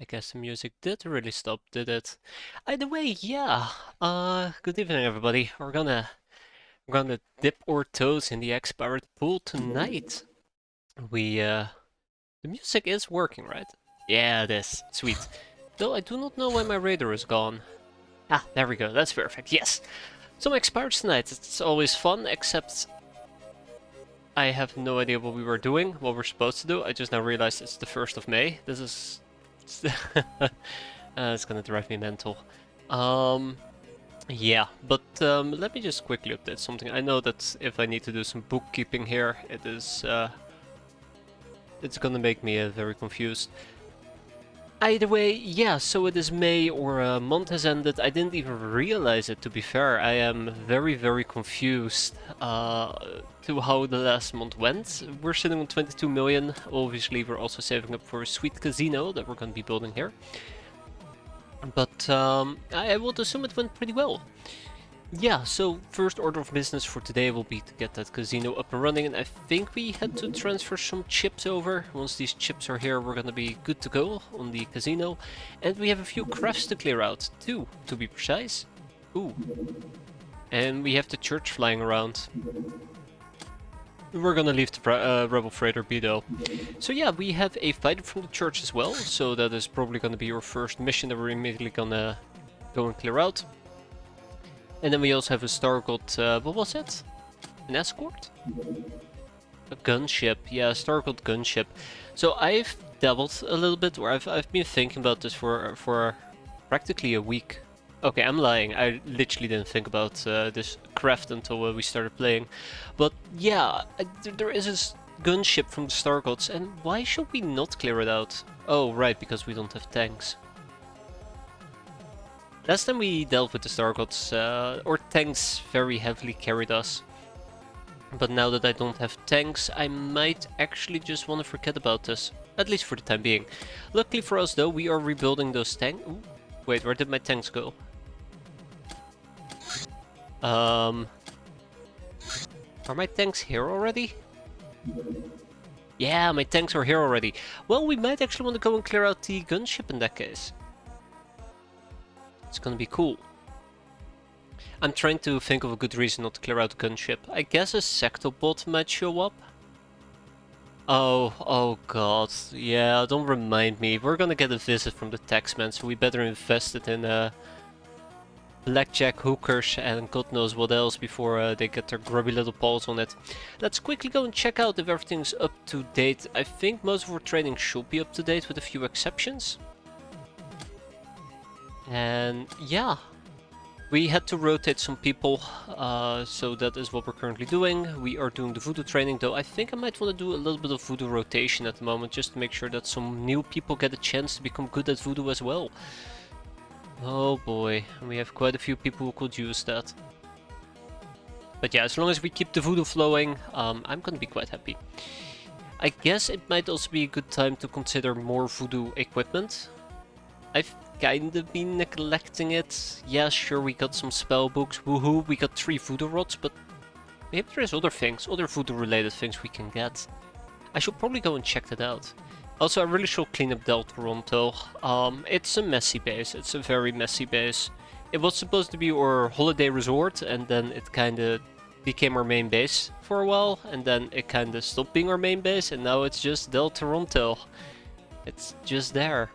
I guess the music did really stop, did it? Either way, yeah. Good evening, everybody. We're gonna dip our toes in the X-pirate pool tonight. The music is working, right? Yeah, it is. Sweet. Though I do not know why my radar is gone. Ah, there we go. That's perfect. Yes. Some X-pirates tonight. It's always fun, except I have no idea what we were doing, what we're supposed to do. I just now realized it's the 1st of May. This is... it's gonna drive me mental. Um, yeah, but let me just quickly update something. I know that if I need to do some bookkeeping here, it's gonna make me very confused. Either way, yeah, so it is May, or a month has ended. I didn't even realize it, to be fair. I am very, very confused to how the last month went. We're sitting on 22 million. Obviously, we're also saving up for a sweet casino that we're going to be building here. But I would assume it went pretty well. Yeah, so first order of business for today will be to get that casino up and running, and I think we had to transfer some chips over. Once these chips are here, we're gonna be good to go on the casino. And we have a few crafts to clear out, 2 to be precise. Ooh. And we have the church flying around. We're gonna leave the rebel freighter be though. So yeah, we have a fighter from the church as well, so that is probably gonna be our first mission that we're immediately gonna go and clear out. And then we also have a Star God, what was it? An escort? A gunship, yeah, a Star God gunship. So I've dabbled a little bit, or I've been thinking about this for practically a week. Okay, I'm lying. I literally didn't think about this craft until we started playing. But yeah, there is this gunship from the Star Gods, and why should we not clear it out? Oh, right, because we don't have tanks. Last time we dealt with the Star Gods, our tanks very heavily carried us. But now that I don't have tanks, I might actually just want to forget about this. At least for the time being. Luckily for us though, we are rebuilding those tanks. Wait, where did my tanks go? Are my tanks here already? Yeah, my tanks are here already. Well, we might actually want to go and clear out the gunship in that case. It's gonna be cool. I'm trying to think of a good reason not to clear out the gunship. I guess a sectobot might show up. Oh god. Yeah, don't remind me. We're gonna get a visit from the taxman, so we better invest it in blackjack hookers and god knows what else before they get their grubby little paws on it. Let's quickly go and check out if everything's up to date. I think most of our training should be up to date with a few exceptions. And yeah, we had to rotate some people, so that is what we're currently doing. We are doing the voodoo training, though I think I might want to do a little bit of voodoo rotation at the moment, just to make sure that some new people get a chance to become good at voodoo as well. Oh boy, we have quite a few people who could use that. But yeah, as long as we keep the voodoo flowing, I'm gonna be quite happy. I guess it might also be a good time to consider more voodoo equipment. I've kinda been neglecting it. Yeah, sure, we got some spell books, woohoo, we got 3 voodoo rods, but maybe there's other things, other voodoo related things we can get. I should probably go and check that out. Also, I really should clean up Del Toronto. It's a messy base, it's a very messy base. It was supposed to be our holiday resort, and then it kinda became our main base for a while, and then it kinda stopped being our main base, and now it's just Del Toronto. It's just there.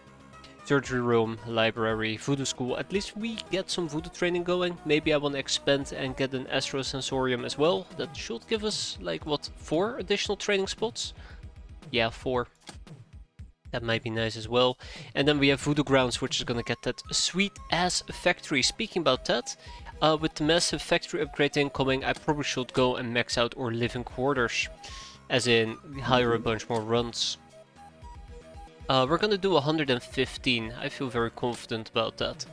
Surgery room, library, voodoo school. At least we get some voodoo training going. Maybe I want to expand and get an Astro Sensorium as well. That should give us, like, what, 4 additional training spots? Yeah, 4. That might be nice as well. And then we have Voodoo Grounds, which is gonna get that sweet ass factory. Speaking about that, with the massive factory upgrade incoming, I probably should go and max out our living quarters. As in, hire a bunch more runs. We're gonna do 115. I feel very confident about that.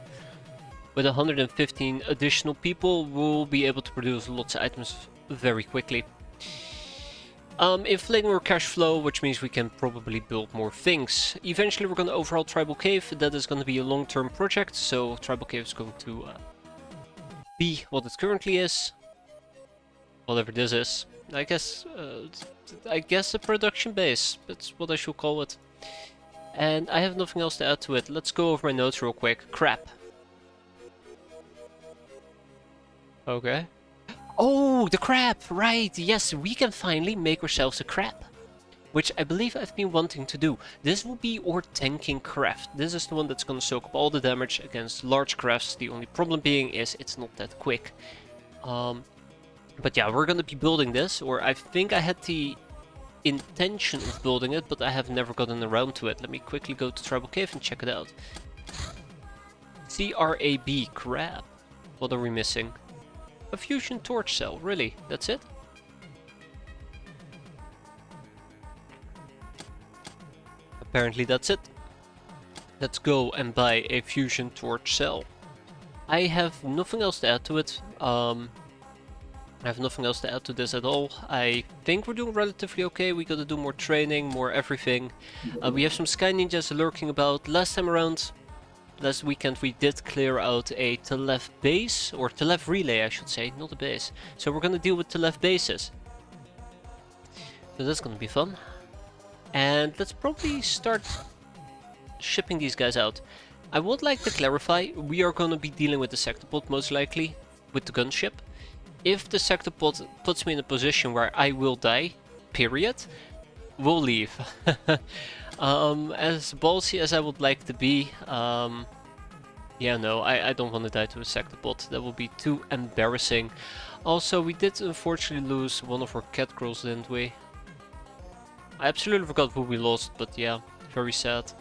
With 115 additional people, we'll be able to produce lots of items very quickly. Inflating our cash flow, which means we can probably build more things. Eventually we're gonna overhaul Tribal Cave. That is gonna be a long-term project, so Tribal Cave is going to be what it currently is. Whatever this is. I guess a production base. That's what I should call it. And I have nothing else to add to it. Let's go over my notes real quick. Crap. Okay. Oh, the crab! Right, yes, we can finally make ourselves a crab. Which I believe I've been wanting to do. This will be our tanking craft. This is the one that's going to soak up all the damage against large crafts. The only problem being is it's not that quick. But yeah, we're going to be building this, or I think I had the intention of building it, but I have never gotten around to it. Let me quickly go to Tribal Cave and check it out. CRAB, crab. What are we missing? A fusion torch cell, really? That's it? Apparently that's it. Let's go and buy a fusion torch cell. I have nothing else to add to it. I have nothing else to add to this at all. I think we're doing relatively okay. We gotta do more training, more everything. We have some Sky Ninjas lurking about. Last time around, last weekend, we did clear out a Telev base, or Telev relay I should say, not a base. So we're gonna deal with Telev bases. So that's gonna be fun. And let's probably start shipping these guys out. I would like to clarify, we are gonna be dealing with the Sectopod most likely, with the gunship. If the Sectopod puts me in a position where I will die, period, we'll leave. As ballsy as I would like to be, yeah, no, I don't want to die to a Sectopod. That would be too embarrassing. Also, we did unfortunately lose one of our cat girls, didn't we? I absolutely forgot who we lost, but yeah, very sad.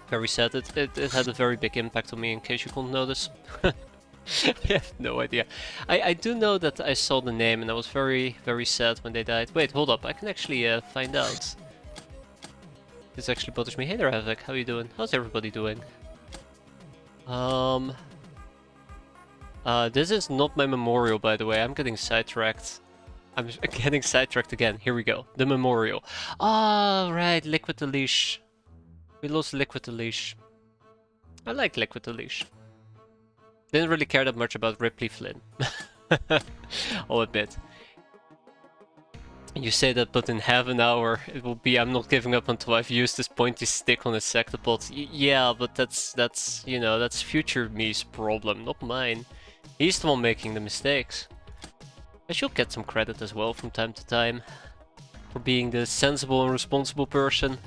Very sad. It had a very big impact on me, in case you couldn't notice. I have no idea. I do know that I saw the name and I was very, very sad when they died. Wait, hold up, I can actually find out. This actually bothers me. Hey there, Havoc, how you doing? How's everybody doing? This is not my memorial, by the way. I'm getting sidetracked. I'm getting sidetracked again. Here we go. The memorial. Ah, right, Liquid the Leash. We lost Liquid the Leash. I like Liquid the Leash. Didn't really care that much about Ripley Flynn. I'll admit. You say that, but in half an hour it will be I'm not giving up until I've used this pointy stick on a Sectopod. Yeah, but that's you know, that's future me's problem, not mine. He's the one making the mistakes. I should get some credit as well from time to time for being the sensible and responsible person.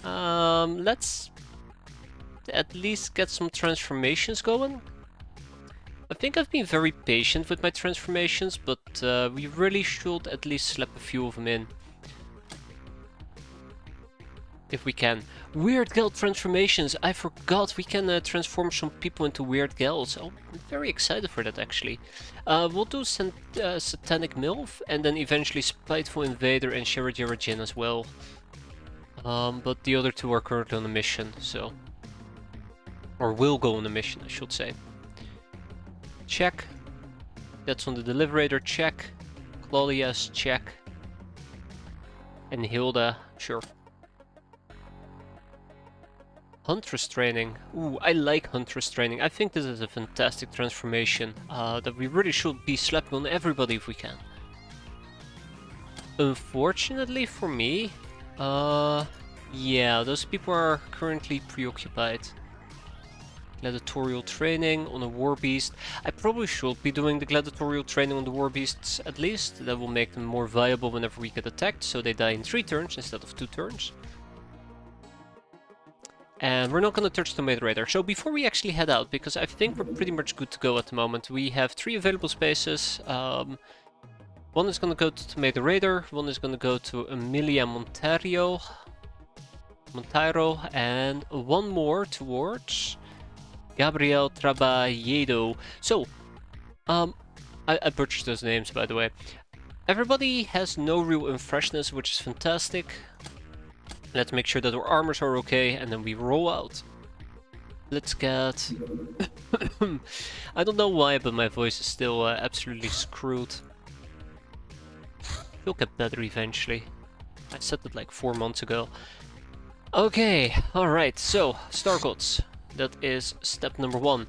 Let's at least get some transformations going. I think I've been very patient with my transformations, but we really should at least slap a few of them in. If we can. Weird Geld transformations! I forgot we can transform some people into Weird Gelds. Oh, I'm very excited for that actually. We'll do Satanic MILF and then eventually Spiteful Invader and Sharadira Jin as well. But the other two are currently on a mission, so... Or will go on a mission, I should say. Check. That's on the Deliberator, check. Claudia's, check. And Hilda, sure. Huntress training. Ooh, I like Huntress training. I think this is a fantastic transformation that we really should be slapping on everybody if we can. Unfortunately for me, yeah, those people are currently preoccupied. Gladiatorial training on a war beast. I probably should be doing the gladiatorial training on the war beasts at least. That will make them more viable whenever we get attacked, so they die in 3 turns instead of 2 turns. And we're not going to touch Tomato Raider. So before we actually head out, because I think we're pretty much good to go at the moment, we have 3 available spaces. One is going to go to Tomato Raider, one is going to go to Emilia Monteiro, and one more towards Gabriel Traballedo. So, I butchered those names, by the way. Everybody has no real unfreshness, which is fantastic. Let's make sure that our armors are okay, and then we roll out. Let's get... I don't know why, but my voice is still absolutely screwed. It'll get better eventually. I said that like 4 months ago. Okay, alright, so, Star Gods. That is step number 1.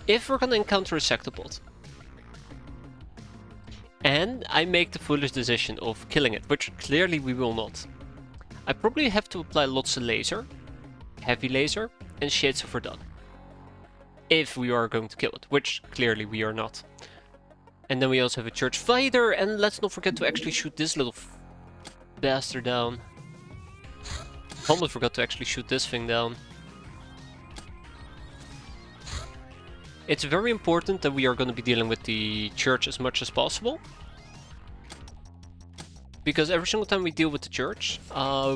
If we're gonna encounter a Sectopod, and I make the foolish decision of killing it, which clearly we will not, I probably have to apply lots of laser, heavy laser, and shades of Verdun. If we are going to kill it, which clearly we are not. And then we also have a church fighter, and let's not forget to actually shoot this little bastard down. Almost forgot to actually shoot this thing down. It's very important that we are going to be dealing with the church as much as possible. Because every single time we deal with the church,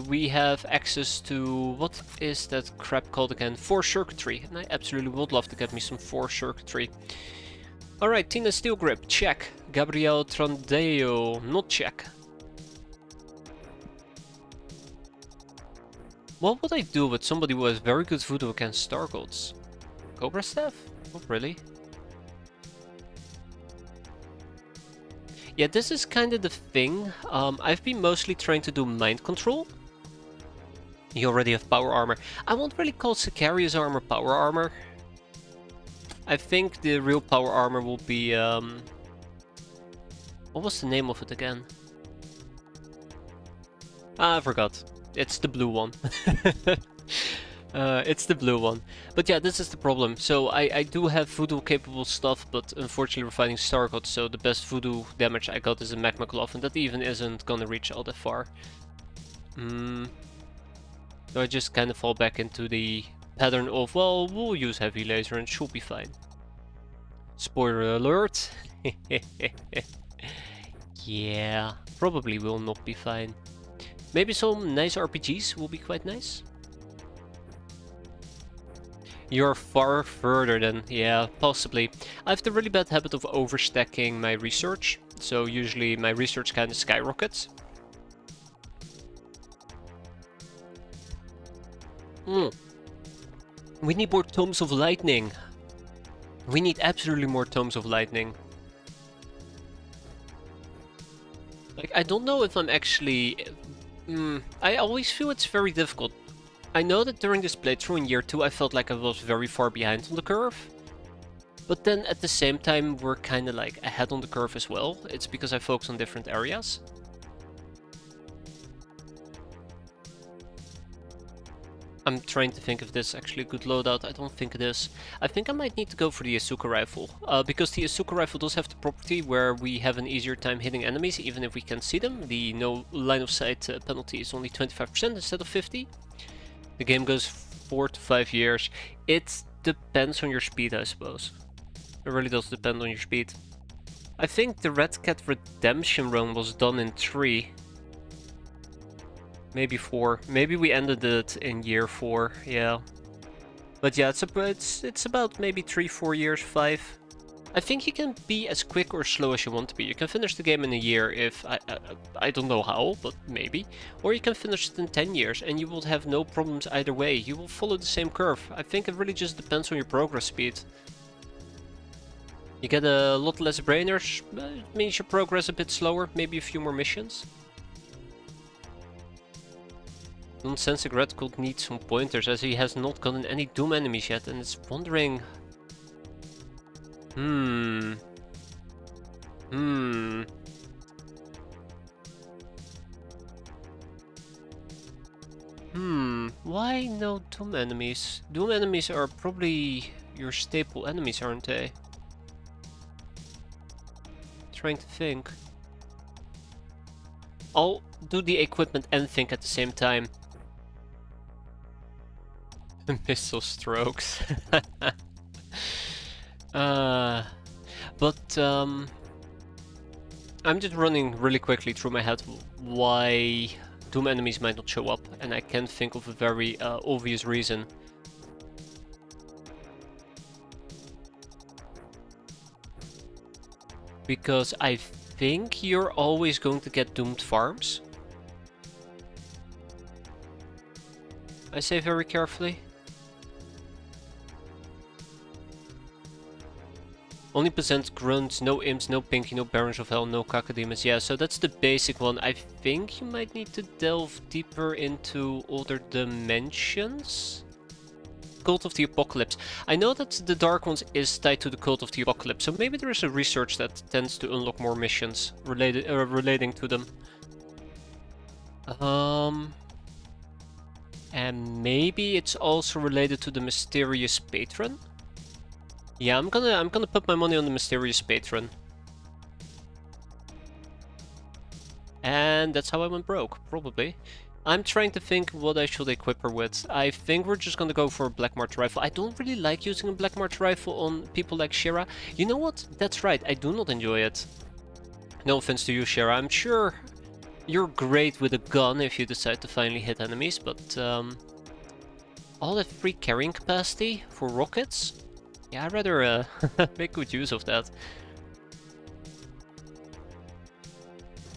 we have access to, what is that crap called again? Force circuitry. And I absolutely would love to get me some force circuitry. Alright, Tina Steel Grip, check. Gabriel Trandeo, not check. What would I do with somebody who has very good voodoo against Star Gods? Cobra Staff? Not really. Yeah, this is kind of the thing. I've been mostly trying to do mind control. You already have power armor. I won't really call Sicarius armor power armor. I think the real power armor will be... what was the name of it again? Ah, I forgot. It's the blue one. It's the blue one. But yeah, this is the problem. So I do have voodoo capable stuff, but unfortunately we're fighting Star God, so the best voodoo damage I got is a Magma Glove, and that even isn't gonna reach all that far. So I just kind of fall back into the pattern of, well, we'll use heavy laser and she'll be fine. Spoiler alert. Yeah, probably will not be fine. Maybe some nice RPGs will be quite nice. You're far further than, yeah, possibly. I have the really bad habit of overstacking my research, so usually my research kind of skyrockets. We need more Tomes of Lightning. We need absolutely more Tomes of Lightning. Like, I don't know if I'm actually... I always feel it's very difficult. I know that during this playthrough in year 2 I felt like I was very far behind on the curve. But then at the same time we're kinda like ahead on the curve as well. It's because I focus on different areas. I'm trying to think if this is actually a good loadout. I don't think it is. I think I might need to go for the Asuka rifle. Because the Asuka rifle does have the property where we have an easier time hitting enemies even if we can see them. The no line of sight penalty is only 25% instead of 50%. The game goes 4 to 5 years. It depends on your speed, I suppose. It really does depend on your speed. I think the Red Cat Redemption run was done in 3. Maybe 4. Maybe we ended it in year 4, yeah. But yeah, it's about maybe 3-4 years, 5. I think you can be as quick or slow as you want to be. You can finish the game in a year if... I don't know how, but maybe. Or you can finish it in 10 years and you will have no problems either way. You will follow the same curve. I think it really just depends on your progress speed. You get a lot less brainers, it means your progress a bit slower, maybe a few more missions. Nonsensic Red could need some pointers as he has not gotten any Doom enemies yet and is wondering... Why no Doom enemies? Doom enemies are probably your staple enemies, aren't they? Trying to think. I'll do the equipment and think at the same time. Missile strokes. But I'm just running really quickly through my head why Doom enemies might not show up, and I can't think of a very obvious reason. Because I think you're always going to get doomed farms. I say very carefully. Only present grunts, no imps, no pinky, no barons of hell, no cacodemons. Yeah, so that's the basic one. I think you might need to delve deeper into older dimensions. Cult of the Apocalypse. I know that the Dark Ones is tied to the Cult of the Apocalypse, so maybe there is a research that tends to unlock more missions relating to them. And maybe it's also related to the mysterious patron. Yeah, I'm gonna put my money on the mysterious patron. And that's how I went broke, probably. I'm trying to think what I should equip her with. I think we're just gonna go for a Black March rifle. I don't really like using a Black March rifle on people like Shira. You know what? That's right, I do not enjoy it. No offense to you, Shira. I'm sure you're great with a gun if you decide to finally hit enemies, but all that free carrying capacity for rockets? Yeah, I'd rather make good use of that.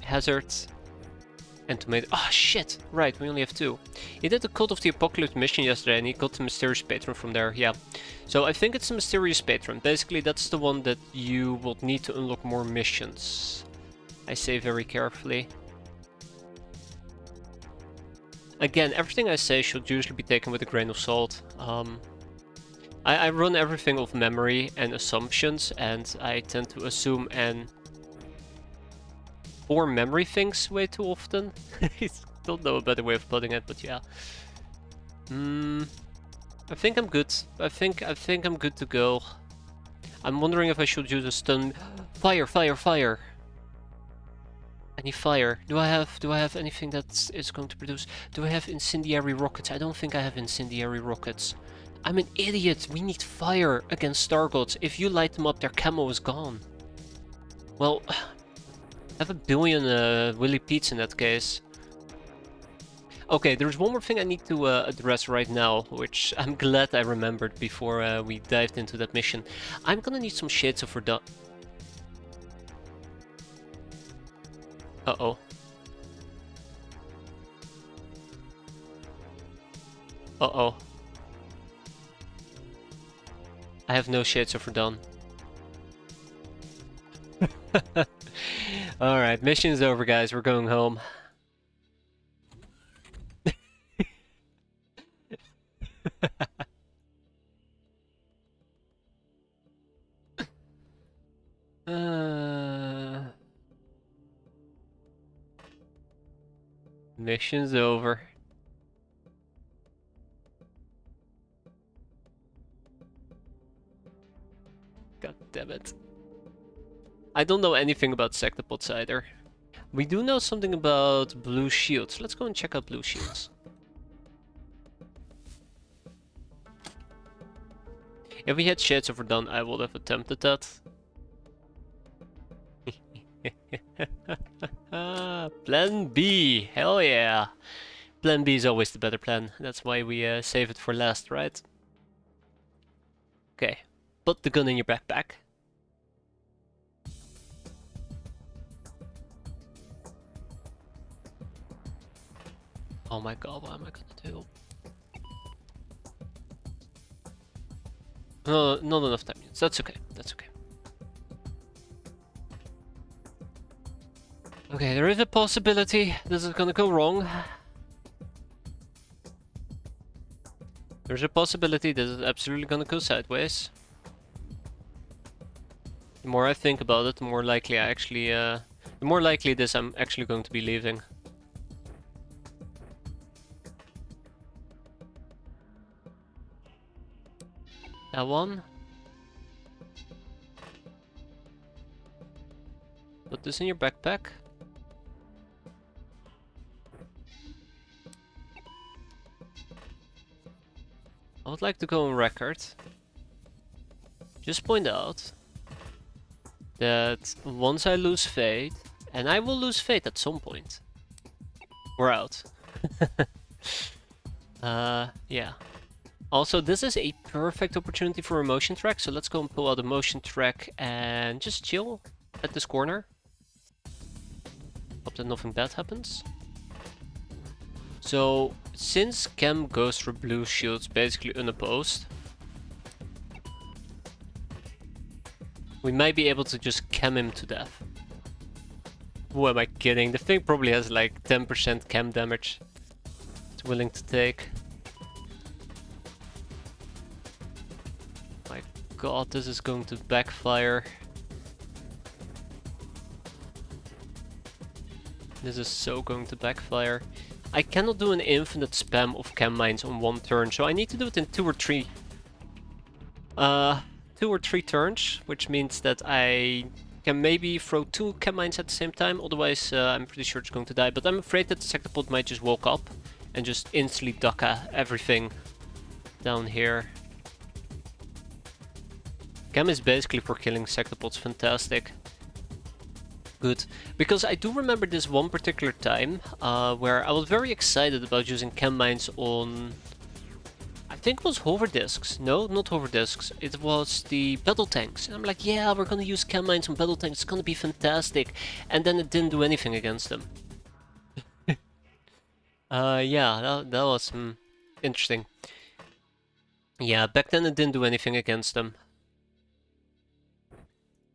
Hazard and tomato. Ah, shit! Right, we only have 2. He did the Cult of the Apocalypse mission yesterday and he got the Mysterious Patron from there, yeah. So I think it's the Mysterious Patron. Basically, that's the one that you will need to unlock more missions. I say very carefully. Again, everything I say should usually be taken with a grain of salt. I run everything off memory and assumptions, and I tend to assume and form memory things way too often. I don't know a better way of putting it, but yeah. I think I'm good. I think I'm good to go. I'm wondering if I should use a stun. Fire, fire, fire! I need fire. Do I have anything that is going to produce? Do I have incendiary rockets? I don't think I have incendiary rockets. I'm an idiot. We need fire against Star Gods. If you light them up, their camo is gone. Well, I have a billion Willy Pete's in that case. Okay, there's one more thing I need to address right now, which I'm glad I remembered before we dived into that mission. I'm gonna need some shades of Verdun. Uh-oh. Uh-oh. I have no shades of Verdun. Alright, mission's over, guys. We're going home. Mission's over. God damn it. I don't know anything about sectopods either. We do know something about blue shields. Let's go and check out blue shields. If we had shades of Verdun, I would have attempted that. Plan B! Hell yeah! Plan B is always the better plan. That's why we save it for last, right? Okay. Put the gun in your backpack. Oh my god, what am I gonna do? Not enough time units. That's okay. That's okay. Okay, there is a possibility this is gonna go wrong. There's a possibility this is absolutely gonna go sideways. The more I think about it, the more likely I actually, the more likely it is I'm actually going to be leaving. That one. Put this in your backpack. I would like to go on record. Just point out that once I lose faith, and I will lose faith at some point, we're out. Yeah. Also, this is a perfect opportunity for a motion track, so let's go and pull out a motion track and just chill at this corner. Hope that nothing bad happens. So, since Chem goes for blue shields basically unopposed, we might be able to just chem him to death. Who am I kidding? The thing probably has like 10% chem damage it's willing to take. My god, this is going to backfire. This is so going to backfire. I cannot do an infinite spam of chem mines on one turn, so I need to do it in 2 or 3 turns, which means that I can maybe throw 2 chem mines at the same time, otherwise I'm pretty sure it's going to die. But I'm afraid that the sectopod might just woke up and just instantly ducka everything down here. Chem is basically for killing sectopods, fantastic. Good, because I do remember this one particular time where I was very excited about using chem mines on... I think it was hover discs. No, not hover discs. It was the battle tanks. And I'm like, yeah, we're gonna use chem mines on battle tanks. It's gonna be fantastic. And then it didn't do anything against them. Yeah, that was interesting. Yeah, back then it didn't do anything against them.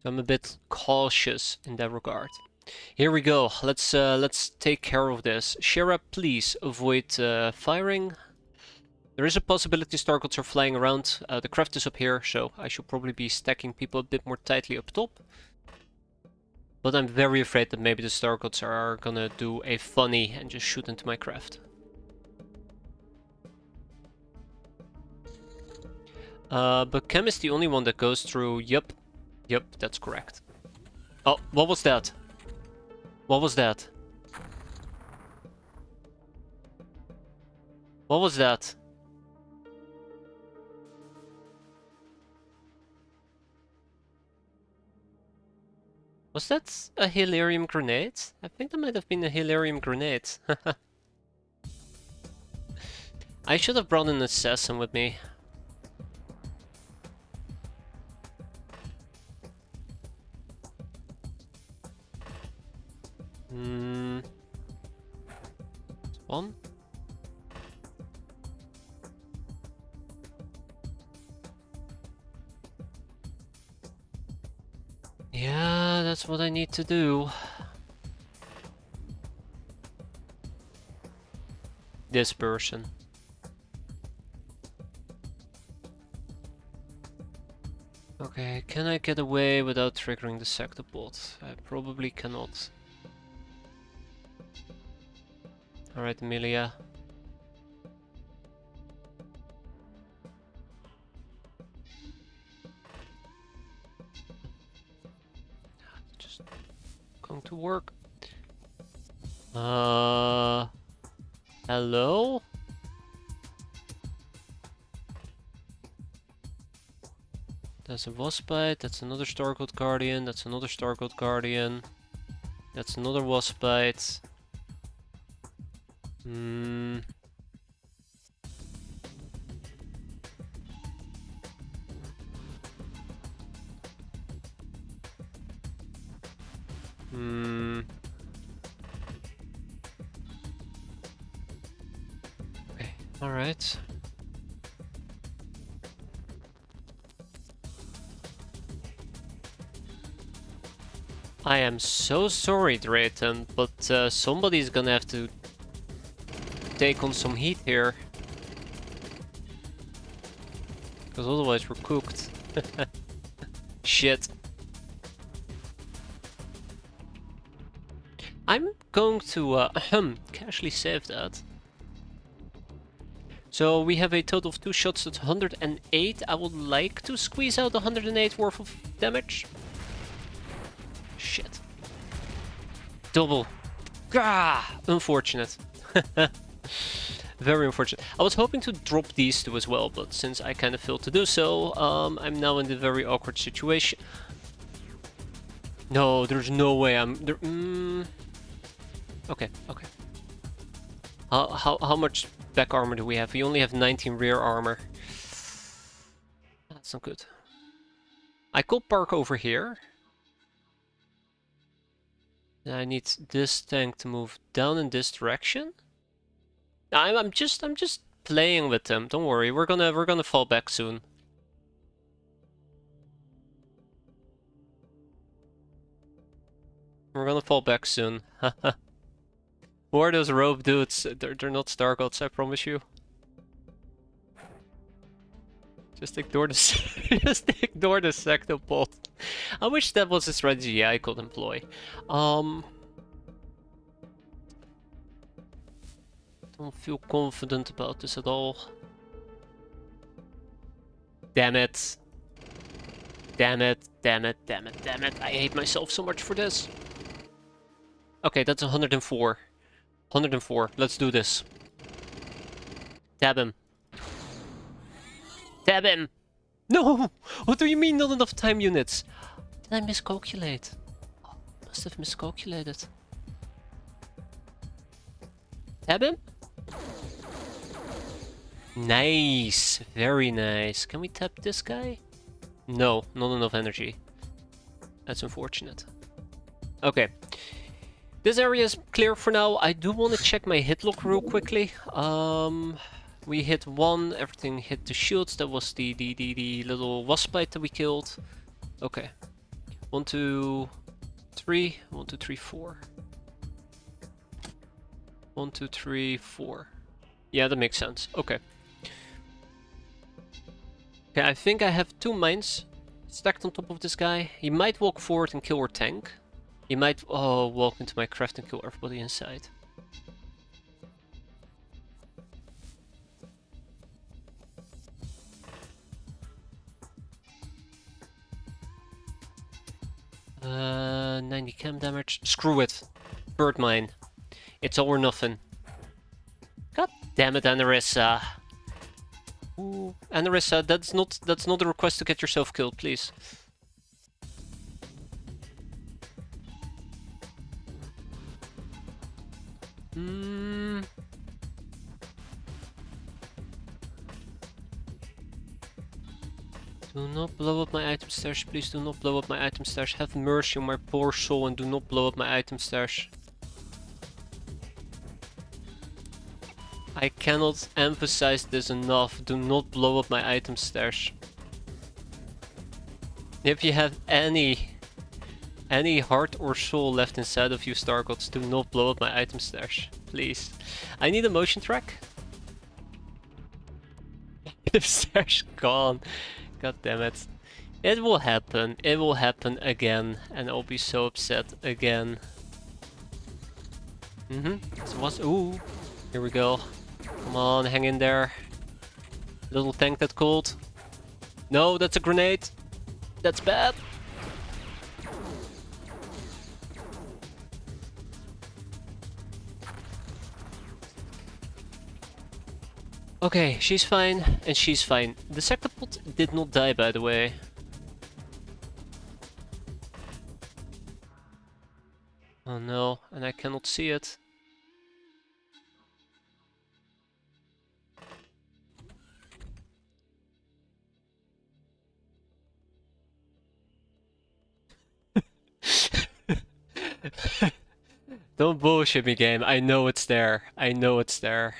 So I'm a bit cautious in that regard. Here we go. Let's take care of this. Shira, please avoid firing. There is a possibility Stargods are flying around. The craft is up here, so I should probably be stacking people a bit more tightly up top. But I'm very afraid that maybe the Stargods are gonna do a funny and just shoot into my craft. But Chem is the only one that goes through. Yep, that's correct. Oh, what was that? What was that? What was that? Was that a helium grenade? I think that might have been a helium grenade. I should have brought an assassin with me. One. Yeah, that's what I need to do. This person. Okay, can I get away without triggering the sectopod? I probably cannot. Alright, Amelia. Just going to work. Hello? That's a Waspite, that's another Stargod Guardian, that's another Stargod Guardian. That's another Waspite. Okay, alright. I am so sorry, Drayton, but somebody's gonna have to take on some heat here. Because otherwise we're cooked. Shit. I'm going to casually save that. So we have a total of 2 shots, that's 108. I would like to squeeze out 108 worth of damage. Shit. Double. Gah! Unfortunate. Very unfortunate. I was hoping to drop these two as well, but since I kind of failed to do so, I'm now in the very awkward situation. No, there's no way I'm there. Okay. How much back armor do we have? We only have 19 rear armor. That's not good. I could park over here. I need this tank to move down in this direction. I'm just playing with them. Don't worry, we're gonna fall back soon. We're gonna fall back soon. Who are those rope dudes? They're not Stargods, I promise you. Just ignore the just ignore the sectopod. I wish that was a strategy I could employ. Don't feel confident about this at all. Damn it. Damn it, damn it, damn it, damn it. I hate myself so much for this. Okay, that's 104. 104. Let's do this. Tab him. Tab him! No! What do you mean not enough time units? Did I miscalculate? Oh, must have miscalculated. Tab him? Nice! Very nice. Can we tap this guy? No, not enough energy. That's unfortunate. Okay. This area is clear for now. I do want to check my hit log real quickly. We hit one, everything hit the shields. That was the little wasp bite that we killed. Okay. 1, 2, 3. 1, 2, 3, 4. 1, 2, 3, 4. Yeah, that makes sense. Okay. Okay, I think I have 2 mines stacked on top of this guy. He might walk forward and kill our tank. He might walk into my craft and kill everybody inside. Uh, 90 chem damage. Screw it. Bird mine. It's all or nothing. God damn it, Anarissa. Ooh, Anarissa, that's not a request to get yourself killed, please. Do not blow up my item stash, please do not blow up my item stash. Have mercy on my poor soul and do not blow up my item stash. I cannot emphasize this enough. Do not blow up my item stash. If you have any heart or soul left inside of you, Stargods, do not blow up my item stash. Please. I need a motion track. The stash gone. God damn it. It will happen. It will happen again. And I'll be so upset again. Ooh. Here we go. Come on, hang in there. Little tank that cold. No, that's a grenade. That's bad. Okay, she's fine, and she's fine. The Sectopod did not die, by the way. Oh no, and I cannot see it. Don't bullshit me, game. I know it's there. I know it's there.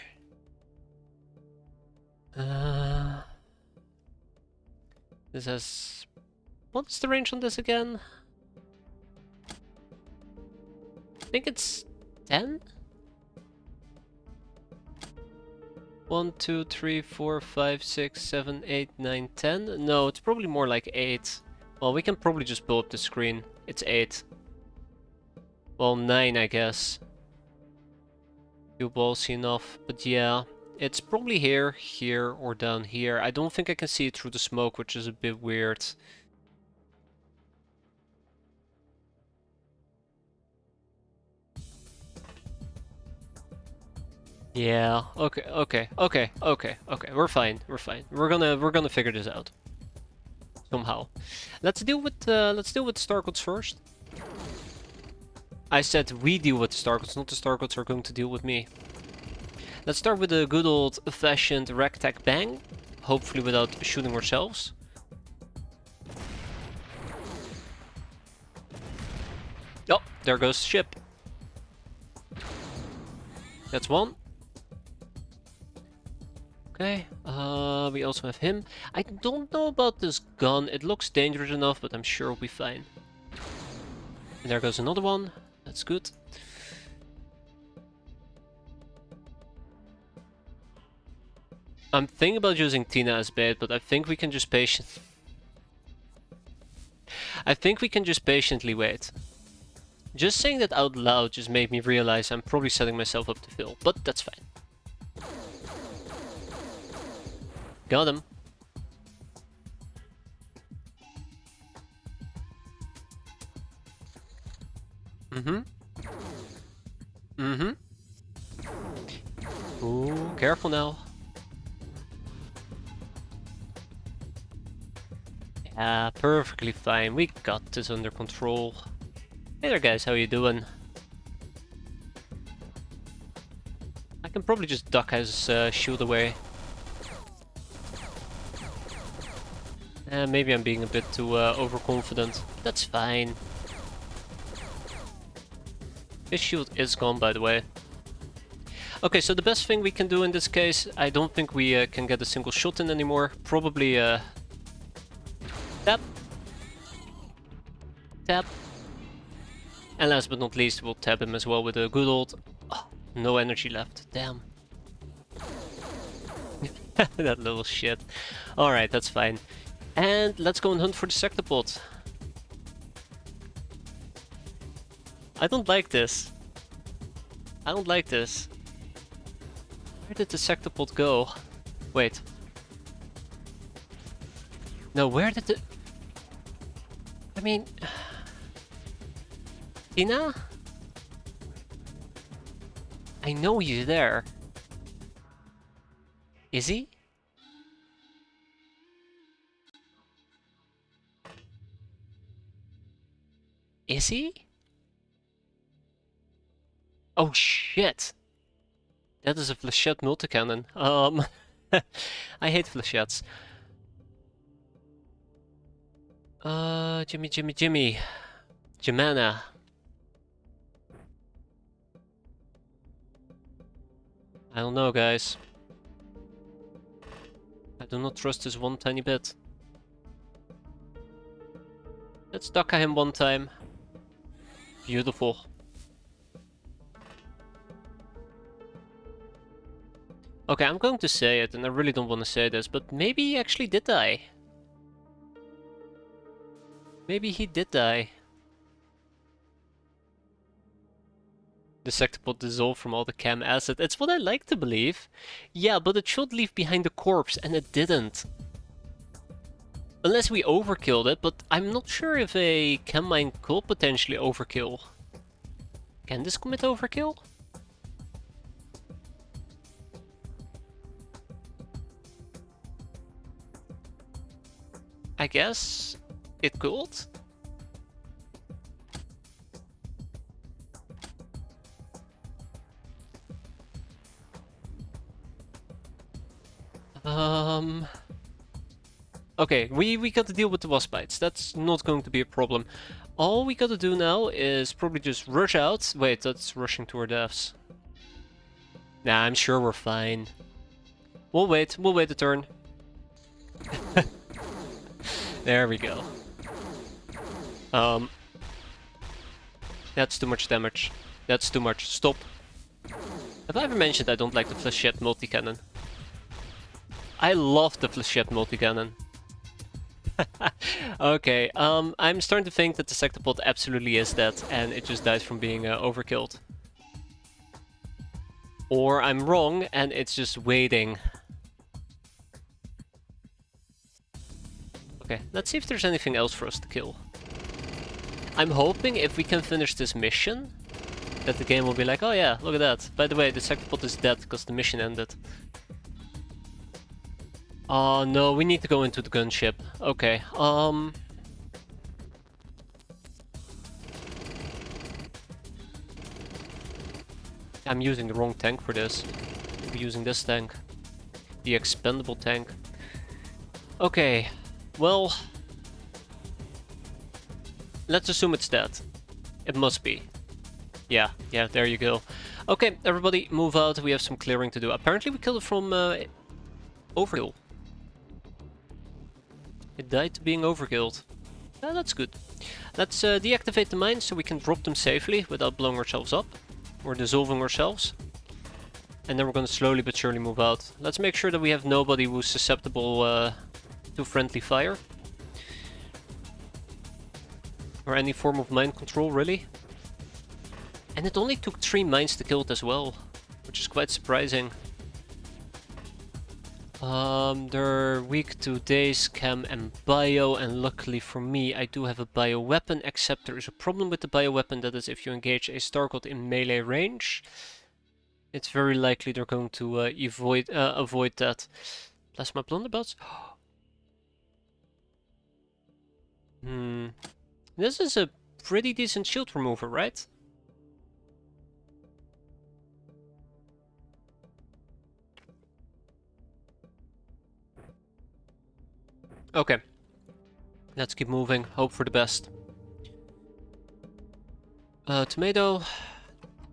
This has... What's the range on this again? I think it's 10? 1, 2, 3, 4, 5, 6, 7, 8, 9, 10? No, it's probably more like 8. Well, we can probably just blow up the screen. It's 8. Well, 9, I guess. You ballsy enough, but yeah. It's probably here, here, or down here. I don't think I can see it through the smoke, which is a bit weird. Yeah, okay. We're fine. We're gonna figure this out. Somehow. Let's deal with Stargods first. I said we deal with the Stargods, not the Stargods are going to deal with me. Let's start with a good old-fashioned ragtag bang, hopefully without shooting ourselves. Oh, there goes the ship. That's one. Okay, we also have him. I don't know about this gun. It looks dangerous enough, but I'm sure we'll be fine. And there goes another one. That's good. I'm thinking about using Tina as bait, but I think we can just patiently wait. Just saying that out loud just made me realize I'm probably setting myself up to fail, but that's fine. Got him. Mm-hmm. Mm-hmm. Ooh, careful now. Yeah, perfectly fine. We got this under control. Hey there, guys. How you doing? I can probably just duck his shield away. Maybe I'm being a bit too overconfident. That's fine. His shield is gone, by the way. Okay, so the best thing we can do in this case, I don't think we can get a single shot in anymore. Probably tap. Tap. And last but not least, we'll tap him as well with a good old... Oh, no energy left. Damn. That little shit. Alright, that's fine. And let's go and hunt for the sectopod. I don't like this. I don't like this. Where did the sectopod go? Wait. No, where did the... I mean... Tina? I know he's there. Is he? Is he? Oh shit! That is a flechette multicannon. I hate flechettes. Jimmy. Jimana. I don't know, guys. I do not trust this one tiny bit. Let's duck him one time. Beautiful. Okay, I'm going to say it, and I really don't want to say this, but maybe he actually did die. Maybe he did die. The sectopod dissolved from all the chem acid. It's what I like to believe. Yeah, but it should leave behind a corpse, and it didn't. Unless we overkilled it, but I'm not sure if a chem mine could potentially overkill. Can this commit overkill? I guess it could. Okay, we got to deal with the wasp bites. That's not going to be a problem. All we got to do now is probably just rush out. Wait, that's rushing to our deaths. Nah, I'm sure we're fine. We'll wait a turn. There we go. That's too much damage. That's too much. Stop. Have I ever mentioned I don't like the flechette multicannon? I love the flechette multicannon. Okay, I'm starting to think that the sectopod absolutely is dead, and it just died from being overkilled. Or I'm wrong, and it's just waiting. Okay, let's see if there's anything else for us to kill. I'm hoping if we can finish this mission, that the game will be like, oh yeah, look at that. By the way, the sectopod is dead because the mission ended. Oh no, we need to go into the gunship. Okay, I'm using the wrong tank for this. I'm using this tank. The expendable tank. Okay, well... Let's assume it's dead. It must be. Yeah, there you go. Okay, everybody, move out. We have some clearing to do. Apparently we killed it from overkill. It died to being overkilled. That's good. Let's deactivate the mines so we can drop them safely without blowing ourselves up. Or dissolving ourselves. And then we're gonna slowly but surely move out. Let's make sure that we have nobody who's susceptible to friendly fire. Or any form of mine control, really. And it only took 3 mines to kill it as well. Which is quite surprising. They're weak to daze, chem, and bio, and luckily for me, I do have a bio weapon, except there is a problem with the bio weapon, that is if you engage a Star God in melee range, it's very likely they're going to avoid that. Plasma blunderbutts? This is a pretty decent shield remover, right? Okay. Let's keep moving, hope for the best. Tomato,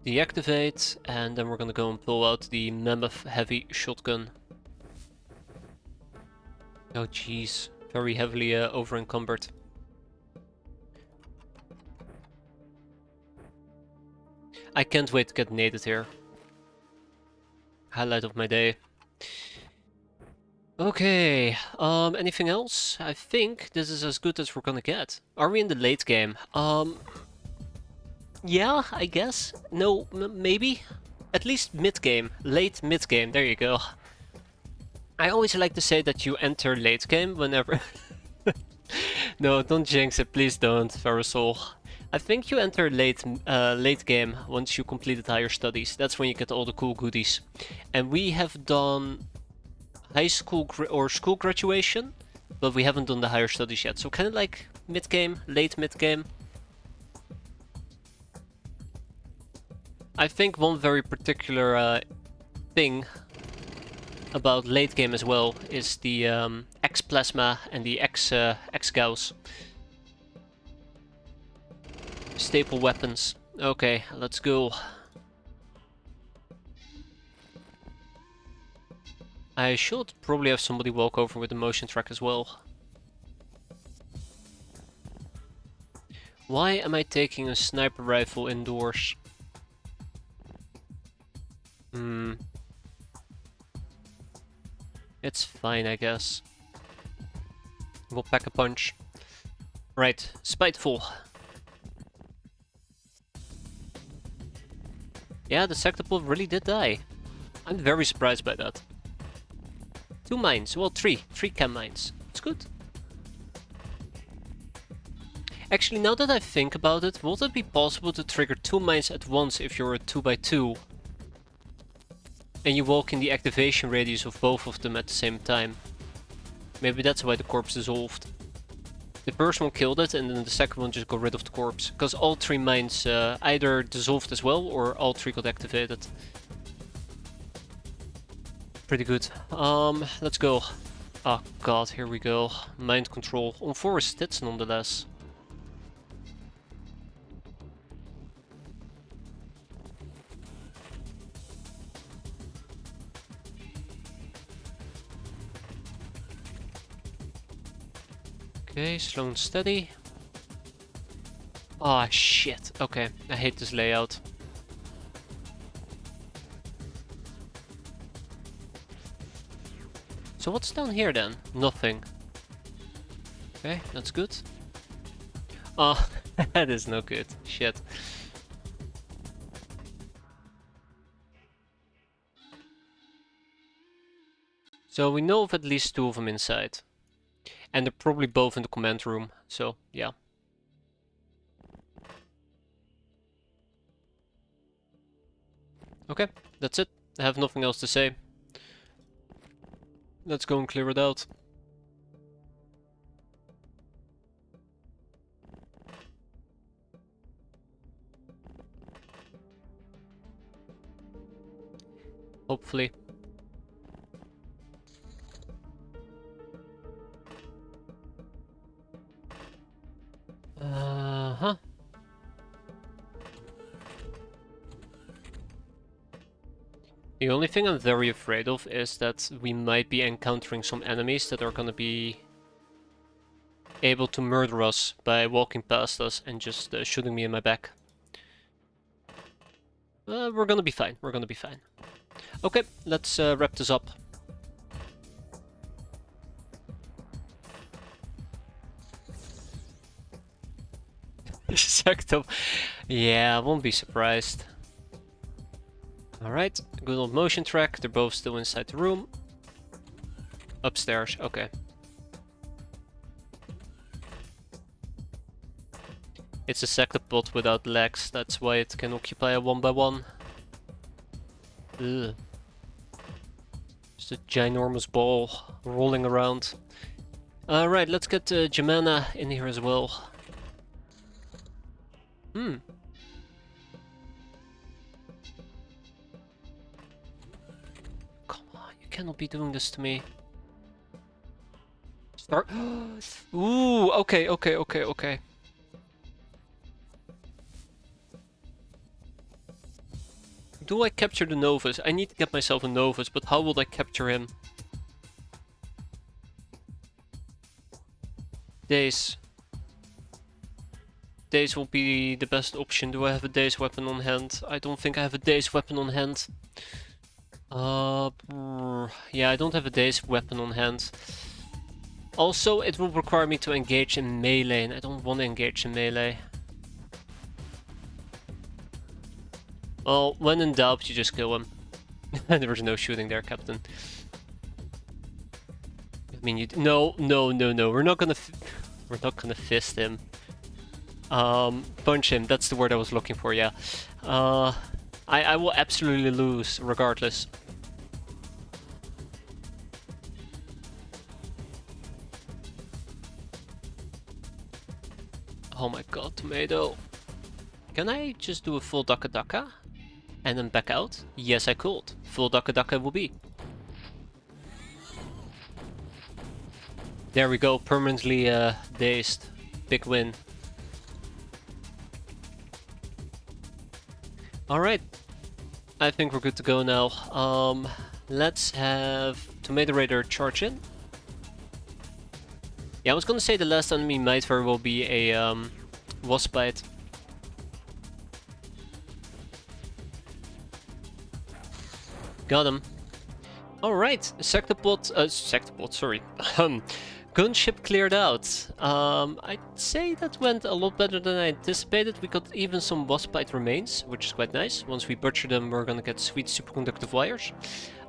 deactivate, and then we're gonna go and pull out the Mammoth Heavy Shotgun. Oh jeez, very heavily over encumbered. I can't wait to get naded here. Highlight of my day. Okay, anything else? I think this is as good as we're gonna get. Are we in the late game? Yeah, I guess. No, maybe? At least mid-game. Late mid-game, there you go. I always like to say that you enter late game whenever... No, don't jinx it, please don't, Verisol. I think you enter late game once you completed higher studies. That's when you get all the cool goodies. And we have done high school or school graduation, but we haven't done the higher studies yet. So kind of like mid-game, late mid-game. I think one very particular thing about late game as well is the X-plasma and the X-gauss. Staple weapons. Okay, let's go. I should probably have somebody walk over with the motion track as well. Why am I taking a sniper rifle indoors? It's fine, I guess. We'll pack a punch. Right, spiteful. Yeah, the sectopole really did die. I'm very surprised by that. 2 mines, well 3 chem mines. It's good. Actually, now that I think about it, would it be possible to trigger 2 mines at once if you're a 2x2? And you walk in the activation radius of both of them at the same time. Maybe that's why the corpse dissolved. The first one killed it and then the second one just got rid of the corpse. Because all 3 mines either dissolved as well or all 3 got activated. Pretty good. Let's go. Oh god, here we go. Mind control. On 4 stats nonetheless. Okay, slow and steady. Ah, shit. Okay, I hate this layout. So what's down here then? Nothing. Okay, that's good. Oh, that is no good. Shit. So we know of at least 2 of them inside. And they're probably both in the command room, so yeah. Okay, that's it. I have nothing else to say. Let's go and clear it out. Hopefully. Uh-huh. The only thing I'm very afraid of is that we might be encountering some enemies that are gonna be able to murder us by walking past us and just shooting me in my back. We're gonna be fine, we're gonna be fine. Okay, let's wrap this up. Sectum. Yeah, I won't be surprised. Alright, good old motion track. They're both still inside the room. Upstairs, okay. It's a sectopod without legs, that's why it can occupy a 1x1. Ugh. Just a ginormous ball rolling around. Alright, let's get Jemana in here as well. Hmm. Come on, you cannot be doing this to me. Start. Ooh, okay. Do I capture the Novus? I need to get myself a Novus, but how will I capture him? Daze. Daze will be the best option. Do I have a Daze weapon on hand? I don't think I have a Daze weapon on hand. Yeah, I don't have a Daze weapon on hand. Also, it will require me to engage in melee, and I don't want to engage in melee. Well, when in doubt, you just kill him. There was no shooting there, Captain. I mean, you no. We're not gonna fist him. Punch him. That's the word I was looking for. Yeah. I will absolutely lose regardless. Oh my god, tomato. Can I just do a full Daka Daka? And then back out? Yes, I could. Full Daka Daka will be. There we go, permanently dazed. Big win. Alright. I think we're good to go now. Let's have Tomato Raider charge in. Yeah, I was gonna say the last enemy might very well be a wasp bite. Got him. Alright, sectopod, sorry. Gunship cleared out. I'd say that went a lot better than I anticipated. We got even some wasp bite remains, which is quite nice. Once we butcher them, we're gonna get sweet superconductive wires.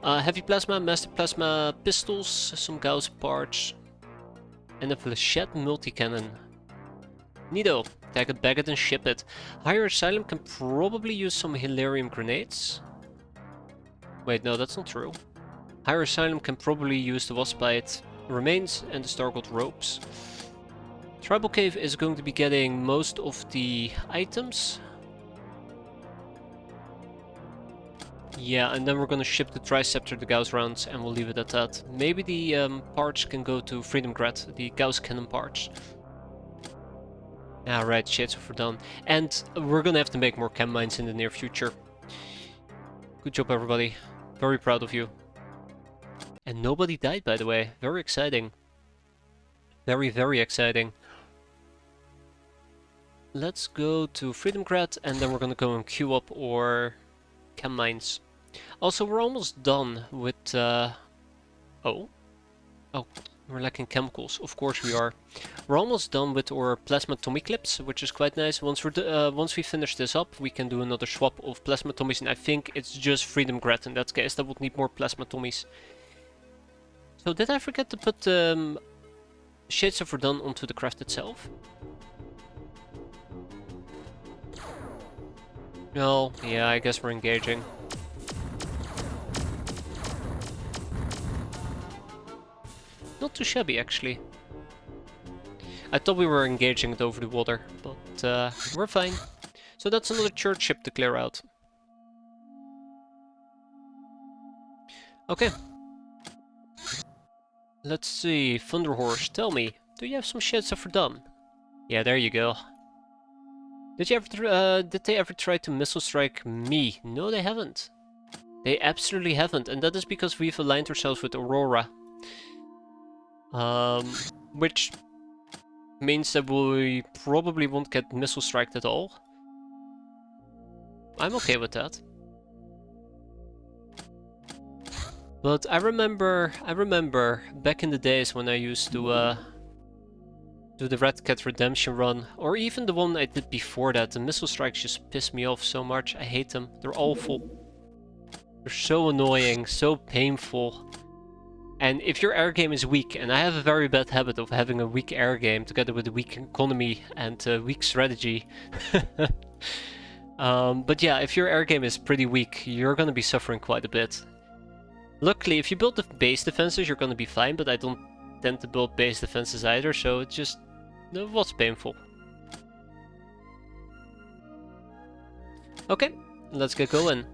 Heavy plasma, master plasma pistols, some Gauss parts, and a flechette multi-cannon. Neato. Tag it, bag it, and ship it. Higher Asylum can probably use some Hilarium grenades. Wait, no, that's not true. Higher Asylum can probably use the wasp bite remains and the Stargold ropes. Tribal Cave is going to be getting most of the items. Yeah, and then we're gonna ship the Triceptor, the Gauss rounds, and we'll leave it at that. Maybe the parts can go to Freedom Grad, the Gauss cannon parts. Alright, shades of done. And we're gonna have to make more chem mines in the near future. Good job, everybody. Very proud of you. And nobody died, by the way. Very exciting. Very, very exciting. Let's go to Freedom Grad, and then we're gonna go and queue up our chem mines. Also, we're almost done with... Oh, we're lacking chemicals. Of course we are. We're almost done with our plasma Tommy clips, which is quite nice. Once we finish this up, we can do another swap of plasma Tommies, and I think it's just Freedom Grad in that case. That would need more plasma Tommies. So did I forget to put Shades of Verdun onto the craft itself? No, yeah, I guess we're engaging. Not too shabby, actually. I thought we were engaging it over the water, but we're fine. So that's another church ship to clear out. Okay. Let's see, Thunderhorse, tell me, do you have some Shades of Verdun? Yeah, there you go. Did they ever try to missile strike me? No, they haven't. They absolutely haven't, and that is because we've aligned ourselves with Aurora. Which means that we probably won't get missile striked at all. I'm okay with that. But I remember back in the days when I used to do the Red Cat Redemption run, or even the one I did before that, the missile strikes just piss me off so much. I hate them. They're awful. They're so annoying, so painful. And if your air game is weak, and I have a very bad habit of having a weak air game together with a weak economy and weak strategy. But yeah, if your air game is pretty weak, you're gonna be suffering quite a bit. Luckily, if you build the base defenses, you're gonna be fine, but I don't tend to build base defenses either, so it was painful. Okay, let's get going.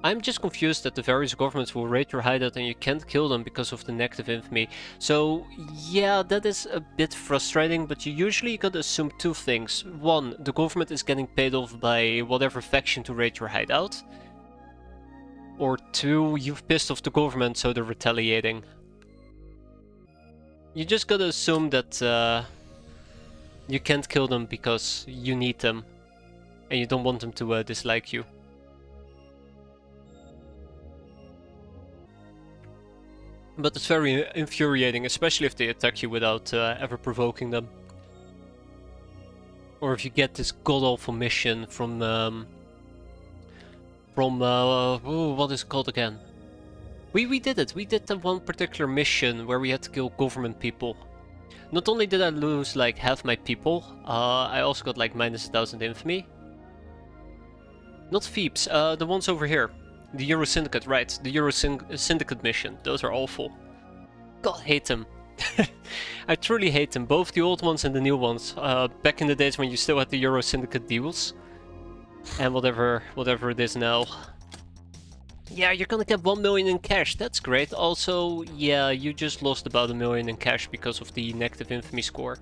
I'm just confused that the various governments will raid your hideout and you can't kill them because of the negative infamy. So yeah, that is a bit frustrating, but you usually gotta assume two things. One, the government is getting paid off by whatever faction to raid your hideout. Or two, you've pissed off the government, so they're retaliating. You just gotta assume that you can't kill them because you need them. And you don't want them to dislike you. But it's very infuriating, especially if they attack you without ever provoking them. Or if you get this god-awful mission from what is it called again? We did it. We did that one particular mission where we had to kill government people. Not only did I lose like half my people, I also got like minus 1,000 infamy. Not Phoebes, the ones over here. The Euro Syndicate, right. The Euro Syndicate mission. Those are awful. God, hate them. I truly hate them. Both the old ones and the new ones. Back in the days when you still had the Euro Syndicate deals. And whatever it is now. Yeah, you're gonna get 1 million in cash. That's great. Also, yeah, you just lost about 1 million in cash because of the negative infamy score.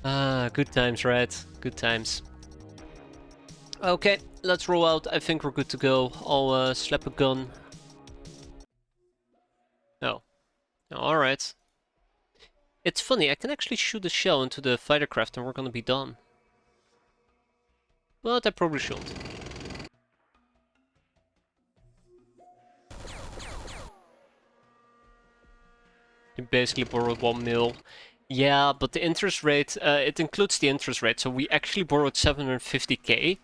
Ah, good times, right? Good times. Okay, let's roll out. I think we're good to go. I'll slap a gun. Oh. Alright. It's funny, I can actually shoot a shell into the fighter craft and we're gonna be done. But I probably shouldn't. You basically borrowed 1 mil. Yeah, but the interest rate, it includes the interest rate, so we actually borrowed 750k.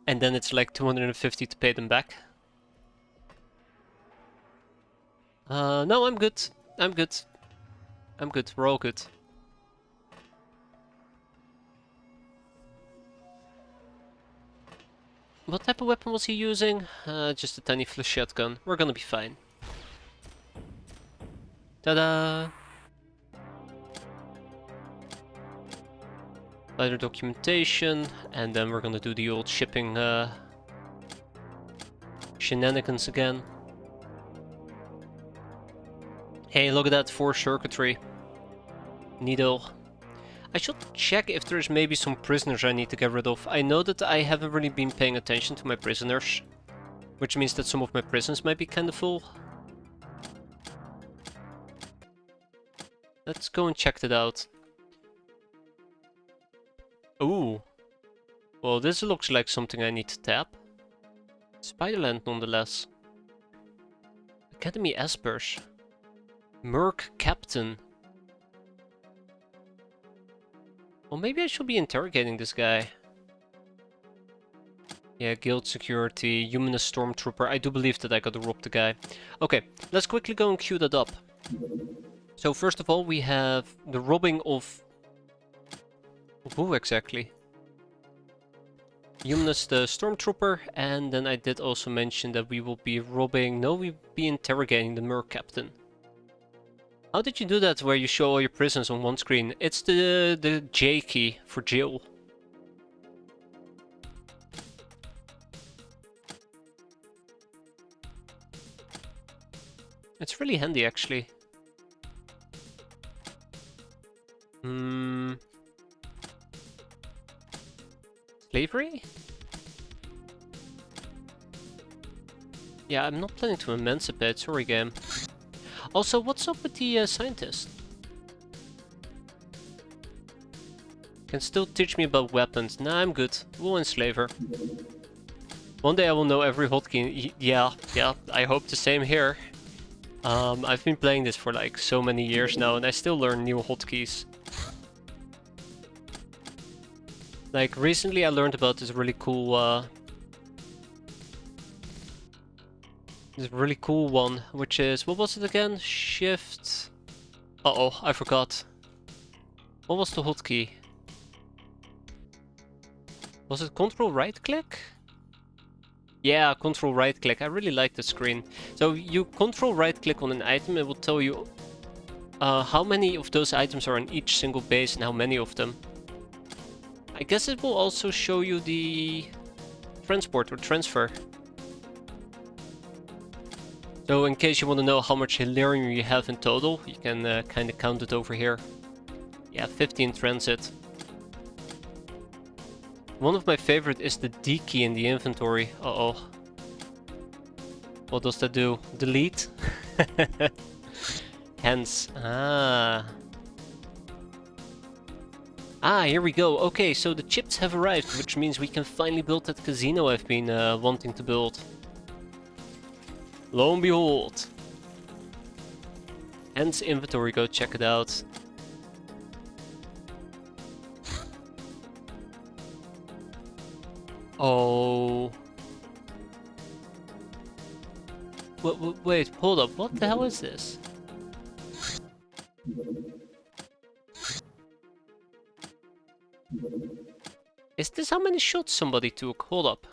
And then it's like 250 to pay them back. No, I'm good. I'm good. I'm good. We're all good. What type of weapon was he using? Just a tiny flechette gun. We're gonna be fine. Ta-da! Lighter documentation, and then we're gonna do the old shipping shenanigans again. Hey, look at that, 4 circuitry. Needle. I should check if there's maybe some prisoners I need to get rid of. I know that I haven't really been paying attention to my prisoners, which means that some of my prisons might be kinda full. Let's go and check that out. Ooh. Well, this looks like something I need to tap. Spiderland nonetheless. Academy Espers. Merc Captain. Well, maybe I should be interrogating this guy. Yeah, guild security, humanist stormtrooper. I do believe that I gotta rob the guy. Okay, let's quickly go and queue that up. So first of all, we have the robbing of who exactly? Humanist stormtrooper, and then I did also mention that we will be robbing... No, we'll be interrogating the Merc Captain. How did you do that where you show all your prisons on one screen? It's the J key for jail. It's really handy actually. Slavery? Yeah, I'm not planning to emancipate, sorry game. Also, what's up with the scientist? Can still teach me about weapons. Nah, I'm good. We'll enslave her. One day I will know every hotkey. Yeah, I hope the same here. I've been playing this for like so many years now and I still learn new hotkeys. Like recently I learned about this really cool this really cool one, which is, what was it again? Shift... Uh-oh, I forgot. What was the hotkey? Was it Control right click? Yeah, Control right click. I really like the screen. So you Control right click on an item, it will tell you how many of those items are in each single base and how many of them. I guess it will also show you the transport or transfer. So in case you want to know how much Hilarium you have in total, you can kind of count it over here. Yeah, 50 in transit. One of my favorite is the D key in the inventory. Uh-oh. What does that do? Delete? Hence. Ah, here we go. Okay, so the chips have arrived, which means we can finally build that casino I've been wanting to build. Lo and behold. Hence inventory, go check it out. Oh. Wait, hold up. What the hell is this? Is this how many shots somebody took? Hold up.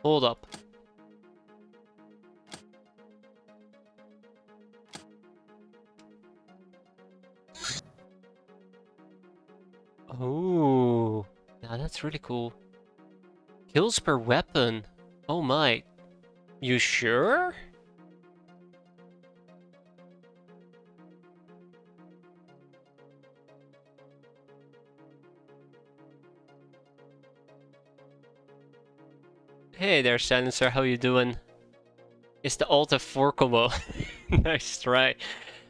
Hold up. Oh. Yeah, that's really cool. Kills per weapon. Oh my. You sure? Hey there, Silencer, how you doing? It's the Alt F4 combo. Nice try.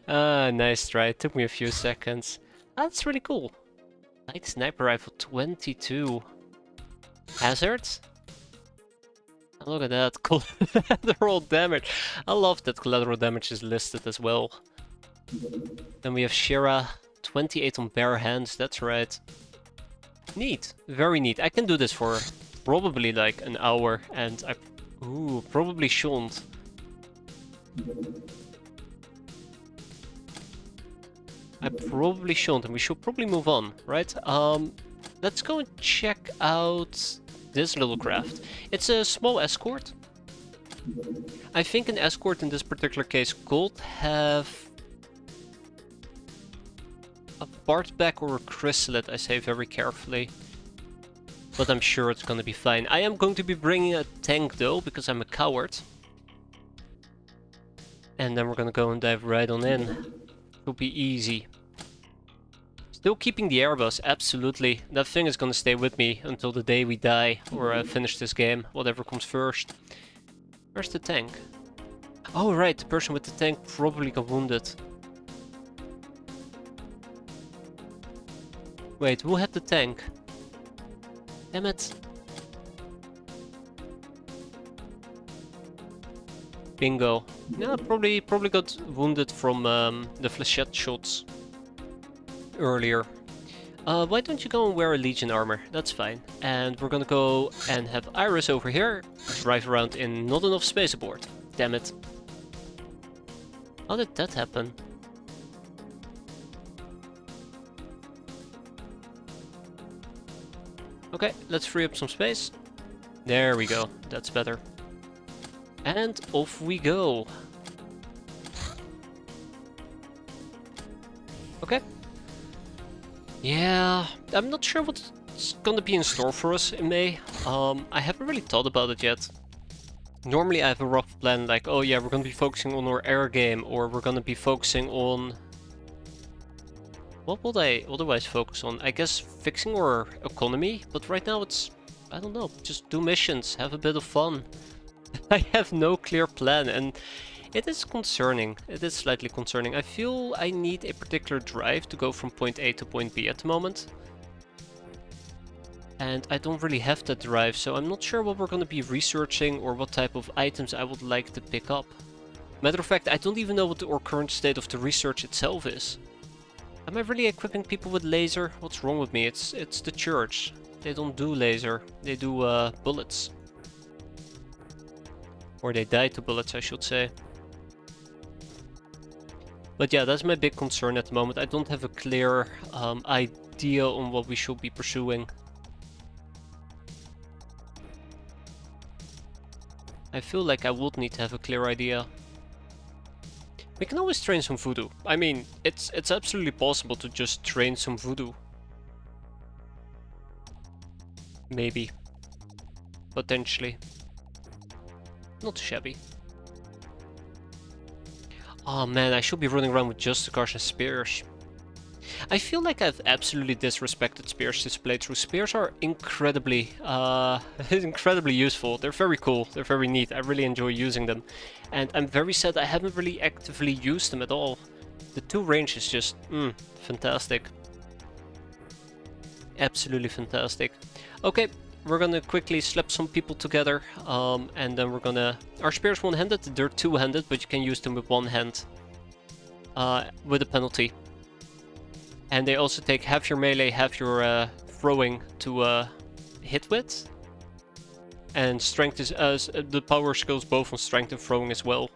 Nice try. It took me a few seconds. That's really cool. Light sniper rifle 22. Hazards? Look at that. Collateral damage. I love that collateral damage is listed as well. Then we have Shira. 28 on bare hands. That's right. Neat. Very neat. I can do this for probably like an hour, and I probably shouldn't. I probably shouldn't, and we should probably move on, right? Let's go and check out this little craft. It's a small escort. I think an escort in this particular case could have a Bartback or a Chrysalid, I say very carefully. But I'm sure it's gonna be fine. I am going to be bringing a tank though, because I'm a coward. And then we're gonna go and dive right on in. It'll be easy. Still keeping the airbus, absolutely. That thing is gonna stay with me until the day we die, or finish this game, whatever comes first. Where's the tank? Oh right, the person with the tank probably got wounded. Wait, who had the tank? Damn it. Bingo. Yeah, probably got wounded from the flechette shots earlier. Why don't you go and wear a Legion armor? That's fine. And we're gonna go and have Iris over here drive around in not enough space aboard. Damn it. How did that happen? Okay, let's free up some space. There we go. That's better. And off we go. Okay. Yeah, I'm not sure what's gonna be in store for us in May. I haven't really thought about it yet. Normally I have a rough plan like, oh yeah, we're gonna be focusing on our air game, or we're gonna be focusing on... What would I otherwise focus on? I guess fixing our economy, but right now it's... I don't know, just do missions, have a bit of fun. I have no clear plan, and it is concerning. It is slightly concerning. I feel I need a particular drive to go from point A to point B at the moment. And I don't really have that drive, so I'm not sure what we're going to be researching or what type of items I would like to pick up. Matter of fact, I don't even know what our current state of the research itself is. Am I really equipping people with laser? What's wrong with me? It's the church. They don't do laser. They do bullets. Or they die to bullets, I should say. But yeah, that's my big concern at the moment. I don't have a clear idea on what we should be pursuing. I feel like I would need to have a clear idea. We can always train some voodoo. I mean, it's absolutely possible to just train some voodoo. Maybe. Potentially. Not shabby. Oh man, I should be running around with just the cars and spears. I feel like I've absolutely disrespected spears this playthrough. Spears are incredibly, incredibly useful. They're very cool, they're very neat, I really enjoy using them. And I'm very sad I haven't really actively used them at all. The 2 range is just, fantastic. Absolutely fantastic. Okay, we're gonna quickly slap some people together, and then we're gonna... Our spears one-handed, they're two-handed, but you can use them with one hand. With a penalty. And they also take half your melee, half your throwing to hit with. And strength is the power skills both on strength and throwing as well.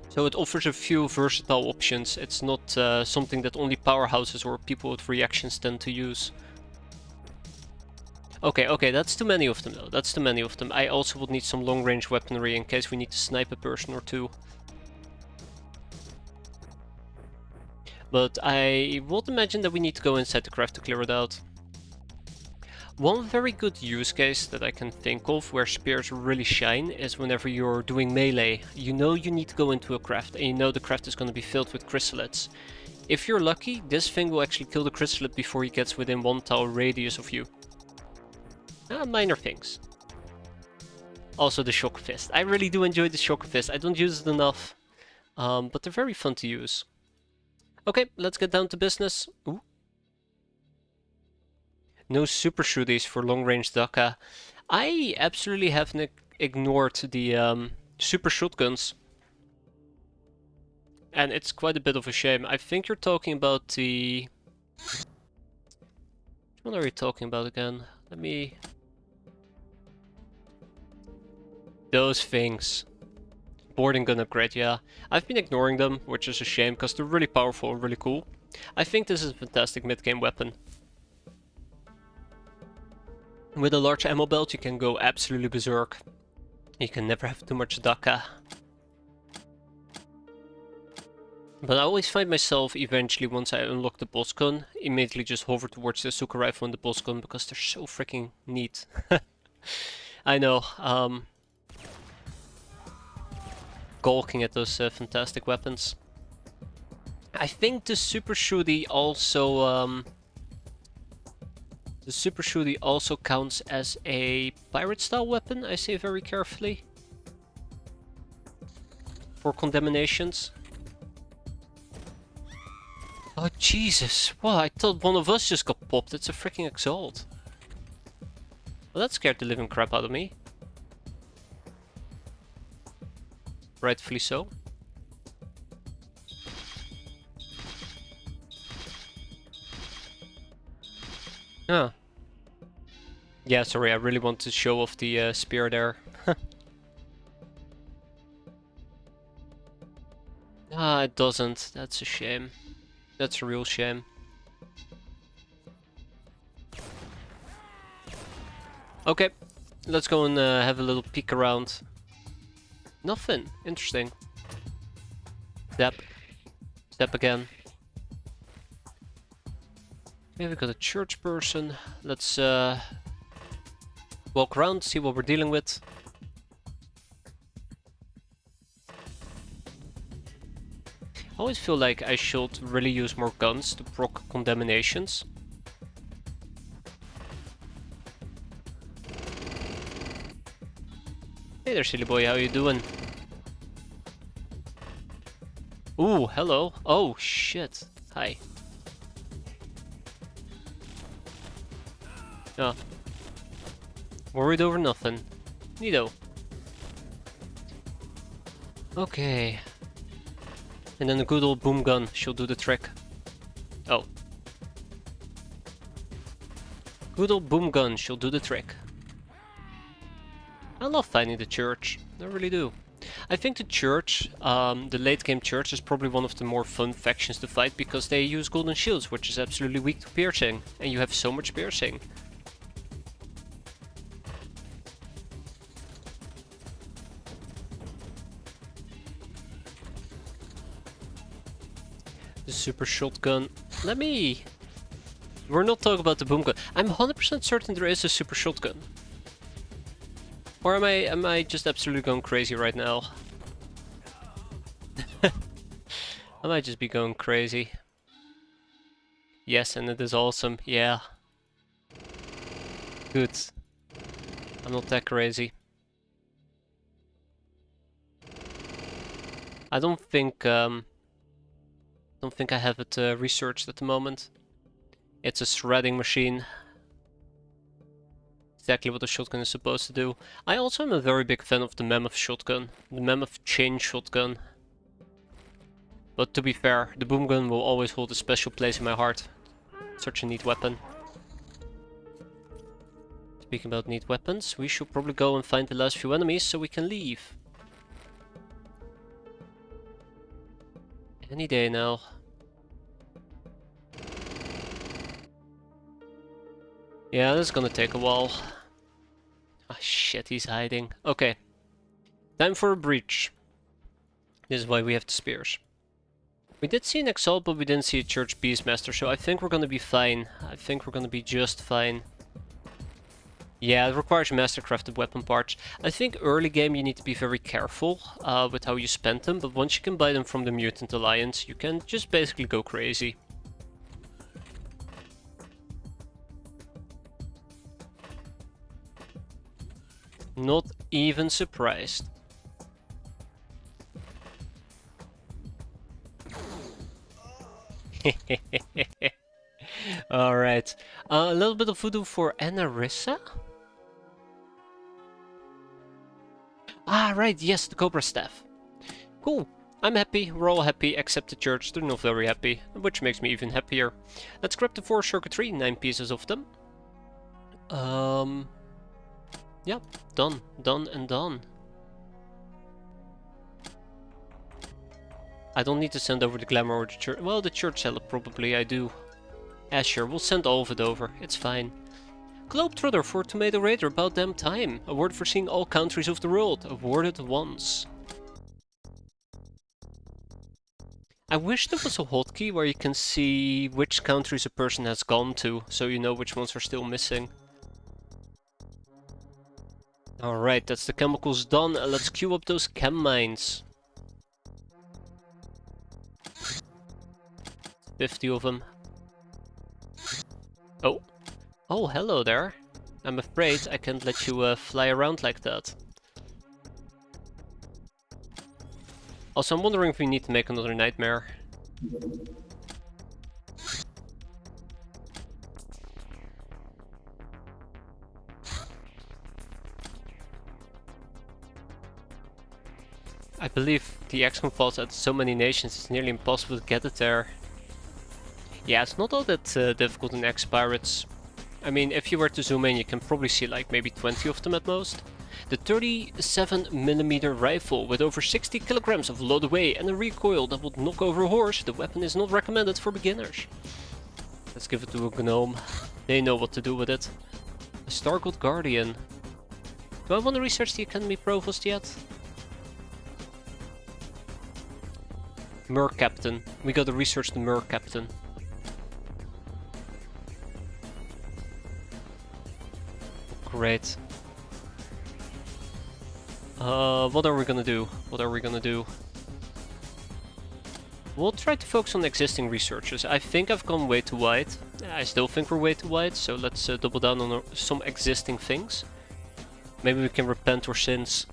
So it offers a few versatile options. It's not something that only powerhouses or people with reactions tend to use. Okay, that's too many of them though. That's too many of them. I also would need some long-range weaponry in case we need to snipe a person or two. But I would imagine that we need to go inside the craft to clear it out. One very good use case that I can think of where spears really shine is whenever you're doing melee. You know you need to go into a craft and you know the craft is going to be filled with chrysalids. If you're lucky, this thing will actually kill the chrysalid before he gets within 1 tile radius of you. Minor things. Also the shock fist. I really do enjoy the shock fist. I don't use it enough, but they're very fun to use. Okay, let's get down to business. Ooh. No super shooties for long-range Daka. I absolutely haven't ignored the super shotguns. And it's quite a bit of a shame. I think you're talking about the... What are you talking about again? Let me... Those things. Boarding gun upgrade, yeah. I've been ignoring them, which is a shame, because they're really powerful and really cool. I think this is a fantastic mid-game weapon. With a large ammo belt, you can go absolutely berserk. You can never have too much Daka. But I always find myself, eventually, once I unlock the boss gun, immediately just hover towards the Suka rifle and the boss gun, because they're so freaking neat. I know, gawking at those fantastic weapons. I think the super shooty also counts as a pirate style weapon, I say very carefully. For condemnations. Oh Jesus, wow, I thought one of us just got popped. It's a freaking exalt. Well, that scared the living crap out of me. Rightfully so. Ah. Yeah, sorry, I really want to show off the spear there. Ah, it doesn't. That's a shame. That's a real shame. Okay, let's go and have a little peek around. Nothing. Interesting. Step. Step again. Maybe we got a church person. Let's walk around, see what we're dealing with. I always feel like I should really use more guns to proc condemnations. Hey there, silly boy, how you doing? Ooh, hello. Oh, shit. Hi. Oh. Worried over nothing. Neato. Okay. And then a good old boom gun she'll do the trick. Oh. Good old boom gun she'll do the trick. I love finding the church. I really do. I think the church, the late game church, is probably one of the more fun factions to fight because they use golden shields, which is absolutely weak to piercing, and you have so much piercing. The super shotgun. We're not talking about the boom gun. I'm 100% certain there is a super shotgun. Or am I just absolutely going crazy right now? I might just be going crazy. Yes, and it is awesome. Yeah. Good. I'm not that crazy. I don't think I have it researched at the moment. It's a shredding machine. Exactly what the shotgun is supposed to do. I also am a very big fan of the Mammoth shotgun. The Mammoth chain shotgun. But to be fair, the boom gun will always hold a special place in my heart. Such a neat weapon. Speaking about neat weapons, we should probably go and find the last few enemies so we can leave. Any day now. Yeah, this is gonna take a while. Ah, shit, he's hiding. Okay. Time for a breach. This is why we have the spears. We did see an Exalt, but we didn't see a Church Beastmaster, so I think we're gonna be fine. I think we're gonna be just fine. Yeah, it requires mastercrafted weapon parts. I think early game you need to be very careful with how you spend them, but once you can buy them from the Mutant Alliance, you can just basically go crazy. Not even surprised. Alright. A little bit of voodoo for Anarissa? Ah, right, yes, the Cobra Staff. Cool. I'm happy, we're all happy, except the church, they're not very happy, which makes me even happier. Let's grab the 4 circuitry, 9 pieces of them. Yeah, done, done and done. I don't need to send over the glamour or the church. Well, the church salad probably I do. Yeah, sure, we'll send all of it over, it's fine. Globetrotter for Tomato Raider, about damn time. Award for seeing all countries of the world, awarded once. I wish there was a hotkey where you can see which countries a person has gone to, so you know which ones are still missing. Alright, that's the chemicals done, let's queue up those chem mines. 50 of them. Oh. Oh, hello there. I'm afraid I can't let you fly around like that. Also, I'm wondering if we need to make another nightmare. I believe the XCOM falls at so many nations it's nearly impossible to get it there. Yeah, it's not all that difficult in X-piratez. I mean, if you were to zoom in, you can probably see like maybe 20 of them at most. The 37mm rifle with over 60 kilograms of loaded weight and a recoil that would knock over a horse, the weapon is not recommended for beginners. Let's give it to a gnome. They know what to do with it. A Stargold Guardian. Do I want to research the Academy Provost yet? Mer Captain. We gotta research the Mer Captain. Great. What are we gonna do? What are we gonna do? We'll try to focus on existing researches. I think I've gone way too wide. I still think we're way too wide, so let's double down on some existing things. Maybe we can repent our sins.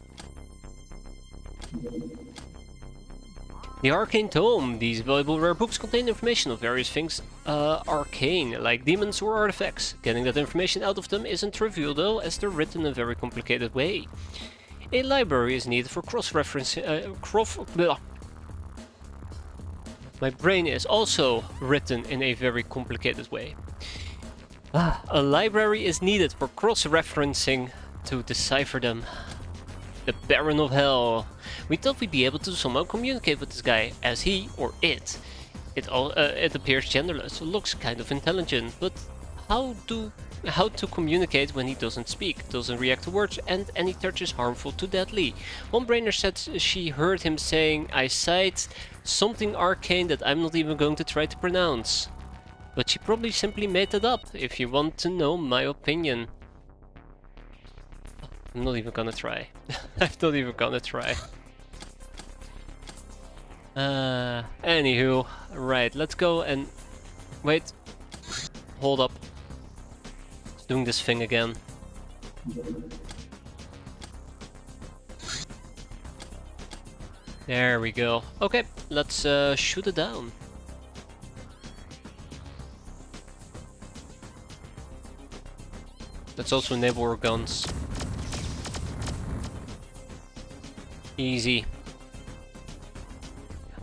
The Arcane Tome. These valuable rare books contain information of various things arcane, like demons or artifacts. Getting that information out of them isn't trivial though, as they're written in a very complicated way. A library is needed for cross-referencing. My brain is also written in a very complicated way. A library is needed for cross-referencing to decipher them. The Baron of Hell. We thought we'd be able to somehow communicate with this guy, as he, or it appears genderless, looks kind of intelligent, but how to communicate when he doesn't speak, doesn't react to words, and any touch is harmful to deadly. One brainer said she heard him saying, I cite, something arcane that I'm not even going to try to pronounce. But she probably simply made it up, if you want to know my opinion. I'm not even gonna try. I'm not even gonna try. Anywho, right, let's go and... Wait. Hold up. It's doing this thing again. There we go. Okay, let's shoot it down. Let's also enable our guns. Easy.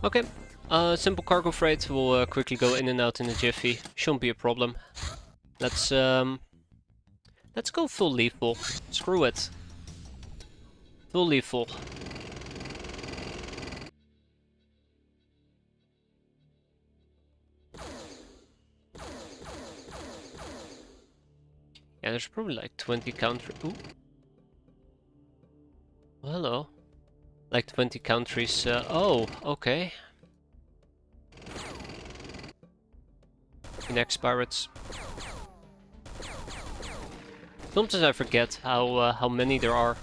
Okay, simple cargo freight will quickly go in and out in a jiffy. Shouldn't be a problem. Let's go full lethal. Screw it. Full lethal. Yeah, there's probably like 20 countries. Ooh. Well, hello. Like 20 countries. Oh, okay. In X-piratez. Sometimes I forget how many there are.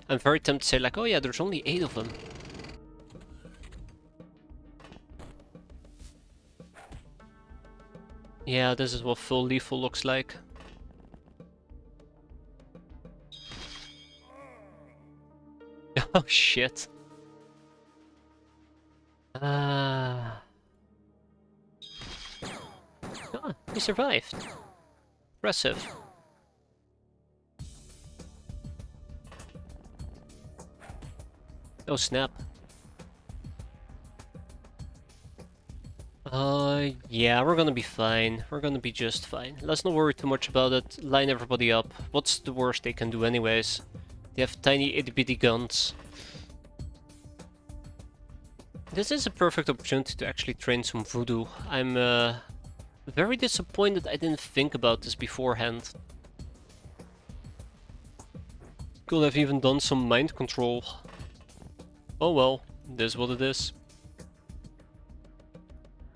I'm very tempted to say like, oh yeah, there's only 8 of them. Yeah, this is what full lethal looks like. Oh shit. Ah, he survived. Impressive. Oh snap. Yeah, we're gonna be fine. We're gonna be just fine. Let's not worry too much about it. Line everybody up. What's the worst they can do anyways? They have tiny itty bitty guns. This is a perfect opportunity to actually train some voodoo. I'm very disappointed I didn't think about this beforehand. Could have even done some mind control. Oh well, it is what it is.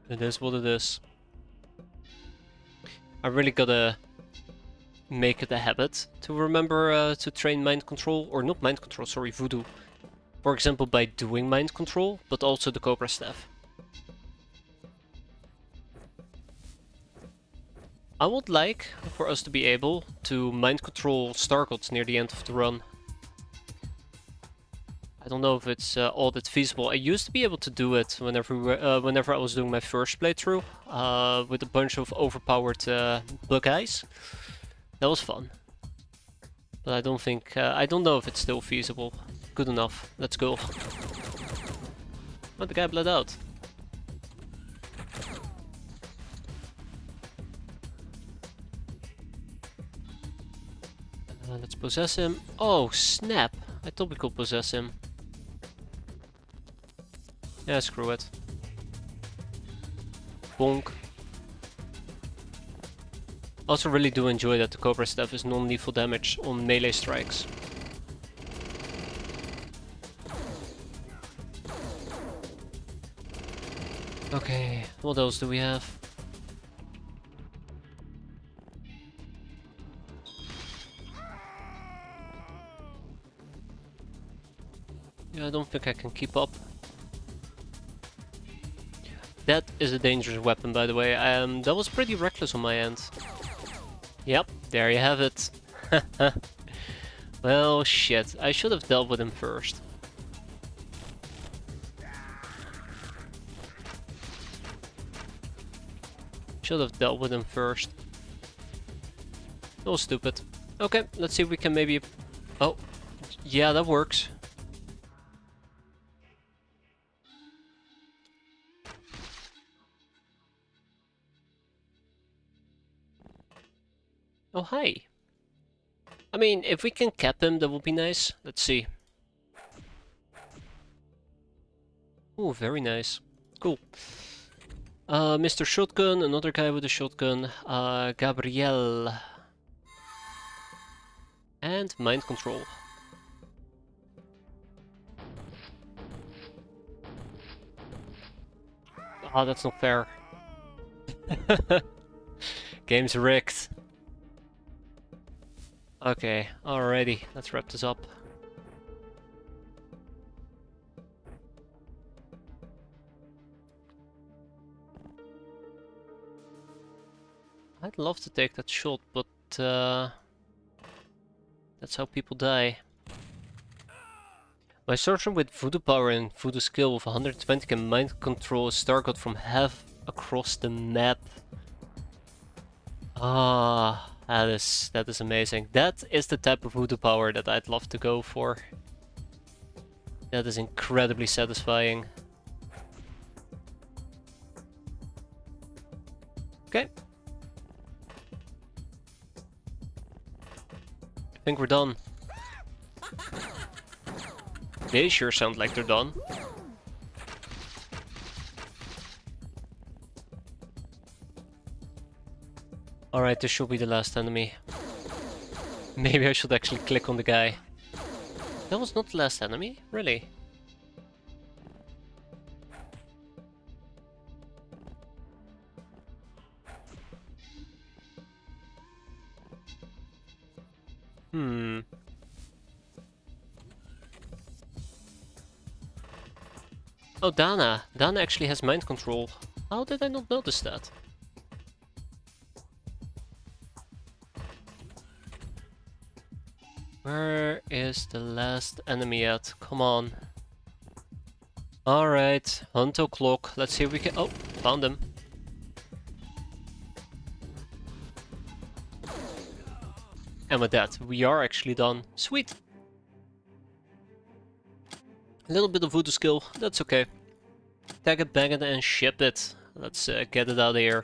It is what it is. I really gotta make it a habit to remember to train mind control, or not mind control, sorry, voodoo. For example, by doing mind control, but also the Cobra Staff. I would like for us to be able to mind control Star Gods near the end of the run. I don't know if it's all that feasible. I used to be able to do it whenever I was doing my first playthrough with a bunch of overpowered bug eyes. That was fun. But I don't know if it's still feasible. Good enough. Let's go. Oh, the guy bled out. Let's possess him. Oh, snap. I thought we could possess him. Yeah, screw it. Bonk. Also really do enjoy that the Cobra Staff is non-lethal damage on melee strikes. Okay, what else do we have? Yeah, I don't think I can keep up. That is a dangerous weapon, by the way. That was pretty reckless on my end. Yep, there you have it. Well, shit. I should have dealt with him first. Should have dealt with him first. That was stupid. Okay, let's see if we can maybe... Oh, yeah, that works. Oh, hi. I mean, if we can cap him, that would be nice. Let's see. Oh, very nice. Cool. Mr. Shotgun, another guy with a shotgun. Gabrielle. And mind control. Ah, that's not fair. Game's rigged. Okay, alrighty, let's wrap this up. I'd love to take that shot, but that's how people die. My sorcerer with voodoo power and voodoo skill with 120 can mind control a star god from half across the map. Ah, that is amazing. That is the type of voodoo power that I'd love to go for. That is incredibly satisfying. Okay. I think we're done. They sure sound like they're done. Alright, this should be the last enemy. Maybe I should actually click on the guy. That was not the last enemy? Really? Oh, Dana. Dana actually has mind control. How did I not notice that? Where is the last enemy at? Come on. Alright, hunt o'clock. Let's see if we can... Oh, found him. And with that, we are actually done. Sweet! A little bit of voodoo skill, that's okay. Tag it, bag it, and ship it. Let's get it out of here.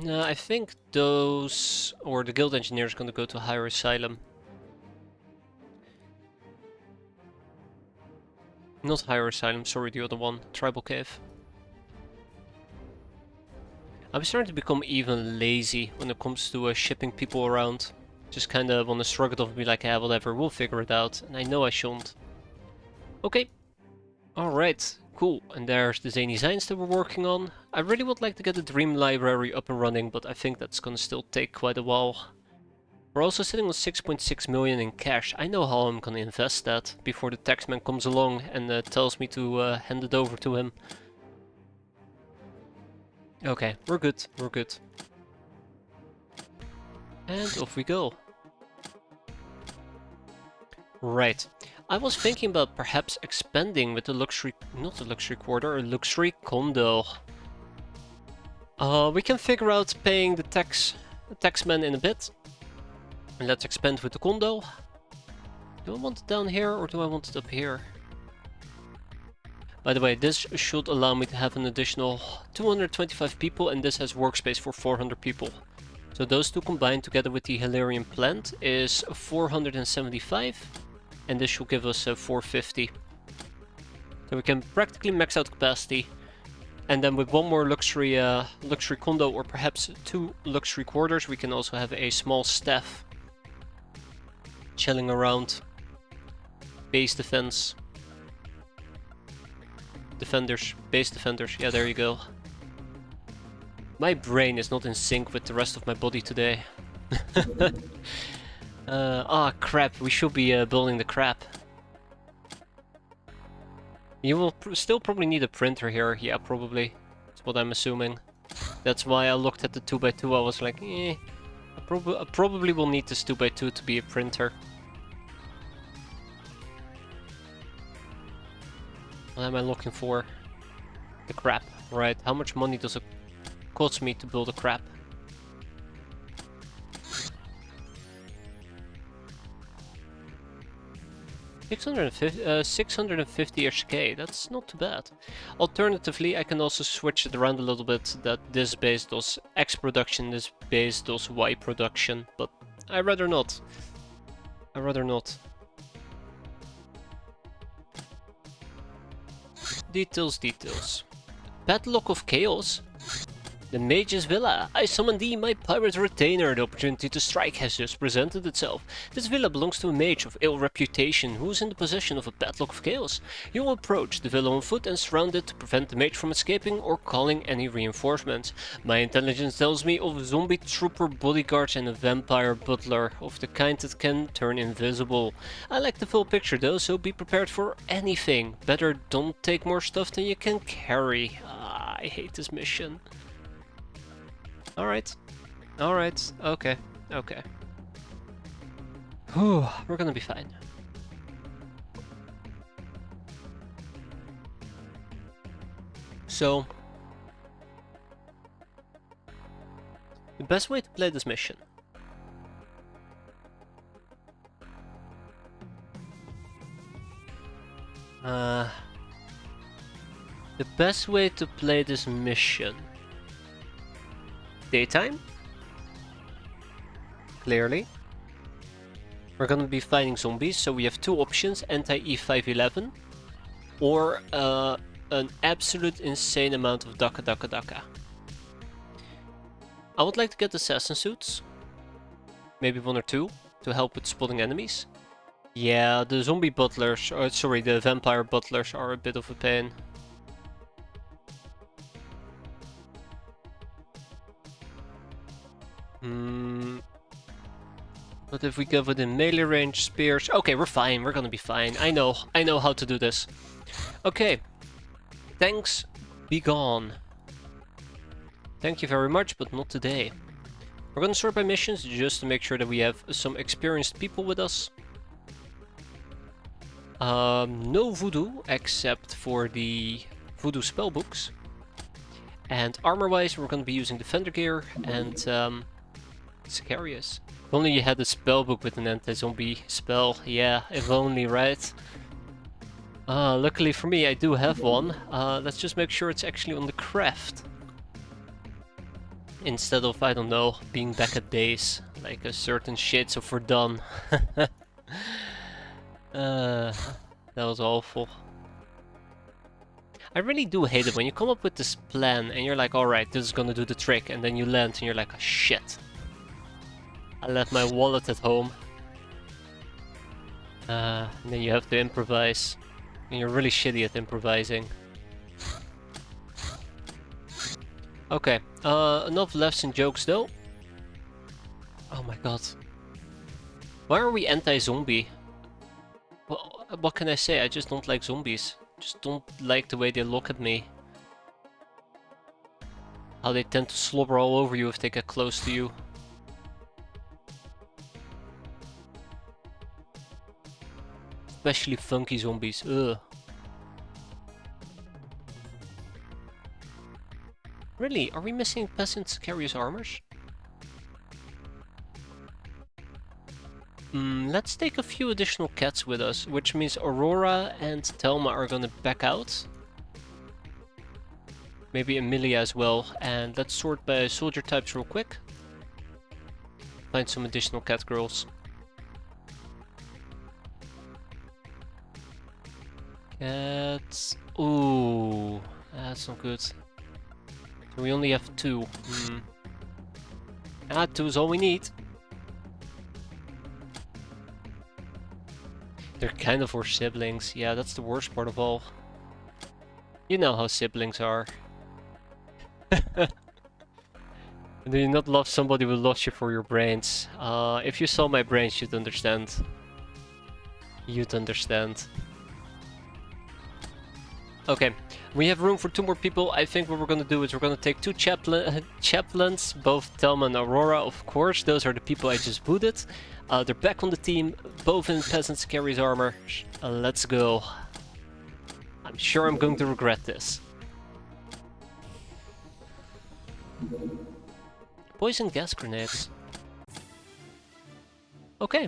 I think those... or the guild engineer is gonna go to higher asylum. Not higher asylum, sorry, the other one. Tribal cave. I'm starting to become even lazy when it comes to shipping people around. Just kind of want to shrug it off and be like, yeah, whatever, we'll figure it out. And I know I shouldn't. Okay. Alright, cool. And there's the zany designs that we're working on. I really would like to get the Dream Library up and running, but I think that's gonna still take quite a while. We're also sitting on 6.6 million in cash. I know how I'm gonna invest that before the taxman comes along and tells me to hand it over to him. Okay, we're good, we're good. And off we go. Right. I was thinking about perhaps expanding with the luxury... not a luxury quarter, a luxury condo. We can figure out paying the taxman in a bit. And let's expand with the condo. Do I want it down here or do I want it up here? By the way, this should allow me to have an additional 225 people, and this has workspace for 400 people. So those two combined together with the Hilarion plant is 475, and this should give us 450. So we can practically max out capacity, and then with one more luxury condo or perhaps 2 luxury quarters, we can also have a small staff chilling around. Base defense. Defenders, base defenders, yeah, there you go. My brain is not in sync with the rest of my body today. Crap, we should be building the crap. You will still probably need a printer here, yeah, probably. That's what I'm assuming. That's why I looked at the 2x2, I was like, I probably will need this 2x2 to be a printer. What am I looking for? The crap, right. How much money does it cost me to build a crap? $650 HK, that's not too bad. Alternatively, I can also switch it around a little bit, that this base does X production, this base does Y production, but I'd rather not. I'd rather not. Details, details. Padlock of Chaos? The Mage's Villa. I summon thee, my pirate retainer. The opportunity to strike has just presented itself. This villa belongs to a mage of ill reputation who is in the possession of a Padlock of Chaos. You will approach the villa on foot and surround it to prevent the mage from escaping or calling any reinforcements. My intelligence tells me of zombie trooper bodyguards and a vampire butler, of the kind that can turn invisible. I like the full picture though, so be prepared for anything. Better don't take more stuff than you can carry. I hate this mission. Alright. Alright. Okay. Okay. Whew, we're gonna be fine. So, the best way to play this mission. The best way to play this mission. Daytime? Clearly. We're gonna be fighting zombies, so we have two options, anti-E511 or an absolute insane amount of Daka Daka Daka. I would like to get assassin suits. Maybe one or two, to help with spotting enemies. Yeah, the zombie butlers, sorry, the vampire butlers are a bit of a pain. But if we go within melee range, spears... Okay, we're fine, we're gonna be fine. I know how to do this. Okay. Thanks, be gone. Thank you very much, but not today. We're gonna sort by missions, just to make sure that we have some experienced people with us. No voodoo, except for the voodoo spellbooks. And armor-wise, we're gonna be using defender gear and X-piratez. If only you had a spellbook with an anti-zombie spell. Yeah, if only, right? Luckily for me, I do have one. Let's just make sure it's actually on the craft. Instead of, I don't know, being back at base. Like a certain shit, so we're done. That was awful. I really do hate it when you come up with this plan and you're like, alright, this is gonna do the trick, and then you land and you're like, oh, shit. I left my wallet at home. And then you have to improvise. And you're really shitty at improvising. Okay, enough laughs and jokes though. Oh my god. Why are we anti-zombie? Well, what can I say? I just don't like zombies. Just don't like the way they look at me. How they tend to slobber all over you if they get close to you. Especially funky zombies. Ugh. Really? Are we missing peasants carriers armors? Let's take a few additional cats with us, which means Aurora and Thelma are gonna back out. Maybe Emilia as well. And let's sort by soldier types real quick. Find some additional cat girls. Cats. Ooh, that's not good. So we only have two. Two is all we need. They're kind of our siblings. Yeah, that's the worst part of all. You know how siblings are. Do you not love somebody who loves you for your brains? If you saw my brains, you'd understand. You'd understand. Okay, we have room for two more people. I think what we're gonna do is we're gonna take two chaplains, both Thelma and Aurora, of course. Those are the people I just booted. They're back on the team, both in peasants carries armor. Let's go. I'm sure I'm going to regret this. Poison gas grenades. Okay.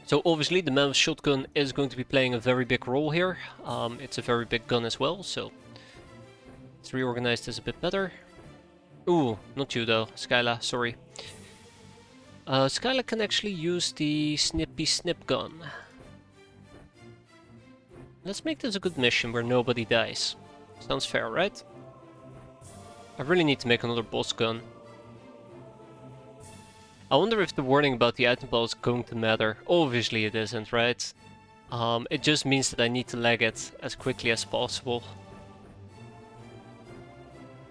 So obviously the man with shotgun is going to be playing a very big role here. It's a very big gun as well, so let's reorganize this a bit better. Ooh, not you though, Skyla, sorry. Skyla can actually use the snippy snip gun. Let's make this a good mission where nobody dies. Sounds fair, right? I really need to make another boss gun. I wonder if the warning about the item ball is going to matter. Obviously it isn't, right? It just means that I need to leg it as quickly as possible.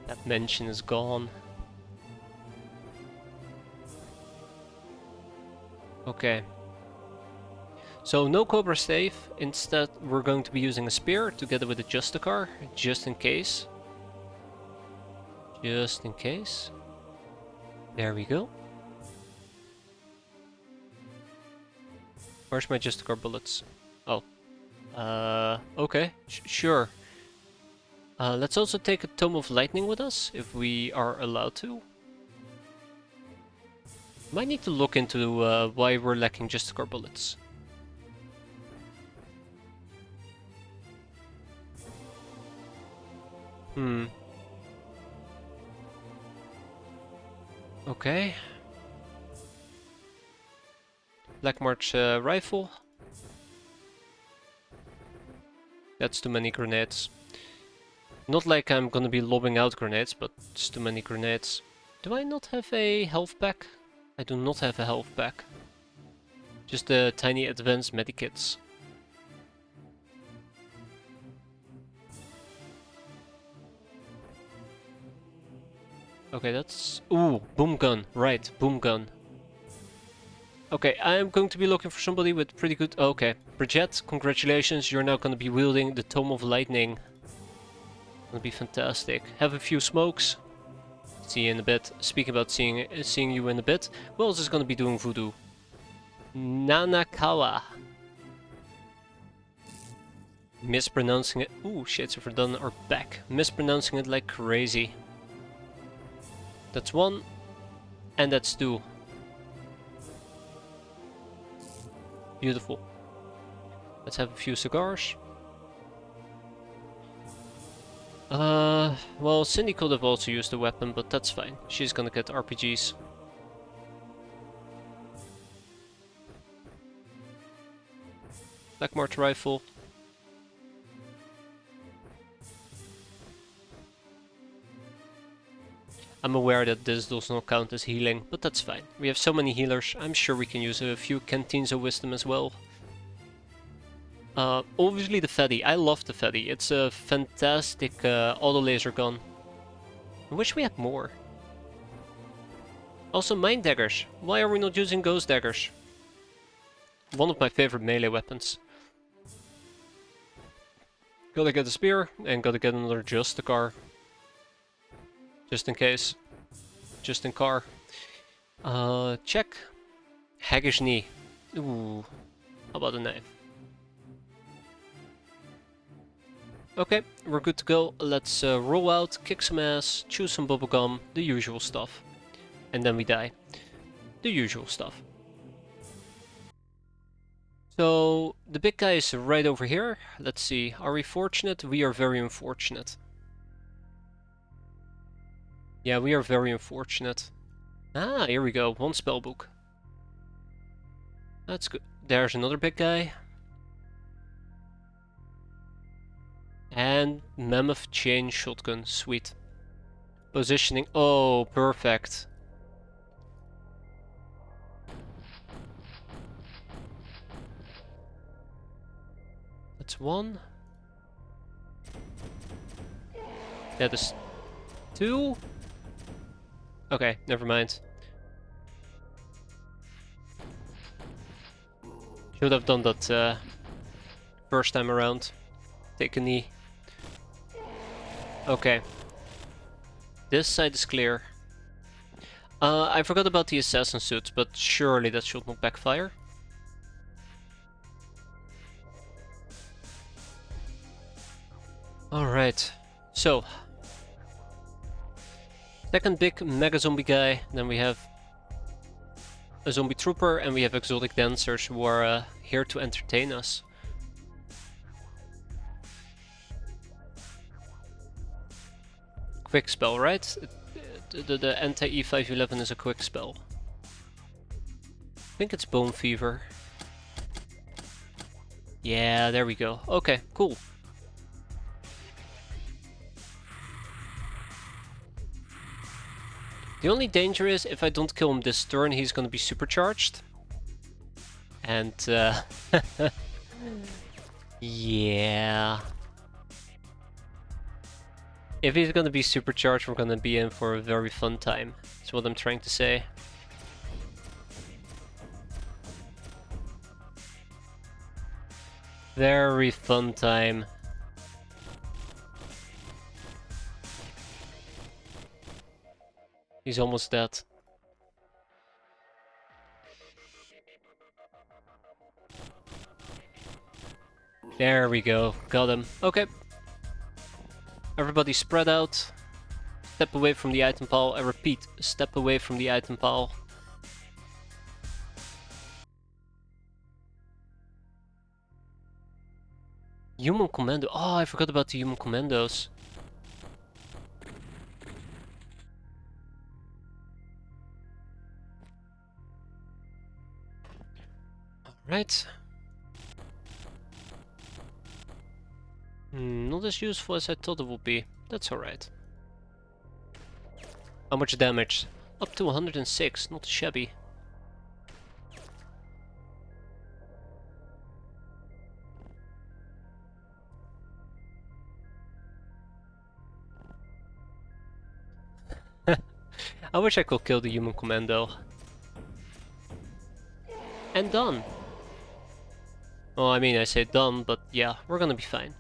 That mention is gone. Okay. So no Cobra Stave. Instead we're going to be using a spear together with a Justicar, just in case. Just in case. There we go. Where's my Justicar bullets? Oh. Okay. Sure. Let's also take a Tome of Lightning with us, if we are allowed to. Might need to look into why we're lacking Justicar bullets. Okay. Black March rifle. That's too many grenades. Not like I'm gonna be lobbing out grenades, but it's too many grenades. Do I not have a health pack? I do not have a health pack. Just the tiny advanced medikits. Okay, that's... Ooh, boom gun. Right, boom gun. Okay, I'm going to be looking for somebody with pretty good... Okay, Bridget, congratulations. You're now going to be wielding the Tome of Lightning. That'll be fantastic. Have a few smokes. See you in a bit. Speaking about seeing you in a bit, who else is going to be doing voodoo? Nanakawa. Mispronouncing it. Ooh, Shades of Verdun are back. Mispronouncing it like crazy. That's one. And that's two. Beautiful. Let's have a few cigars. Well, Cindy could have also used a weapon, but that's fine. She's gonna get RPGs. Black March rifle. I'm aware that this does not count as healing, but that's fine. We have so many healers, I'm sure we can use a few canteens of wisdom as well. Obviously the Fetty. I love the Fetty. It's a fantastic auto laser gun. I wish we had more. Also Mind Daggers. Why are we not using Ghost Daggers? One of my favorite melee weapons. Gotta get a spear and gotta get another Justicar. Just in case. Just in car. Check. Haggish knee. Ooh. How about a knife? Okay, we're good to go. Let's roll out, kick some ass, chew some bubblegum, the usual stuff. And then we die. The usual stuff. So, the big guy is right over here. Let's see, are we fortunate? We are very unfortunate. Yeah, we are very unfortunate. Ah, here we go, one spellbook. That's good. There's another big guy. And Mammoth Chain Shotgun, sweet. Positioning, oh, perfect. That's one. That is two. Okay, never mind. Should have done that first time around. Take a knee. Okay. This side is clear. I forgot about the assassin suit, but surely that should not backfire. Alright, so. Second big mega zombie guy, then we have a zombie trooper and we have exotic dancers who are here to entertain us. Quick spell, right? The anti-E511 is a quick spell. I think it's Bone Fever. Yeah, there we go. Okay, cool. The only danger is if I don't kill him this turn, he's gonna be supercharged. And, yeah. If he's gonna be supercharged, we're gonna be in for a very fun time. That's what I'm trying to say. Very fun time. He's almost dead. There we go. Got him. Okay. Everybody spread out. Step away from the item pile. I repeat, step away from the item pile. Human commando. Oh, I forgot about the human commandos. Alright. Not as useful as I thought it would be. That's alright. How much damage? Up to 106, not shabby. I wish I could kill the human commando. And done. Well, I mean, I say done, but yeah, we're gonna be fine.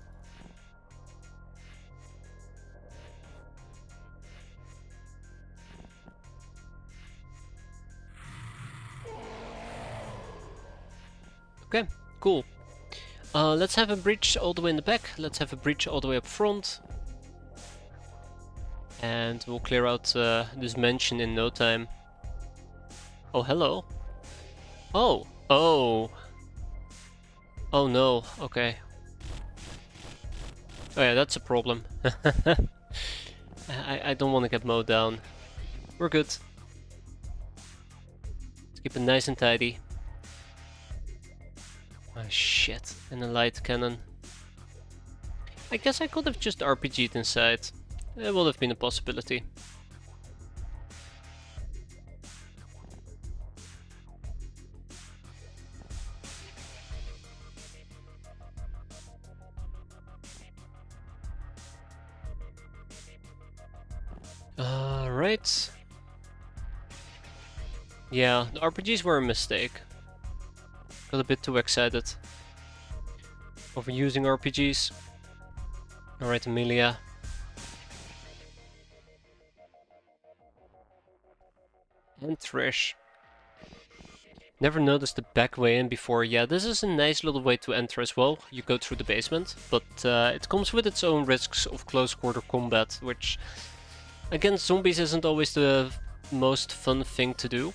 Okay, cool. Let's have a breach all the way in the back. Let's have a breach all the way up front. And we'll clear out this mansion in no time. Oh, hello. Oh, oh. Oh no, okay. Oh yeah, that's a problem. I don't want to get mowed down. We're good. Let's keep it nice and tidy. Oh shit, and a light cannon. I guess I could have just RPG'd inside. It would have been a possibility. Right. Yeah, the RPGs were a mistake. Got a bit too excited. Overusing RPGs. Alright, Amelia. And Trish. Never noticed the back way in before. Yeah, this is a nice little way to enter as well. You go through the basement, but it comes with its own risks of close quarter combat, which against zombies isn't always the most fun thing to do.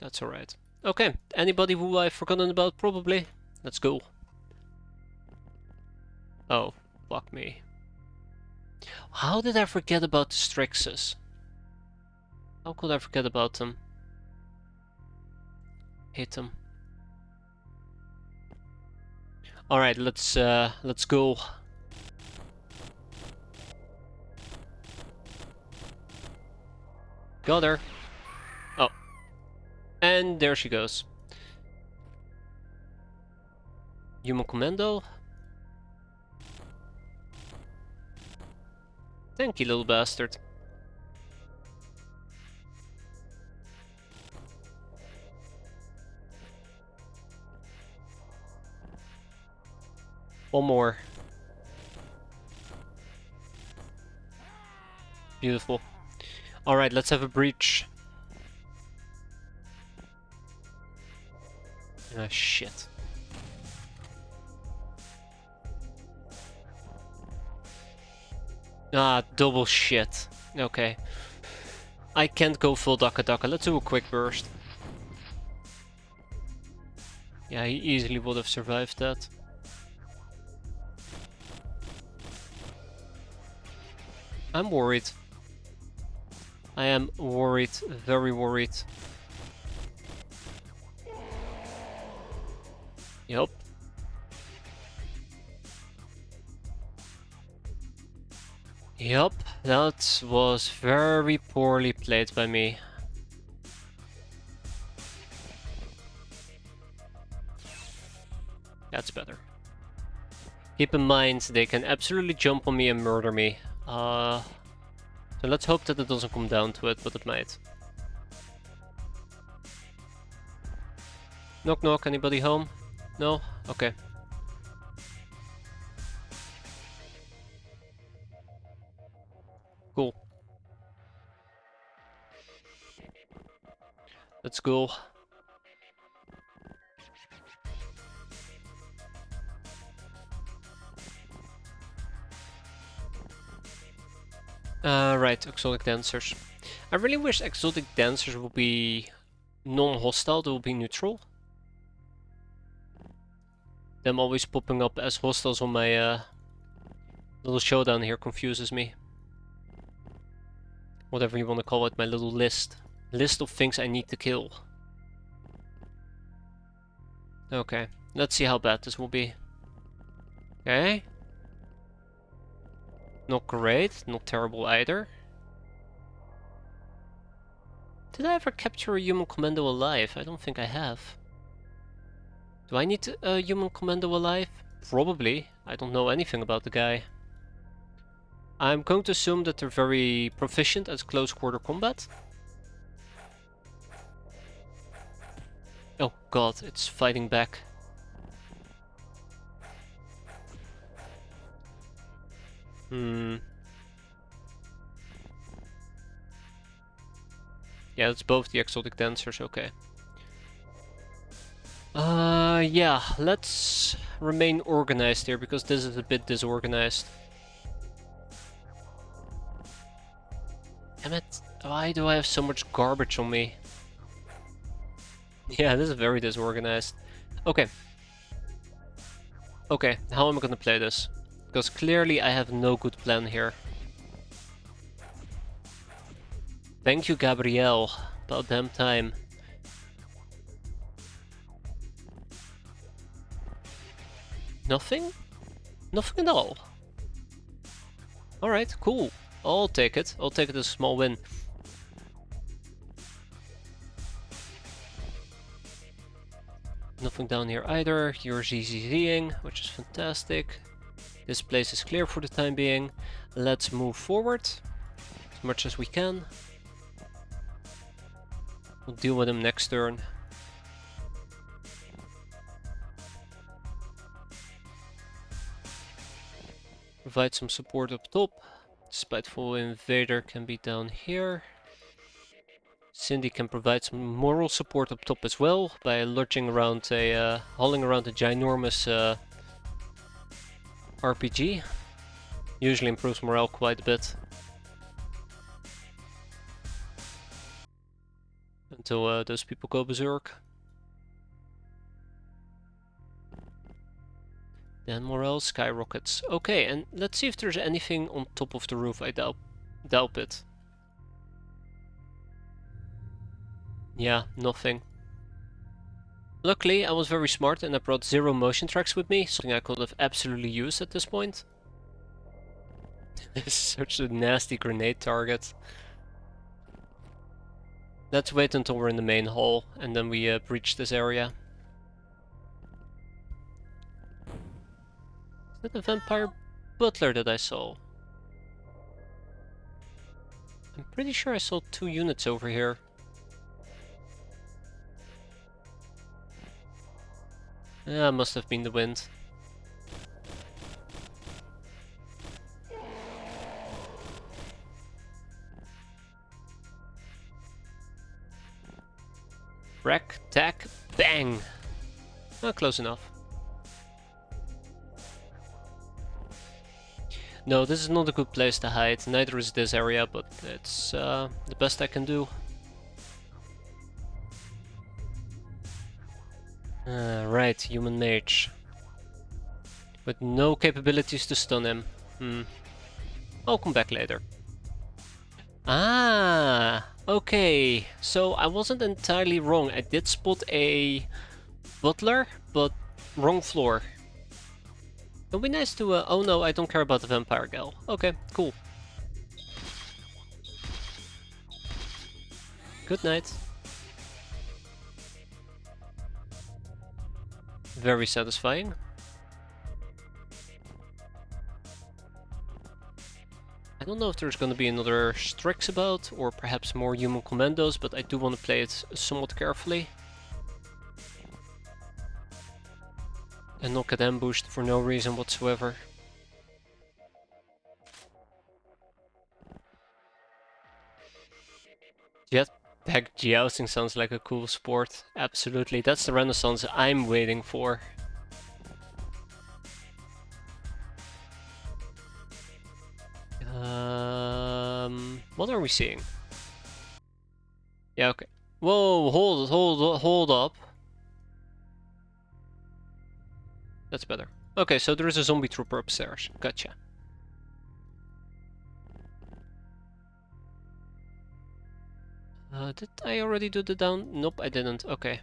That's alright. Okay, anybody who I've forgotten about? Probably. Let's go. Oh, fuck me. How did I forget about the Strixes? How could I forget about them? Hit them. Alright, let's go. Got her. Oh. And there she goes. Human commando. Thank you, little bastard. One more. Beautiful. Alright, let's have a breach. Ah, shit. Ah, double shit. Okay. I can't go full Daka Daka. Let's do a quick burst. Yeah, he easily would have survived that. I'm worried. I am worried, very worried. Yup. Yup, that was very poorly played by me. That's better. Keep in mind, they can absolutely jump on me and murder me. So let's hope that it doesn't come down to it, but it might. Knock knock, anybody home? No? Okay. Cool. Let's go. Right, exotic dancers. I really wish exotic dancers would be non-hostile, they would be neutral. Them always popping up as hostiles on my little showdown here confuses me. Whatever you want to call it, my little list. List of things I need to kill. Okay, let's see how bad this will be. Okay. Not great, not terrible either. Did I ever capture a human commando alive? I don't think I have. Do I need a human commando alive? Probably. I don't know anything about the guy. I'm going to assume that they're very proficient at close quarter combat. Oh god, it's fighting back. Yeah, it's both the exotic dancers, okay. Yeah, let's remain organized here, because this is a bit disorganized. Damn it, why do I have so much garbage on me? Yeah, this is very disorganized. Okay. Okay, how am I gonna play this? Because clearly I have no good plan here. Thank you, Gabrielle. About damn time. Nothing? Nothing at all. Alright, cool. I'll take it. I'll take it as a small win. Nothing down here either. You're ZZZing, which is fantastic. This place is clear for the time being. Let's move forward as much as we can. We'll deal with him next turn. Provide some support up top. Spiteful Invader can be down here. Cindy can provide some moral support up top as well by lurching around hauling around a ginormous RPG. Usually improves morale quite a bit. Until those people go berserk. Then morale skyrockets. Okay, and let's see if there's anything on top of the roof. I doubt it. Yeah, nothing. Luckily, I was very smart and I brought 0 motion tracks with me, something I could have absolutely used at this point. This is such a nasty grenade target. Let's wait until we're in the main hall and then we breach this area. Is that a vampire butler that I saw? I'm pretty sure I saw 2 units over here. Yeah, must have been the wind. Rack, tack, bang! Not close enough. No, this is not a good place to hide. Neither is this area, but it's the best I can do. Right, human mage. With no capabilities to stun him. I'll come back later. Ah, okay. So I wasn't entirely wrong. I did spot a Butler, but wrong floor. It'll be nice to, oh no, I don't care about the vampire gal. Okay, cool. Good night. Very satisfying. I don't know if there's gonna be another Strix about, or perhaps more human commandos, but I do want to play it somewhat carefully. And not get ambushed for no reason whatsoever. Jetpack jousting sounds like a cool sport. Absolutely, that's the renaissance I'm waiting for. What are we seeing? Yeah, okay. Whoa, hold up. That's better. Okay, so there is a zombie trooper upstairs. Gotcha. Did I already do the down? Nope, I didn't. Okay.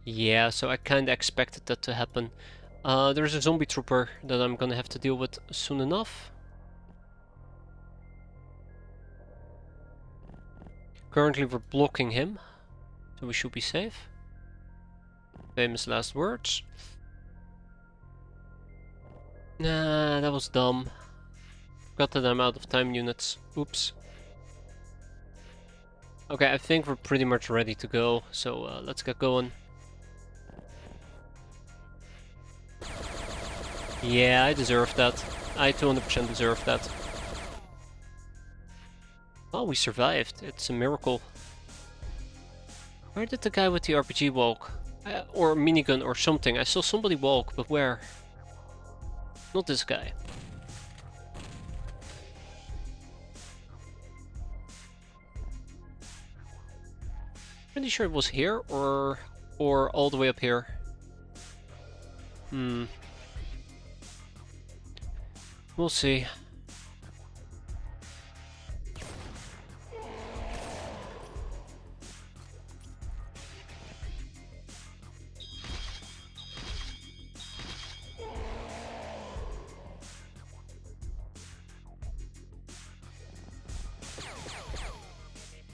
Yeah, so I kinda expected that to happen. There's a zombie trooper that I'm gonna have to deal with soon enough. Currently we're blocking him, so we should be safe. Famous last words. Nah, that was dumb. Forgot that I'm out of time units. Oops. Okay, I think we're pretty much ready to go, so let's get going. Yeah, I deserve that. I 200% deserve that. Oh, we survived. It's a miracle. Where did the guy with the RPG walk? Or minigun or something. I saw somebody walk, but where? Not this guy. Pretty sure it was here or all the way up here. We'll see.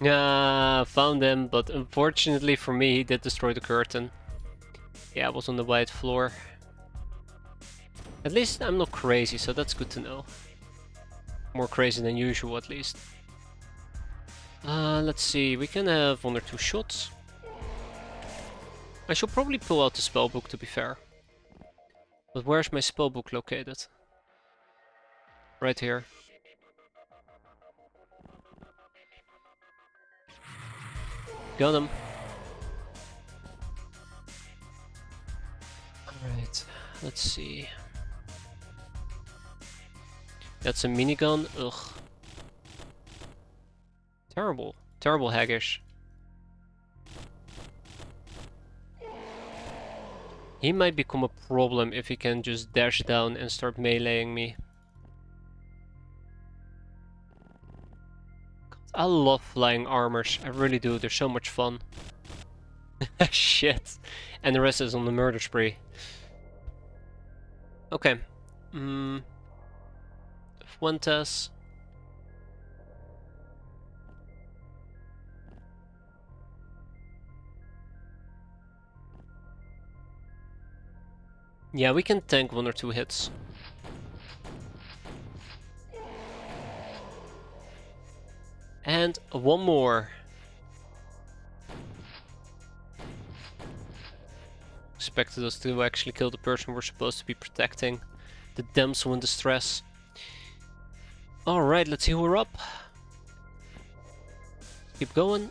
Yeah, found him, but unfortunately for me, he did destroy the curtain. Yeah, I was on the white floor. At least I'm not crazy, so that's good to know. More crazy than usual, at least. Let's see, we can have 1 or 2 shots. I should probably pull out the spellbook, to be fair. But where's my spellbook located? Right here. Got him. Alright, let's see. That's a minigun. Ugh. Terrible. Terrible haggish. He might become a problem if he can just dash down and start meleeing me. I love flying armors. I really do. They're so much fun. Shit. And the rest is on the murder spree. Okay. Fuentes. Yeah, we can tank 1 or 2 hits. And 1 more. Expected us to actually kill the person we're supposed to be protecting. The damsel in distress. Alright, let's see who we're up. Keep going.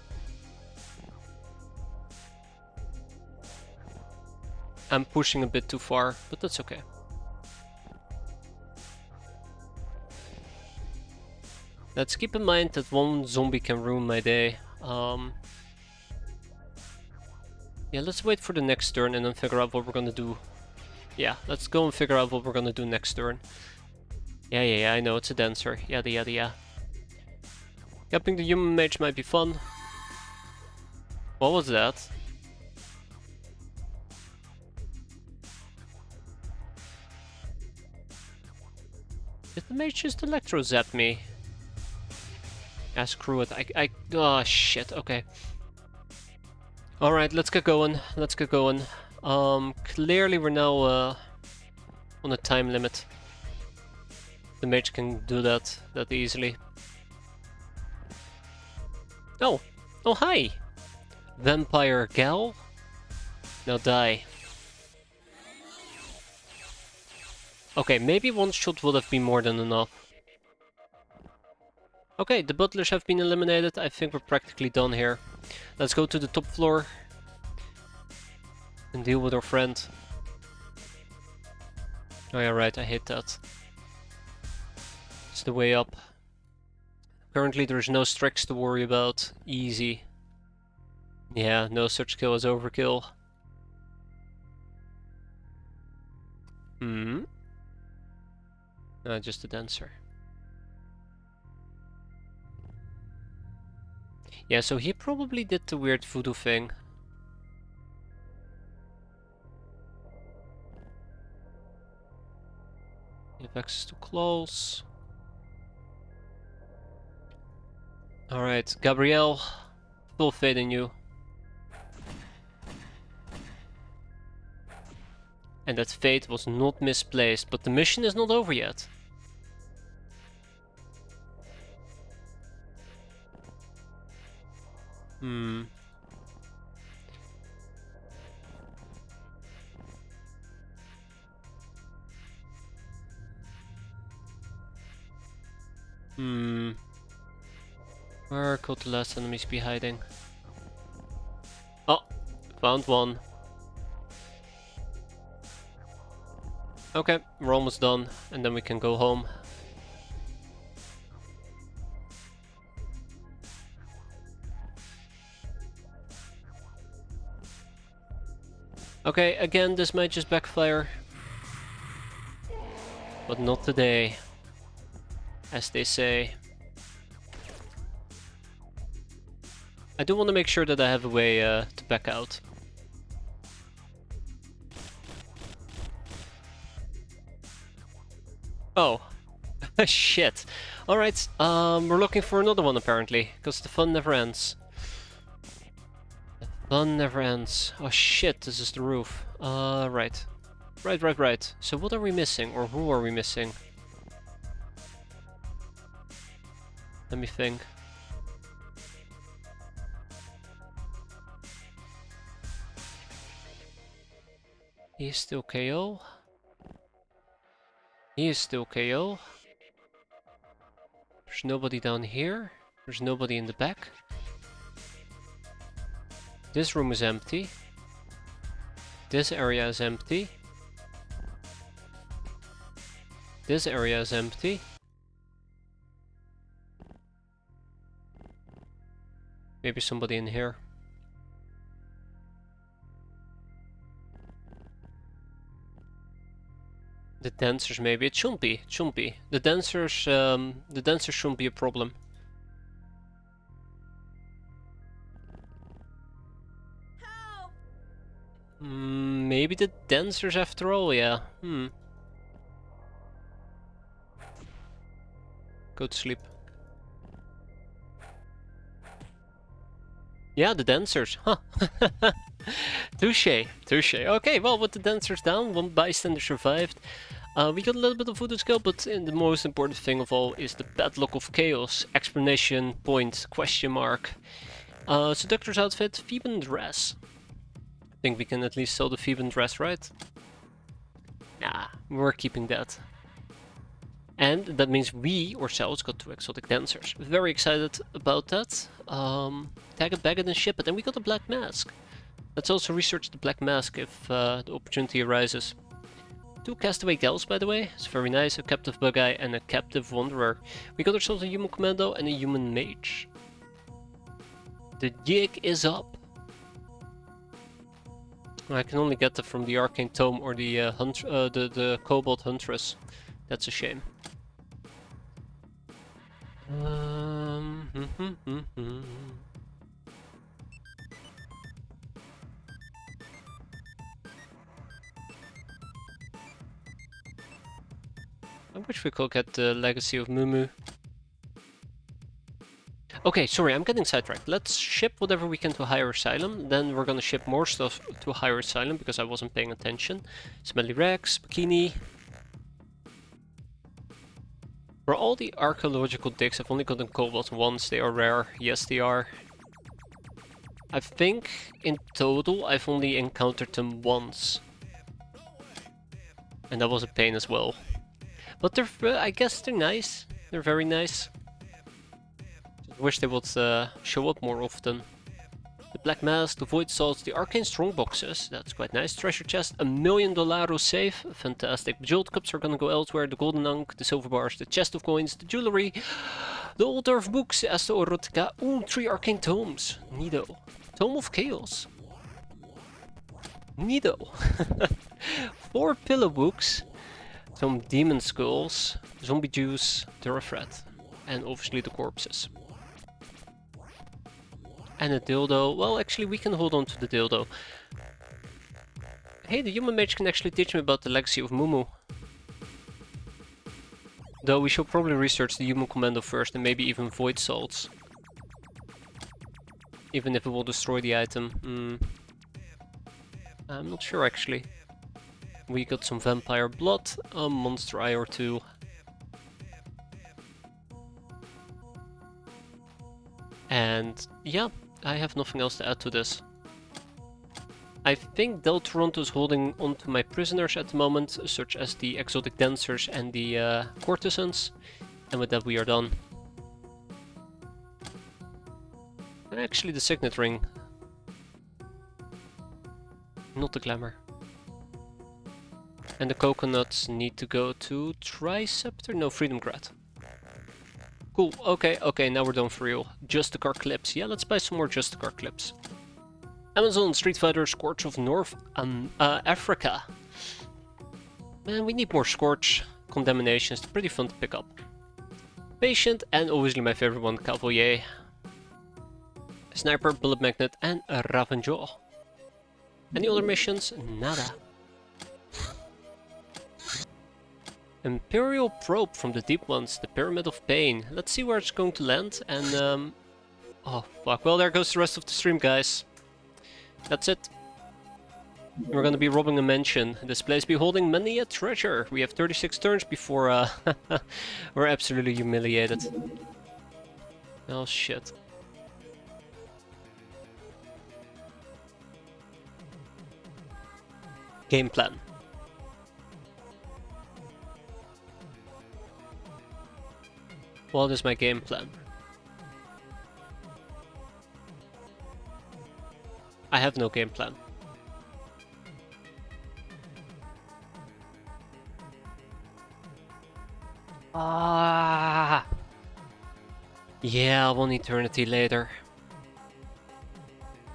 I'm pushing a bit too far, but that's okay. Let's keep in mind that 1 zombie can ruin my day. Yeah, let's wait for the next turn and then figure out what we're gonna do. Yeah, let's go and figure out what we're gonna do next turn. Yeah, I know, it's a dancer. Yada yada. Capping the human mage might be fun. What was that? Did the mage just electro zap me? Yeah, screw it. Oh shit, okay. Alright, let's get going. Let's get going. Clearly we're now on a time limit. The mage can do that easily. Oh! Oh hi! Vampire gal? Now die. Okay, maybe one shot would have been more than enough. Okay, the butlers have been eliminated. I think we're practically done here. Let's go to the top floor and deal with our friend. Oh yeah, right, I hate that. It's the way up. Currently there's no Strix to worry about. Easy. Yeah, no such kill as overkill. Just a dancer. Yeah, so he probably did the weird voodoo thing. You have access to clothes. Alright, Gabrielle. Full faith in you. And that faith was not misplaced, but the mission is not over yet. Where could the last enemies be hiding? Oh, found one. Okay, we're almost done, and then we can go home. Okay, again, this might just backfire. But not today, as they say. I do want to make sure that I have a way to back out. Oh. Shit. Alright, we're looking for another one apparently, because the fun never ends. The fun never ends. Oh shit, this is the roof. Right. Right. So what are we missing, or who are we missing? Let me think. He is still KO. He is still KO. There's nobody down here. There's nobody in the back. This room is empty. This area is empty. This area is empty. Maybe somebody in here. The dancers maybe. It shouldn't be. It shouldn't be. The dancers shouldn't be a problem. Maybe the dancers after all, yeah. Go to sleep. Yeah, the dancers. Huh. Touche. Okay, well, with the dancers down, one bystander survived. We got a little bit of voodoo skill, but the most important thing of all is the Padlock of Chaos! Explanation point, question mark. Seductor's outfit, Theban dress. I think we can at least sell the Theban dress, right? Nah, we're keeping that. And that means we ourselves got 2 exotic dancers. Very excited about that. Tag it, bag it, and ship it. And we got a black mask. Let's also research the black mask if the opportunity arises. 2 castaway gals, by the way. It's very nice. A captive bug-eye and a captive wanderer. We got ourselves a human commando and a human mage. The jig is up. I can only get that from the arcane tome or the kobold huntress. That's a shame. I wish we could get the Legacy of Mumu. Okay, sorry, I'm getting sidetracked. Let's ship whatever we can to Higher Asylum. Then we're gonna ship more stuff to Higher Asylum because I wasn't paying attention. Smelly Rex, Bikini. For all the archaeological digs, I've only gotten cobalt once. They are rare. Yes, they are. I think in total I've only encountered them once. And that was a pain as well. But they're, I guess they're nice. They're very nice. Wish they would show up more often. The Black Mask, the Void Salts, the Arcane Strongboxes, that's quite nice. Treasure Chest, $1 million safe, fantastic. Bejeweled Cups are gonna go elsewhere, the Golden Ankh, the Silver Bars, the Chest of Coins, the Jewelry, the Old Earth Books, Asta Erotica, ooh, 3 Arcane Tomes, Nido. Tome of Chaos. Nido. 4 Pillow Books, some Demon Skulls, Zombie Juice, Durafret, and obviously the corpses. And a dildo. Well, actually, we can hold on to the dildo. Hey, the human mage can actually teach me about the legacy of Mumu. Though we should probably research the human commando first and maybe even void salts. Even if it will destroy the item. I'm not sure actually. We got some vampire blood, a monster eye or 2. And yeah. I have nothing else to add to this. I think Del Toronto is holding on to my prisoners at the moment, such as the exotic dancers and the courtesans. And with that we are done. And actually the signet ring. Not the glamour. And the coconuts need to go to Triceptor? No, Freedom Grat. Cool, okay, now we're done for real. Justicar clips. Yeah, let's buy some more Justicar clips. Amazon Street Fighter Scorch of North Africa. Man, we need more Scorch condemnations. It's pretty fun to pick up. Patient, and obviously my favorite one, Cavalier. Sniper, Bullet Magnet, and Ravenjaw. Any other missions? Nada. Imperial Probe from the Deep Ones, the Pyramid of Pain. Let's see where it's going to land, and oh fuck, well there goes the rest of the stream, guys. That's it. We're gonna be robbing a mansion. This place be holding many a treasure. We have 36 turns before we're absolutely humiliated. Oh shit. Game plan. What is my game plan? I have no game plan. Ah. Yeah, 1 eternity later.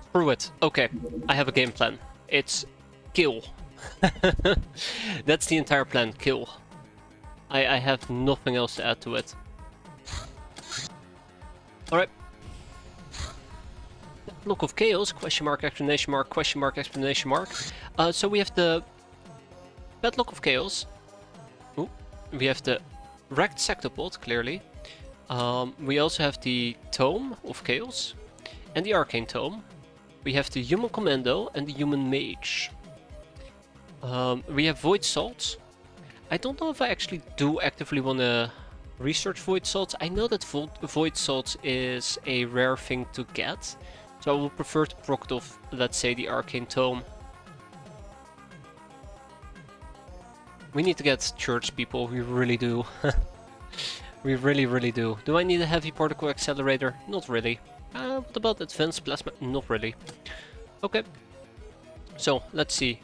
Screw it. Okay, I have a game plan. It's kill. That's the entire plan, kill. I have nothing else to add to it. Alright. Block of Chaos, question mark, explanation mark, question mark, explanation mark. So we have the Padlock of Chaos. Ooh. We have the Wrecked Sectopod, clearly. We also have the Tome of Chaos and the Arcane Tome. We have the Human Commando and the Human Mage. We have Void Salts. I don't know if I actually do actively want to research Void Salts. I know that Void Salts is a rare thing to get, so I will prefer to proc off, let's say, the Arcane Tome. We need to get church, people, we really do. We really do. Do I need a heavy particle accelerator? Not really. What about advanced plasma? Not really. Okay. So, let's see.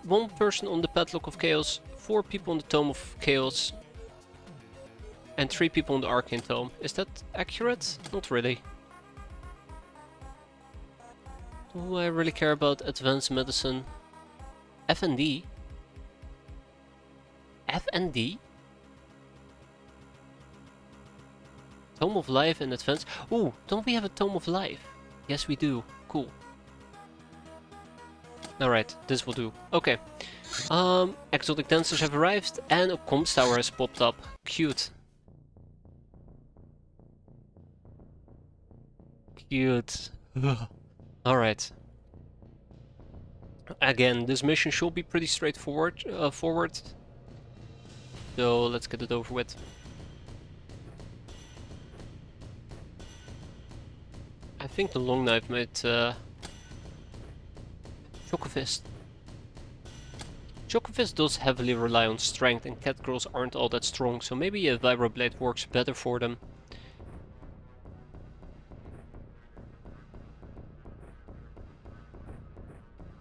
1 person on the Padlock of Chaos, 4 people on the Tome of Chaos, and 3 people on the Arcane Tome. Is that accurate? Not really. Do I really care about advanced medicine? FND? FND? Tome of Life and Advanced... Ooh, don't we have a Tome of Life? Yes, we do. Cool. Alright, this will do. Okay. Exotic dancers have arrived and a comms tower has popped up. Cute. Cute. Alright. Again, this mission should be pretty straightforward. So let's get it over with. I think the long knife might Chocofist. Chocofist does heavily rely on strength and catgirls aren't all that strong, so maybe a vibroblade works better for them.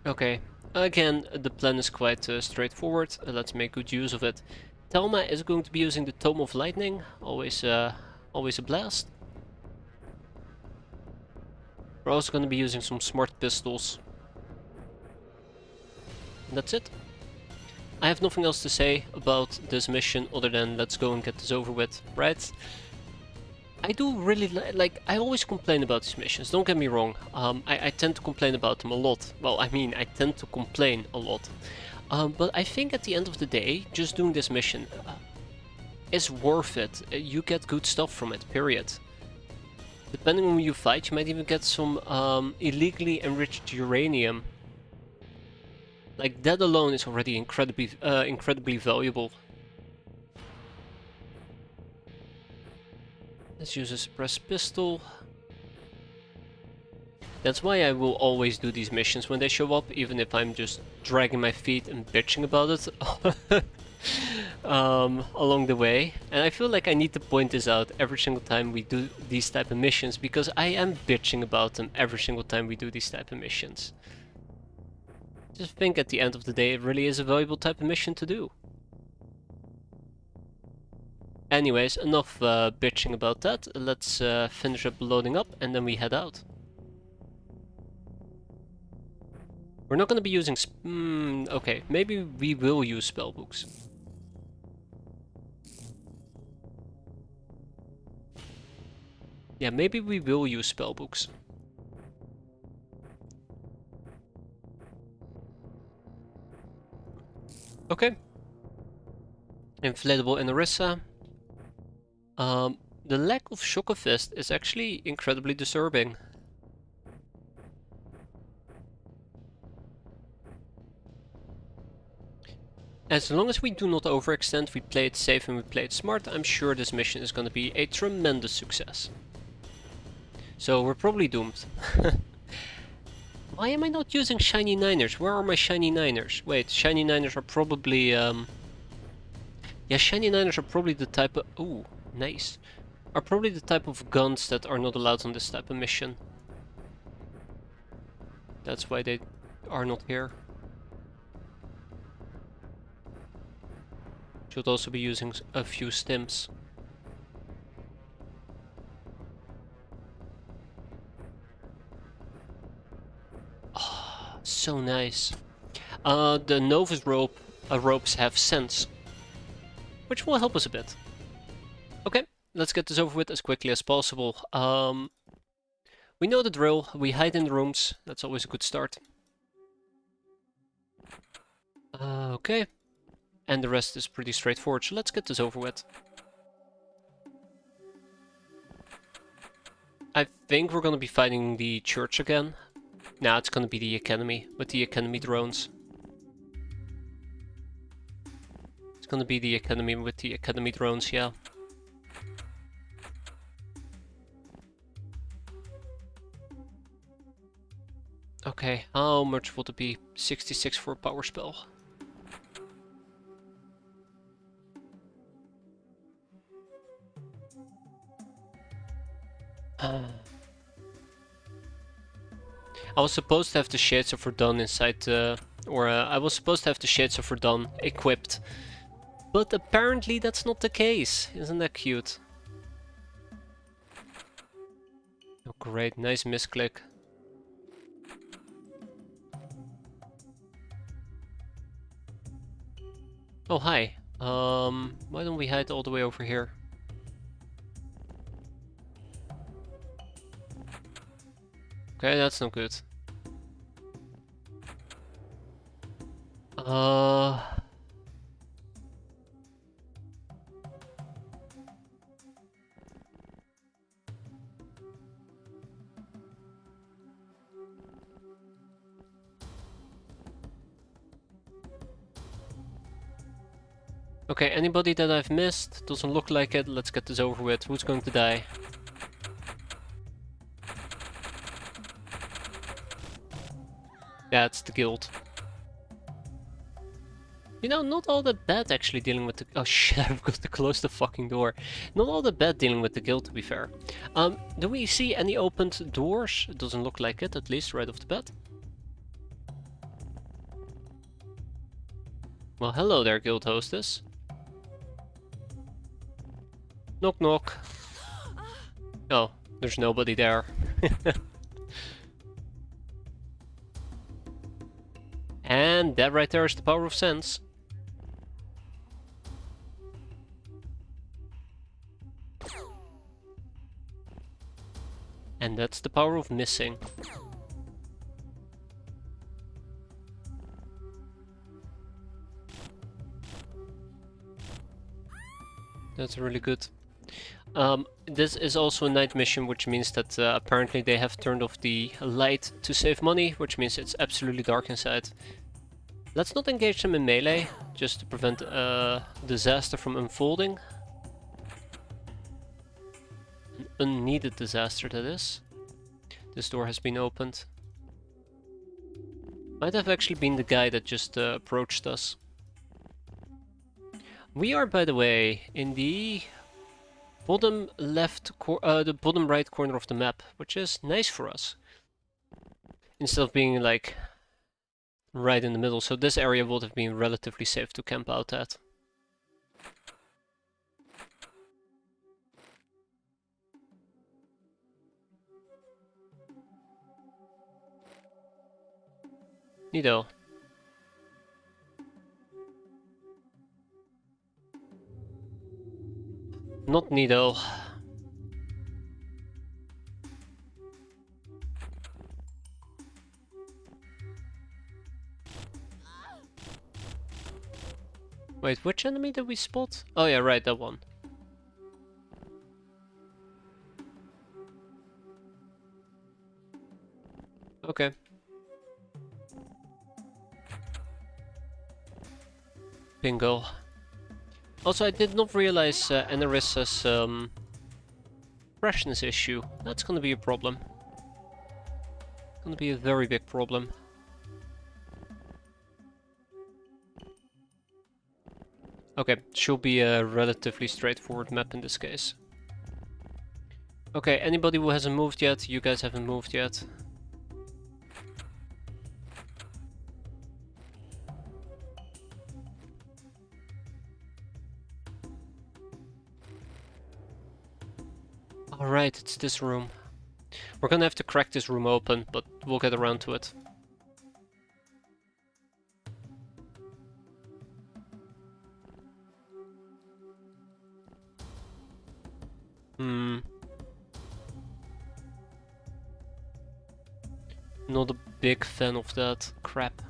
Okay, again, the plan is quite straightforward. Let's make good use of it. Thelma is going to be using the Tome of Lightning, always a blast. We're also going to be using some smart pistols. And that's it. I have nothing else to say about this mission other than let's go and get this over with, right? I do really like, I always complain about these missions, don't get me wrong. I tend to complain about them a lot. Well, I mean, I tend to complain a lot. But I think at the end of the day, just doing this mission is worth it. You get good stuff from it, period. Depending on who you fight, you might even get some illegally enriched uranium. Like, that alone is already incredibly valuable. Let's use a suppressed pistol. That's why I will always do these missions when they show up, even if I'm just dragging my feet and bitching about it along the way. And I feel like I need to point this out every single time we do these type of missions, because I am bitching about them every single time we do these type of missions. Just think at the end of the day it really is a valuable type of mission to do. Anyways, enough bitching about that. Let's finish up loading up and then we head out. We're not going to be using... okay, maybe we will use spellbooks. Yeah, maybe we will use spellbooks. Okay. Inflatable Inarissa. The lack of Chocofist is actually incredibly disturbing. As long as we do not overextend, we play it safe and we play it smart, I'm sure this mission is going to be a tremendous success. So we're probably doomed. Why am I not using shiny niners? Where are my shiny niners? Wait, shiny niners are probably... Yeah, shiny niners are probably the type of... Ooh, nice. Are probably the type of guns that are not allowed on this type of mission. That's why they are not here. Should also be using a few stims. Oh, so nice. The Novus ropes have sense, which will help us a bit. Okay, let's get this over with as quickly as possible. We know the drill. We hide in the rooms. That's always a good start. Okay. And the rest is pretty straightforward, so let's get this over with. I think we're gonna be fighting the church again. Nah, it's gonna be the academy, with the academy drones. It's gonna be the academy with the academy drones, yeah. Okay, how much would it be? 66 for a power spell. I was supposed to have the Shades of Verdun inside I was supposed to have the Shades of Verdun equipped. But apparently that's not the case. Isn't that cute? Oh great, nice misclick. Oh hi. Why don't we hide all the way over here? Okay, that's not good. Uh... Okay, anybody that I've missed? Doesn't look like it. Let's get this over with. Who's going to die? That's the guild. You know, not all that bad actually dealing with the... Oh shit, I've got to close the fucking door. Not all that bad dealing with the guild, to be fair. Do we see any opened doors? It doesn't look like it, at least right off the bat. Well, hello there, guild hostess. Knock knock. Oh, there's nobody there. And that right there is the power of sense. And that's the power of missing. That's really good. This is also a night mission, which means that apparently they have turned off the light to save money, which means it's absolutely dark inside. Let's not engage them in melee, just to prevent a disaster from unfolding. An unneeded disaster, that is. This door has been opened. Might have actually been the guy that just approached us. We are, by the way, in the bottom left, the bottom right corner of the map, which is nice for us. Instead of being like right in the middle, so this area would have been relatively safe to camp out at. Neato. Not neato. Wait, which enemy did we spot? Oh yeah, right, that one. Okay. Bingo. Also, I did not realize Anerissa's freshness issue. That's gonna be a problem. Gonna be a very big problem. Okay, should be a relatively straightforward map in this case. Okay, anybody who hasn't moved yet? You guys haven't moved yet. Alright, it's this room. We're gonna have to crack this room open, but we'll get around to it. Not a big fan of that crap.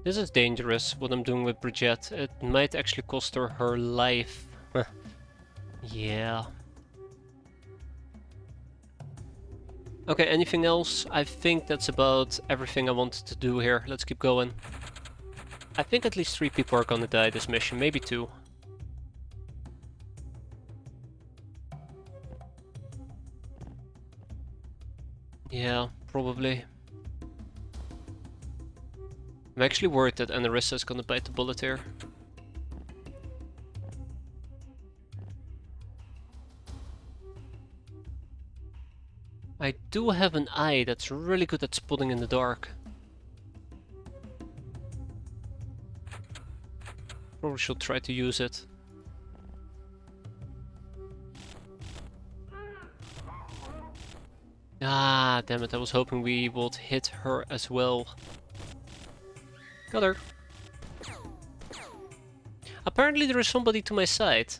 This is dangerous, what I'm doing with Brigitte. It might actually cost her her life. Yeah. Okay, anything else? I think that's about everything I wanted to do here. Let's keep going. I think at least 3 people are gonna die this mission, maybe 2. Yeah, probably. I'm actually worried that Anerissa is gonna bite the bullet here. I do have an eye that's really good at spotting in the dark. Probably should try to use it. Ah, damn it, I was hoping we would hit her as well. Got her. Apparently there is somebody to my side.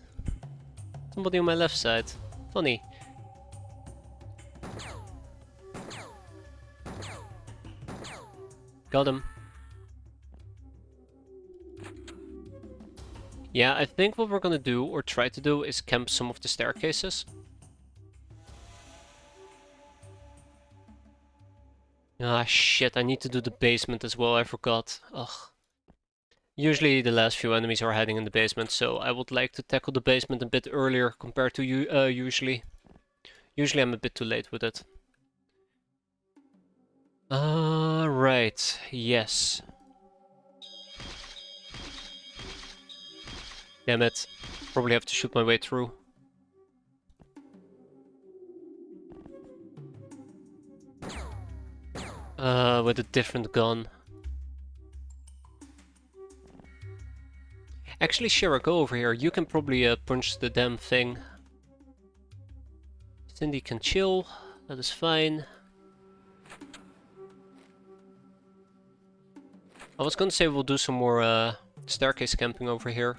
Somebody on my left side. Funny. Got him. Yeah, I think what we're gonna do, or try to do, is camp some of the staircases. Ah, shit, I need to do the basement as well, I forgot. Ugh. Usually the last few enemies are hiding in the basement, so I would like to tackle the basement a bit earlier compared to usually. Usually I'm a bit too late with it. Right, yes. Damn it. Probably have to shoot my way through. With a different gun. Actually, Shira, go over here. You can probably punch the damn thing. Cindy can chill. That is fine. I was gonna say we'll do some more staircase camping over here.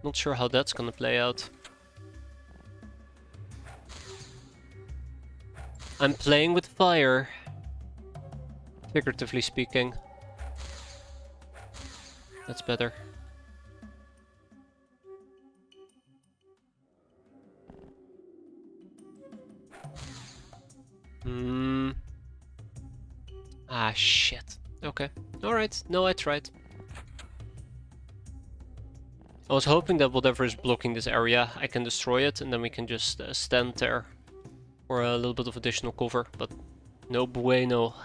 Not sure how that's gonna play out. I'm playing with fire. Figuratively speaking. That's better. Ah, shit. Okay. Alright. No, I tried. I was hoping that whatever is blocking this area, I can destroy it, and then we can just stand there for a little bit of additional cover, but no bueno.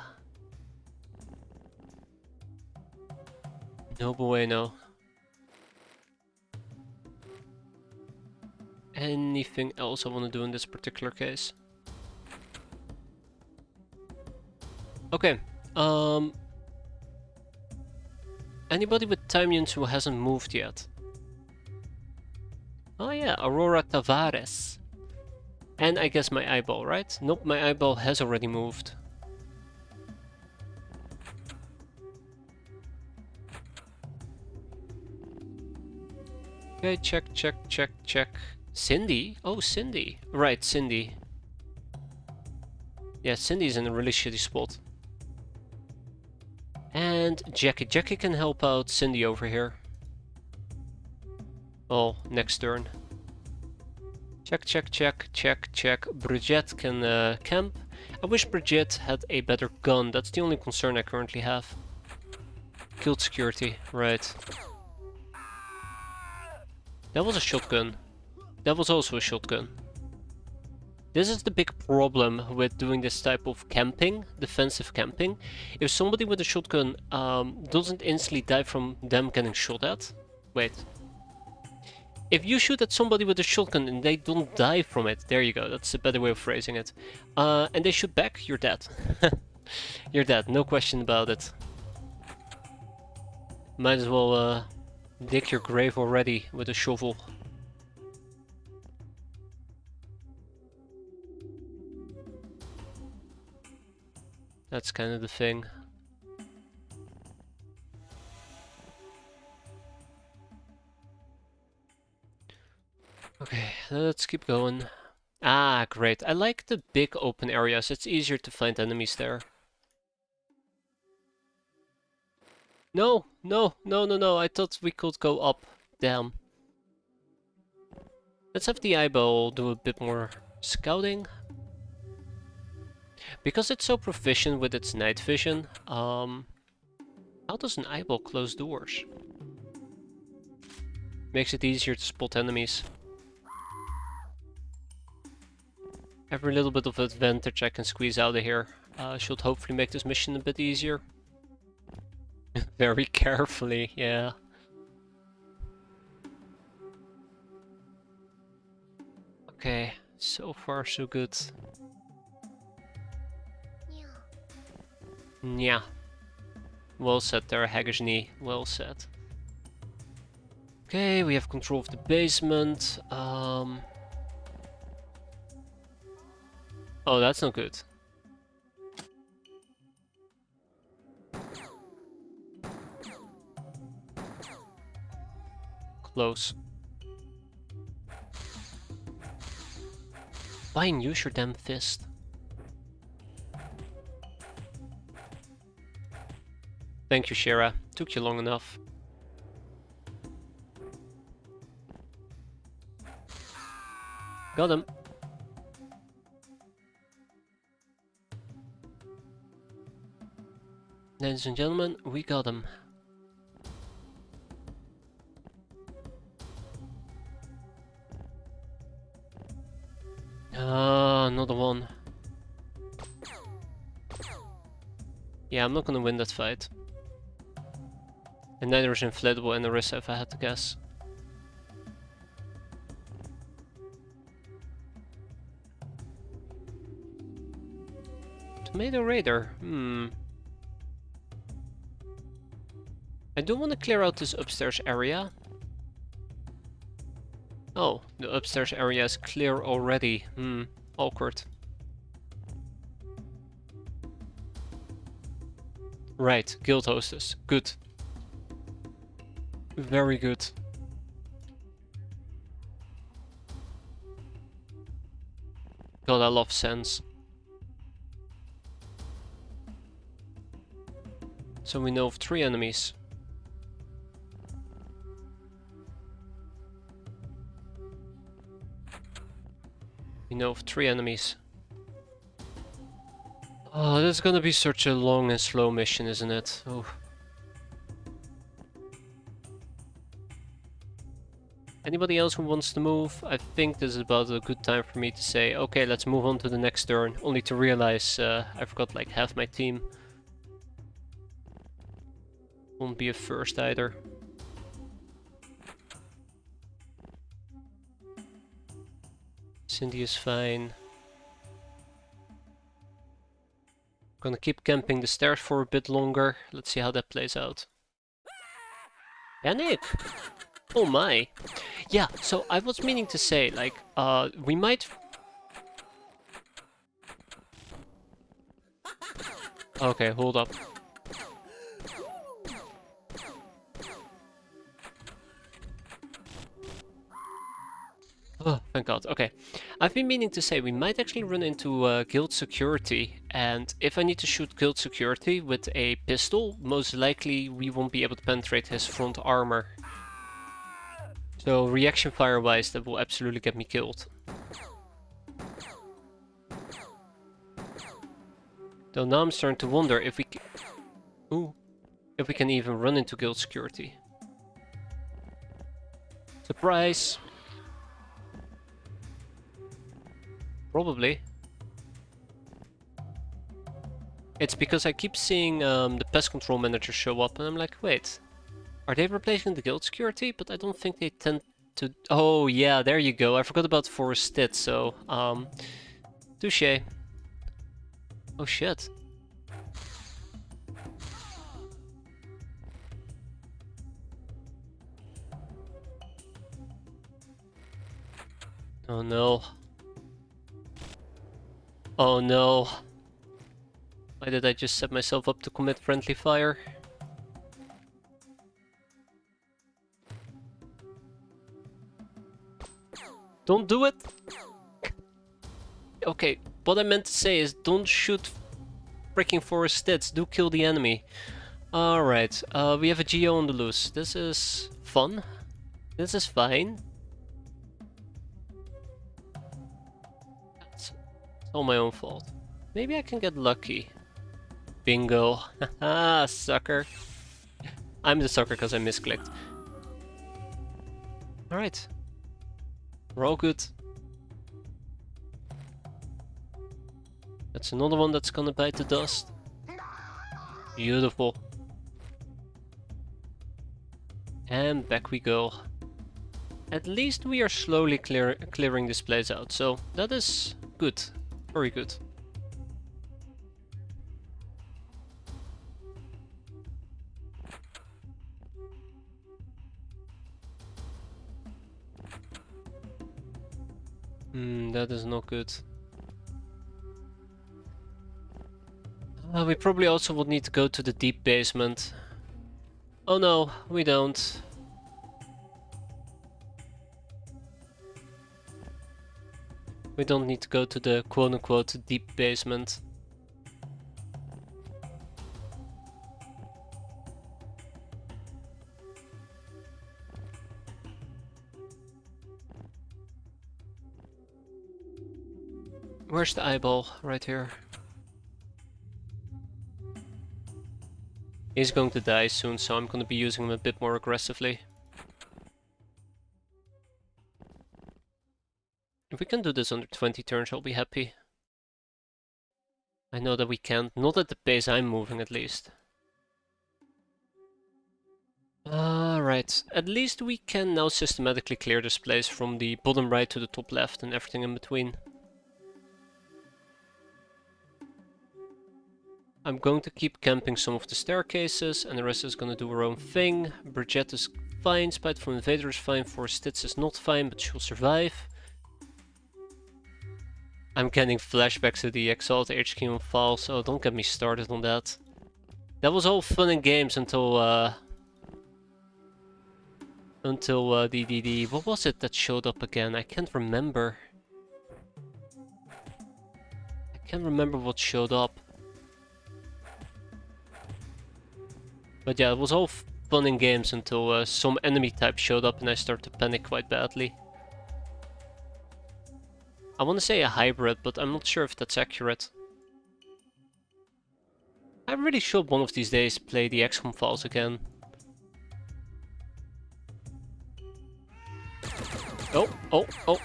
No bueno. Anything else I want to do in this particular case? Okay. Anybody with time units who hasn't moved yet? Oh yeah, Aurora Tavares. And I guess my eyeball, right? Nope, my eyeball has already moved. Okay, check, check, check, check. Cindy? Oh, Cindy. Right, Cindy. Yeah, Cindy's in a really shitty spot. And Jackie. Jackie can help out Cindy over here. Oh, next turn. Check, check, check, check, check. Brigitte can camp. I wish Brigitte had a better gun. That's the only concern I currently have. Killed security, right. That was a shotgun. That was also a shotgun. This is the big problem with doing this type of camping, defensive camping. If somebody with a shotgun doesn't instantly die from them getting shot at... Wait. If you shoot at somebody with a shotgun and they don't die from it, there you go, that's a better way of phrasing it. And they shoot back, you're dead. You're dead, no question about it. Might as well dig your grave already with a shovel. That's kind of the thing. Okay, let's keep going. Ah, great. I like the big open areas. It's easier to find enemies there. No, no, no, no, no. I thought we could go up. Damn. Let's have the eyeball do a bit more scouting. Because it's so proficient with its night vision, how does an eyeball close doors? Makes it easier to spot enemies. Every little bit of advantage I can squeeze out of here should hopefully make this mission a bit easier. Very carefully, yeah. Okay, so far so good. Yeah. Well said there, Hagger's-knee. Well said. Okay, we have control of the basement. Oh, that's not good. Close. Fine, use your damn fist. Thank you, Shira. Took you long enough. Got him. Ladies and gentlemen, we got him. Another one. Yeah, I'm not gonna win that fight. And neither is Inflatable and Orisa, if I had to guess. Tomato Raider, I do want to clear out this upstairs area. Oh, the upstairs area is clear already. Awkward. Right, guild hostess. Good. Very good. God, I love sense. So we know of 3 enemies. We know of 3 enemies. Oh, this is gonna be such a long and slow mission, isn't it? Oh. Anybody else who wants to move? I think this is about a good time for me to say, okay, let's move on to the next turn, only to realize I forgot like half my team. Won't be a first either. Cindy is fine. Gonna keep camping the stairs for a bit longer. Let's see how that plays out. Yannick! Oh my! Yeah, so I was meaning to say, like, we might... Okay, hold up. Oh, thank God. Okay. I've been meaning to say we might actually run into guild security, and if I need to shoot guild security with a pistol, most likely we won't be able to penetrate his front armor. So reaction fire wise, that will absolutely get me killed. Though now I'm starting to wonder if we if we can even run into guild security. Surprise! Probably. It's because I keep seeing the pest control manager show up and I'm like, wait, are they replacing the guild security? But I don't think they tend to... Oh yeah, there you go. I forgot about Forest Stitz, so touche. Oh shit. Oh no. Oh no. Why did I just set myself up to commit friendly fire? Don't do it! Okay, what I meant to say is don't shoot freaking Forest Stitz, do kill the enemy. Alright, we have a Geo on the loose. This is fun. This is fine. It's all my own fault. Maybe I can get lucky. Bingo. Haha, sucker. I'm the sucker because I misclicked. Alright. We're all good. That's another one that's gonna bite the dust. Beautiful. And back we go. At least we are slowly clearing this place out, so that is good. Very good. That is not good. We probably also would need to go to the deep basement. Oh no, we don't. We don't need to go to the quote-unquote deep basement. Where's the eyeball? Right here. He's going to die soon, so I'm going to be using him a bit more aggressively. If we can do this under 20 turns, I'll be happy. I know that we can't, not at the pace I'm moving at least. Right, at least we can now systematically clear this place from the bottom right to the top left and everything in between. I'm going to keep camping some of the staircases, and the rest is going to do her own thing. Brigitte is fine, Spiteful Invader is fine, Forstitz is not fine, but she'll survive. I'm getting flashbacks to the Exalt HQ on Files, so don't get me started on that. That was all fun and games until the what was it that showed up again? I can't remember. I can't remember what showed up. But yeah, it was all fun and games until some enemy type showed up and I started to panic quite badly. I want to say a hybrid, but I'm not sure if that's accurate. I really should one of these days play the XCOM files again. Oh, oh, oh.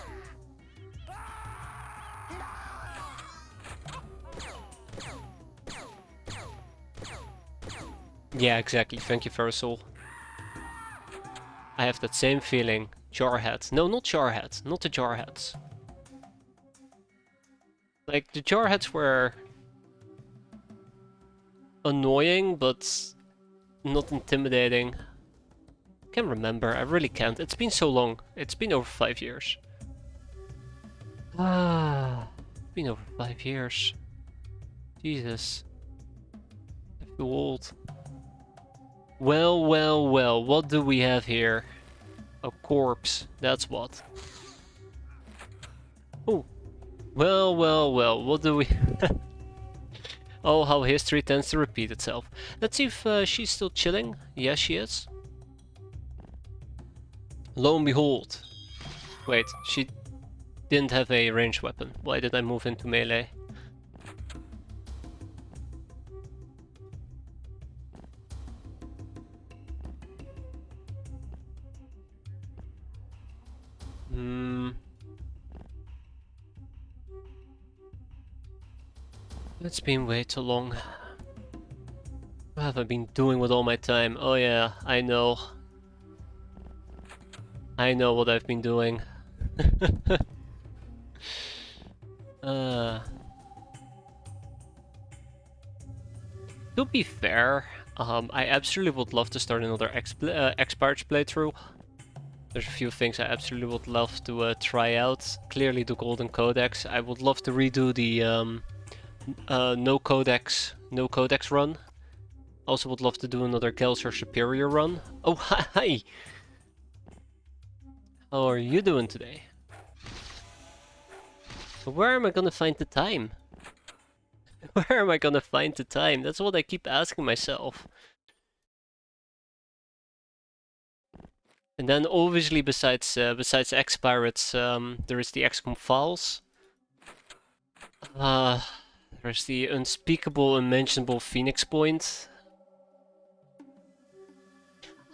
Yeah, exactly. Thank you, Ferrisol. I have that same feeling. Jarhead. No, not Jarhead. Not the Jarheads. Like, the Jarheads were annoying, but not intimidating. Can't remember. I really can't. It's been so long. It's been over 5 years. It's been over 5 years. Jesus. I feel old. Well, well, well. What do we have here? A corpse. That's what. Oh. Well, well, well. What do we... Oh, how history tends to repeat itself. Let's see if she's still chilling. Yes, she is. Lo and behold. Wait, she didn't have a ranged weapon. Why did I move into melee? It's been way too long. What have I been doing with all my time? Oh yeah, I know. I know what I've been doing. To be fair, I absolutely would love to start another X-piratez playthrough. There's a few things I absolutely would love to try out. Clearly the Golden Codex. I would love to redo the no codex run. Also would love to do another Gelser Superior run. Oh, hi! How are you doing today? Where am I gonna find the time? Where am I gonna find the time? That's what I keep asking myself. And then obviously besides X-piratez, there is the XCOM files. There's the unspeakable, unmentionable Phoenix Point.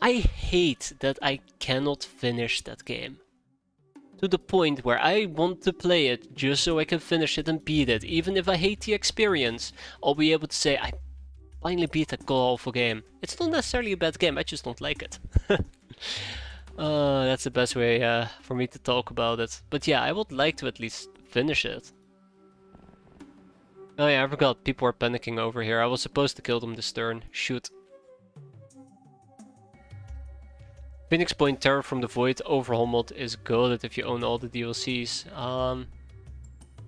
I hate that I cannot finish that game. To the point where I want to play it just so I can finish it and beat it. Even if I hate the experience, I'll be able to say I finally beat that god-awful game. It's not necessarily a bad game, I just don't like it. That's the best way for me to talk about it. But yeah, I would like to at least finish it. Oh yeah, I forgot. People are panicking over here. I was supposed to kill them this turn. Shoot. Phoenix Point Terror from the Void overhaul mod is good if you own all the DLCs.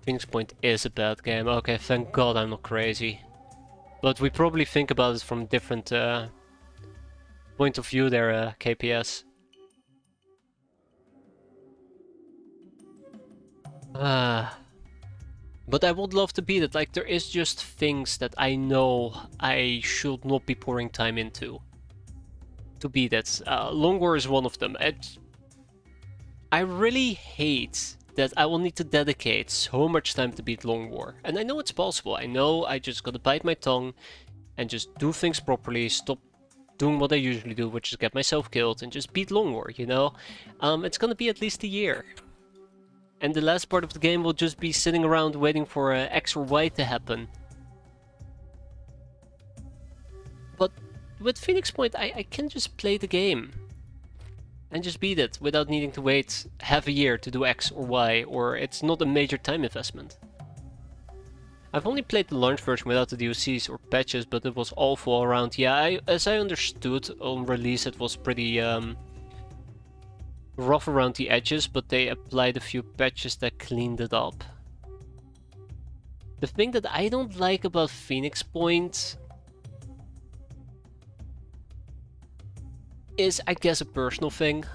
Phoenix Point is a bad game. Okay, thank God I'm not crazy. But we probably think about it from different point of view there, KPS. But I would love to beat it. Like, there is just things that I know I should not be pouring time into to beat it. Long War is one of them. I really hate that I will need to dedicate so much time to beat Long War. And I know it's possible. I know I just gotta bite my tongue and just do things properly, stop doing what I usually do, which is get myself killed, and just beat Long War, you know? It's gonna be at least a year. And the last part of the game will just be sitting around waiting for X or Y to happen. But with Phoenix Point, I can just play the game and just beat it without needing to wait half a year to do X or Y, or it's not a major time investment. I've only played the launch version without the DLCs or patches, but it was awful all around. Yeah, as I understood on release, it was pretty rough around the edges, but they applied a few patches that cleaned it up. The thing that I don't like about Phoenix Point is, I guess, a personal thing.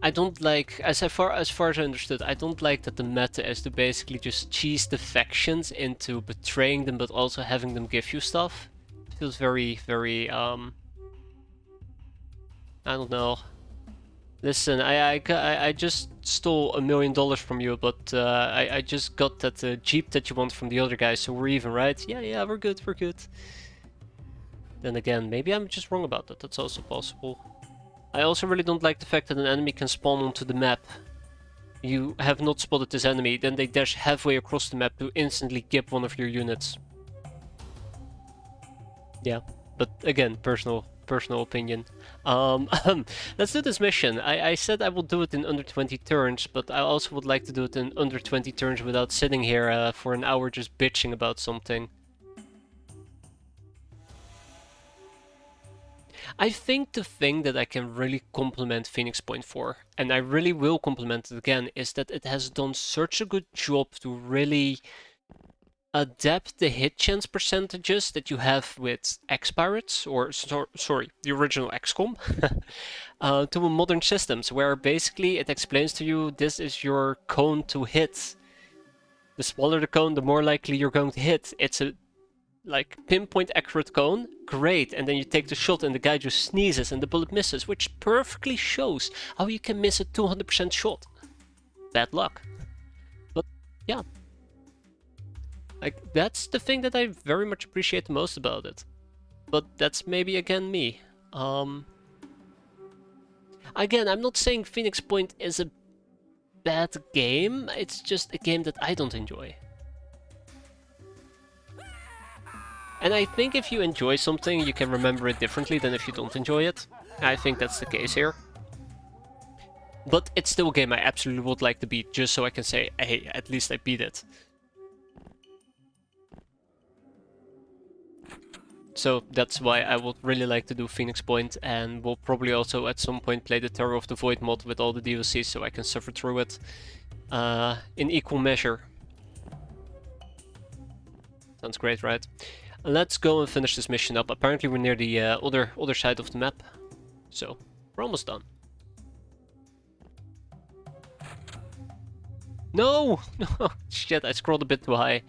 I don't like, as far as I understood, I don't like that the meta is to basically just cheese the factions into betraying them, but also having them give you stuff. It feels very, very, I don't know. Listen, I just stole $1 million from you, but I just got that Jeep that you want from the other guy, so we're even, right? Yeah, we're good, we're good. Then again, maybe I'm just wrong about that, that's also possible. I also really don't like the fact that an enemy can spawn onto the map. You have not spotted this enemy, then they dash halfway across the map to instantly gip one of your units. Yeah, but again, personal opinion. Let's do this mission. I said I will do it in under 20 turns, but I also would like to do it in under 20 turns without sitting here for an hour just bitching about something. I think the thing that I can really compliment Phoenix Point for, and I really will compliment it again, is that it has done such a good job to really adapt the hit chance percentages that you have with X-piratez, or sorry, the original XCOM, to modern systems, where basically it explains to you this is your cone to hit. The smaller the cone, the more likely you're going to hit. It's a like pinpoint accurate cone, great, and then you take the shot and the guy just sneezes and the bullet misses, which perfectly shows how you can miss a 200% shot. Bad luck. But yeah, like that's the thing that I very much appreciate the most about it. But that's maybe again me. Again, I'm not saying Phoenix Point is a bad game, it's just a game that I don't enjoy. And I think if you enjoy something, you can remember it differently than if you don't enjoy it. I think that's the case here. But it's still a game I absolutely would like to beat, just so I can say, hey, at least I beat it. So that's why I would really like to do Phoenix Point, and we'll probably also at some point play the Terror of the Void mod with all the DLCs so I can suffer through it in equal measure. Sounds great, right? Let's go and finish this mission up. Apparently we're near the other side of the map, so we're almost done. No! No! Shit, I scrolled a bit too high.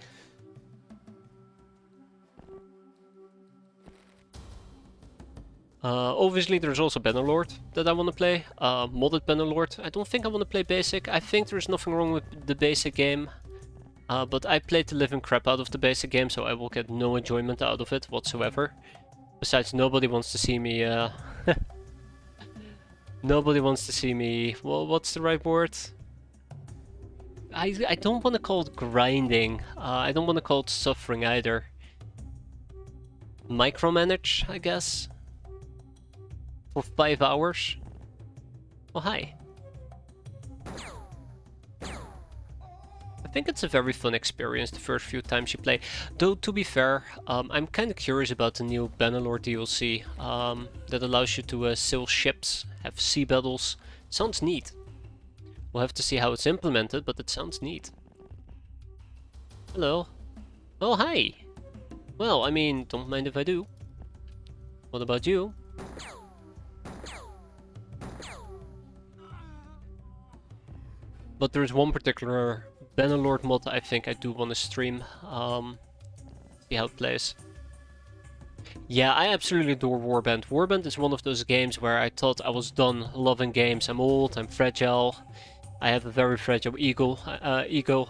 Obviously there's also Bannerlord that I want to play. Modded Bannerlord. I don't think I want to play basic. I think there's nothing wrong with the basic game. But I played the living crap out of the basic game, so I will get no enjoyment out of it whatsoever. Besides, nobody wants to see me, nobody wants to see me... Well, what's the right word? I don't want to call it grinding. I don't want to call it suffering either. Micromanage, I guess? For 5 hours? Oh, hi. I think it's a very fun experience the first few times you play. Though, to be fair, I'm kind of curious about the new Bannerlord DLC that allows you to sail ships, have sea battles. Sounds neat. We'll have to see how it's implemented, but it sounds neat. Hello. Oh, hi. Well, I mean, don't mind if I do. What about you? But there's one particular Bannerlord mod I think I do want to stream. See how it plays. Yeah, I absolutely adore Warband. Warband is one of those games where I thought I was done loving games. I'm old, I'm fragile. I have a very fragile ego,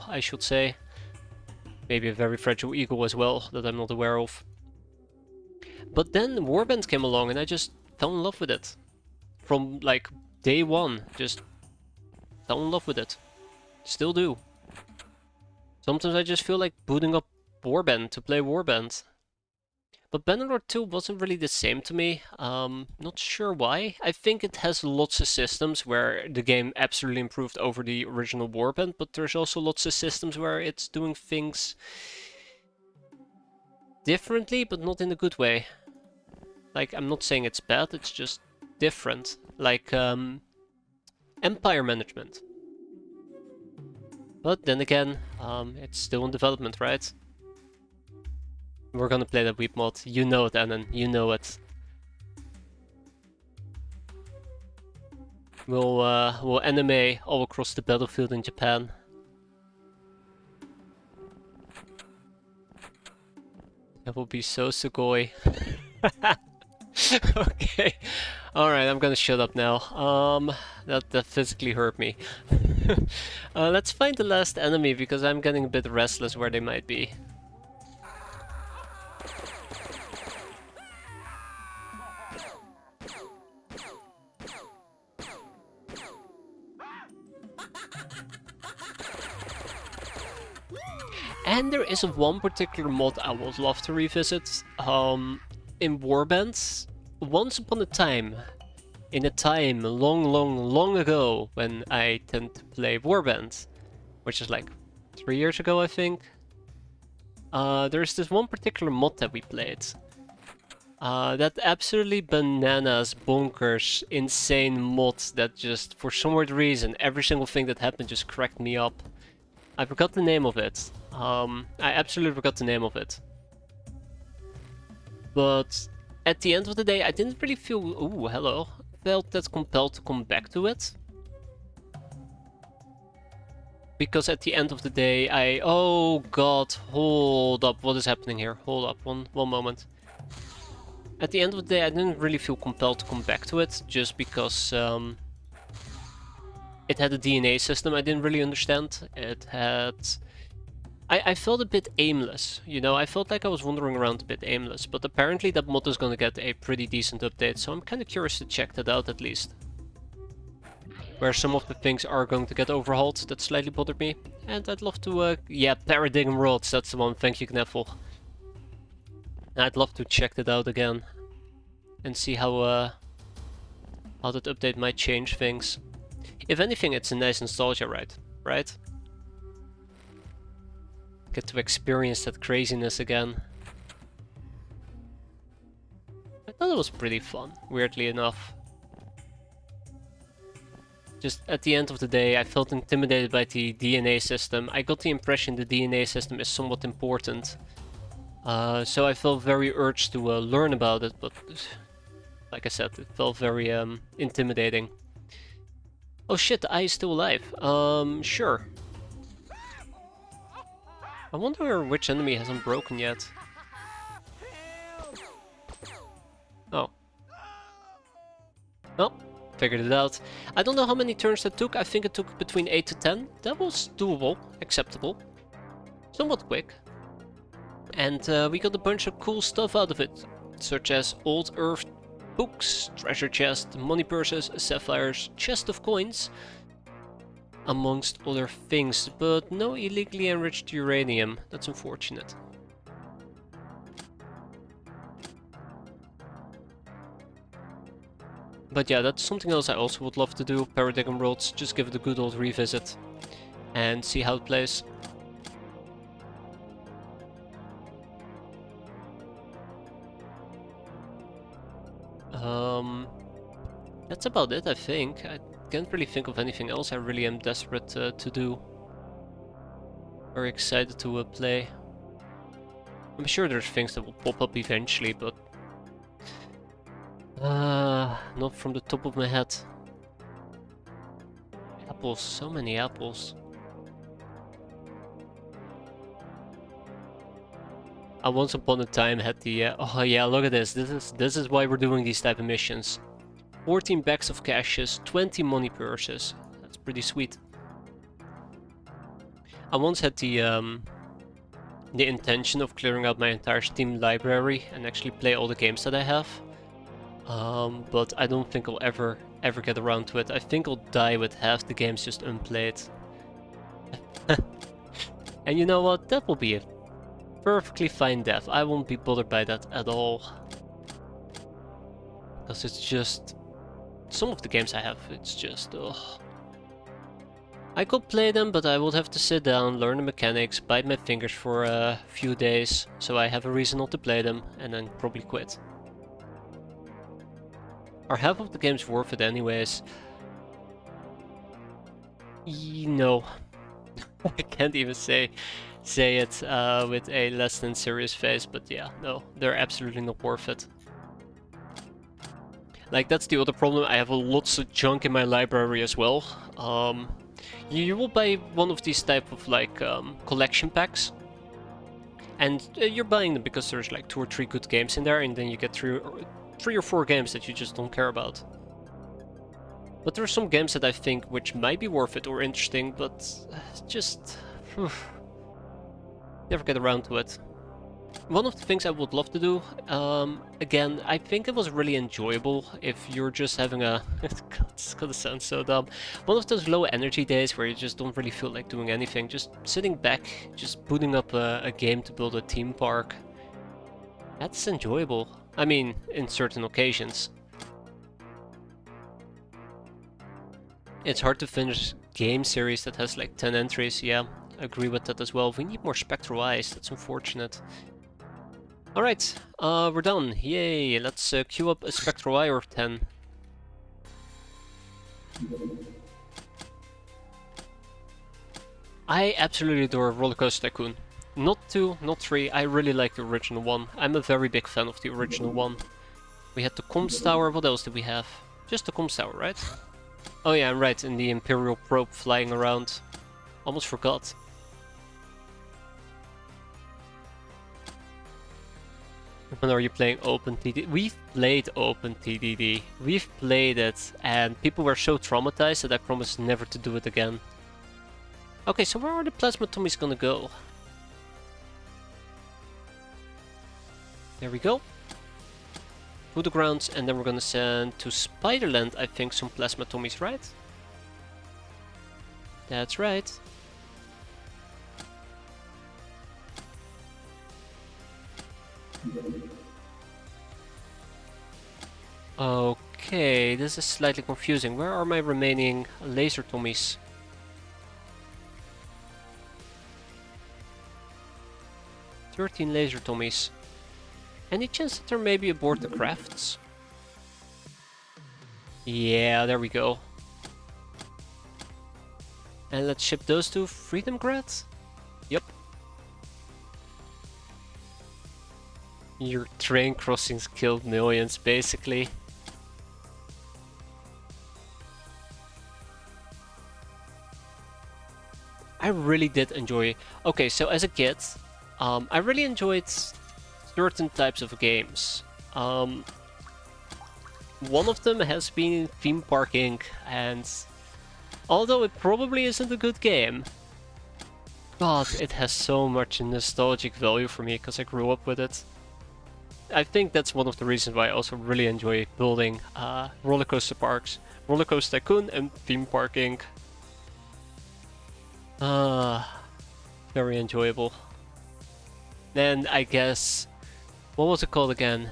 I should say. Maybe a very fragile ego as well that I'm not aware of. But then Warband came along and I just fell in love with it. From like day one, just fell in love with it. Still do. Sometimes I just feel like booting up Warband to play Warband. But Bannerlord 2 wasn't really the same to me. Not sure why. I think it has lots of systems where the game absolutely improved over the original Warband, but there's also lots of systems where it's doing things differently, but not in a good way. Like, I'm not saying it's bad, it's just different. Like, Empire management. But then again, it's still in development, right? We're gonna play that weep mod. You know it, Anon. You know it. We'll anime all across the battlefield in Japan. That will be so sugoi. Okay. Alright, I'm gonna shut up now. That physically hurt me. Let's find the last enemy, because I'm getting a bit restless where they might be. And there is one particular mod I would love to revisit. In Warband, once upon a time, in a time long ago, when I tend to play Warband, which is like 3 years ago, I think. There's this one particular mod that we played. That absolutely bananas, bonkers, insane mod that just, for some weird reason, every single thing that happened just cracked me up. I forgot the name of it. I absolutely forgot the name of it. But at the end of the day, I didn't really feel... Ooh, hello. Felt that compelled to come back to it. Because at the end of the day, oh god, hold up, what is happening here? Hold up, one moment. At the end of the day, I didn't really feel compelled to come back to it, just because it had a DNA system I didn't really understand. It had... I felt a bit aimless, you know, I felt like I was wandering around a bit aimless, but apparently that mod is gonna get a pretty decent update, so I'm kinda curious to check that out at least. Where some of the things are going to get overhauled, that slightly bothered me. And I'd love to, yeah, Paradigm Worlds, that's the one, thank you Kneffel. I'd love to check that out again. And see how that update might change things. If anything, it's a nice nostalgia ride, right? Get to experience that craziness again. I thought it was pretty fun, weirdly enough. Just at the end of the day, I felt intimidated by the DNA system. I got the impression the DNA system is somewhat important. So I felt very urged to learn about it, but like I said, it felt very intimidating. Oh shit, the eye is still alive. Sure. I wonder which enemy hasn't broken yet. Oh. Oh, figured it out. I don't know how many turns that took. I think it took between 8 to 10. That was doable, acceptable. Somewhat quick. And we got a bunch of cool stuff out of it. Such as Old Earth books, treasure chest, money purses, sapphires, chest of coins. Amongst other things, but no illegally enriched uranium. That's unfortunate. But yeah, that's something else I also would love to do. Paradigm Worlds, just give it a good old revisit and see how it plays. That's about it, I think. I can't really think of anything else I really am desperate to do. Very excited to play. I'm sure there's things that will pop up eventually, but... not from the top of my head. Apples, so many apples. I once upon a time had the... oh yeah, look at this. This is why we're doing these type of missions. 14 bags of caches, 20 money purses. That's pretty sweet. I once had the intention of clearing out my entire Steam library and actually play all the games that I have. But I don't think I'll ever get around to it. I think I'll die with half the games just unplayed. And you know what? That will be a perfectly fine death. I won't be bothered by that at all. Because it's just... some of the games I have, it's just... ugh. I could play them, but I would have to sit down, learn the mechanics, bite my fingers for a few days, so I have a reason not to play them, and then probably quit. Are half of the games worth it anyways? No. I can't even say it with a less than serious face, but yeah, no, they're absolutely not worth it. Like, that's the other problem. I have lots of junk in my library as well. You will buy one of these type of like collection packs, and you're buying them because there's like 2 or 3 good games in there, and then you get 3 or 4 games that you just don't care about. But there are some games that I think which might be worth it or interesting, but just never get around to it. One of the things I would love to do, again, I think it was really enjoyable if you're just having a... it's gonna sound so dumb. One of those low energy days where you just don't really feel like doing anything, just sitting back, just booting up a game to build a theme park. That's enjoyable. I mean, in certain occasions. It's hard to finish game series that has like 10 entries, yeah, I agree with that as well. We need more spectral eyes, that's unfortunate. Alright, we're done. Yay, let's queue up a spectral eye or 10. I absolutely adore Roller Coaster Tycoon. Not 2, not 3, I really like the original one. I'm a very big fan of the original one. We had the Comms Tower, what else did we have? Just the Comms Tower, right? Oh yeah, right, and the Imperial Probe flying around. Almost forgot. When are you playing OpenTDD? We've played OpenTDD. We've played it, and people were so traumatized that I promised never to do it again. Okay, so where are the plasma Tommies gonna go? There we go. Voodoo Grounds, and then we're gonna send to Spiderland, I think, some plasma Tommies, right? That's right. Okay, this is slightly confusing. Where are my remaining laser Tommies? "13 laser Tommies. Any chance that they're maybe aboard the crafts? Yeah, there we go. And let's ship those to Freedomgrad? Yep. Your train crossings killed millions, basically. I really did enjoy... Okay, so as a kid, I really enjoyed certain types of games. One of them has been Theme Park Inc. and although it probably isn't a good game, God, it has so much nostalgic value for me because I grew up with it. I think that's one of the reasons why I also really enjoy building roller coaster parks. Roller Coaster Tycoon and Theme Park Inc. Very enjoyable. Then I guess... what was it called again?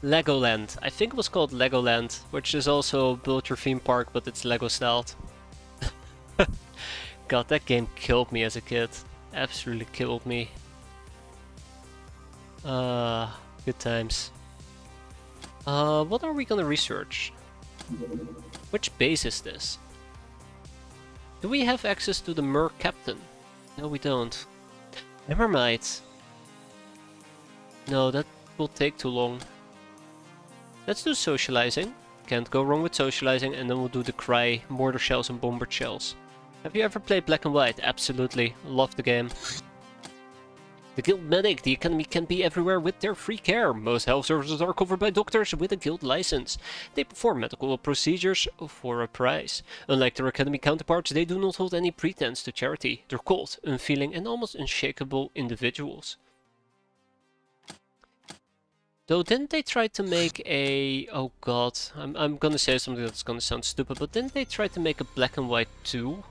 Legoland. I think it was called Legoland, which is also build your theme park, but it's Lego styled. God, that game killed me as a kid. Absolutely killed me. Good times. What are we gonna research? Which base is this? Do we have access to the Mer Captain? No, we don't. Never mind. No, that will take too long. Let's do socializing. Can't go wrong with socializing, and then we'll do the Cry, mortar shells and bomber shells. Have you ever played Black and White? Absolutely. Love the game. The Guild Medic. The Academy can be everywhere with their free care. Most health services are covered by doctors with a Guild license. They perform medical procedures for a price. Unlike their Academy counterparts, they do not hold any pretense to charity. They're cold, unfeeling, and almost unshakable individuals. Though didn't they try to make a... Oh god, I'm gonna say something that's gonna sound stupid, but didn't they try to make a black and white too?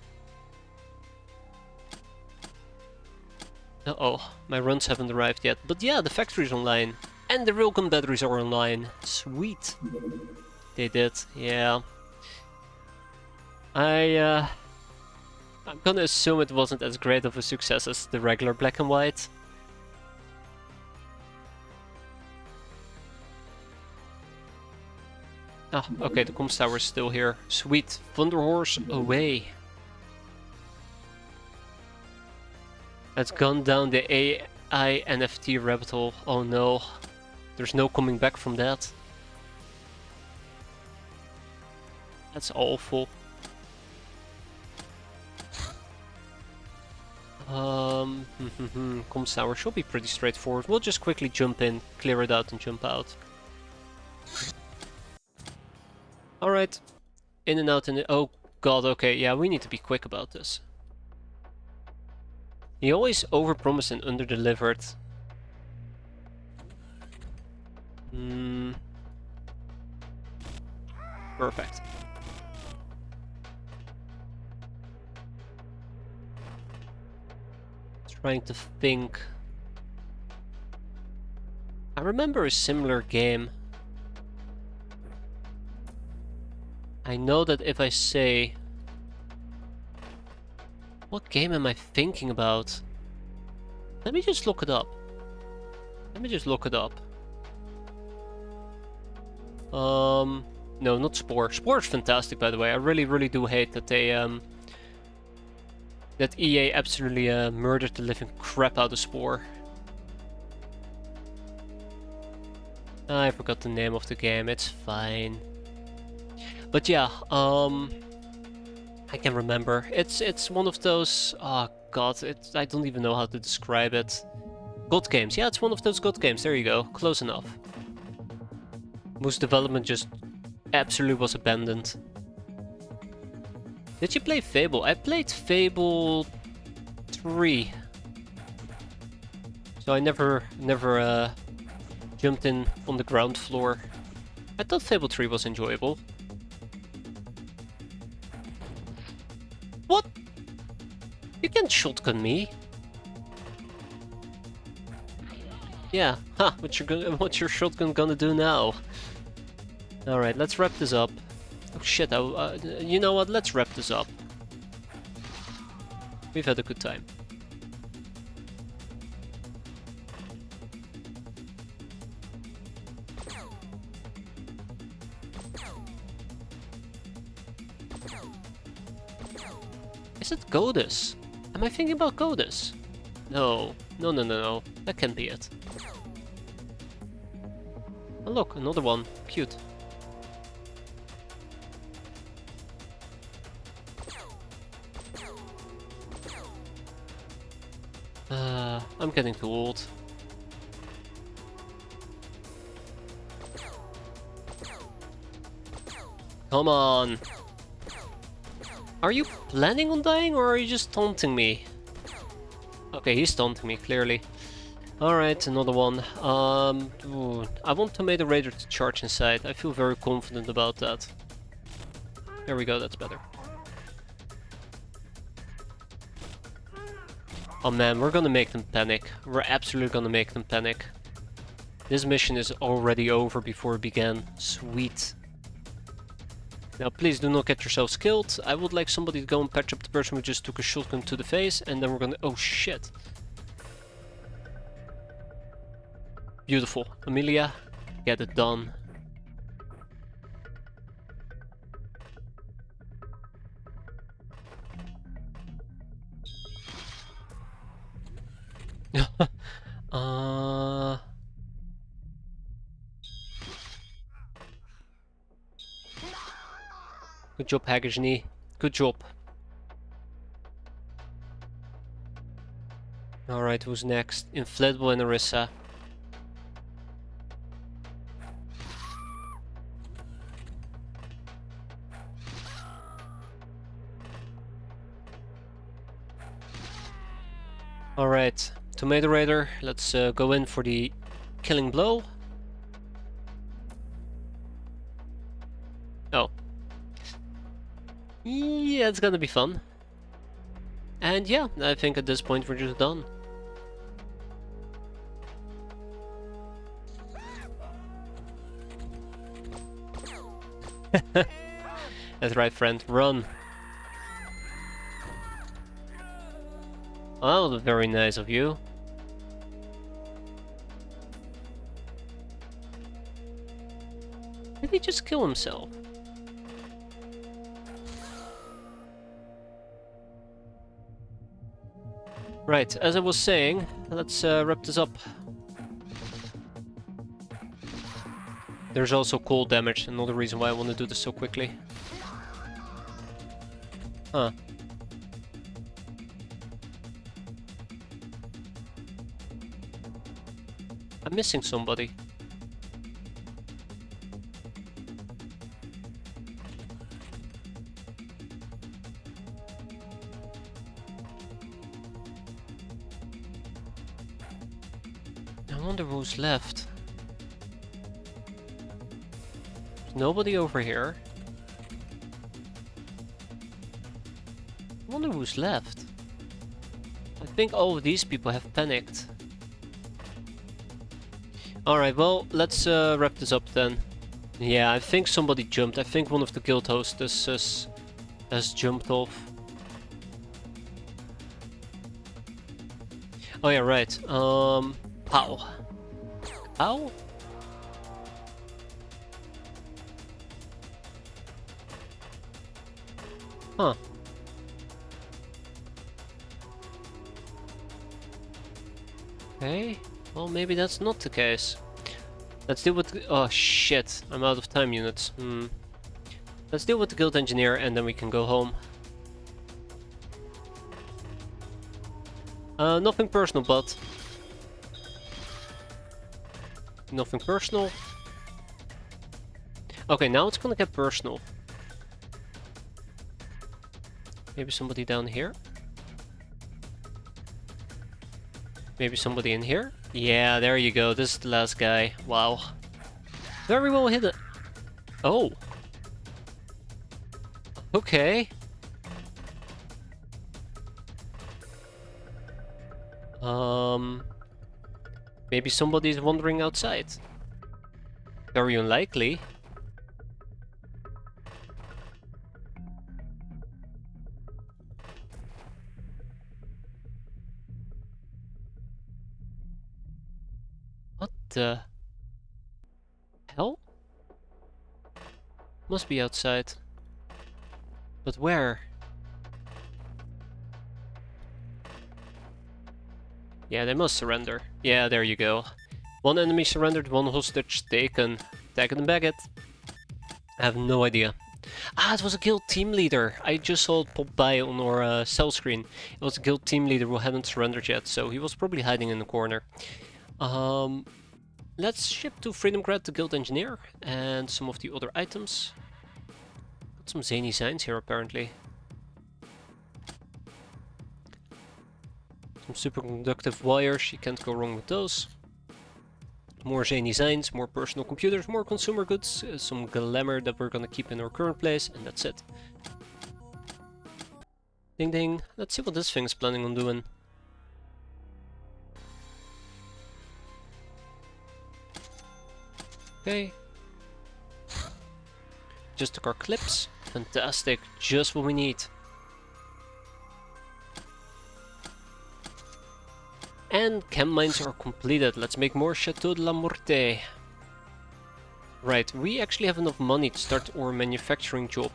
Uh-oh, my runs haven't arrived yet. But yeah, the factory's online. And the railgun batteries are online. Sweet. They did, yeah. I'm gonna assume it wasn't as great of a success as the regular black and white. Ah, okay, the comms tower is still here. Sweet. Thunder Horse away. It's gone down the AI NFT rabbit hole. Oh no. There's no coming back from that. That's awful. Comms tower should be pretty straightforward. We'll just quickly jump in, clear it out and jump out. Alright. In and out and in. Oh god, okay, yeah, we need to be quick about this. He always overpromised and underdelivered. Perfect. Trying to think. I remember a similar game. I know that if I say... What game am I thinking about? Let me just look it up. No, not Spore. Spore is fantastic, by the way. I really do hate that they, that EA absolutely murdered the living crap out of Spore. I forgot the name of the game, it's fine. But yeah, I can remember. It's one of those... Oh god, I don't even know how to describe it. God games. Yeah, it's one of those God games. There you go. Close enough. Whose development just absolutely was abandoned. Did you play Fable? I played Fable 3. So I never jumped in on the ground floor. I thought Fable 3 was enjoyable. What? You can't shotgun me. Yeah, ha, what's your shotgun gonna do now? Alright, let's wrap this up. Oh shit, you know what, let's wrap this up. We've had a good time. Is it Godus? Am I thinking about Godus? No. No. That can't be it. Oh look, another one. Cute. I'm getting too old. Come on! Are you planning on dying or are you just taunting me? Okay, he's taunting me, clearly. Alright, another one. I want Tomato Raider to charge inside. I feel very confident about that. There we go, that's better. Oh man, we're gonna make them panic. We're absolutely gonna make them panic. This mission is already over before it began. Sweet. Now please do not get yourselves killed. I would like somebody to go and patch up the person who just took a shotgun to the face, and then we're gonna... Oh shit. Beautiful. Amelia, get it done. Good job, Hagajni. Good job. Alright, who's next? Inflatable and Orisa. Alright, Tomato Raider, let's go in for the killing blow. Oh. Yeah, it's gonna be fun. And yeah, I think at this point we're just done. That's right, friend, run. Oh, that was very nice of you. Did he just kill himself? Right, as I was saying, let's wrap this up. There's also cold damage, another reason why I want to do this so quickly. Huh. I'm missing somebody. I wonder who's left. There's nobody over here. I wonder who's left. I think all of these people have panicked. Alright, well, let's wrap this up then. Yeah, I think somebody jumped. I think one of the guild hostesses has jumped off. Oh yeah, right. Pow. Pow? Huh. Okay. Well, maybe that's not the case. Let's deal with... Oh, shit. I'm out of time units. Let's deal with the guild engineer and then we can go home. Nothing personal, but... Nothing personal. Okay, now it's gonna get personal. Maybe somebody down here? Maybe somebody in here? Yeah, there you go. This is the last guy. Wow. Very well hit it. Oh. Okay. Maybe somebody's wandering outside. Very unlikely. What the hell? Must be outside. But where? Yeah, they must surrender. Yeah, there you go. One enemy surrendered, one hostage taken. Tag it and bag it. I have no idea. Ah, it was a guild team leader. I just saw it pop by on our cell screen. It was a guild team leader who hadn't surrendered yet, so he was probably hiding in the corner. Let's ship to Freedom Grad the guild engineer and some of the other items. Got some zany signs here apparently. Some superconductive wires, you can't go wrong with those. More zany signs, more personal computers, more consumer goods, some glamour that we're gonna keep in our current place, and that's it. Ding ding, let's see what this thing is planning on doing. Okay. Just took our clips. Fantastic, just what we need. And chem mines are completed. Let's make more Chateau de la Morte. Right, we actually have enough money to start our manufacturing job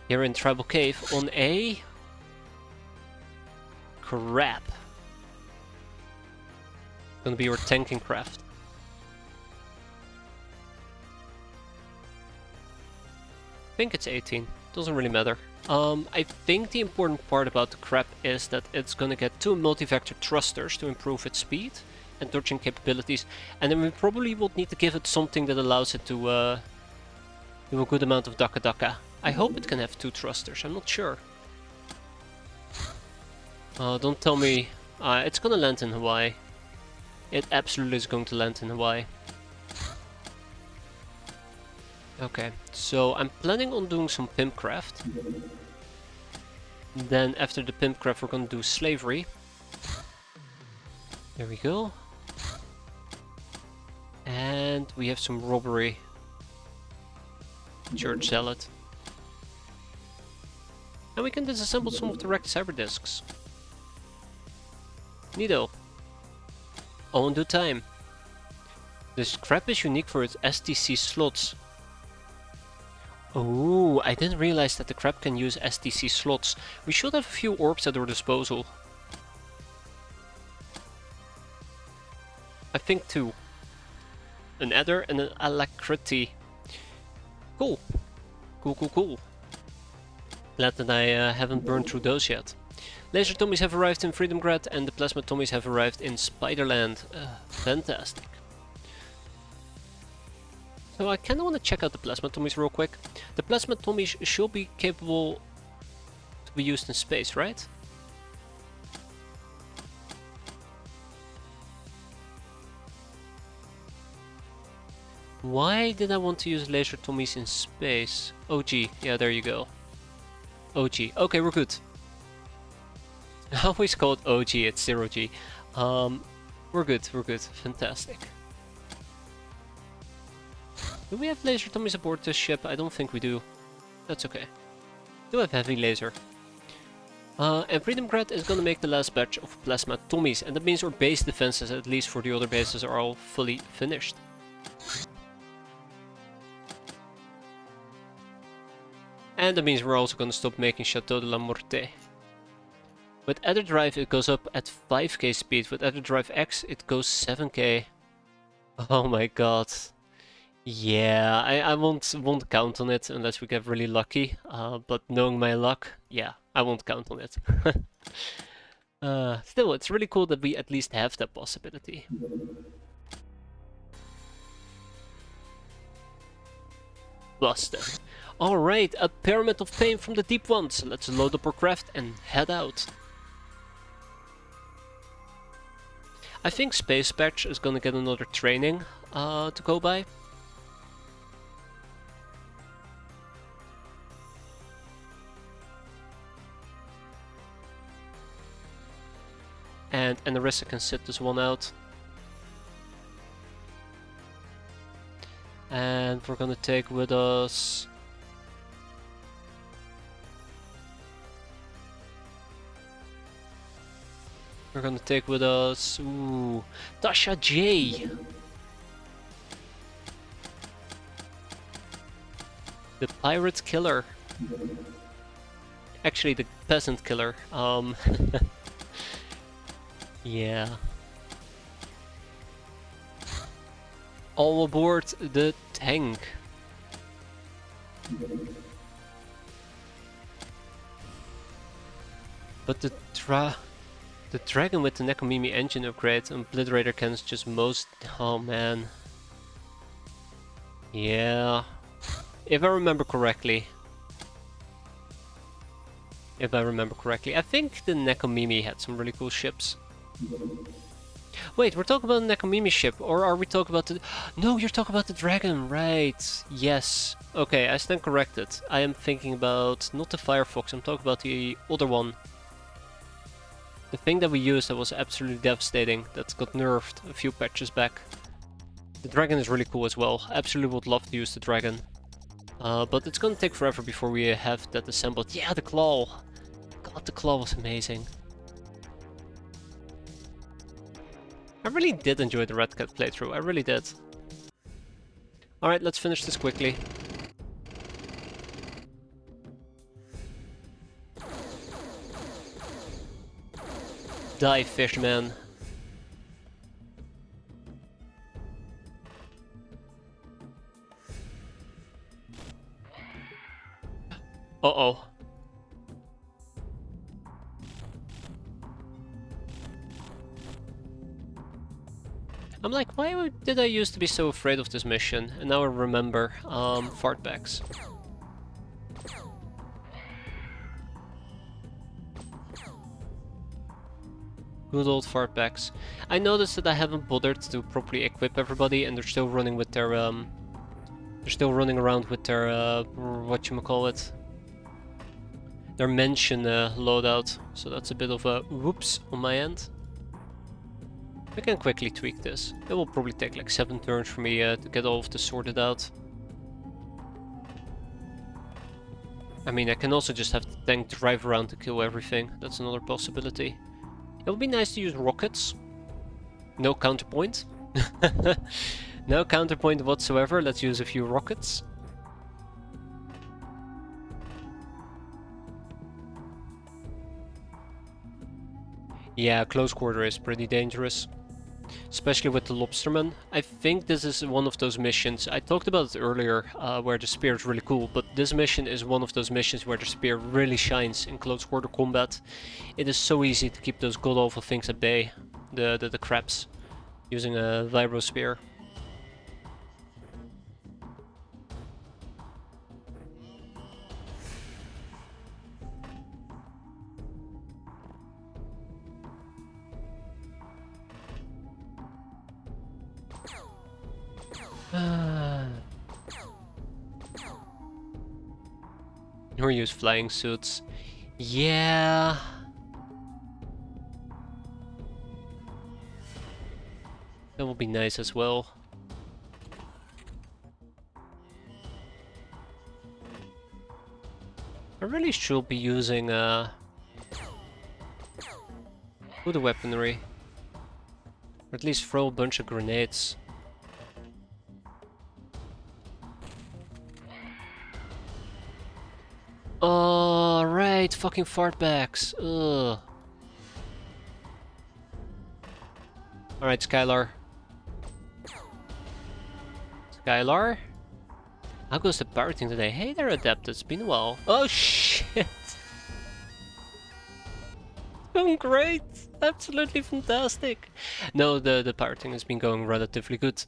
here in Tribal Cave on a... crap. Gonna be our tanking craft. I think it's 18. Doesn't really matter. I think the important part about the crab is that it's gonna get 2 multi-vector thrusters to improve its speed and dodging capabilities, and then we probably would need to give it something that allows it to do a good amount of Daka Daka. I hope it can have 2 thrusters, I'm not sure. Don't tell me... it's gonna land in Hawaii. It absolutely is going to land in Hawaii. Okay, so I'm planning on doing some pimpcraft. Then after the pimpcraft we're gonna do slavery. There we go. And we have some robbery. Church zealot. And we can disassemble some of the wrecked cyber discs. Neato. All in due time. This crab is unique for its STC slots. Oh, I didn't realize that the crab can use STC slots. We should have a few orbs at our disposal. I think 2. An adder and an alacrity. Cool. Cool. Glad that I haven't burned through those yet. Laser Tommies have arrived in Freedomgrad and the Plasma Tommies have arrived in Spiderland. Fantastic. So I kinda wanna check out the Plasma Tommies real quick. The Plasma Tommies should be capable to be used in space, right? Why did I want to use Laser Tommies in space? OG, yeah, there you go. OG, okay, we're good. I always call it OG, it's 0G. We're good, fantastic. Do we have laser Tommies aboard this ship? I don't think we do. That's okay. Do have heavy laser. And Freedomgrad is gonna make the last batch of Plasma Tommies, and that means our base defenses, at least for the other bases, are all fully finished. And that means we're also gonna stop making Chateau de la Morte. With Adder Drive it goes up at 5k speed, with Adder Drive X it goes 7k. Oh my god. Yeah, I won't count on it unless we get really lucky, but knowing my luck, yeah, I won't count on it. Still, it's really cool that we at least have that possibility. Busted. Alright, a pyramid of pain from the deep ones. Let's load up our craft and head out. I think Space Patch is gonna get another training to go by. And Narissa can sit this one out. And we're gonna take with us... We're gonna take with us... Ooh, Tasha J! The pirate killer. Actually, the peasant killer. Yeah. All aboard the tank. But the dragon with the Nekomimi engine upgrade and Obliterator cannons just most... Oh man. Yeah. If I remember correctly. I think the Nekomimi had some really cool ships. Wait, we're talking about the Nekomimi ship, or are we talking about the... No, you're talking about the dragon, right. Yes. Okay, I stand corrected. I am thinking about not the Firefox, I'm talking about the other one. The thing that we used that was absolutely devastating, that got nerfed a few patches back. The dragon is really cool as well. I absolutely would love to use the dragon. But it's gonna take forever before we have that assembled. Yeah, the claw! God, the claw was amazing. I really did enjoy the Red Cat playthrough, I really did. Alright, let's finish this quickly. Die, fishman. Uh-oh. I'm like, why did I used to be so afraid of this mission? And now I remember, fartbacks. Good old fartbacks. I noticed that I haven't bothered to properly equip everybody, and they're still running with their they're still running around with their whatchamacallit, their mention loadout. So that's a bit of a whoops on my end. We can quickly tweak this. It will probably take like 7 turns for me to get all of this sorted out. I mean, I can also just have the tank drive around to kill everything. That's another possibility. It would be nice to use rockets. No counterpoint. No counterpoint whatsoever. Let's use a few rockets. Yeah, close quarter is pretty dangerous. Especially with the lobsterman. I think this is one of those missions. I talked about it earlier, where the spear is really cool, but this mission is one of those missions where the spear really shines in close quarter combat. It is so easy to keep those god awful things at bay, the crabs, using a vibro spear. Or use flying suits. Yeah. That would be nice as well. I really should be using the weaponry. Or at least throw a bunch of grenades. Oh, right, fucking fartbacks. Ugh. Alright, Skylar. Skylar? How goes the pirating today? Hey there, Adept, it's been a while. Oh shit! Going great! Absolutely fantastic! No, the pirating has been going relatively good.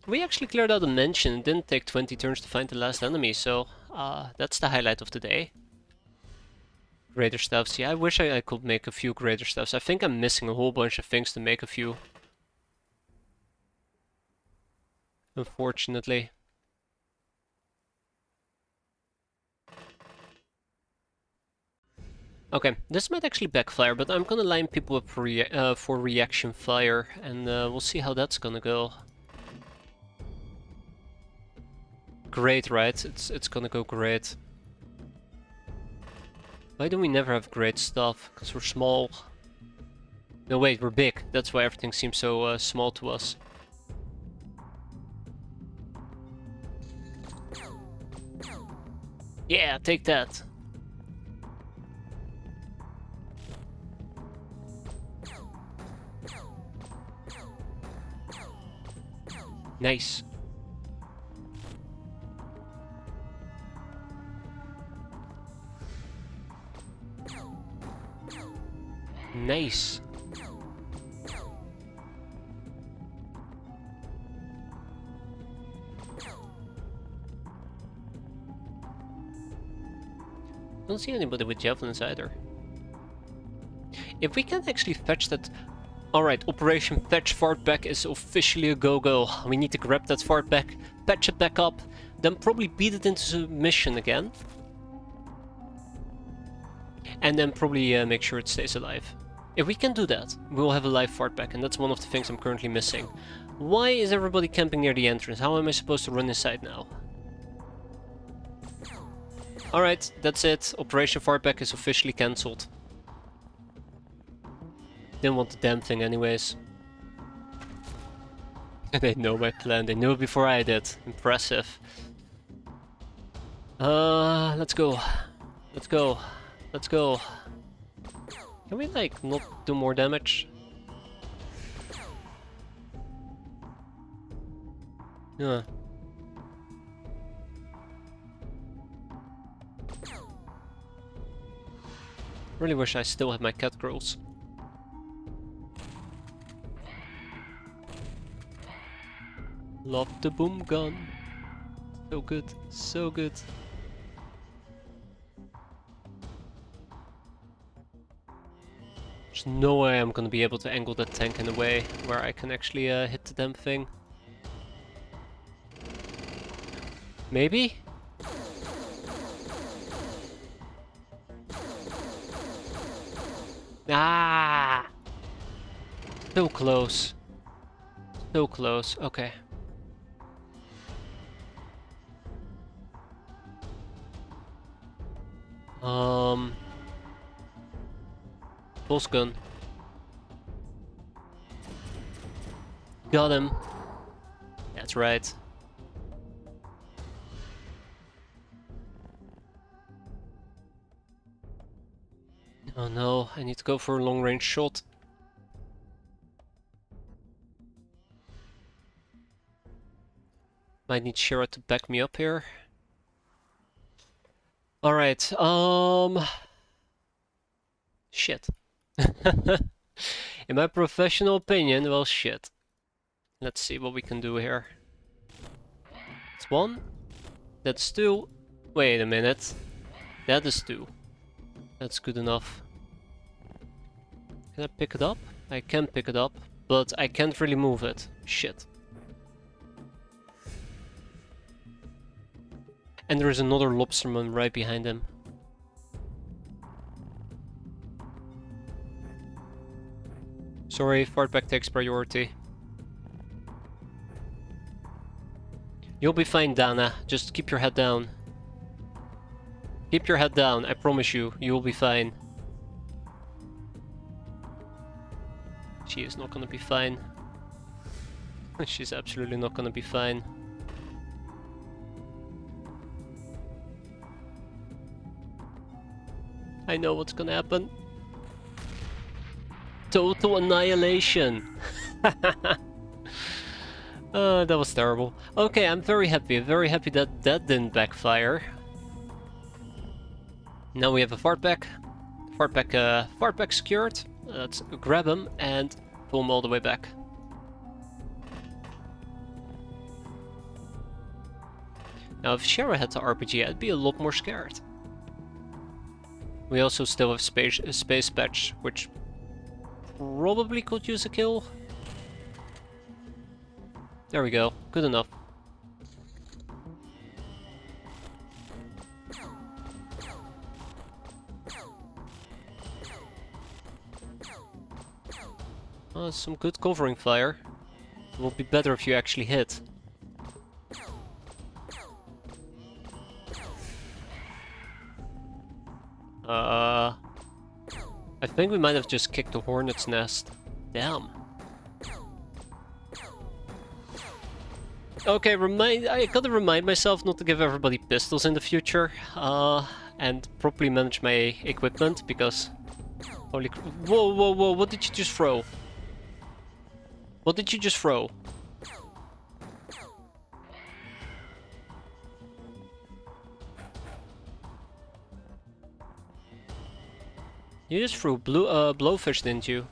We actually cleared out a mansion. It didn't take 20 turns to find the last enemy, so that's the highlight of the day. Greater stuffs. Yeah, I wish I could make a few greater stuffs. I think I'm missing a whole bunch of things to make a few. Unfortunately. Okay, this might actually backfire, but I'm gonna line people up for reaction fire, and we'll see how that's gonna go. Great, right? It's gonna go great. Why do we never have great stuff? Because we're small. No, wait, we're big. That's why everything seems so small to us. Yeah, take that. Nice. Nice. Don't see anybody with javelins either. If we can actually fetch that... Alright, Operation Fetch Fartback is officially a go-go. We need to grab that Fartback, patch it back up, then probably beat it into submission again. And then probably make sure it stays alive. If we can do that, we will have a live Fartback, and that's one of the things I'm currently missing. Why is everybody camping near the entrance? How am I supposed to run inside now? Alright, that's it. Operation Fartback is officially cancelled. Didn't want the damn thing anyways. They know my plan. They knew it before I did. Impressive. Let's go. Let's go. Let's go. Can we, like, not do more damage? Yeah. Really wish I still had my cat girls. Love the boom gun. So good, so good. There's no way I'm gonna be able to angle that tank in a way where I can actually hit the damn thing. Maybe? Ah! So close. So close. Okay. Pulse gun. Got him. That's right. Oh no, I need to go for a long range shot. Might need Shira to back me up here. Alright, shit. In my professional opinion, well, shit. Let's see what we can do here. That's one. That's two. Wait a minute. That is two. That's good enough. Can I pick it up? I can pick it up, but I can't really move it. Shit. And there is another lobsterman right behind him. Sorry, fartback takes priority. You'll be fine, Dana. Just keep your head down. Keep your head down, I promise you, you will be fine. She is not gonna be fine. She's absolutely not gonna be fine. I know what's gonna happen. Total annihilation! That was terrible. Okay, I'm very happy that that didn't backfire. Now we have a fartback. Fartback secured. Let's grab him and pull him all the way back. Now if Shara had the RPG, I'd be a lot more scared. We also still have space patch, which probably could use a kill. There we go, good enough. Some good covering fire. It will be better if you actually hit. I think we might have just kicked the hornet's nest. Damn. Okay, I gotta remind myself not to give everybody pistols in the future, and properly manage my equipment, because... Holy whoa, whoa, whoa, what did you just throw? What did you just throw? You just threw blowfish, didn't you?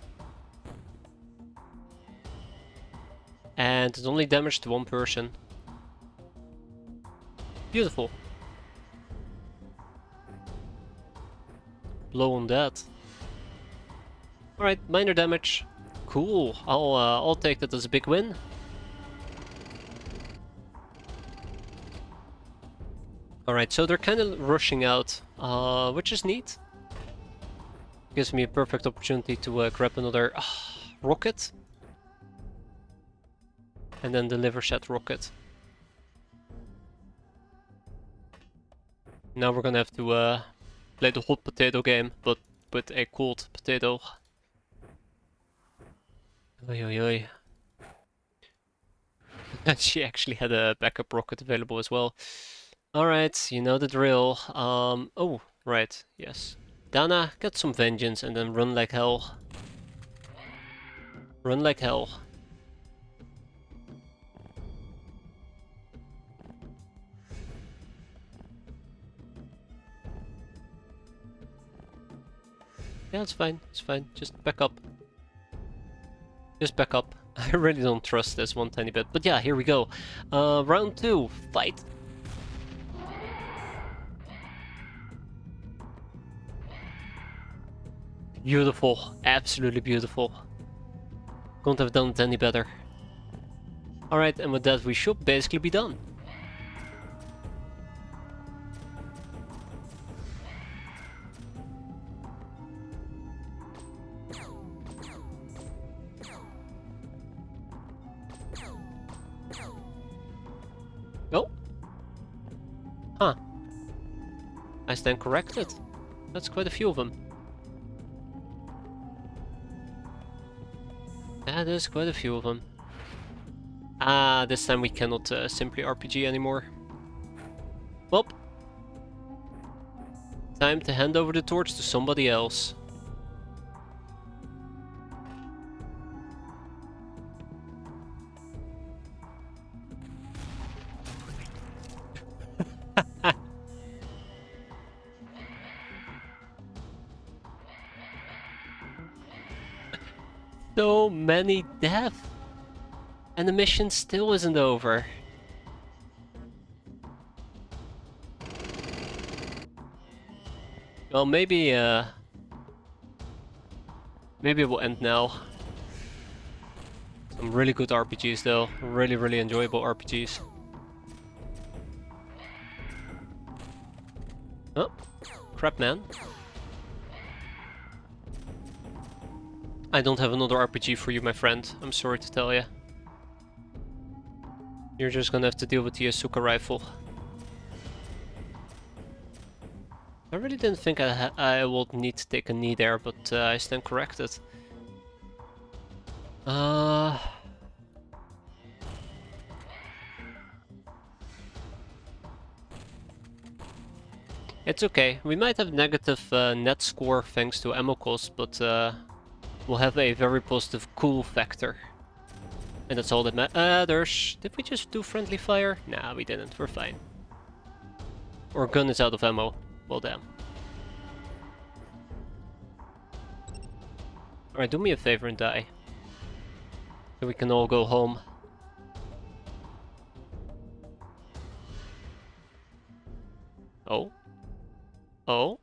And it only damaged one person. Beautiful. Blow on that. Alright, minor damage. Cool. I'll take that as a big win. Alright, so they're kind of rushing out, which is neat. Gives me a perfect opportunity to grab another rocket. And then deliver said rocket. Now we're gonna have to play the hot potato game, but with a cold potato. Oi, oi, oi. She actually had a backup rocket available as well. Alright, you know the drill. Oh, right, yes. Dana, get some vengeance and then run like hell. Run like hell. Yeah, it's fine, it's fine. Just back up. Just back up. I really don't trust this one tiny bit. But yeah, here we go. Round 2, fight. Beautiful, absolutely beautiful. Couldn't have done it any better. Alright, and with that we should basically be done. Oh. Huh. I stand corrected. That's quite a few of them. That is quite a few of them. Ah, this time we cannot simply RPG anymore. Well, time to hand over the torch to somebody else. So many deaths! And the mission still isn't over. Well, maybe it will end now. Some really good RPGs though. Really, really enjoyable RPGs. Oh, crap, man. I don't have another RPG for you, my friend. I'm sorry to tell you. You're just gonna have to deal with the Asuka rifle. I really didn't think I would need to take a knee there, but I stand corrected. It's okay. We might have negative net score thanks to ammo cost, but we'll have a very positive cool factor. And that's all that matters. Did we just do friendly fire? Nah, we didn't. We're fine. Our gun is out of ammo. Well, damn. Alright, do me a favor and die. So we can all go home. Oh? Oh?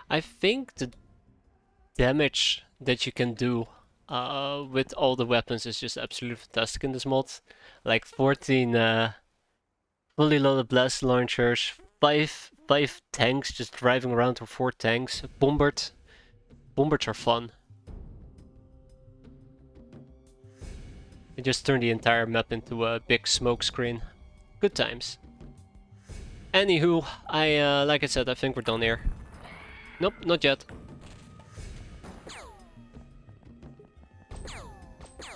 I think the damage that you can do with all the weapons is just absolutely fantastic in this mod. Like 14 fully loaded blast launchers, 5 tanks just driving around with 4 tanks. Bombards are fun. They just turn the entire map into a big smoke screen. Good times. Anywho, like I said, I think we're done here. Nope, not yet.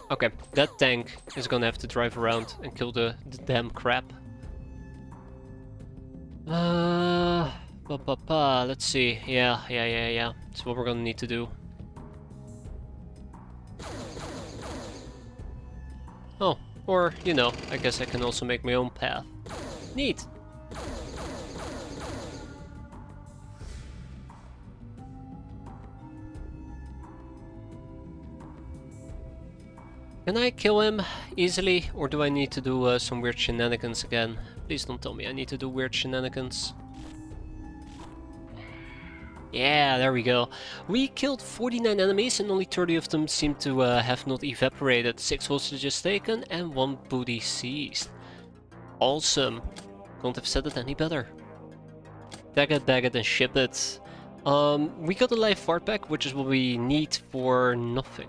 Okay, that tank is gonna have to drive around and kill the damn crap. Let's see. Yeah. That's what we're gonna need to do. Oh, or, you know, I guess I can also make my own path. Neat! Can I kill him easily, or do I need to do some weird shenanigans again? Please don't tell me I need to do weird shenanigans. Yeah, there we go. We killed 49 enemies and only 30 of them seem to have not evaporated. 6 hostages taken and 1 booty seized. Awesome. Couldn't have said it any better. Bag it and ship it. We got a live fart back, which is what we need for nothing.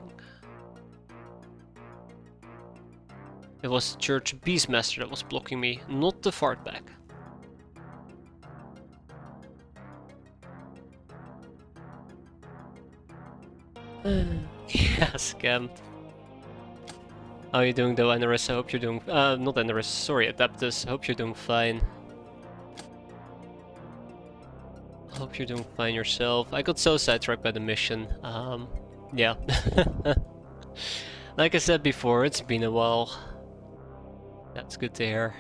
It was the Church Beastmaster that was blocking me, not the fart back. Yeah, scammed. How are you doing though, Eneris? I hope you're doing... not Eneris, sorry, Adeptus. I hope you're doing fine. I hope you're doing fine yourself. I got so sidetracked by the mission. Yeah. Like I said before, it's been a while. That's good to hear.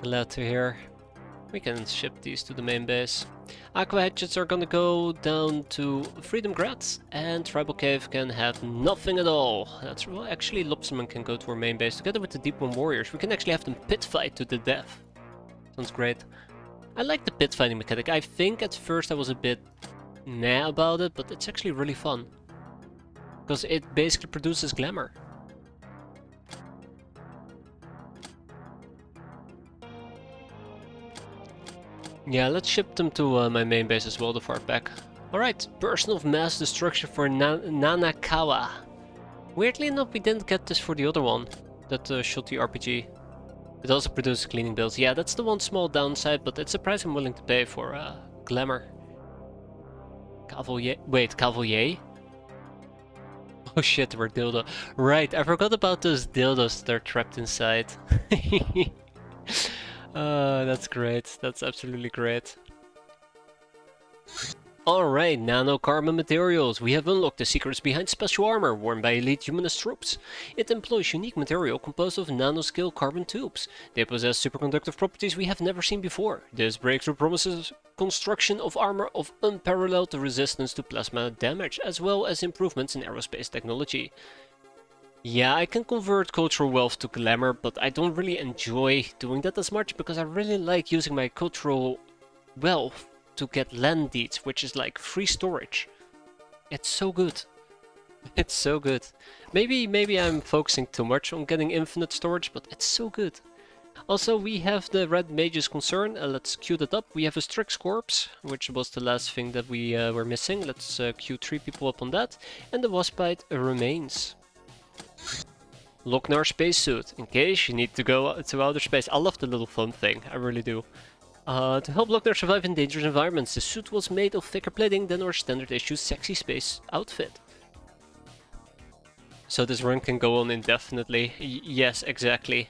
Glad to hear. We can ship these to the main base. Aqua hatchets are gonna go down to Freedom Grad, and Tribal Cave can have nothing at all. That's well, actually Lobsterman can go to our main base together with the Deep One Warriors. We can actually have them pit fight to the death. Sounds great. I like the pit fighting mechanic. I think at first I was a bit meh about it, but it's actually really fun. Because it basically produces glamour. Yeah, let's ship them to my main base as well, the far back. Alright, Person of Mass Destruction for Nanakawa. Weirdly enough, we didn't get this for the other one, that shot the RPG. It also produces cleaning builds. Yeah, that's the one small downside, but it's a price I'm willing to pay for glamour. Cavalier. Wait, Cavalier? Oh shit, we're dildo. Right, I forgot about those dildos that are trapped inside. That's great. That's absolutely great. Alright, nanocarbon materials. We have unlocked the secrets behind special armor worn by elite humanist troops. It employs unique material composed of nanoscale carbon tubes. They possess superconductive properties we have never seen before. This breakthrough promises construction of armor of unparalleled resistance to plasma damage, as well as improvements in aerospace technology. Yeah, I can convert cultural wealth to glamour, but I don't really enjoy doing that as much because I really like using my cultural wealth to get land deeds, which is like free storage. It's so good. It's so good. Maybe I'm focusing too much on getting infinite storage, but it's so good. Also, we have the Red Mage's Concern. Let's queue that up. We have a Strix Corpse, which was the last thing that we were missing. Let's queue 3 people up on that. And the Waspite remains. Lochnar spacesuit, in case you need to go to outer space. I love the little fun thing, I really do. To help Lochnar survive in dangerous environments, the suit was made of thicker plating than our standard issue sexy space outfit. So this run can go on indefinitely. Yes, exactly.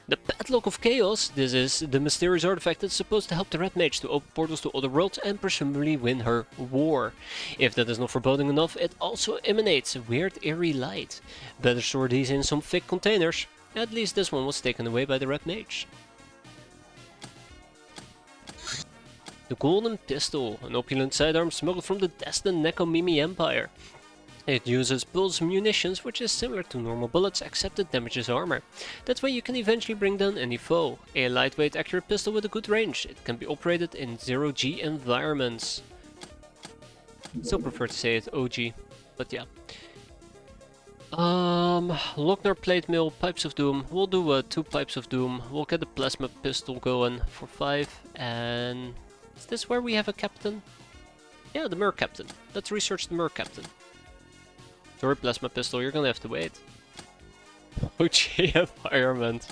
The Padlock of Chaos. This is the mysterious artifact that's supposed to help the Red Mage to open portals to other worlds and presumably win her war. If that is not foreboding enough, it also emanates weird eerie light. Better store these in some thick containers. At least this one was taken away by the Red Mage. The Golden Pistol, an opulent sidearm smuggled from the destined Nekomimi Empire. It uses pulse munitions, which is similar to normal bullets, except it damages armor. That way you can eventually bring down any foe. A lightweight accurate pistol with a good range. It can be operated in 0G environments. Still prefer to say it OG, but yeah. Lochnar Plate Mill, Pipes of Doom. We'll do 2 Pipes of Doom. We'll get the Plasma Pistol going for 5. And is this where we have a captain? Yeah, the Mer Captain. Let's research the Mer Captain. Sorry, Plasma Pistol, you're gonna have to wait. OG environment.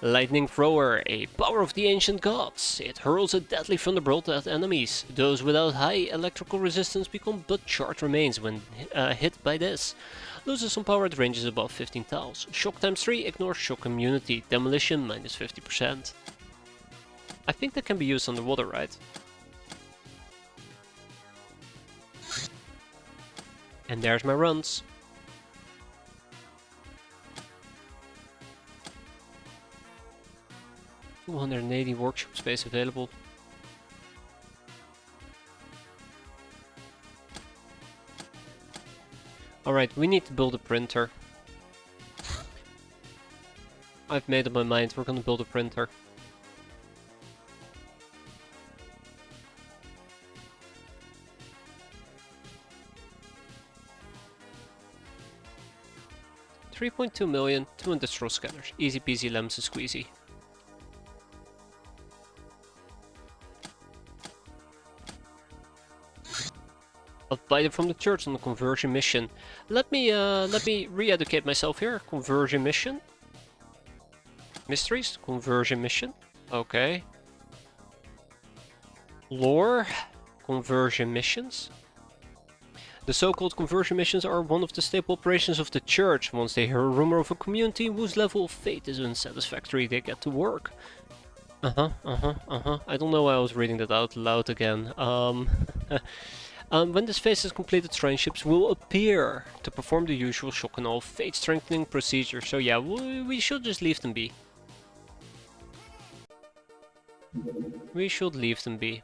Lightning Thrower, a power of the ancient gods. It hurls a deadly thunderbolt at enemies. Those without high electrical resistance become but charred remains when hit by this. Loses some power at ranges above 15 tiles. Shock times 3 ignores shock immunity. Demolition minus 50%. I think that can be used underwater, right? And there's my runs. $280 workshop space available. Alright, we need to build a printer. I've made up my mind, we're gonna build a printer. $3.2 million, 2 industrial scanners. Easy peasy lemon squeezy. Invited from the church on a conversion mission. Let me re-educate myself here. Conversion mission. Mysteries. Conversion mission. Okay. Lore. Conversion missions. The so-called conversion missions are one of the staple operations of the church. Once they hear a rumor of a community whose level of faith is unsatisfactory, they get to work. I don't know why I was reading that out loud again. When this phase is completed, train ships will appear to perform the usual shock and awe fate strengthening procedure. So yeah, we should just leave them be. We should leave them be.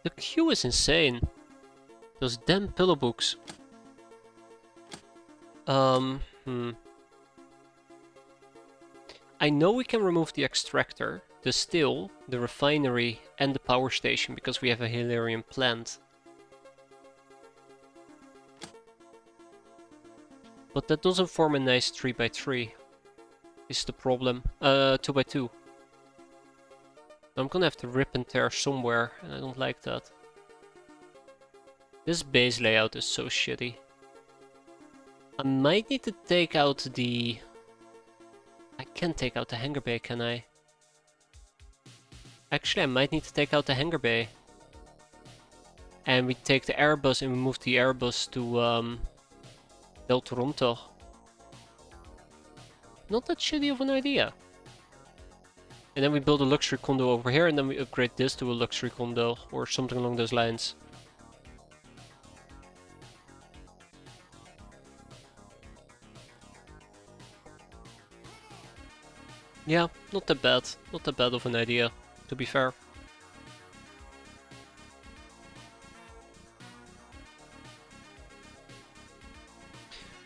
The queue is insane. Those damn pillow books. I know we can remove the extractor, the still, the refinery, and the power station because we have a Hilarion plant. But that doesn't form a nice 3x3. Is the problem. 2x2. I'm gonna have to rip and tear somewhere, and I don't like that. This base layout is so shitty. I might need to take out the... I can't take out the hangar bay, can I? Actually, I might need to take out the hangar bay. And we take the Airbus and we move the Airbus to Del Toronto. Not that shitty of an idea. And then we build a luxury condo over here and then we upgrade this to a luxury condo or something along those lines. Yeah, not that bad. Not that bad of an idea, to be fair.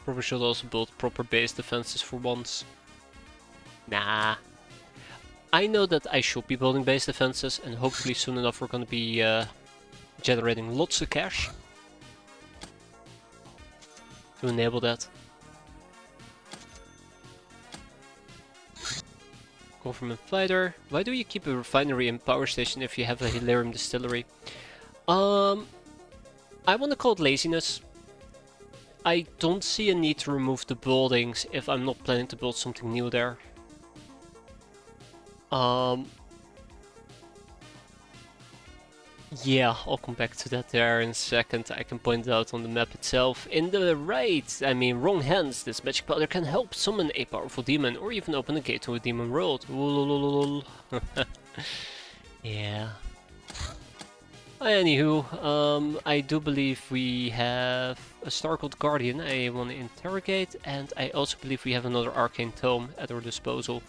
Probably should also build proper base defenses for once. Nah. I know that I should be building base defenses and hopefully soon enough we're gonna be generating lots of cash to enable that. Government fighter. Why do you keep a refinery and power station if you have a Hilarium distillery? I want to call it laziness. I don't see a need to remove the buildings if I'm not planning to build something new there. Yeah, I'll come back to that there in a second. I can point it out on the map itself. In the wrong hands, this magic powder can help summon a powerful demon or even open a gate to a demon world. Yeah. Anywho, I do believe we have a Stargold Guardian I want to interrogate, and I also believe we have another Arcane Tome at our disposal.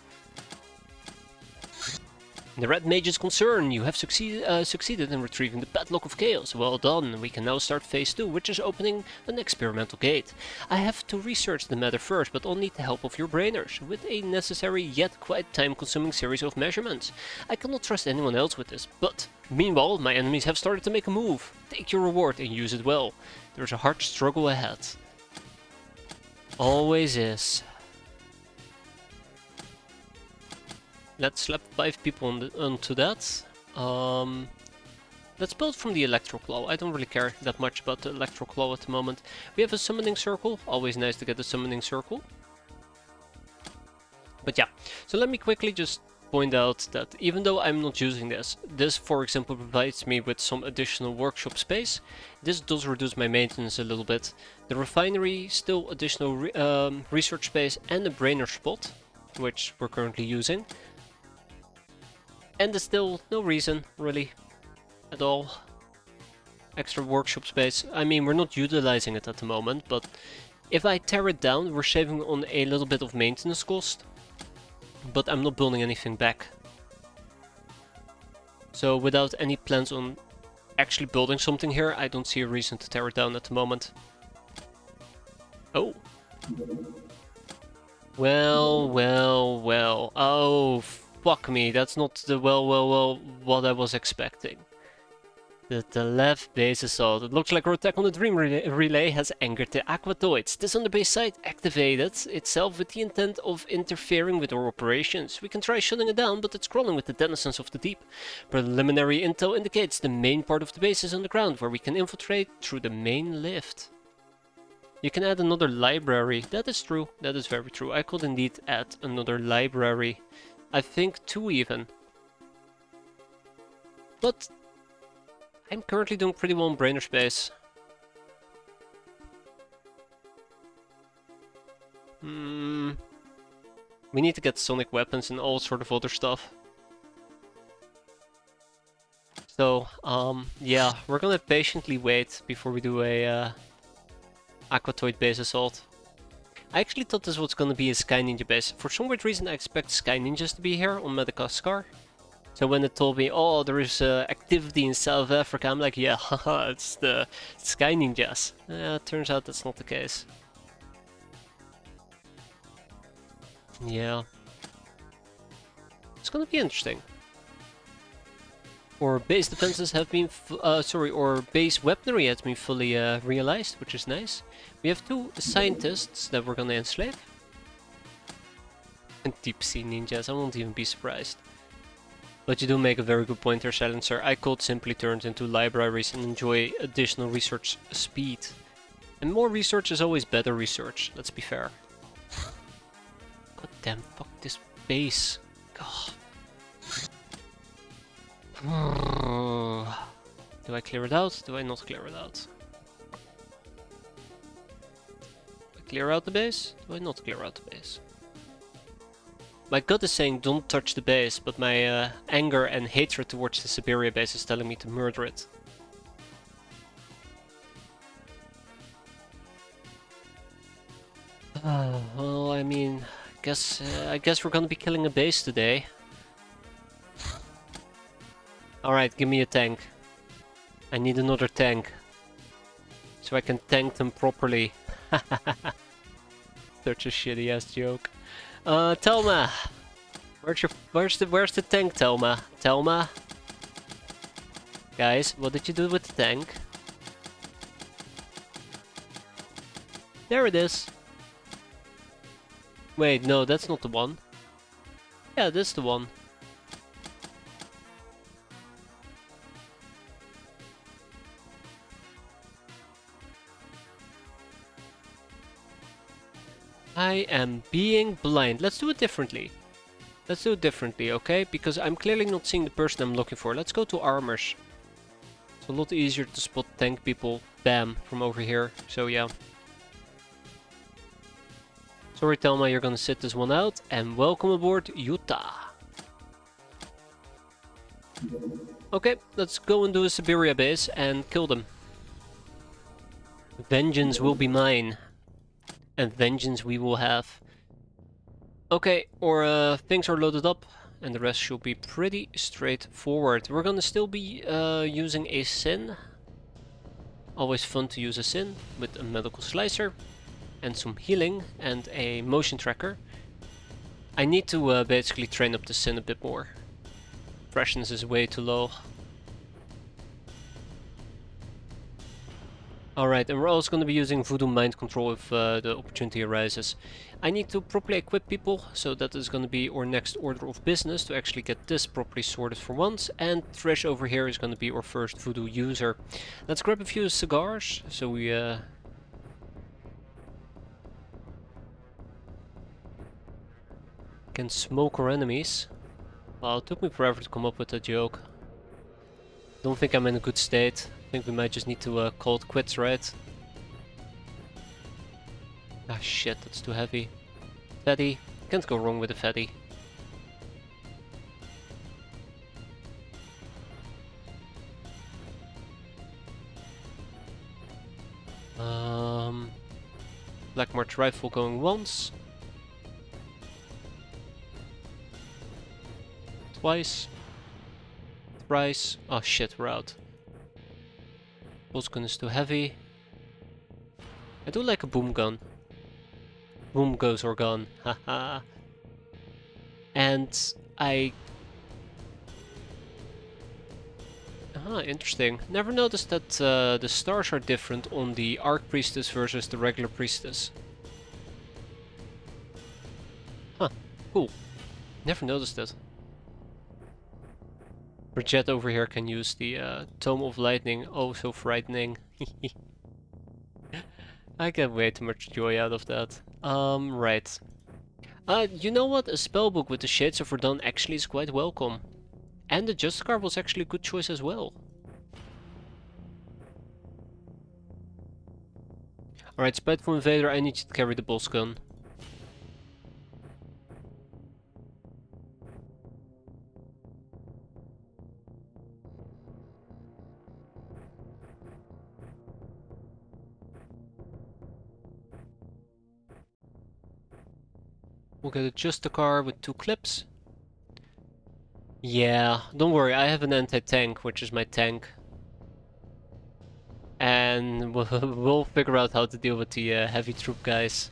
The Red Mage is concerned. You have succeeded in retrieving the Padlock of Chaos. Well done. We can now start phase 2, which is opening an experimental gate. I have to research the matter first, but I'll need the help of your brainers, with a necessary yet quite time-consuming series of measurements. I cannot trust anyone else with this, but meanwhile, my enemies have started to make a move. Take your reward and use it well. There's a hard struggle ahead. Always is. Let's slap 5 people onto that. Let's build from the Electro Claw. I don't really care that much about the Electro Claw at the moment. We have a Summoning Circle. Always nice to get a Summoning Circle. But yeah, so let me quickly just point out that even though I'm not using this, for example provides me with some additional workshop space. This does reduce my maintenance a little bit. The refinery, still additional research space and a brainer spot, which we're currently using. And there's still no reason, really, at all. Extra workshop space. I mean, we're not utilizing it at the moment, but if I tear it down, we're saving on a little bit of maintenance cost. But I'm not building anything back. So without any plans on actually building something here, I don't see a reason to tear it down at the moment. Oh. Well. Oh, fuck me, that's not the what I was expecting. The left base assault. It looks like our attack on the Dream Relay has angered the Aquatoids. This underbase site activated itself with the intent of interfering with our operations. We can try shutting it down, but it's crawling with the denizens of the deep. Preliminary intel indicates the main part of the base is underground, where we can infiltrate through the main lift. You can add another library. That is true. That is very true. I could indeed add another library. I think 2 even. But I'm currently doing pretty well in brainer space. We need to get sonic weapons and all sort of other stuff. So, yeah, we're gonna patiently wait before we do a Aquatoid base assault. I actually thought this was gonna be a Sky Ninja base. For some weird reason I expect Sky Ninjas to be here on Madagascar. So when it told me, oh, there is activity in South Africa, I'm like, yeah, haha, it's the Sky Ninjas. Turns out that's not the case. Yeah. It's gonna be interesting. Or base defenses have been, or base weaponry has been fully realized, which is nice. We have 2 scientists that we're gonna enslave. And deep sea ninjas, I won't even be surprised. But you do make a very good point there, Silencer. I could simply turn into libraries and enjoy additional research speed. And more research is always better research, let's be fair. God damn, fuck this base. God. Do I clear it out? Do I not clear it out? Do I clear out the base? Do I not clear out the base? My gut is saying don't touch the base, but my anger and hatred towards the Siberia base is telling me to murder it. Well, I mean, I guess we're gonna be killing a base today. Alright, give me a tank. I need another tank. So I can tank them properly. Such a shitty ass joke. Telma! Where's the tank, Telma? Telma? Guys, what did you do with the tank? There it is. Wait, no, that's not the one. Yeah, that's the one. I am being blind. Let's do it differently. Let's do it differently, okay? Because I'm clearly not seeing the person I'm looking for. Let's go to armors. It's a lot easier to spot tank people, bam, from over here. So yeah. Sorry, Telma, you're gonna sit this one out. And welcome aboard, Utah. Okay, let's go and do a Siberia base and kill them. Vengeance will be mine. And vengeance we will have. Okay, our things are loaded up, and the rest should be pretty straightforward. We're gonna still be using a Sin. Always fun to use a Sin with a medical slicer, and some healing, and a motion tracker. I need to basically train up the Sin a bit more. Freshness is way too low. Alright, and we're also going to be using Voodoo Mind Control if the opportunity arises. I need to properly equip people, so that is going to be our next order of business to actually get this properly sorted for once. And Trish over here is going to be our first Voodoo user. Let's grab a few cigars, so we can smoke our enemies. Well, it took me forever to come up with that joke. Don't think I'm in a good state. I think we might just need to call it quits, right? Ah shit, that's too heavy. Fatty. Can't go wrong with a fatty. Black March rifle going once. Twice. Thrice. Oh shit, we're out. Pulse gun is too heavy. I do like a boom gun. Boom goes our gun. Haha. And I... Ah, interesting. Never noticed that the stars are different on the Arc Priestess versus the regular Priestess. Huh, cool. Never noticed that. Bridget over here can use the Tome of Lightning. Oh, so frightening. I get way too much joy out of that. Right. You know what? A spellbook with the Shades of Verdun actually is quite welcome. And the Justicar was actually a good choice as well. Alright, Spiteful Invader, I need you to carry the boss gun. We'll get just a car with 2 clips. Yeah, don't worry, I have an anti-tank, which is my tank. And we'll figure out how to deal with the heavy troop guys.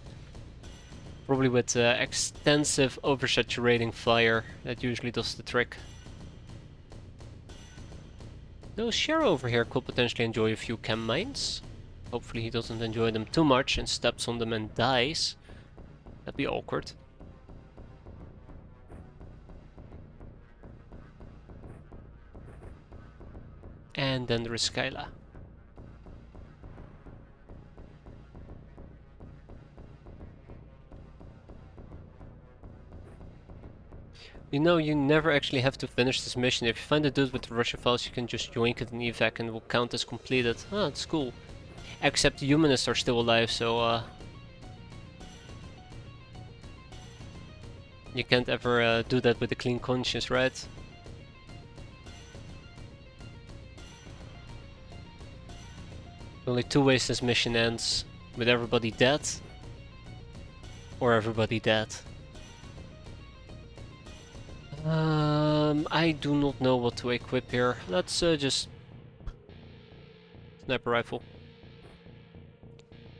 Probably with extensive oversaturating fire. That usually does the trick. Though Shero over here could potentially enjoy a few chem mines. Hopefully he doesn't enjoy them too much and steps on them and dies. That'd be awkward. And then there is Skyla. You know, you never actually have to finish this mission. If you find a dude with the Russia files, you can just yoink it in evac and it will count as completed. Ah, that's cool. Except the humanists are still alive, so you can't ever do that with a clean conscience, right? Only 2 ways this mission ends. With everybody dead. Or everybody dead. I do not know what to equip here. Let's just... Sniper rifle.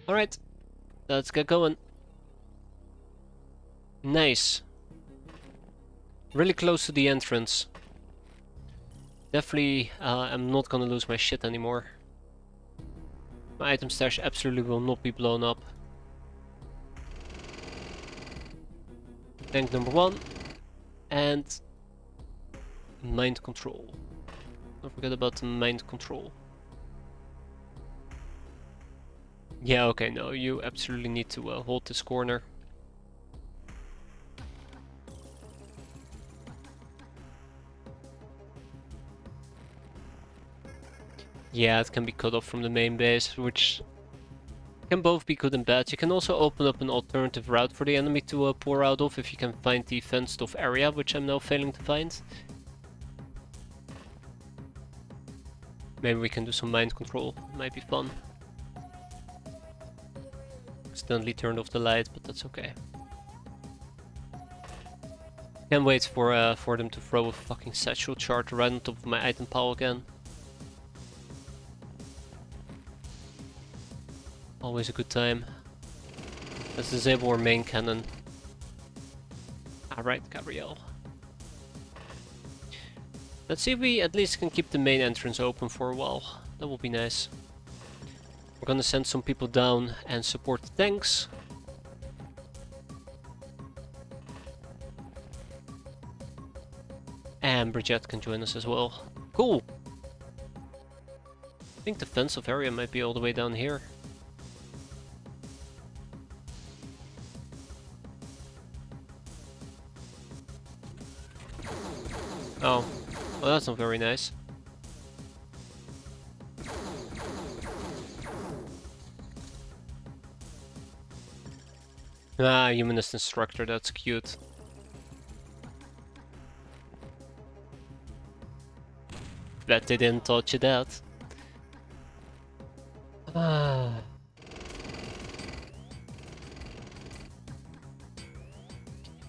Alright. Let's get going. Nice. Really close to the entrance. Definitely I'm not gonna lose my shit anymore. My item stash absolutely will not be blown up. Tank number 1. And mind control. Don't forget about the mind control. Yeah, okay, no, you absolutely need to hold this corner. Yeah, it can be cut off from the main base, which can both be good and bad. You can also open up an alternative route for the enemy to pour out of if you can find the fenced off area, which I'm now failing to find. Maybe we can do some mind control, might be fun. Accidentally turned off the light, but that's okay. Can't wait for them to throw a fucking satchel charge right on top of my item pile again. Always a good time. Let's disable our main cannon. Alright, Gabrielle. Let's see if we at least can keep the main entrance open for a while. That will be nice. We're gonna send some people down and support the tanks. And Bridget can join us as well. Cool! I think the fence-off area might be all the way down here. Oh, well that's not very nice. Ah, humanist instructor, that's cute. Bet they didn't taught you that. Ah.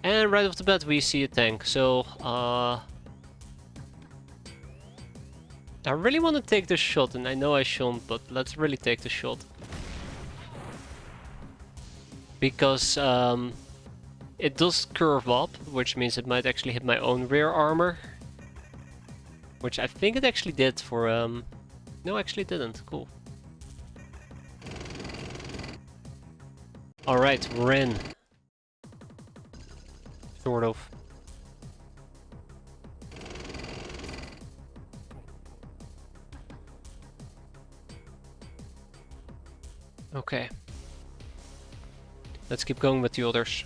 And right off the bat we see a tank, so I really want to take this shot, and I know I shouldn't, but let's really take the shot. Because it does curve up, which means it might actually hit my own rear armor. Which I think it actually did for... No, actually it didn't. Cool. Alright, we're in. Sort of. Okay. Let's keep going with the others.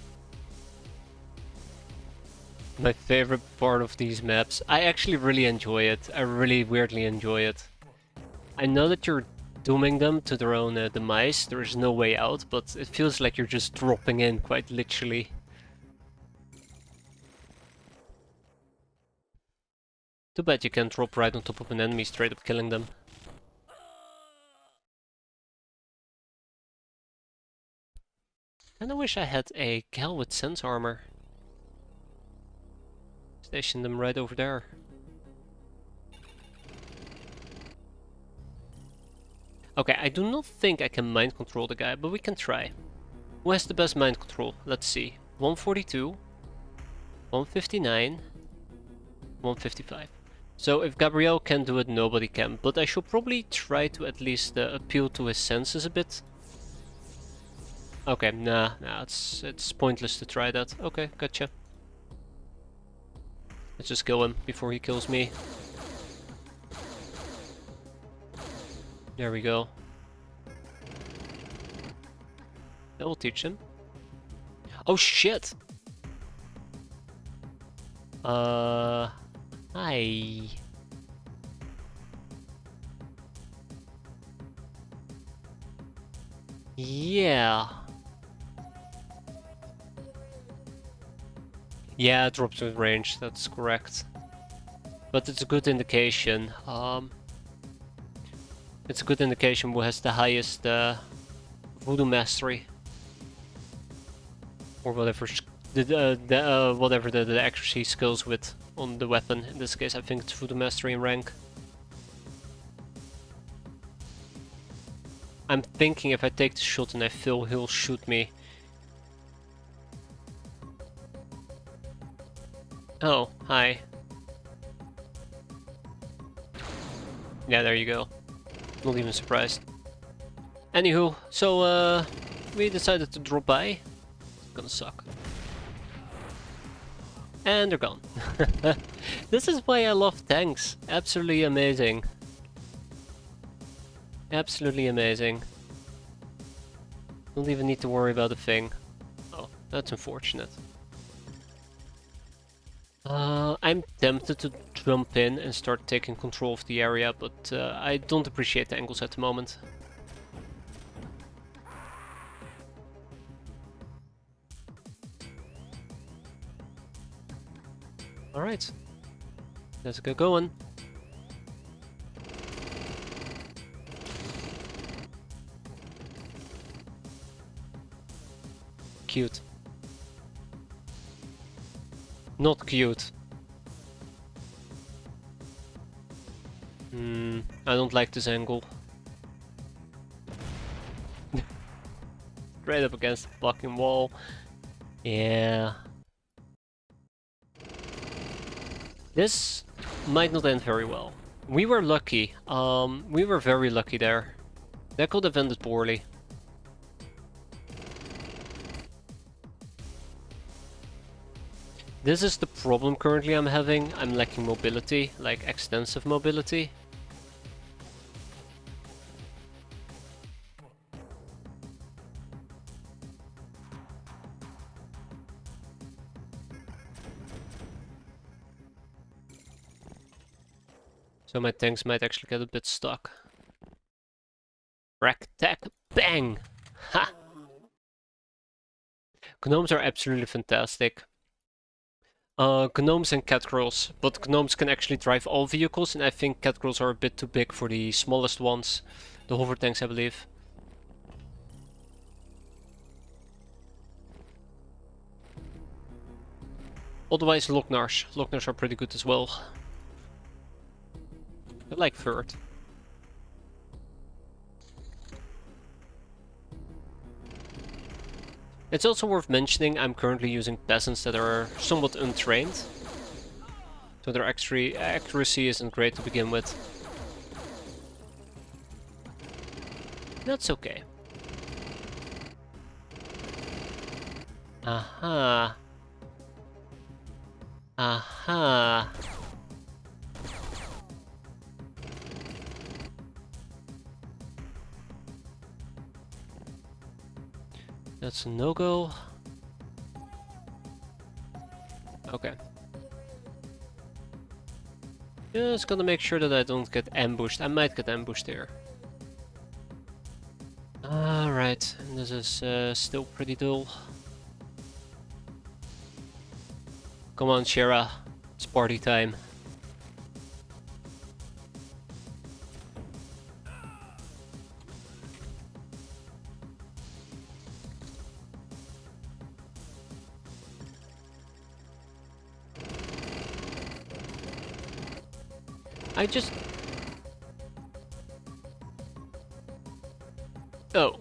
My favorite part of these maps. I actually really enjoy it. I really weirdly enjoy it. I know that you're dooming them to their own demise. There is no way out, but it feels like you're just dropping in quite literally. Too bad you can't drop right on top of an enemy, straight up killing them. Kinda wish I had a gal with sense armor. Station them right over there. Okay, I do not think I can mind control the guy, but we can try. Who has the best mind control? Let's see. 142, 159, 155. So if Gabriel can do it, nobody can. But I should probably try to at least appeal to his senses a bit. Okay, nah, it's pointless to try that. Okay, gotcha. Let's just kill him before he kills me. There we go. That will teach him. Oh shit! Hi. Yeah. Yeah, it drops with range, that's correct. But it's a good indication. It's a good indication who has the highest voodoo mastery. Or whatever whatever the accuracy skills with on the weapon. In this case, I think it's voodoo mastery and rank. I'm thinking if I take the shot and I fail, he'll shoot me. Oh, hi. Yeah, there you go. Not even surprised. Anywho, so we decided to drop by. It's gonna suck. And they're gone. This is why I love tanks. Absolutely amazing. Absolutely amazing. Don't even need to worry about a thing. Oh, that's unfortunate. I'm tempted to jump in and start taking control of the area, but I don't appreciate the angles at the moment. Alright, let's get going. Cute. Not cute. I don't like this angle. Straight up against the fucking wall. Yeah. This might not end very well. We were lucky. We were very lucky there. That could have ended poorly. This is the problem currently I'm having. I'm lacking mobility, like extensive mobility. So my tanks might actually get a bit stuck. Rack, tack, bang! Ha! Gnomes are absolutely fantastic. Gnomes and catgirls, but gnomes can actually drive all vehicles, and I think catgirls are a bit too big for the smallest ones. The hover tanks, I believe. Otherwise, Locknars. Locknars are pretty good as well. I like third. It's also worth mentioning I'm currently using peasants that are somewhat untrained. So their accuracy isn't great to begin with. That's okay. Aha. Aha. That's a no-go. Okay. Just gonna make sure that I don't get ambushed. I might get ambushed here. Alright, this is still pretty dull. Come on, Shira. It's party time. I just... Oh.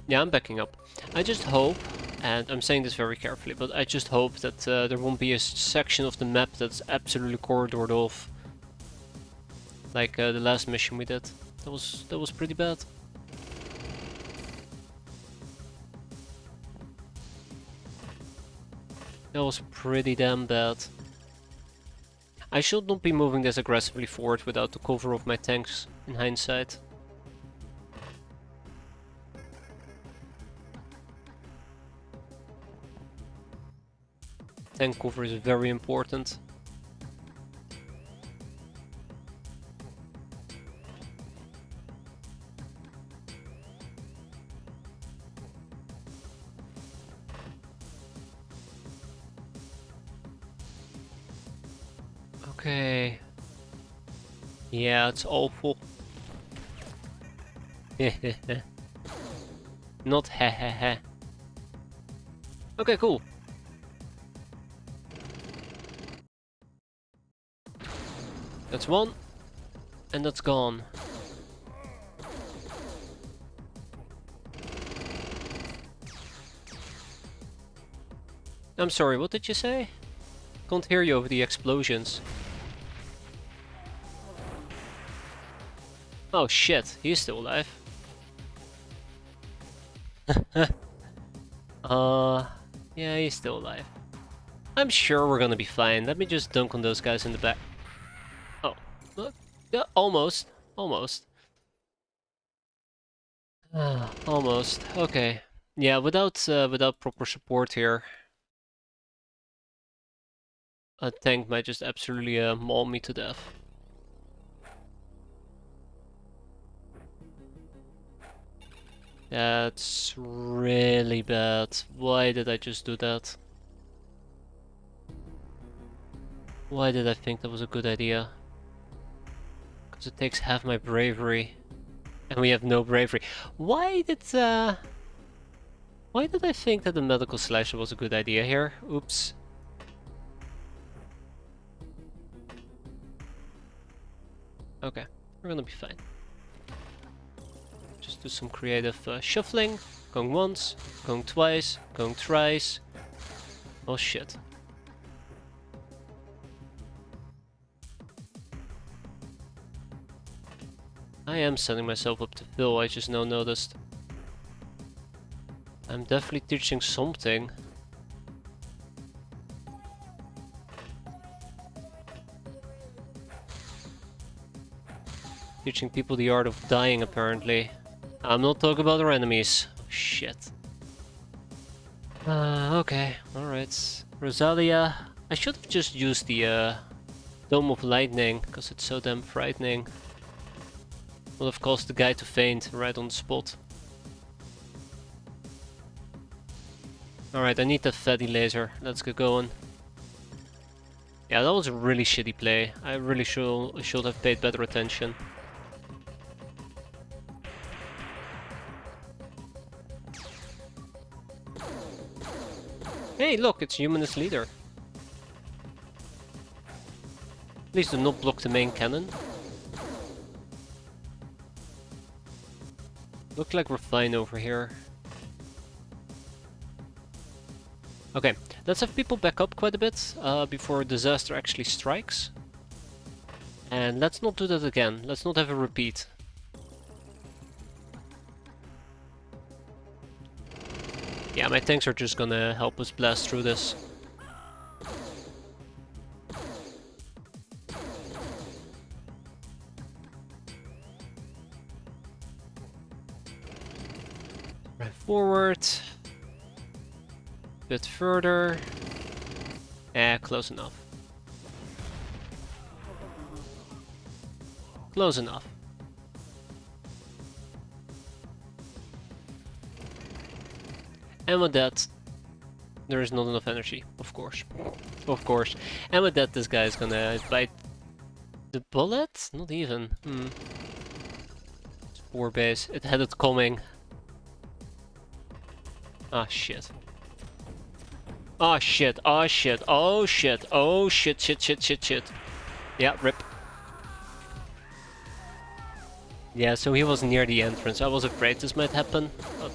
Yeah, I'm backing up. I just hope, and I'm saying this very carefully, but I just hope that there won't be a section of the map that's absolutely corridored off. Like the last mission we did. That was pretty bad. That was pretty damn bad. I should not be moving this aggressively forward without the cover of my tanks, in hindsight. Tank cover is very important. Okay. Yeah, it's awful. Not hehehe. Okay, cool. That's one. And that's gone. I'm sorry, what did you say? Can't hear you over the explosions. Oh shit, he's still alive. Yeah, he's still alive. I'm sure we're gonna be fine. Let me just dunk on those guys in the back. Oh, look. Yeah, almost. Almost. Almost. Okay. Yeah, without proper support here, a tank might just absolutely maul me to death. That's really bad. Why did I just do that? Why did I think that was a good idea? Because it takes half my bravery. And we have no bravery. Why did I think that the medical slasher was a good idea here? Oops. Okay, we're gonna be fine. Just do some creative shuffling. Going once, going twice, going thrice. Oh shit. I am setting myself up to fail, I just now noticed. I'm definitely teaching something. Teaching people the art of dying, apparently. I'm not talking about our enemies. Oh, shit. Okay, alright. Rosalia. I should have just used the Dome of Lightning, because it's so damn frightening. Would have caused the guy to faint right on the spot. Alright, I need that fatty laser. Let's get going. Yeah, that was a really shitty play. I really should have paid better attention. Hey, look, it's Humanist Leader. Please do not block the main cannon. Looks like we're fine over here. Okay, let's have people back up quite a bit before disaster actually strikes. And let's not do that again. Let's not have a repeat. Yeah, my tanks are just gonna help us blast through this. Right forward. Bit further. Close enough. Close enough. And with that, there is not enough energy, of course. Of course. And with that, this guy is gonna bite the bullet? Not even. It's poor base. It had it coming. Ah, shit. Oh shit, oh shit, oh shit, oh shit, shit, shit, shit, shit. Yeah, rip. Yeah, so he was near the entrance. I was afraid this might happen. But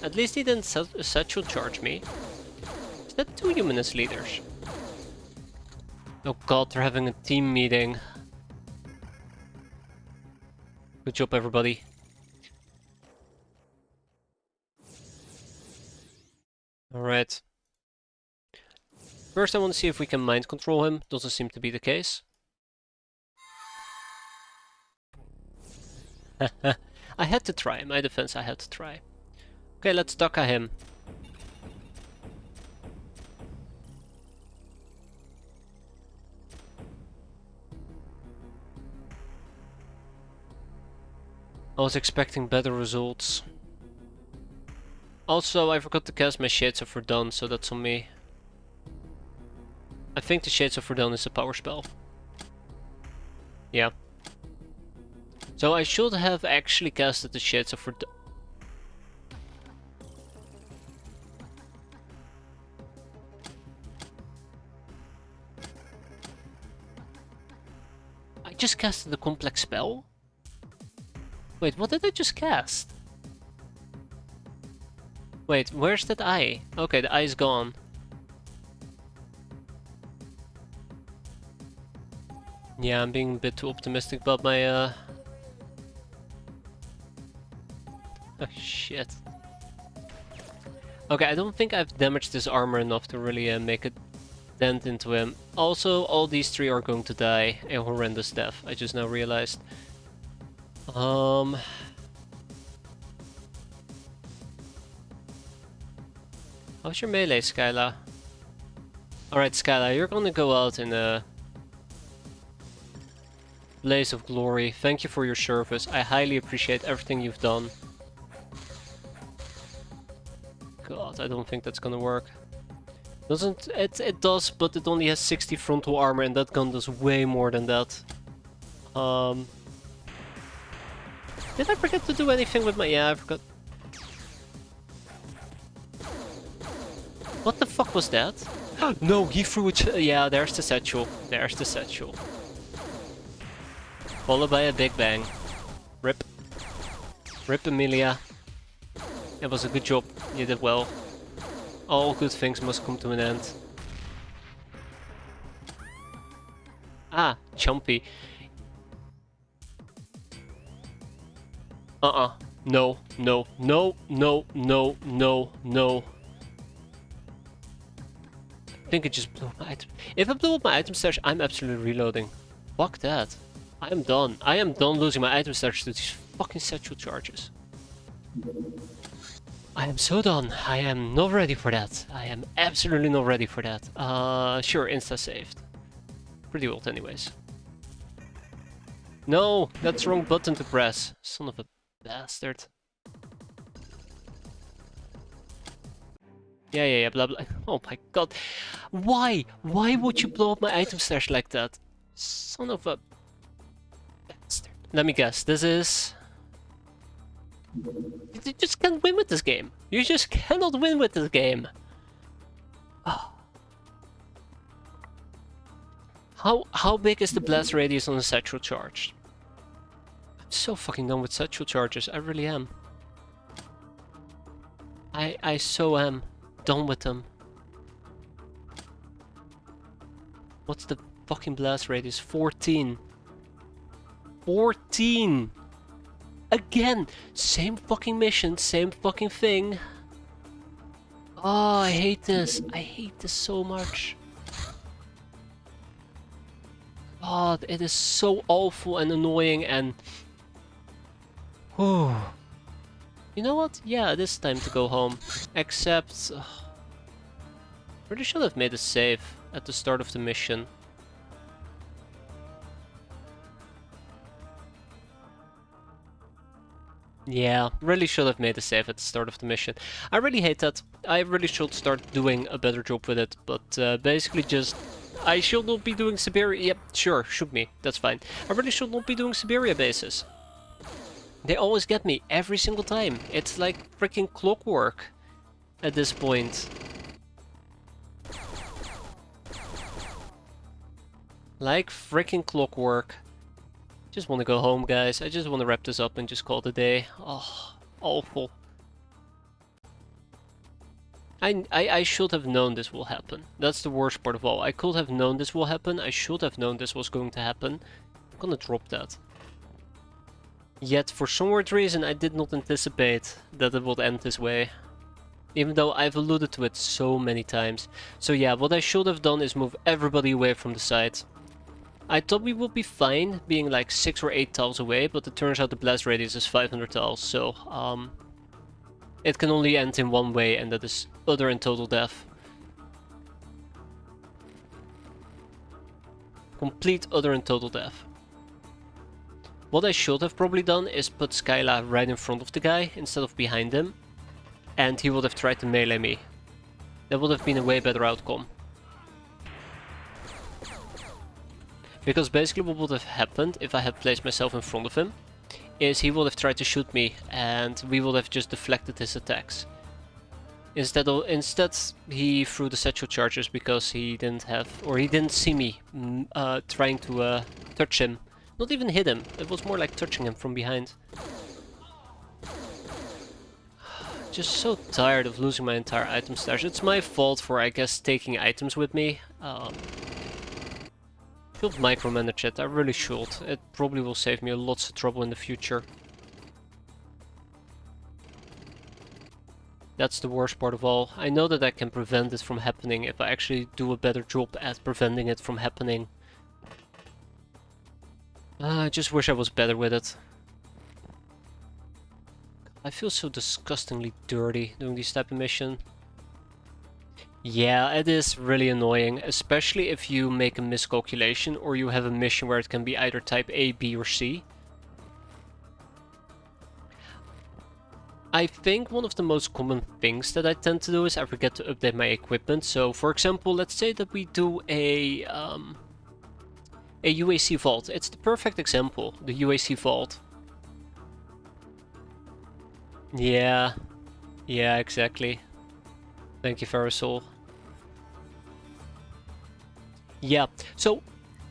at least he didn't satchel charge me. Is that 2 humanist leaders? Oh god, they're having a team meeting. Good job, everybody. Alright. First I want to see if we can mind control him. Doesn't seem to be the case. I had to try. In my defense, I had to try. Okay, let's Daka him. I was expecting better results. Also, I forgot to cast my Shades of Verdun, so that's on me. I think the Shades of Verdun is a power spell. Yeah. So I should have actually casted the Shades of Verdun. I just casted the complex spell? Wait, what did I just cast? Wait, where's that eye? Okay, the eye is gone. Yeah, I'm being a bit too optimistic about my Oh shit. Okay, I don't think I've damaged his armor enough to really make a dent into him. Also, all these 3 are going to die a horrendous death. I just now realized. How's your melee, Skyla? Alright, Skyla, you're gonna go out in a blaze of glory. Thank you for your service. I highly appreciate everything you've done. God, I don't think that's gonna work. Doesn't it? It does, but it only has 60 frontal armor, and that gun does way more than that. Did I forget to do anything with my? Yeah, I forgot. What the fuck was that? No, he threw it. Yeah, there's the satchel. There's the satchel. Followed by a big bang. Rip. Rip, Amelia. It was a good job. You did well. All good things must come to an end. Ah, Chumpy. No, no, no, no, no, no, no. I think it just blew up my item. If I blew up my item stash, I'm absolutely reloading. Fuck that. I am done. I am done losing my item stash to these fucking satchel charges. I am so done. I am not ready for that. I am absolutely not ready for that. Sure, insta-saved. Pretty old anyways. No, that's the wrong button to press. Son of a bastard. Yeah, blah blah. Oh my god. Why? Why would you blow up my item stash like that? Son of a bastard. Let me guess, this is... You just can't win with this game. You just cannot win with this game. Oh. How big is the blast radius on a satchel charge? I'm so fucking done with satchel charges. I really am. I so am done with them. What's the fucking blast radius? 14. 14! Again! Same fucking mission, same fucking thing. Oh, I hate this. I hate this so much. God, it is so awful and annoying and... Whew. You know what? Yeah, it is time to go home. Except... really should have made a save at the start of the mission. Yeah, really should have made a save at the start of the mission. I really hate that. I really should start doing a better job with it, but basically just... I should not be doing Siberia... Yep, sure, shoot me, that's fine. I really should not be doing Siberia bases. They always get me, every single time. It's like freaking clockwork at this point. Like freaking clockwork. Just want to go home, guys. I just want to wrap this up and just call it a day. Oh, awful. I should have known this will happen. That's the worst part of all. I could have known this will happen. I should have known this was going to happen. I'm gonna drop that. Yet, for some weird reason, I did not anticipate that it would end this way. Even though I've alluded to it so many times. So yeah, what I should have done is move everybody away from the site. I thought we would be fine, being like 6 or 8 tiles away, but it turns out the blast radius is 500 tiles, so it can only end in one way, and that is utter and total death. Complete utter and total death. What I should have probably done is put Skyla right in front of the guy instead of behind him, and he would have tried to melee me. That would have been a way better outcome. Because basically what would have happened if I had placed myself in front of him is he would have tried to shoot me and we would have just deflected his attacks. Instead he threw the satchel charges because he didn't see me trying to touch him. Not even hit him, it was more like touching him from behind. Just so tired of losing my entire item stash. It's my fault for, I guess, taking items with me. Should micromanage it, I really should. It probably will save me lots of trouble in the future. That's the worst part of all. I know that I can prevent it from happening if I actually do a better job at preventing it from happening. I just wish I was better with it. I feel so disgustingly dirty doing these type of missions. Yeah, it is really annoying, especially if you make a miscalculation or you have a mission where it can be either type A, B or C. I think one of the most common things that I tend to do is I forget to update my equipment. So for example, let's say that we do a UAC vault. It's the perfect example, the UAC vault. Yeah, exactly. Thank you, Farasol. Yeah, so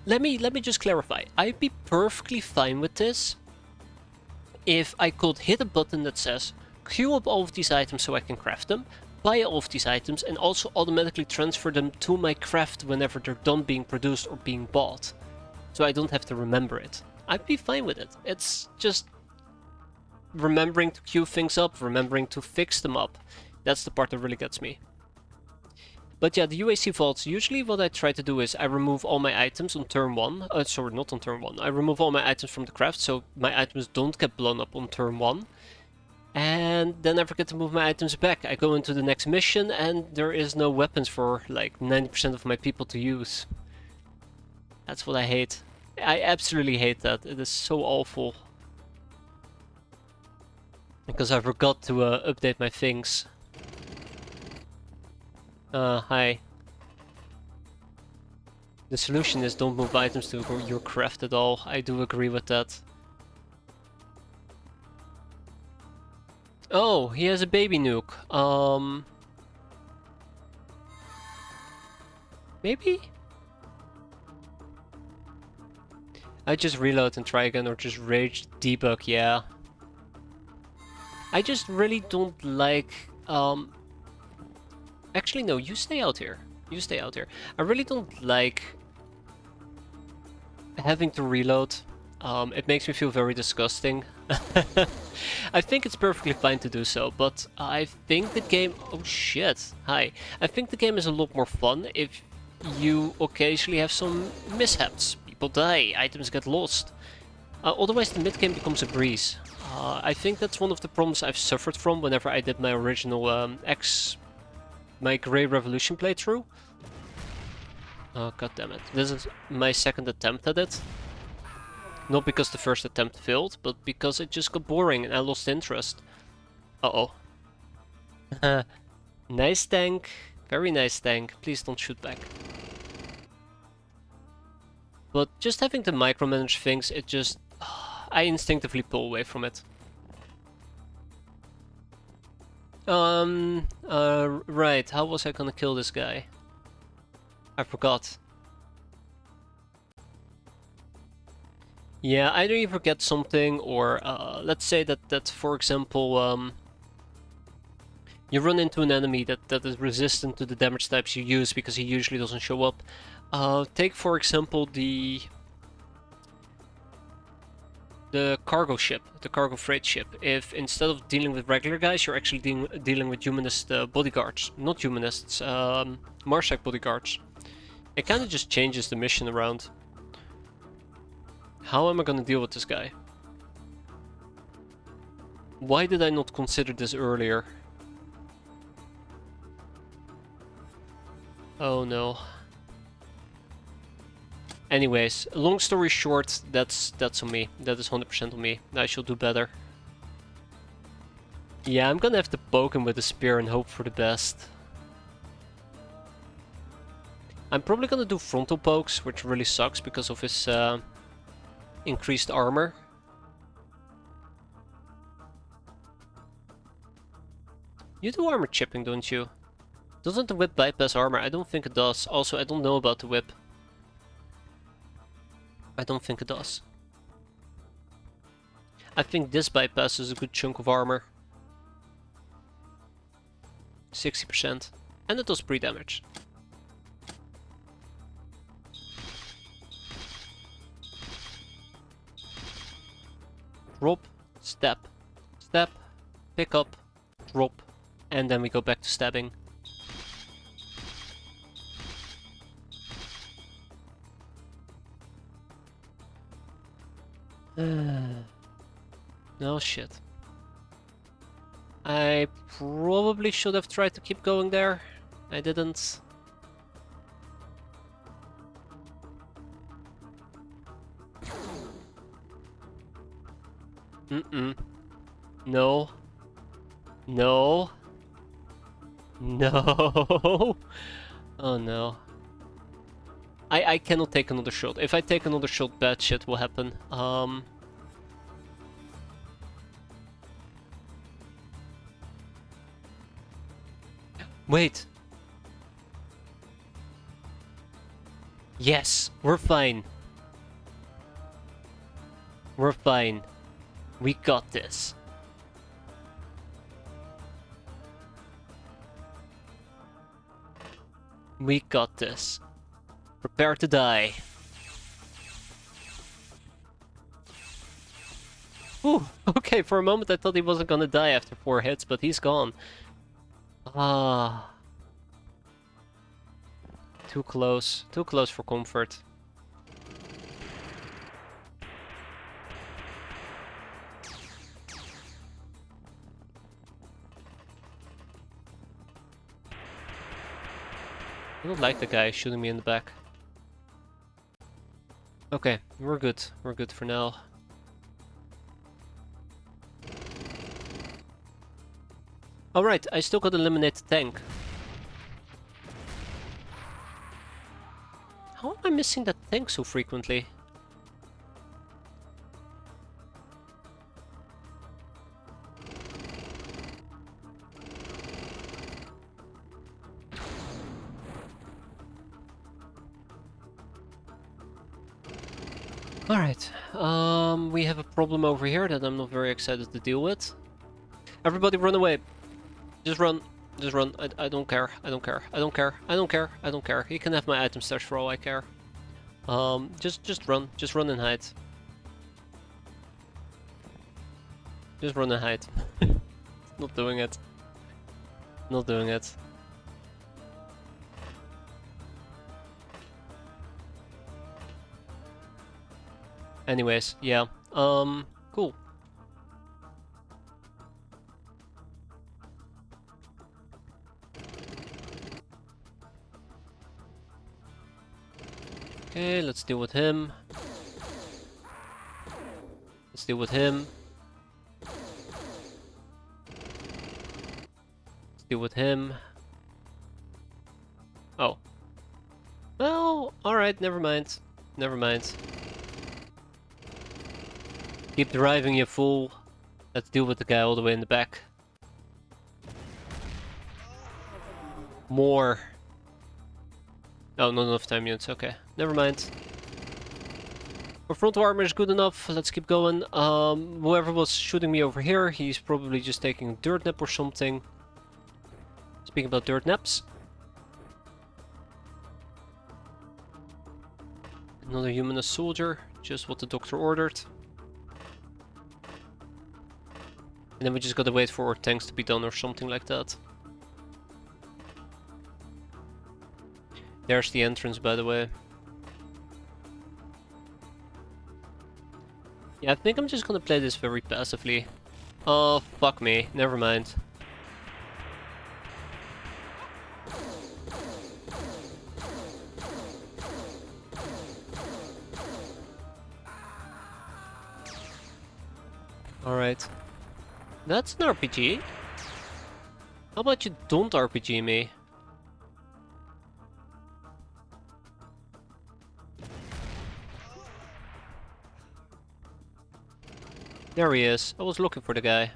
let me just clarify. I'd be perfectly fine with this if I could hit a button that says queue up all of these items so I can craft them, buy all of these items, and also automatically transfer them to my craft whenever they're done being produced or being bought. So I don't have to remember it. I'd be fine with it. It's just remembering to queue things up, remembering to fix them up. That's the part that really gets me. But yeah, the UAC vaults, usually what I try to do is I remove all my items on turn 1. Sorry, not on turn 1. I remove all my items from the craft, so my items don't get blown up on turn 1. And then I forget to move my items back. I go into the next mission and there is no weapons for like 90% of my people to use. That's what I hate. I absolutely hate that. It is so awful. Because I forgot to update my things. Hi. The solution is don't move items to your craft at all. I do agree with that. Oh, he has a baby nuke. Maybe? I just reload and try again, or just rage debug, yeah. I just really don't like, actually no, you stay out here. You stay out here. I really don't like having to reload. It makes me feel very disgusting. I think it's perfectly fine to do so, but I think the game... Oh shit, hi. I think the game is a lot more fun if you occasionally have some mishaps. People die, items get lost. Otherwise the mid-game becomes a breeze. I think that's one of the problems I've suffered from whenever I did my original my Brat Revolution playthrough. Oh god damn it. This is my second attempt at it. Not because the first attempt failed, but because it just got boring and I lost interest. Uh-oh. Nice tank. Very nice tank. Please don't shoot back. But just having to micromanage things, it just... I instinctively pull away from it. Right. How was I gonna kill this guy? I forgot. Yeah, either you forget something, or let's say that for example, you run into an enemy that is resistant to the damage types you use because he usually doesn't show up. Take for example the cargo ship, the cargo freight ship. If instead of dealing with regular guys, you're actually dealing with humanist bodyguards, not humanists, Marshak bodyguards. It kind of just changes the mission around. How am I gonna deal with this guy? Why did I not consider this earlier? Oh no. Anyways, long story short, that's on me. That is 100% on me. I should do better. Yeah, I'm gonna have to poke him with a spear and hope for the best. I'm probably gonna do frontal pokes, which really sucks because of his increased armor. You do armor chipping, don't you? Doesn't the whip bypass armor? I don't think it does. Also, I don't know about the whip. I don't think it does. I think this bypasses a good chunk of armor. 60%. And it does pre-damage. Drop, step, step, pick up, drop, and then we go back to stabbing. No shit. I probably should have tried to keep going there. I didn't. No. No. No. Oh no. I cannot take another shot. If I take another shot, bad shit will happen. Wait. Yes, we're fine. We're fine. We got this. We got this. Prepare to die. Ooh, okay, for a moment I thought he wasn't gonna die after 4 hits, but he's gone. Ah. Too close. Too close for comfort. I don't like the guy shooting me in the back. Okay, we're good. We're good for now. Alright, I still got to eliminate the tank. How am I missing that tank so frequently? Alright, we have a problem over here that I'm not very excited to deal with. Everybody run away. Just run. Just run. I don't care. I don't care. I don't care. I don't care. I don't care. He can have my item stash for all I care. Just run. Just run and hide. Just run and hide. Not doing it. Not doing it. Anyways, yeah. Cool. Okay, let's deal with him. Let's deal with him. Let's deal with him. Oh. Well, alright, never mind. Never mind. Keep driving, you fool. Let's deal with the guy all the way in the back. More. Oh, not enough time units, okay. Never mind. Our frontal armor is good enough. Let's keep going. Whoever was shooting me over here, he's probably just taking a dirt nap or something. Speaking about dirt naps. Another humanist soldier, just what the doctor ordered. And then we just gotta wait for our tanks to be done or something like that. There's the entrance, by the way. Yeah, I think I'm just gonna play this very passively. Oh, fuck me. Never mind. Alright. That's an RPG. How about you don't RPG me? There he is. I was looking for the guy.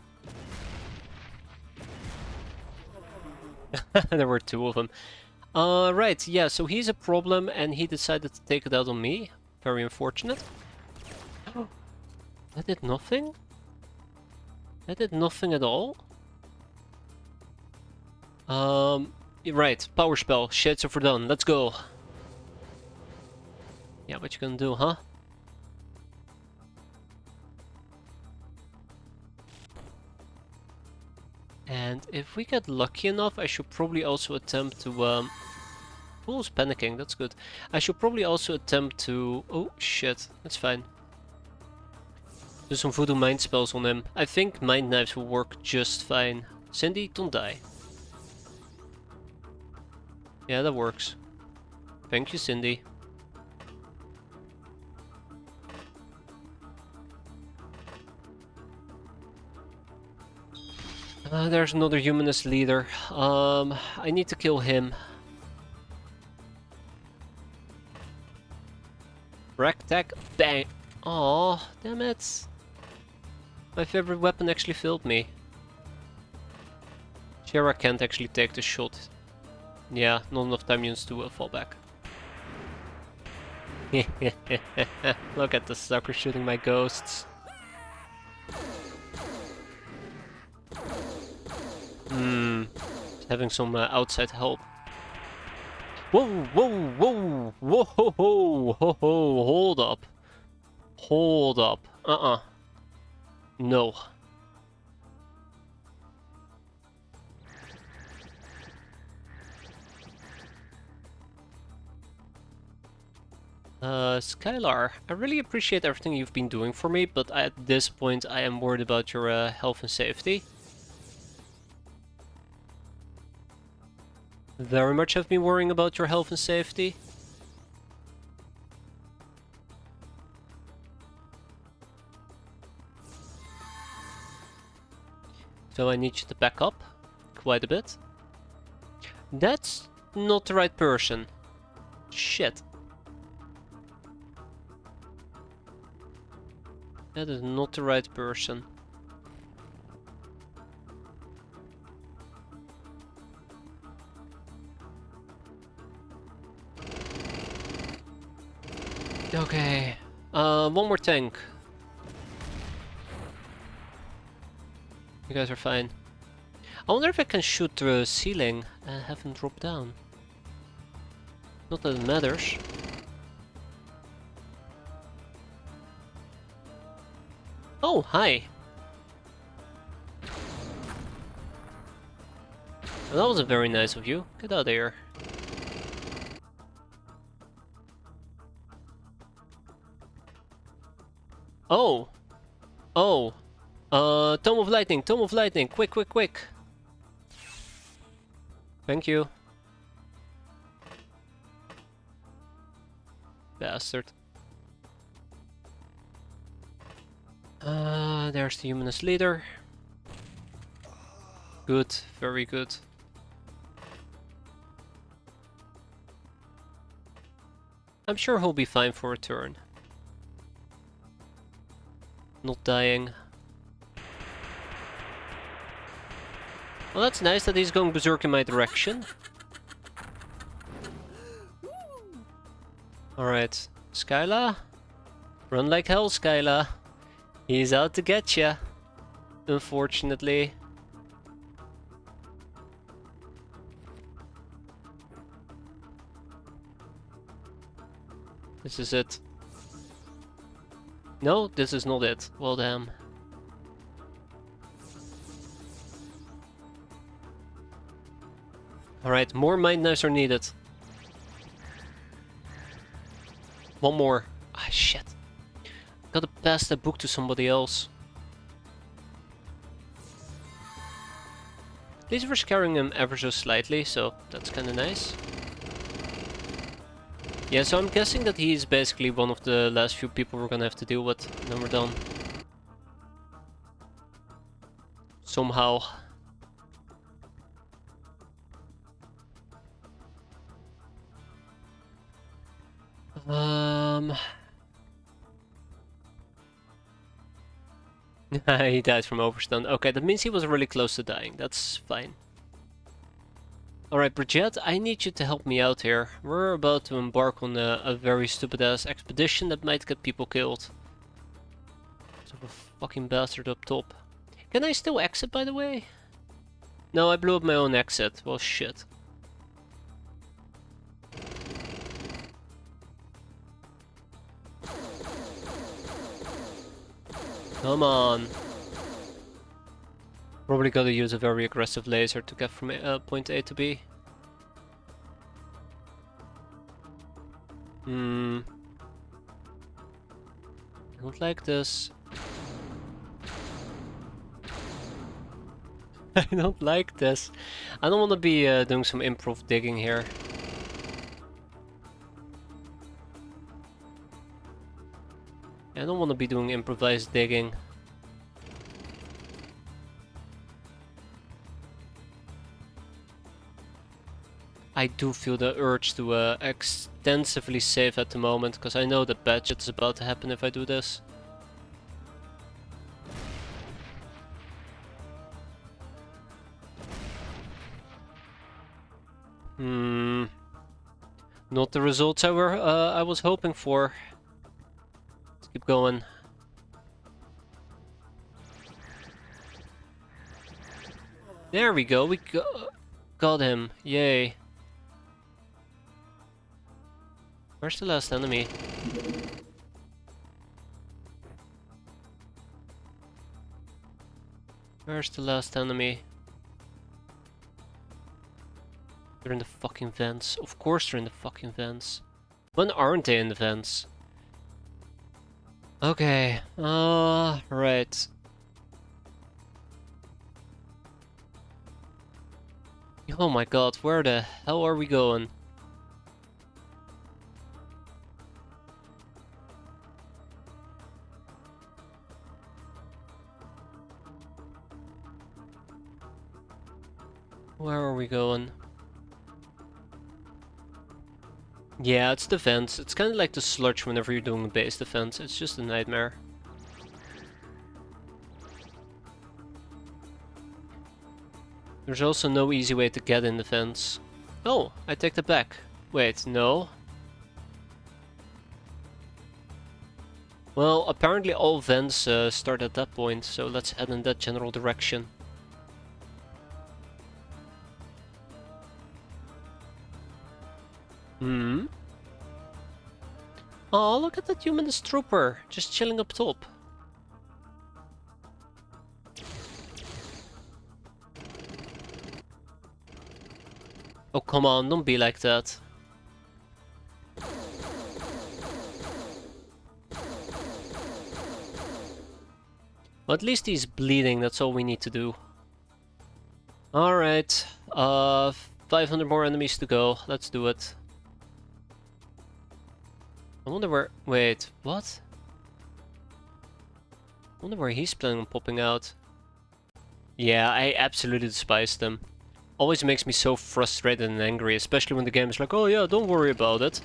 There were two of them. Right, yeah, so he's a problem and he decided to take it out on me. Very unfortunate. That did nothing? That did nothing at all? Right, power spell. Shades of Verdun, let's go. Yeah, what you gonna do, huh? And if we get lucky enough, I should probably also attempt to, Fool's panicking, that's good. I should probably also attempt to... Oh, shit, that's fine. Do some voodoo mind spells on him. I think mind knives will work just fine. Cindy, don't die. Yeah, that works. Thank you, Cindy. There's another humanist leader. I need to kill him. Rack tack, bang! Aw, damn it! My favorite weapon actually failed me. Shara can't actually take the shot. Yeah, not enough time units to fall back. Look at the sucker shooting my ghosts. Having some outside help. Whoa, whoa, whoa, whoa, ho, ho, ho, ho, hold up. Hold up. No. Skylar, I really appreciate everything you've been doing for me, but at this point I am worried about your health and safety. Very much have been worrying about your health and safety. So I need you to back up quite a bit. That's not the right person. Shit. That is not the right person. Okay. One more tank. You guys are fine. I wonder if I can shoot through the ceiling and have him drop down. Not that it matters. Oh, hi! Well, that wasn't very nice of you. Get out of here. Oh! Oh! Tome of Lightning! Tome of Lightning! Quick, quick, quick! Thank you. Bastard. There's the humanist leader. Good, very good. I'm sure he'll be fine for a turn. Not dying. Well, that's nice that he's going berserk in my direction. Alright, Skyla, Run like hell, Skyla. He's out to get ya. Unfortunately. This is it. No, this is not it. Well, damn. Alright, more mind knives are needed. One more. Ah, shit. Gotta pass that book to somebody else. At least we're scaring him ever so slightly, so that's kinda nice. Yeah, so I'm guessing that he's basically one of the last few people we're gonna have to deal with, and then we're done. Somehow. He died from overstun. Okay, that means he was really close to dying. That's fine. Alright, Bridget, I need you to help me out here. We're about to embark on a very stupid-ass expedition that might get people killed. There's a fucking bastard up top. Can I still exit, by the way? No, I blew up my own exit. Well, shit. Come on. Probably gotta use a very aggressive laser to get from point A to B. I don't like this. I don't like this. I don't want to be doing some improv digging here. I don't want to be doing improvised digging. I do feel the urge to extensively save at the moment, because I know that bad shit is about to happen if I do this. Not the results I was hoping for. Let's keep going. There we go. We got him. Yay. Where's the last enemy? Where's the last enemy? They're in the fucking vents. Of course they're in the fucking vents. When aren't they in the vents? Okay. Right. Oh my god, where the hell are we going? Where are we going? Yeah, it's the vents. It's kind of like the sludge whenever you're doing a base defense. It's just a nightmare. There's also no easy way to get in the vents. Oh, I take that back. Wait, no. Well, apparently all vents start at that point, so let's head in that general direction. Oh, look at that humanist trooper, just chilling up top. Oh, come on, don't be like that. Well, at least he's bleeding, that's all we need to do. Alright, 500 more enemies to go, let's do it. I wonder where... Wait, what? I wonder where he's planning on popping out. Yeah, I absolutely despise them. Always makes me so frustrated and angry, especially when the game is like, oh yeah, don't worry about it.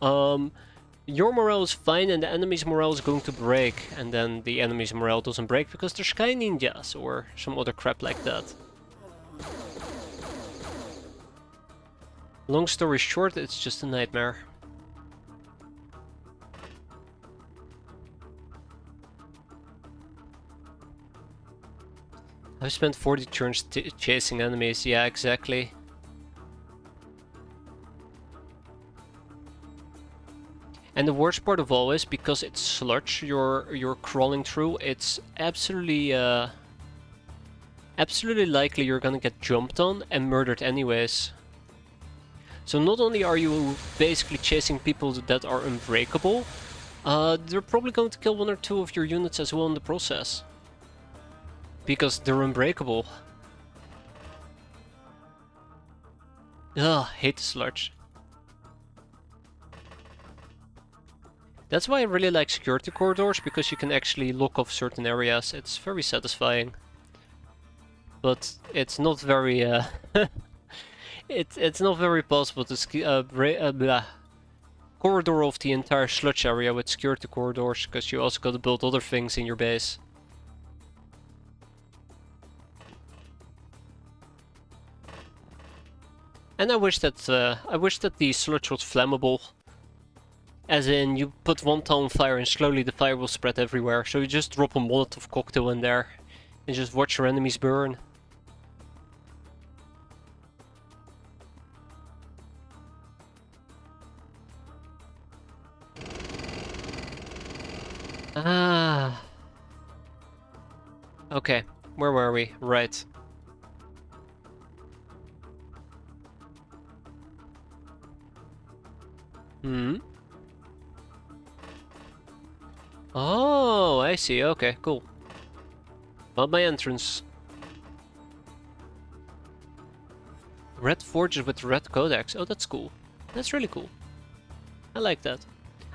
Your morale is fine and the enemy's morale is going to break. And then the enemy's morale doesn't break because they're Sky Ninjas or some other crap like that. Long story short, it's just a nightmare. I've spent 40 turns chasing enemies, yeah, exactly. And the worst part of all is, because it's sludge you're crawling through, it's absolutely absolutely likely you're gonna get jumped on and murdered anyways. So not only are you basically chasing people that are unbreakable, they're probably going to kill one or two of your units as well in the process. Because they're unbreakable. Ugh, hate the sludge. That's why I really like security corridors, because you can actually lock off certain areas. It's very satisfying. But it's not very it's not very possible to corridor of the entire sludge area with security corridors, because you also got to build other things in your base. And I wish that the sludge was flammable. As in, you put one tile on fire and slowly the fire will spread everywhere. So you just drop a Molotov cocktail in there and just watch your enemies burn. Ah. Okay, where were we? Right. Hmm. Oh, I see. Okay, cool. Not my entrance. Red forges with red codex. Oh, that's cool. That's really cool. I like that.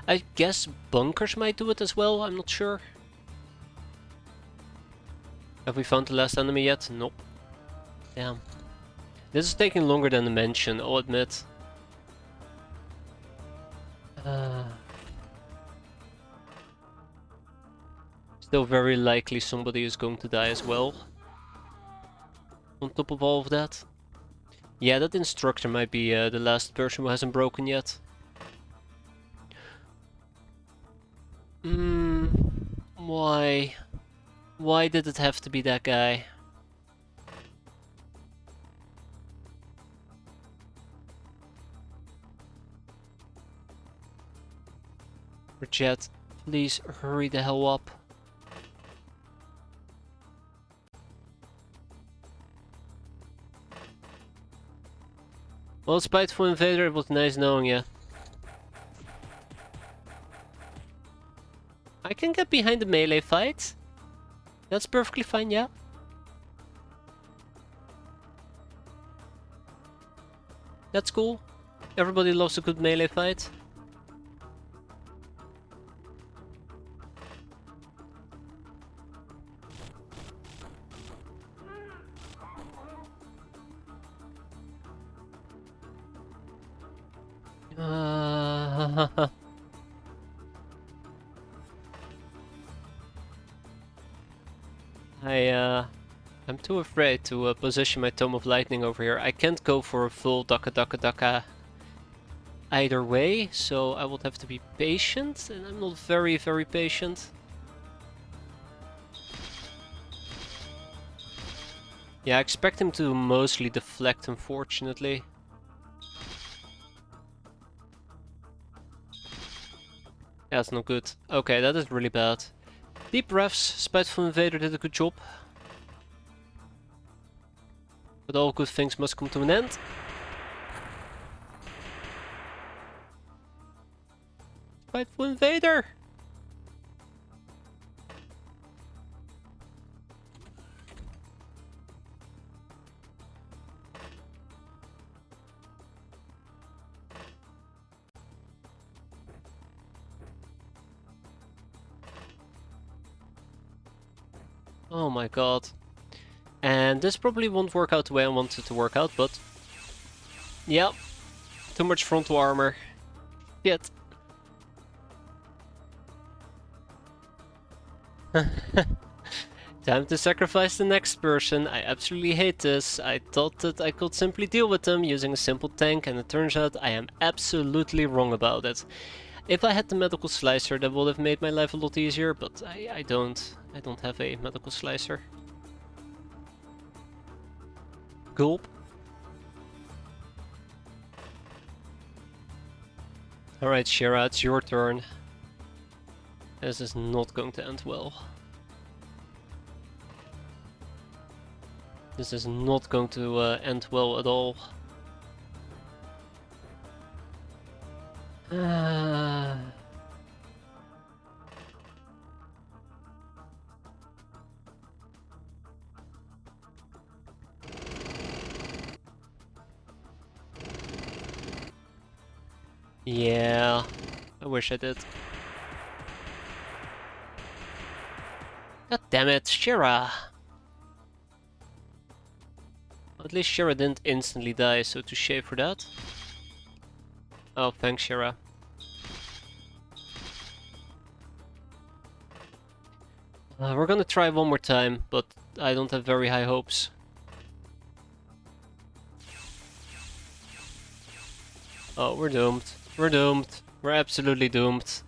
I guess bunkers might do it as well. I'm not sure. Have we found the last enemy yet? Nope. Damn. This is taking longer than the mansion, I'll admit. Still very likely somebody is going to die as well. On top of all of that. Yeah, that instructor might be the last person who hasn't broken yet. Why? Why did it have to be that guy? Jet, please hurry the hell up. Well, Spiteful Invader, it was nice knowing you. I can get behind the melee fight. That's perfectly fine, yeah. That's cool. Everybody loves a good melee fight. I'm too afraid to position my Tome of Lightning over here. I can't go for a full Daka Daka Daka either way, so I would have to be patient, and I'm not very patient. Yeah, I expect him to mostly deflect, unfortunately. That's not good. Okay, that is really bad. Deep breaths, Spiteful Invader did a good job. But all good things must come to an end. Spiteful Invader! Oh my god. And this probably won't work out the way I want it to work out, but... yeah, too much frontal armor. Shit. Time to sacrifice the next person. I absolutely hate this. I thought that I could simply deal with them using a simple tank, and it turns out I am absolutely wrong about it. If I had the medical slicer, that would have made my life a lot easier, but I don't have a medical slicer. Gulp. Alright, Shira, it's your turn. This is not going to end well. This is not going to end well at all. Yeah, I wish I did. God damn it, Shira! At least Shira didn't instantly die, so touché for that. Oh, thanks, Shira. We're gonna try one more time, but I don't have very high hopes. Oh, we're doomed. We're doomed. We're absolutely doomed.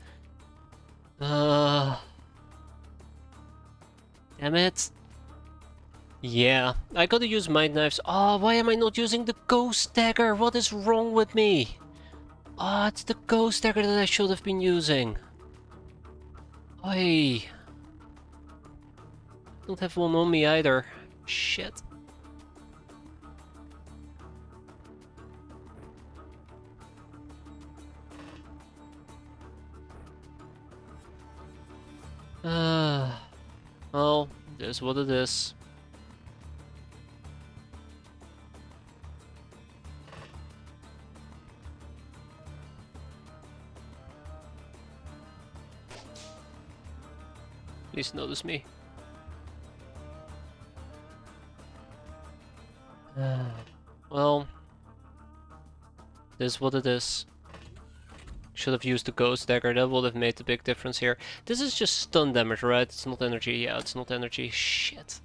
Damn it. Yeah, I gotta use mind knives. Oh, why am I not using the ghost dagger? What is wrong with me? Ah, it's the ghost dagger that I should have been using. Oi. Don't have one on me either. Shit. Well, that's what it is. Please notice me. Well, this is what it is. Should have used the ghost dagger, that would have made the big difference here. This is just stun damage, right? It's not energy. Yeah, it's not energy. Shit.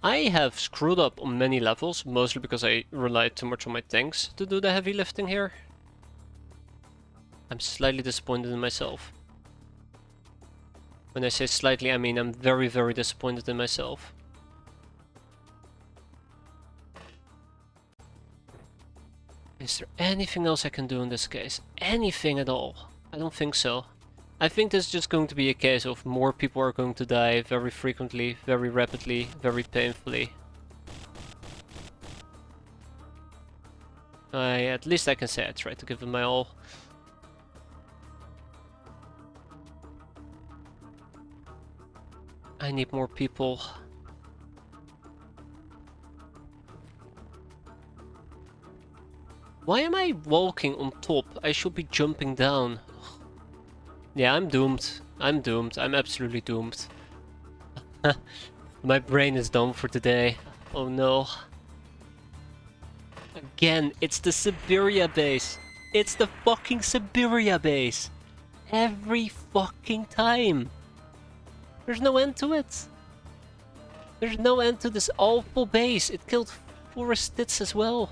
I have screwed up on many levels, mostly because I relied too much on my tanks to do the heavy lifting here. I'm slightly disappointed in myself. When I say slightly, I mean I'm very, very disappointed in myself. Is there anything else I can do in this case? Anything at all? I don't think so. I think this is just going to be a case of more people are going to die very frequently, very rapidly, very painfully. At least I can say I tried to give it my all. I need more people. Why am I walking on top? I should be jumping down. Yeah, I'm doomed. I'm doomed. I'm absolutely doomed. My brain is done for today. Oh no. Again, it's the Siberia base. It's the fucking Siberia base. Every fucking time. There's no end to it. There's no end to this awful base. It killed Forest Tits as well.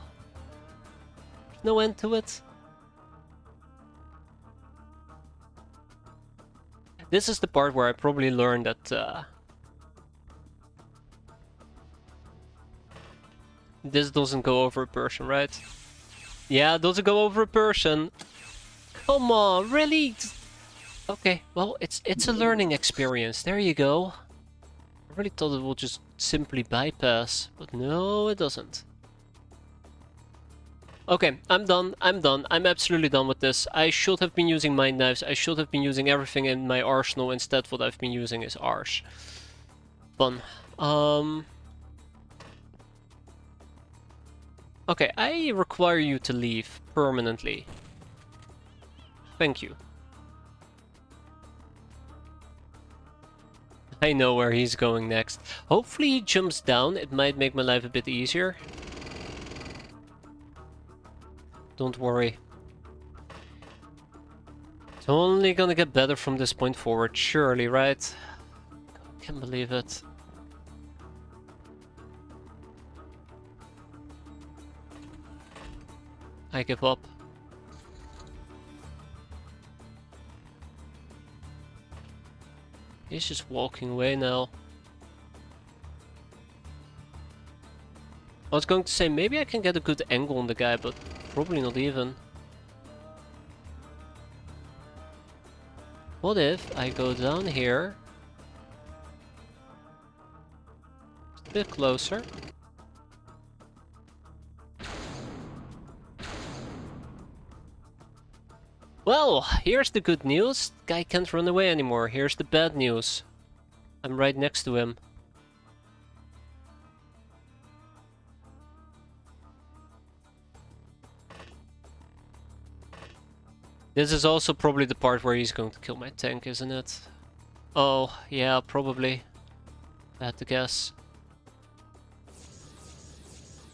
There's no end to it. This is the part where I probably learned that this doesn't go over a person, right? Yeah, it doesn't go over a person. Come on, really? Okay, well, it's a learning experience. There you go. I really thought it would just simply bypass, but no, it doesn't. Okay, I'm done. I'm done. I'm absolutely done with this. I should have been using mind knives. I should have been using everything in my arsenal. Instead, what I've been using is Arsh. Fun. Okay, I require you to leave permanently. Thank you. I know where he's going next. Hopefully he jumps down. It might make my life a bit easier. Don't worry. It's only gonna get better from this point forward, surely, right? God, can't believe it. I give up. He's just walking away now. I was going to say, maybe I can get a good angle on the guy, but probably not even. What if I go down here? A bit closer. Well, here's the good news. Guy can't run away anymore. Here's the bad news. I'm right next to him. This is also probably the part where he's going to kill my tank, isn't it? Oh, yeah, probably. I had to guess.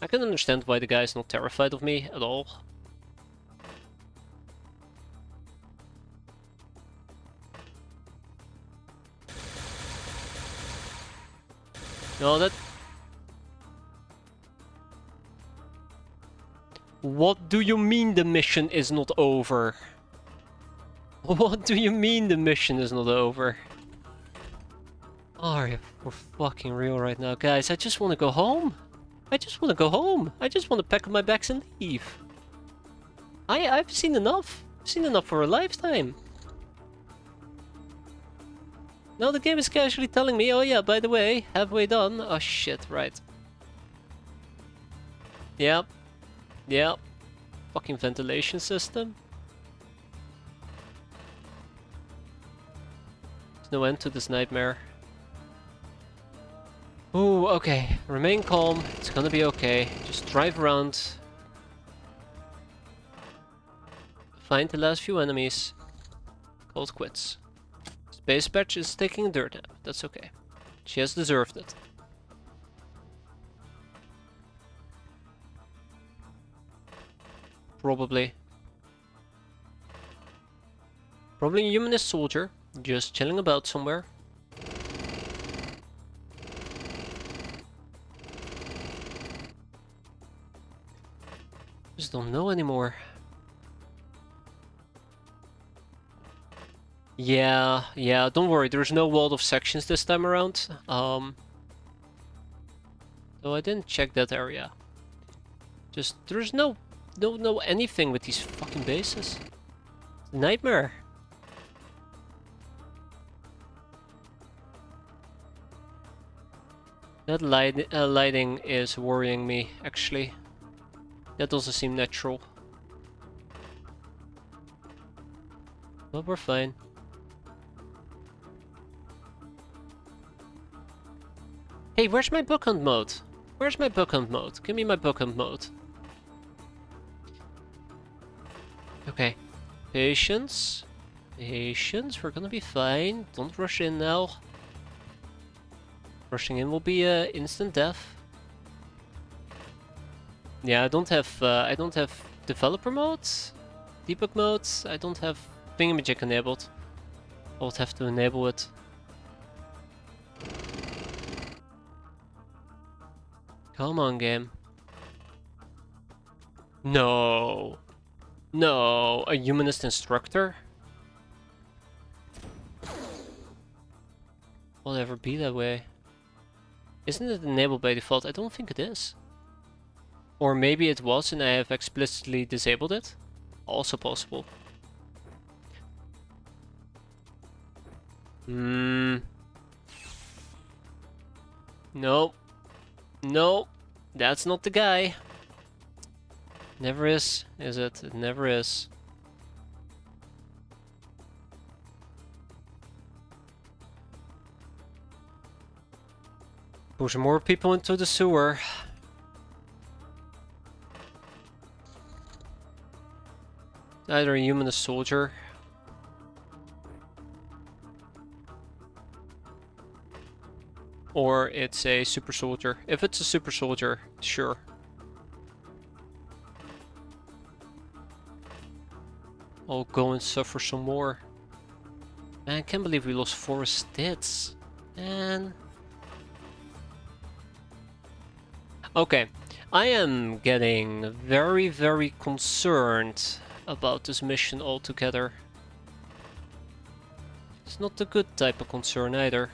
I can understand why the guy's not terrified of me at all. No, that... What do you mean the mission is not over? What do you mean the mission is not over? Are you for fucking real right now? Guys, I just want to go home. I just want to go home. I just want to pack up my bags and leave. I've seen enough. I've seen enough for a lifetime. Now the game is casually telling me, oh yeah, by the way, halfway done. Oh shit, right. Yep. Yep. Fucking ventilation system. There's no end to this nightmare. Ooh, okay. Remain calm. It's gonna be okay. Just drive around. Find the last few enemies. Call it quits. Space Patch is taking a dirt nap. That's okay. She has deserved it. Probably. Probably a humanist soldier. Just chilling about somewhere. Just don't know anymore. Yeah, don't worry, there's no wall of sections this time around. So I didn't check that area. Just, there's no anything with these fucking bases. Nightmare. That lighting is worrying me, actually. That doesn't seem natural. But we're fine. Hey, where's my book hunt mode? Where's my book hunt mode? Give me my book hunt mode. Okay. Patience. Patience, we're gonna be fine. Don't rush in now. Rushing in will be instant death. Yeah, I don't have developer mode, debug mode. I don't have thingamajig enabled. I would have to enable it. Come on, game. No. No, a humanist instructor? Will it ever be that way? Isn't it enabled by default? I don't think it is. Or maybe it was and I have explicitly disabled it? Also possible. No. No. That's not the guy. Never is it? It never is. Push more people into the sewer. Either a humanist soldier. Or it's a super soldier. If it's a super soldier, sure. I'll go and suffer some more. Man, I can't believe we lost 4 stats. Man. Okay, I am getting very, very concerned about this mission altogether. It's not the good type of concern either.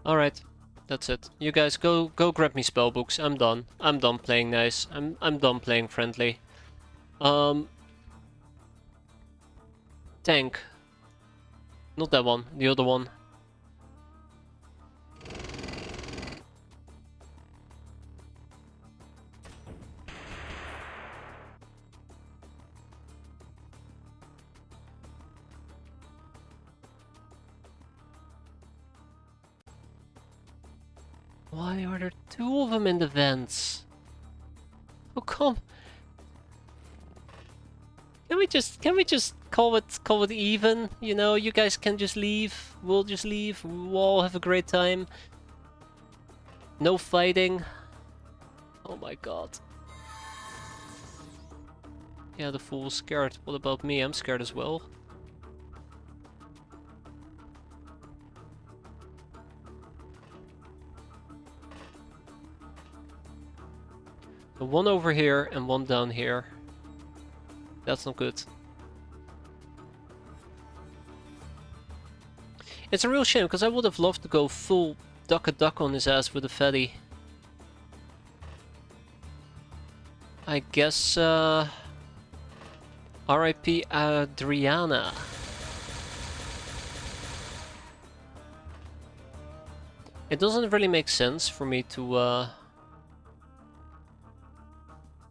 Alright, that's it. You guys go grab me spell books. I'm done. I'm done playing nice. I'm done playing friendly. Tank. Not that one, the other one. Why are there two of them in the vents? Oh come! Can we just call it even? You know, you guys can just leave. We'll just leave. We'll all have a great time. No fighting. Oh my god. Yeah, the fool's scared. What about me? I'm scared as well. So one over here and one down here. That's not good. It's a real shame, because I would have loved to go full duck on his ass with a fatty. I guess, R.I.P. Adriana. It doesn't really make sense for me to,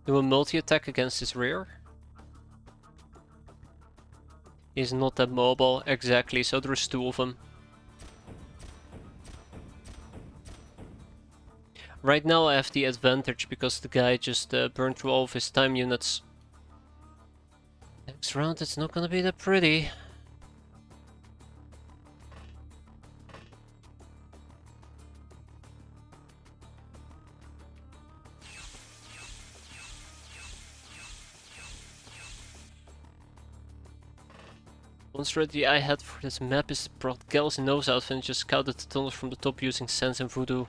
do a multi-attack against his rear. He's not that mobile, exactly, so there's two of them. Right now I have the advantage because the guy just burned through all of his time units. Next round it's not gonna be that pretty. One strategy I had for this map is brought Gals in nose outfit and just scouted the tunnels from the top using sense and voodoo.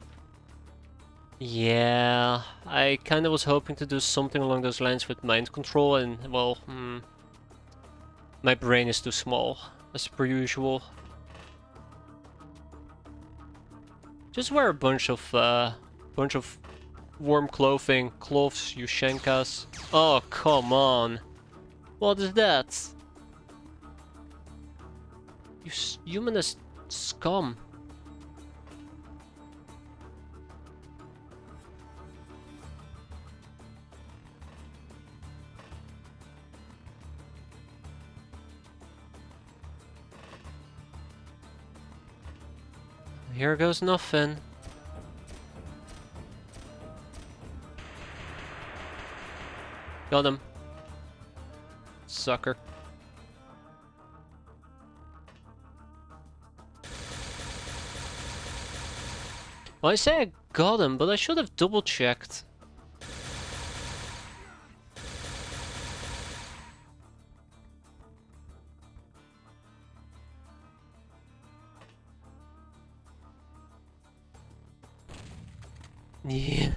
Yeah, I kinda was hoping to do something along those lines with mind control and, well, my brain is too small, as per usual. Just wear a bunch of warm clothing, cloths, Yushenkas. Oh, come on. What is that? You humanist scum. Here goes nothing. Got him. Sucker. Well, I say I got him, but I should have double checked. Yeah,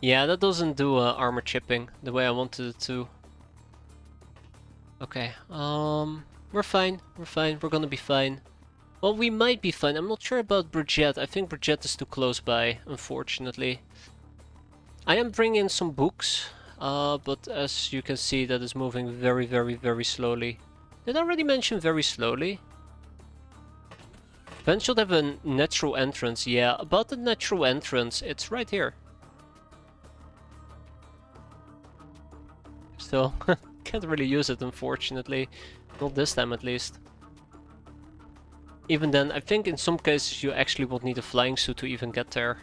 yeah, that doesn't do armor chipping the way I wanted it to. Okay, we're fine, we're gonna be fine. Well, we might be fine. I'm not sure about Brigitte. I think Brigitte is too close by, unfortunately. I am bringing in some books, but as you can see, that is moving very, very, very slowly. Did I already mention very slowly? Ven should have a natural entrance. Yeah, about the natural entrance, it's right here. Still, can't really use it, unfortunately. Not this time, at least. Even then, I think in some cases you actually would need a flying suit to even get there.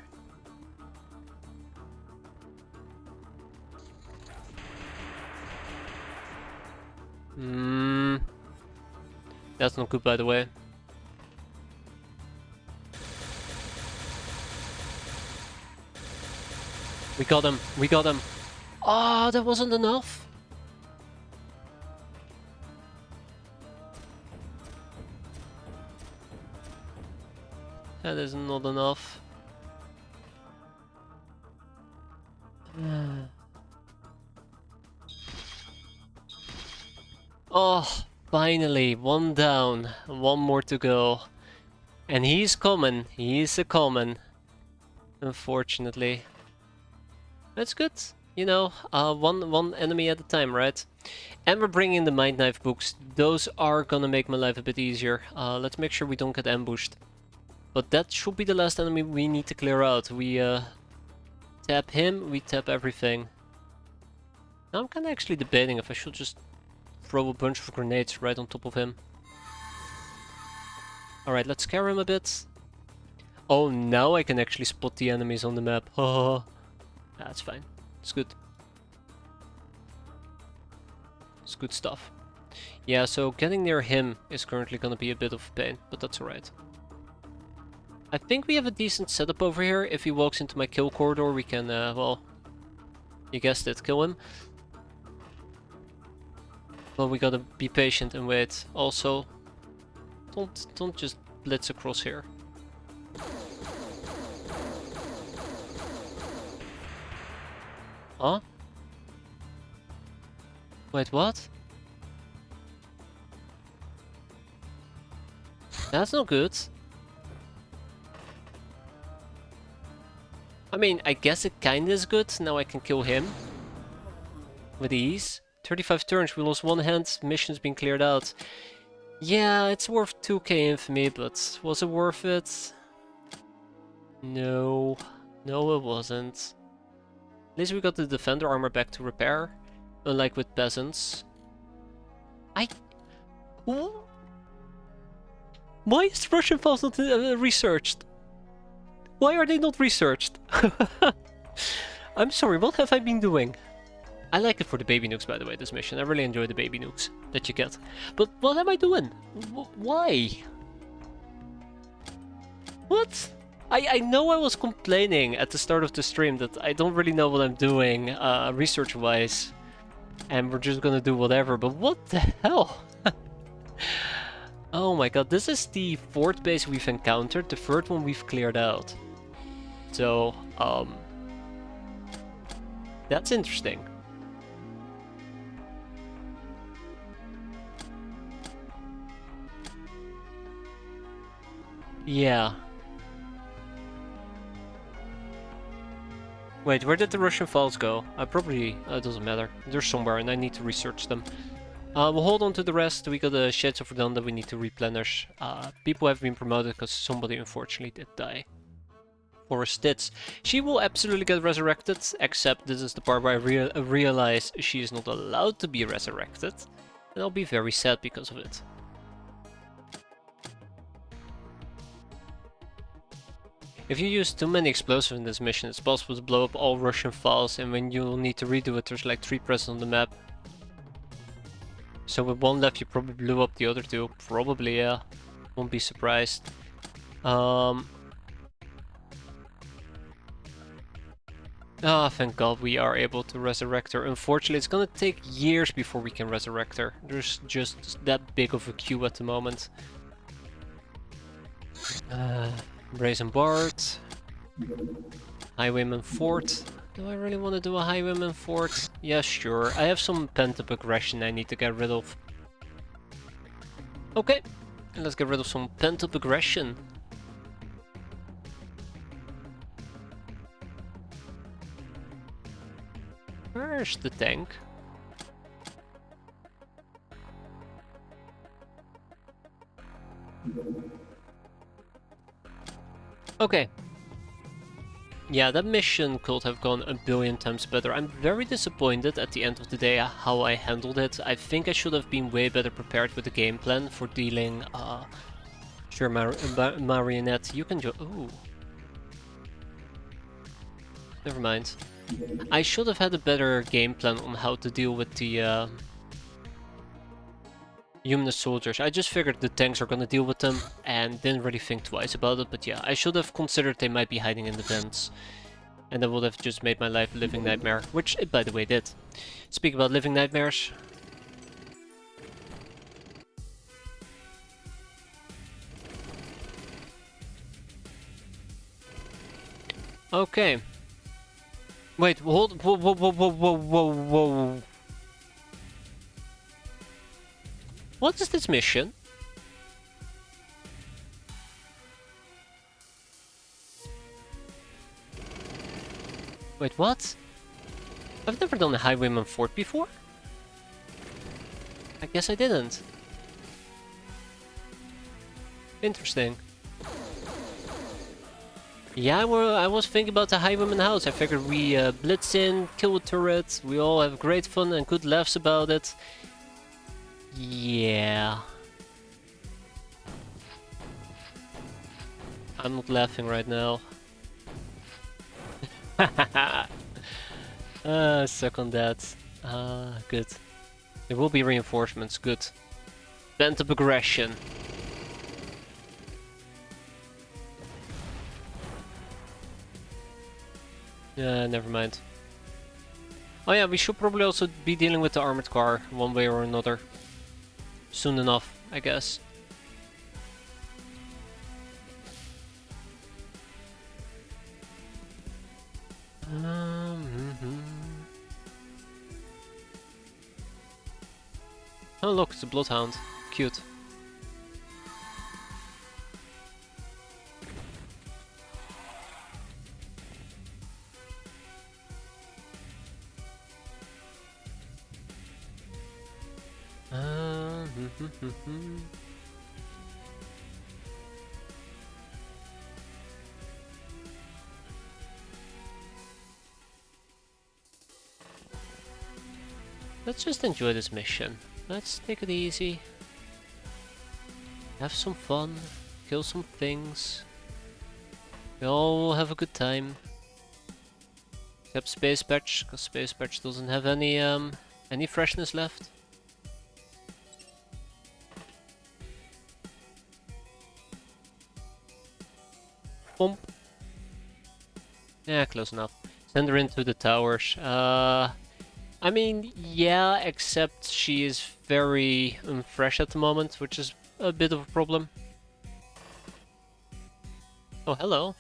That's not good, by the way. We got him, we got him. Ah, that wasn't enough. That is not enough. Oh, Finally, one down, one more to go. And he's coming, he's a coming. Unfortunately. That's good. You know, one enemy at a time, right? And we're bringing the Mind Knife books. Those are gonna make my life a bit easier. Let's make sure we don't get ambushed. But that should be the last enemy we need to clear out. We tap him, we tap everything. Now I'm kinda actually debating if I should just throw a bunch of grenades right on top of him. Alright, let's scare him a bit. Oh, now I can actually spot the enemies on the map. Oh, that's fine. It's good. It's good stuff. Yeah, so getting near him is currently gonna be a bit of a pain, but that's alright. I think we have a decent setup over here. If he walks into my kill corridor, we can, well, you guessed it, kill him. But we gotta be patient and wait. Also, don't just blitz across here. Huh? Wait, what? That's not good. I mean, I guess it kinda is good. Now I can kill him. With ease. 35 turns, we lost one hand, mission's been cleared out. Yeah, it's worth 2k infamy, but was it worth it? No. No, it wasn't. At least we got the defender armor back to repair. Unlike with peasants. Why is Russian files not researched? Why are they not researched? I'm sorry, what have I been doing? I like it for the baby nukes, by the way, this mission. I really enjoy the baby nukes that you get. But what am I doing? Why? What? I know I was complaining at the start of the stream that I don't really know what I'm doing research-wise. And we're just gonna do whatever, but what the hell? Oh my god, this is the fourth base we've encountered, the third one we've cleared out. So, that's interesting. Yeah. Wait, where did the Russian files go? I probably... it doesn't matter. They're somewhere and I need to research them. We'll hold on to the rest. We got the Shades of Verdun that we need to replenish. People have been promoted because somebody unfortunately did die. Or Stitz. She will absolutely get resurrected, except this is the part where I realize she is not allowed to be resurrected. And I'll be very sad because of it. If you use too many explosives in this mission, it's possible to blow up all Russian files, and when you'll need to redo it, there's like 3 presses on the map. So with one left, you probably blew up the other 2. Probably, yeah. Won't be surprised. Ah, thank god we are able to resurrect her. Unfortunately, it's gonna take years before we can resurrect her. There's just that big of a queue at the moment. Brazen Bard. Highwayman Fort. Do I really want to do a Highwayman Fort? Yeah, sure. I have some pent-up aggression I need to get rid of. Okay, let's get rid of some pent-up aggression. Where's the tank? Okay. Yeah, that mission could have gone a billion times better. I'm very disappointed at the end of the day how I handled it. I think I should have been way better prepared with the game plan for dealing... Sure, Marionette, you can ooh. Never mind. I should have had a better game plan on how to deal with the humanist soldiers. I just figured the tanks are gonna deal with them and didn't really think twice about it, but yeah, I should have considered they might be hiding in the vents. And that would have just made my life a living nightmare, which it by the way did. Speak about living nightmares. Okay. Wait, hold, whoa. What is this mission? Wait, what? I've never done a Highwayman Fort before. I guess I didn't. Interesting. Yeah, I was thinking about the Highwayman house. I figured we blitz in, kill a turret, we all have great fun and good laughs about it. Yeah. I'm not laughing right now. Suck on that. Good. There will be reinforcements, good. Bent up aggression. Never mind. Oh yeah, we should probably also be dealing with the armored car, one way or another. Soon enough, I guess. Oh look, it's a bloodhound. Cute. Let's just enjoy this mission. Let's take it easy. Have some fun. Kill some things. We all will have a good time. Except Space Patch, because Space Patch doesn't have any freshness left. Bump. Yeah, close enough. Send her into the towers. I mean, yeah, except she is very unfresh at the moment, which is a bit of a problem. Oh, hello.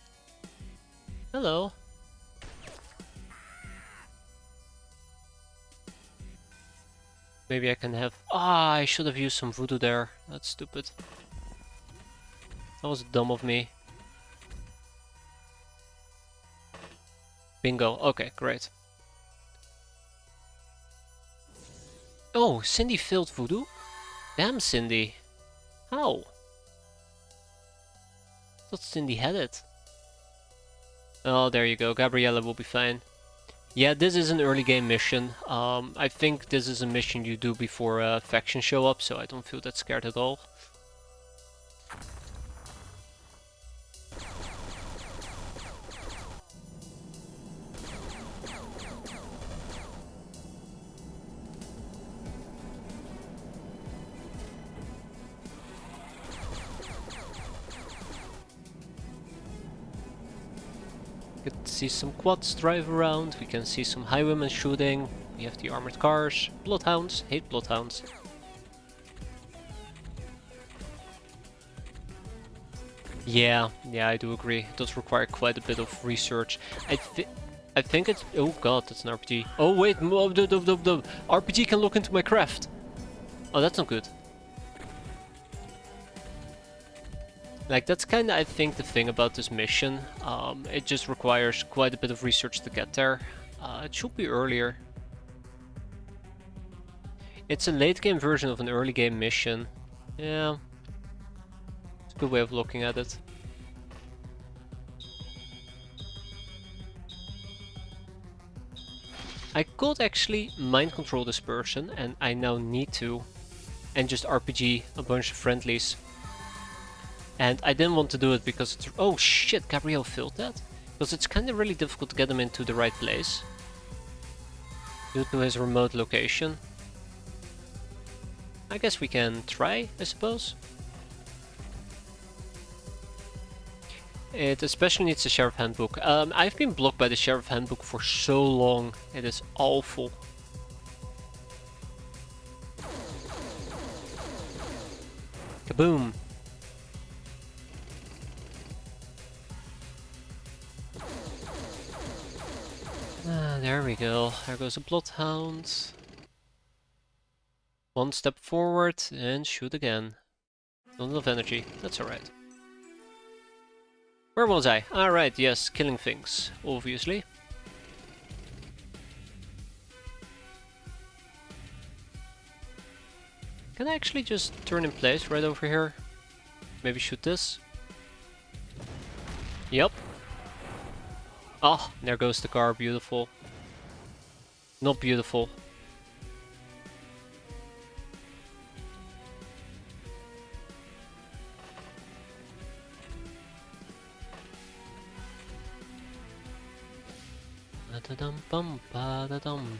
Hello. Maybe I can have... Ah, I should have used some voodoo there. That's stupid. That was dumb of me. Bingo. Okay, great. Oh, Cindy failed voodoo? Damn, Cindy. How? I thought Cindy had it. Oh, there you go. Gabriella will be fine. Yeah, this is an early game mission. I think this is a mission you do before factions show up, so I don't feel that scared at all. We can see some quads drive around, we can see some highwaymen shooting, we have the armored cars, bloodhounds, hate bloodhounds. Yeah, I do agree. It does require quite a bit of research. I think it's... Oh god, that's an RPG. Oh wait, RPG can look into my craft. Oh, that's not good. Like, that's kinda, I think, the thing about this mission. It just requires quite a bit of research to get there. It should be earlier. It's a late game version of an early game mission. Yeah. It's a good way of looking at it. I could actually mind control this person, and I now need to. And just RPG a bunch of friendlies. And I didn't want to do it because it's... Oh shit, Gabriel failed that. Because it's kind of really difficult to get him into the right place. Due to his remote location. I guess we can try, I suppose. It especially needs the Sheriff Handbook. I've been blocked by the Sheriff Handbook for so long. It is awful. Kaboom! There we go. There goes a bloodhound. One step forward and shoot again. Not enough energy, that's alright. Where was I? Alright, yes, killing things, obviously. Can I actually just turn in place right over here? Maybe shoot this? Yep. Oh, there goes the car, beautiful. Not beautiful. Ba-da-dum bum ba-da-dum.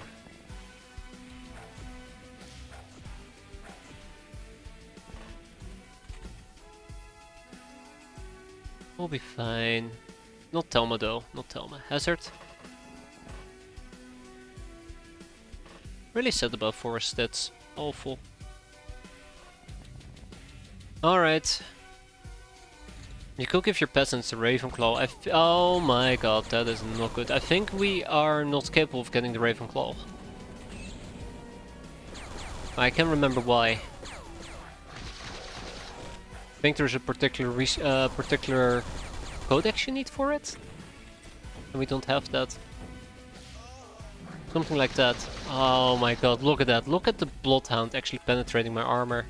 We'll be fine. Not Telma though, not Telma. Hazard. Really sad about forest stats. Awful. Alright. You could give your peasants the Ravenclaw. Oh my god, that is not good. I think we are not capable of getting the Ravenclaw. I can't remember why. I think there's a particular codex you need for it? And we don't have that. Something like that. Oh my god, look at that. Look at the Bloodhound actually penetrating my armor.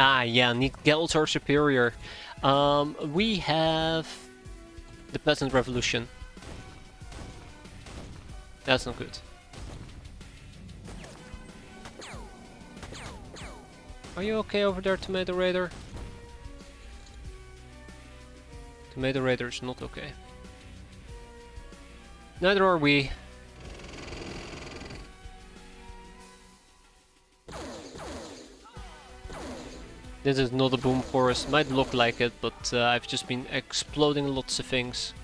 Ah, yeah, need Gals are superior. We have the Peasant Revolution. That's not good. Are you okay over there, Tomato Raider? Tomato Raider is not okay. Neither are we. This is not a boom forest. Might look like it, but I've just been exploding lots of things.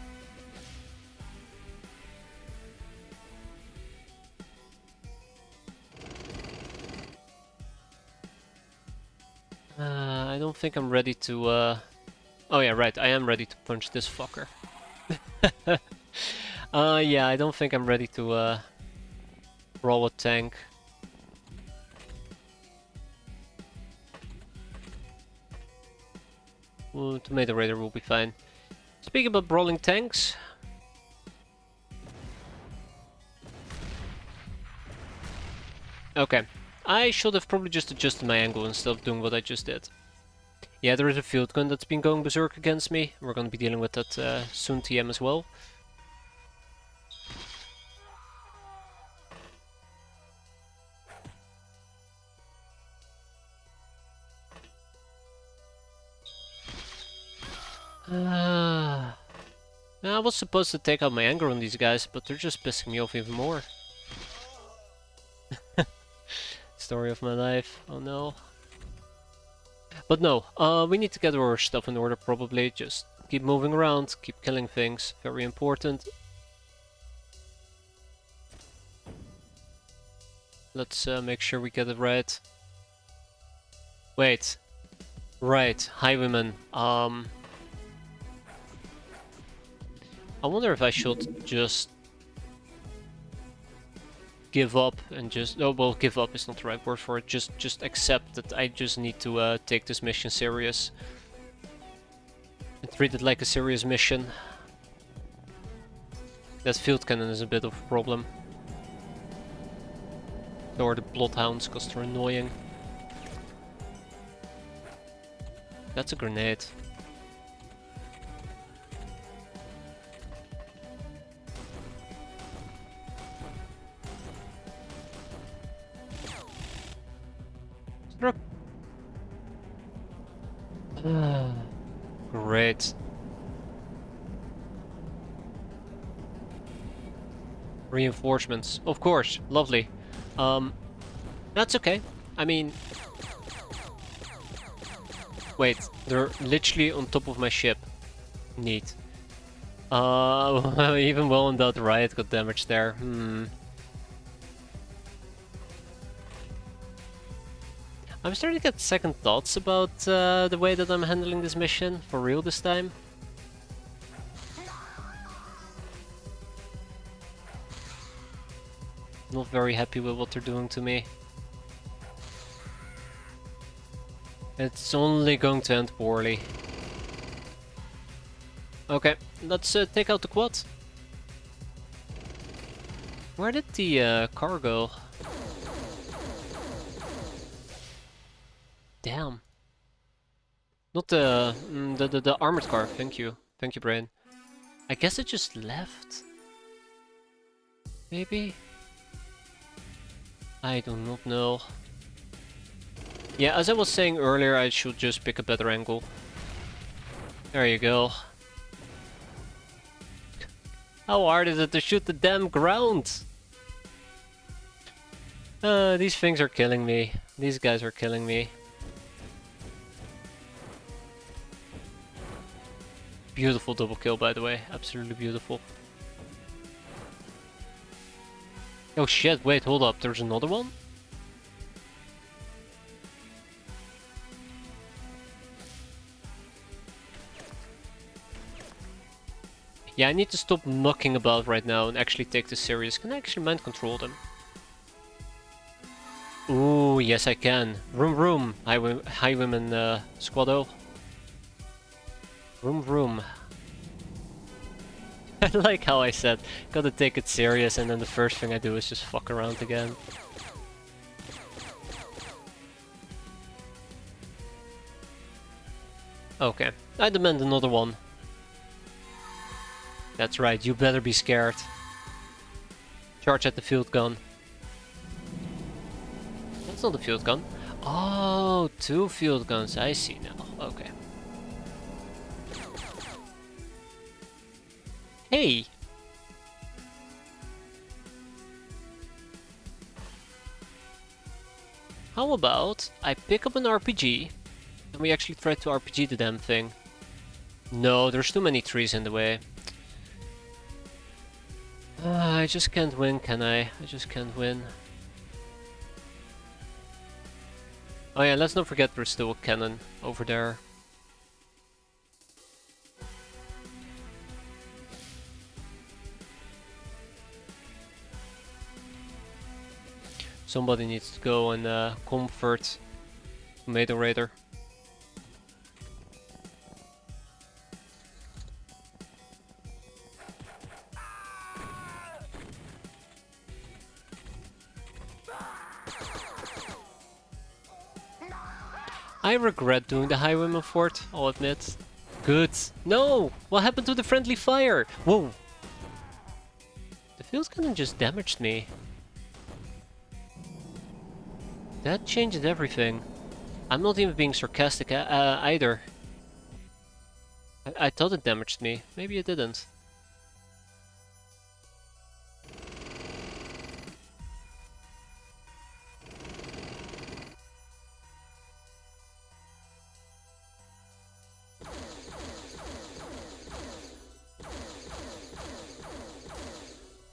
I don't think I'm ready to... Oh yeah, right, I am ready to punch this fucker. Yeah, I don't think I'm ready to roll a tank. Ooh, Tomato Raider will be fine. Speaking about brawling tanks... Okay, I should have probably just adjusted my angle instead of doing what I just did. Yeah, there is a field gun that's been going berserk against me. We're gonna be dealing with that soon TM as well. I was supposed to take out my anger on these guys, but they're just pissing me off even more. Story of my life, oh no. But no, we need to get our stuff in order probably, just keep moving around, keep killing things, very important. Let's make sure we get it right. Wait, right, highwayman, I wonder if I should just give up and just... Oh, well, give up is not the right word for it. Just accept that I just need to take this mission serious. And treat it like a serious mission. That field cannon is a bit of a problem. Or the Bloodhounds, because they're annoying. That's a grenade. Great. Reinforcements, of course, lovely. That's okay. I mean... Wait, they're literally on top of my ship. Neat. Even well endowed riot got damaged there. I'm starting to get second thoughts about the way that I'm handling this mission, for real this time. Not very happy with what they're doing to me. It's only going to end poorly. Okay, let's take out the quad. Where did the car go? Damn. Not the armored car. Thank you, brain. I guess it just left. Maybe. I do not know. Yeah, as I was saying earlier, I should just pick a better angle. There you go. How hard is it to shoot the damn ground? These things are killing me. These guys are killing me. Beautiful double kill, by the way. Absolutely beautiful. Oh shit, wait, hold up. There's another one? Yeah, I need to stop mucking about right now and actually take this serious. Can I actually mind control them? Ooh, yes I can. Vroom vroom, Highwayman Squaddo. Vroom vroom. I like how I said, gotta take it serious, and then the first thing I do is just fuck around again. Okay, I demand another one. That's right, you better be scared. Charge at the field gun. That's not a field gun. Oh, two field guns, I see now. Okay. Hey! How about I pick up an RPG and we actually try to RPG the damn thing? No, there's too many trees in the way. I just can't win, can I? I just can't win. Oh yeah, let's not forget there's still a cannon over there. Somebody needs to go and comfort Tomato Raider. I regret doing the Highwayman fort, I'll admit. Good. No! What happened to the friendly fire? Whoa! The field cannon just damaged me. That changes everything. I'm not even being sarcastic either. I thought it damaged me. Maybe it didn't.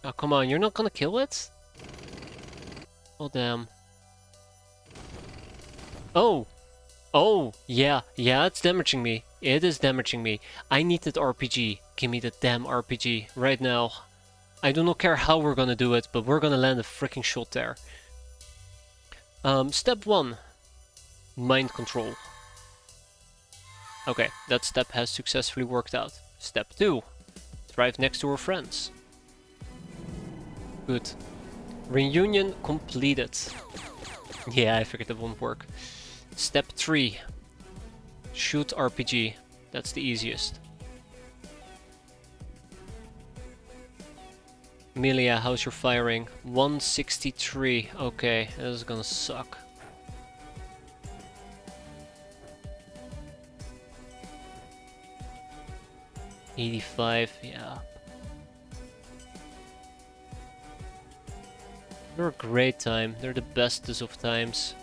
Oh, come on, you're not gonna kill it? Oh, damn. Oh! Oh, yeah, it's damaging me. It is damaging me. I need that RPG. Give me the damn RPG right now. I do not care how we're gonna do it, but we're gonna land a freaking shot there. Step 1. Mind control. Okay, that step has successfully worked out. Step 2. Drive next to our friends. Good. Reunion completed. Yeah, I figured that won't work. Step 3. Shoot RPG. That's the easiest. Amelia, how's your firing? 163. Okay, this is gonna suck. $85, yeah. They're a great time. They're the bestest of times.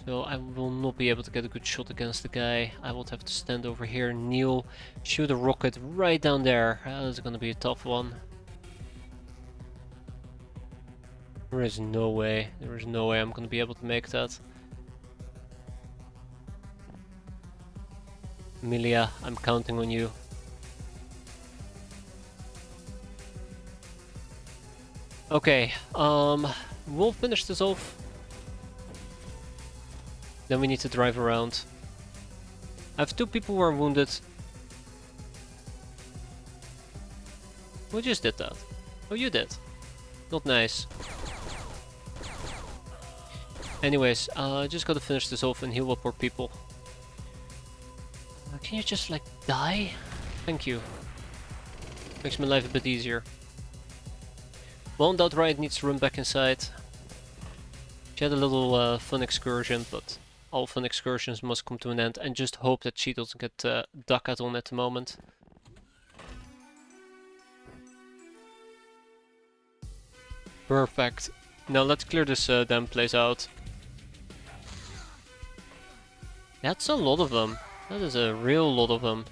So I will not be able to get a good shot against the guy. I will have to stand over here, kneel, shoot a rocket right down there. That's gonna be a tough one. There is no way. There is no way I'm gonna be able to make that. Amelia, I'm counting on you. Okay, we'll finish this off. Then we need to drive around. I have 2 people who are wounded. Who just did that? Oh, you did. Not nice. Anyways, just gotta finish this off and heal up more people. Can you just, like, die? Thank you. Makes my life a bit easier. Well, in doubt, Riot needs to run back inside. She had a little fun excursion, but all fun excursions must come to an end, and just hope that she doesn't get ducked on at the moment. Perfect. Now let's clear this damn place out. That's a lot of them. That is a real lot of them.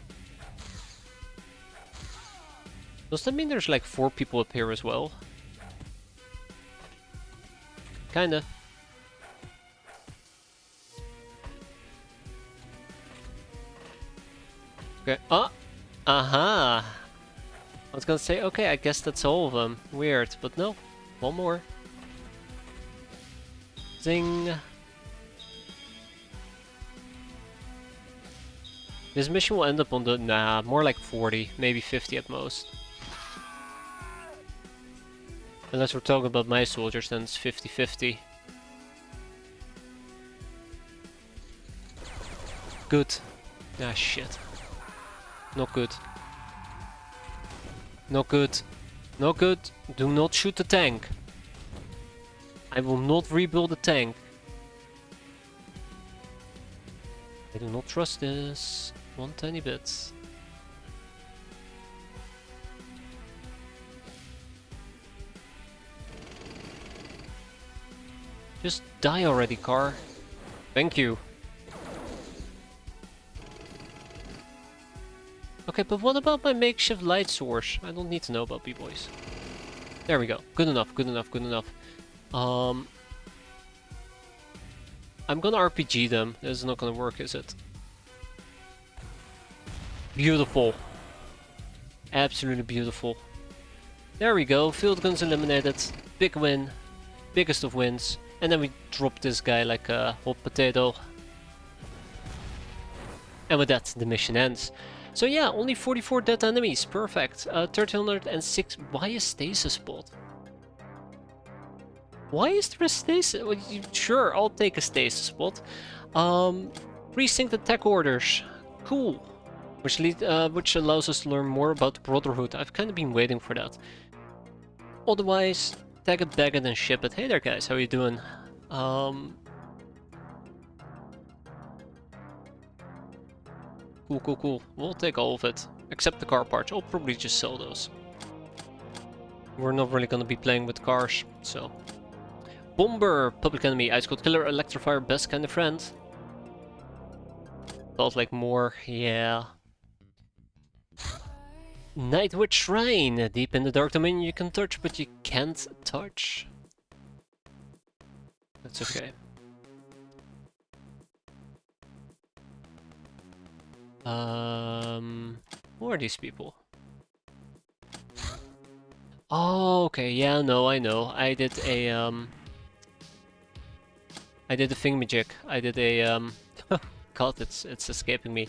Does that mean there's like 4 people up here as well? Kinda. Okay. Oh! Aha! I was gonna say, okay, I guess that's all of them. Weird, but no. One more. Zing! This mission will end up on the... nah, more like 40, maybe 50 at most. Unless we're talking about my soldiers, then it's 50-50. Good. Ah, shit. Not good. Not good. Not good. Do not shoot the tank. I will not rebuild the tank. I do not trust this. One tiny bit. Just die already, car. Thank you. Okay, but what about my makeshift light source? I don't need to know about B-boys. There we go. Good enough, good enough, good enough. I'm gonna RPG them. This is not gonna work, is it? Beautiful. Absolutely beautiful. There we go. Field guns eliminated. Big win. Biggest of wins. And then we drop this guy like a hot potato. And with that, the mission ends. So yeah, only 44 dead enemies. Perfect. 1306. Why a stasis spot? Why is there a stasis? Well, sure, I'll take a stasis spot. Precinct attack orders. Cool. Which allows us to learn more about the Brotherhood. I've kind of been waiting for that. Otherwise, tag it, bag it, and ship it. Hey there, guys. How you doing? Cool. We'll take all of it. Except the car parts. I'll probably just sell those. We're not really gonna be playing with cars, so... Bomber! Public enemy. Ice Cold Killer. Electrifier. Best kind of friend. Felt like more. Yeah. Nightwitch Shrine. Deep in the dark domain you can touch, but you can't touch. That's okay. Who are these people? Oh, okay. Yeah, no, I know. I did a thingamajig. I did a God, it's escaping me.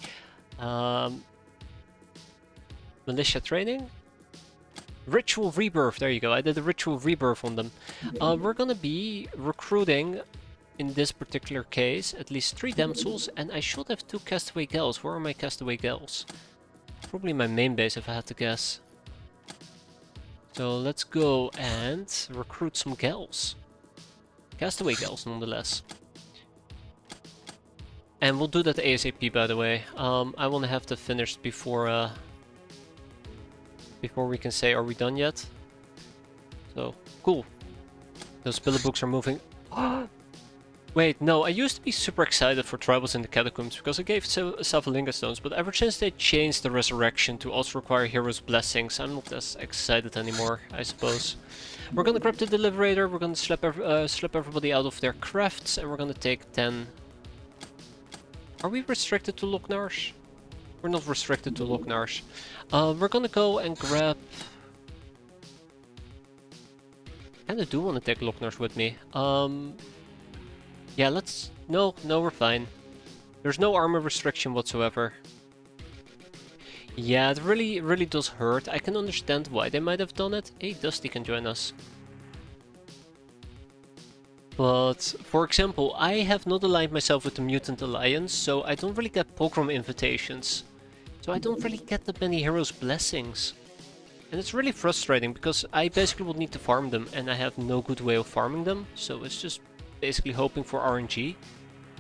Militia training? Ritual Rebirth, there you go. I did a Ritual Rebirth on them. We're gonna be recruiting, in this particular case, at least 3 damsels, and I should have 2 castaway gals. Where are my castaway gals? Probably my main base if I had to guess. So let's go and recruit some gals. Castaway gals, nonetheless. And we'll do that ASAP, by the way. I want to have that finished before we can say, are we done yet? So, cool. Those pillar books are moving. Wait, no, I used to be super excited for Tribals in the Catacombs because I gave Savalinga stones, but ever since they changed the resurrection to also require heroes' blessings, I'm not as excited anymore, I suppose. We're gonna grab the Deliberator, we're gonna slap everybody out of their crafts, and we're gonna take 10... Are we restricted to Loknars? We're not restricted to Loknars. We're gonna go and grab... kinda do want to take Lochner's with me. Yeah, let's... No, we're fine. There's no armor restriction whatsoever. Yeah, it really does hurt. I can understand why they might have done it. Hey, Dusty can join us. But, for example, I have not aligned myself with the Mutant Alliance, so I don't really get pogrom invitations. So I don't really get that many heroes' blessings. And it's really frustrating, because I basically would need to farm them, and I have no good way of farming them, so it's just basically hoping for RNG.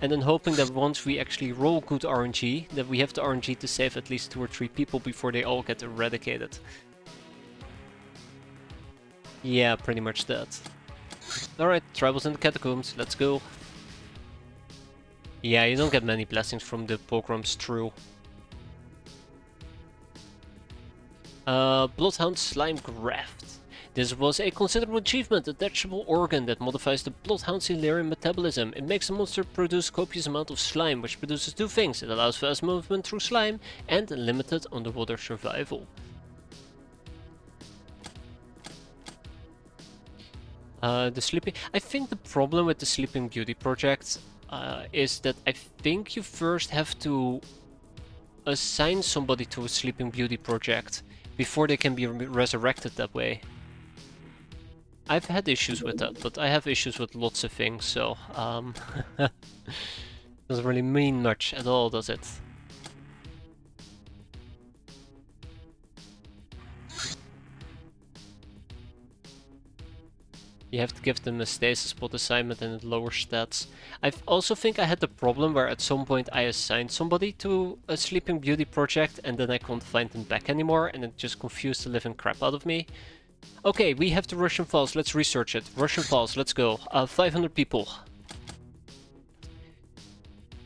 And then hoping that once we actually roll good RNG, that we have the RNG to save at least 2 or 3 people before they all get eradicated. Yeah, pretty much that. Alright, tribals in the catacombs, let's go. Yeah, you don't get many blessings from the pogroms, true. Bloodhound Slime Graft. This was a considerable achievement, a detachable organ that modifies the Bloodhound's Illyrian metabolism. It makes the monster produce copious amount of slime, which produces 2 things. It allows fast movement through slime and limited underwater survival. I think the problem with the Sleeping Beauty project is that I think you first have to assign somebody to a Sleeping Beauty project before they can be resurrected that way. I've had issues with that, but I have issues with lots of things, so doesn't really mean much at all, does it? You have to give them a stasis spot assignment and it lowers stats. I also think I had the problem where at some point I assigned somebody to a Sleeping Beauty project and then I couldn't find them back anymore and it just confused the living crap out of me. Okay, we have the Russian Falls, let's research it. Russian Falls, let's go. 500 people.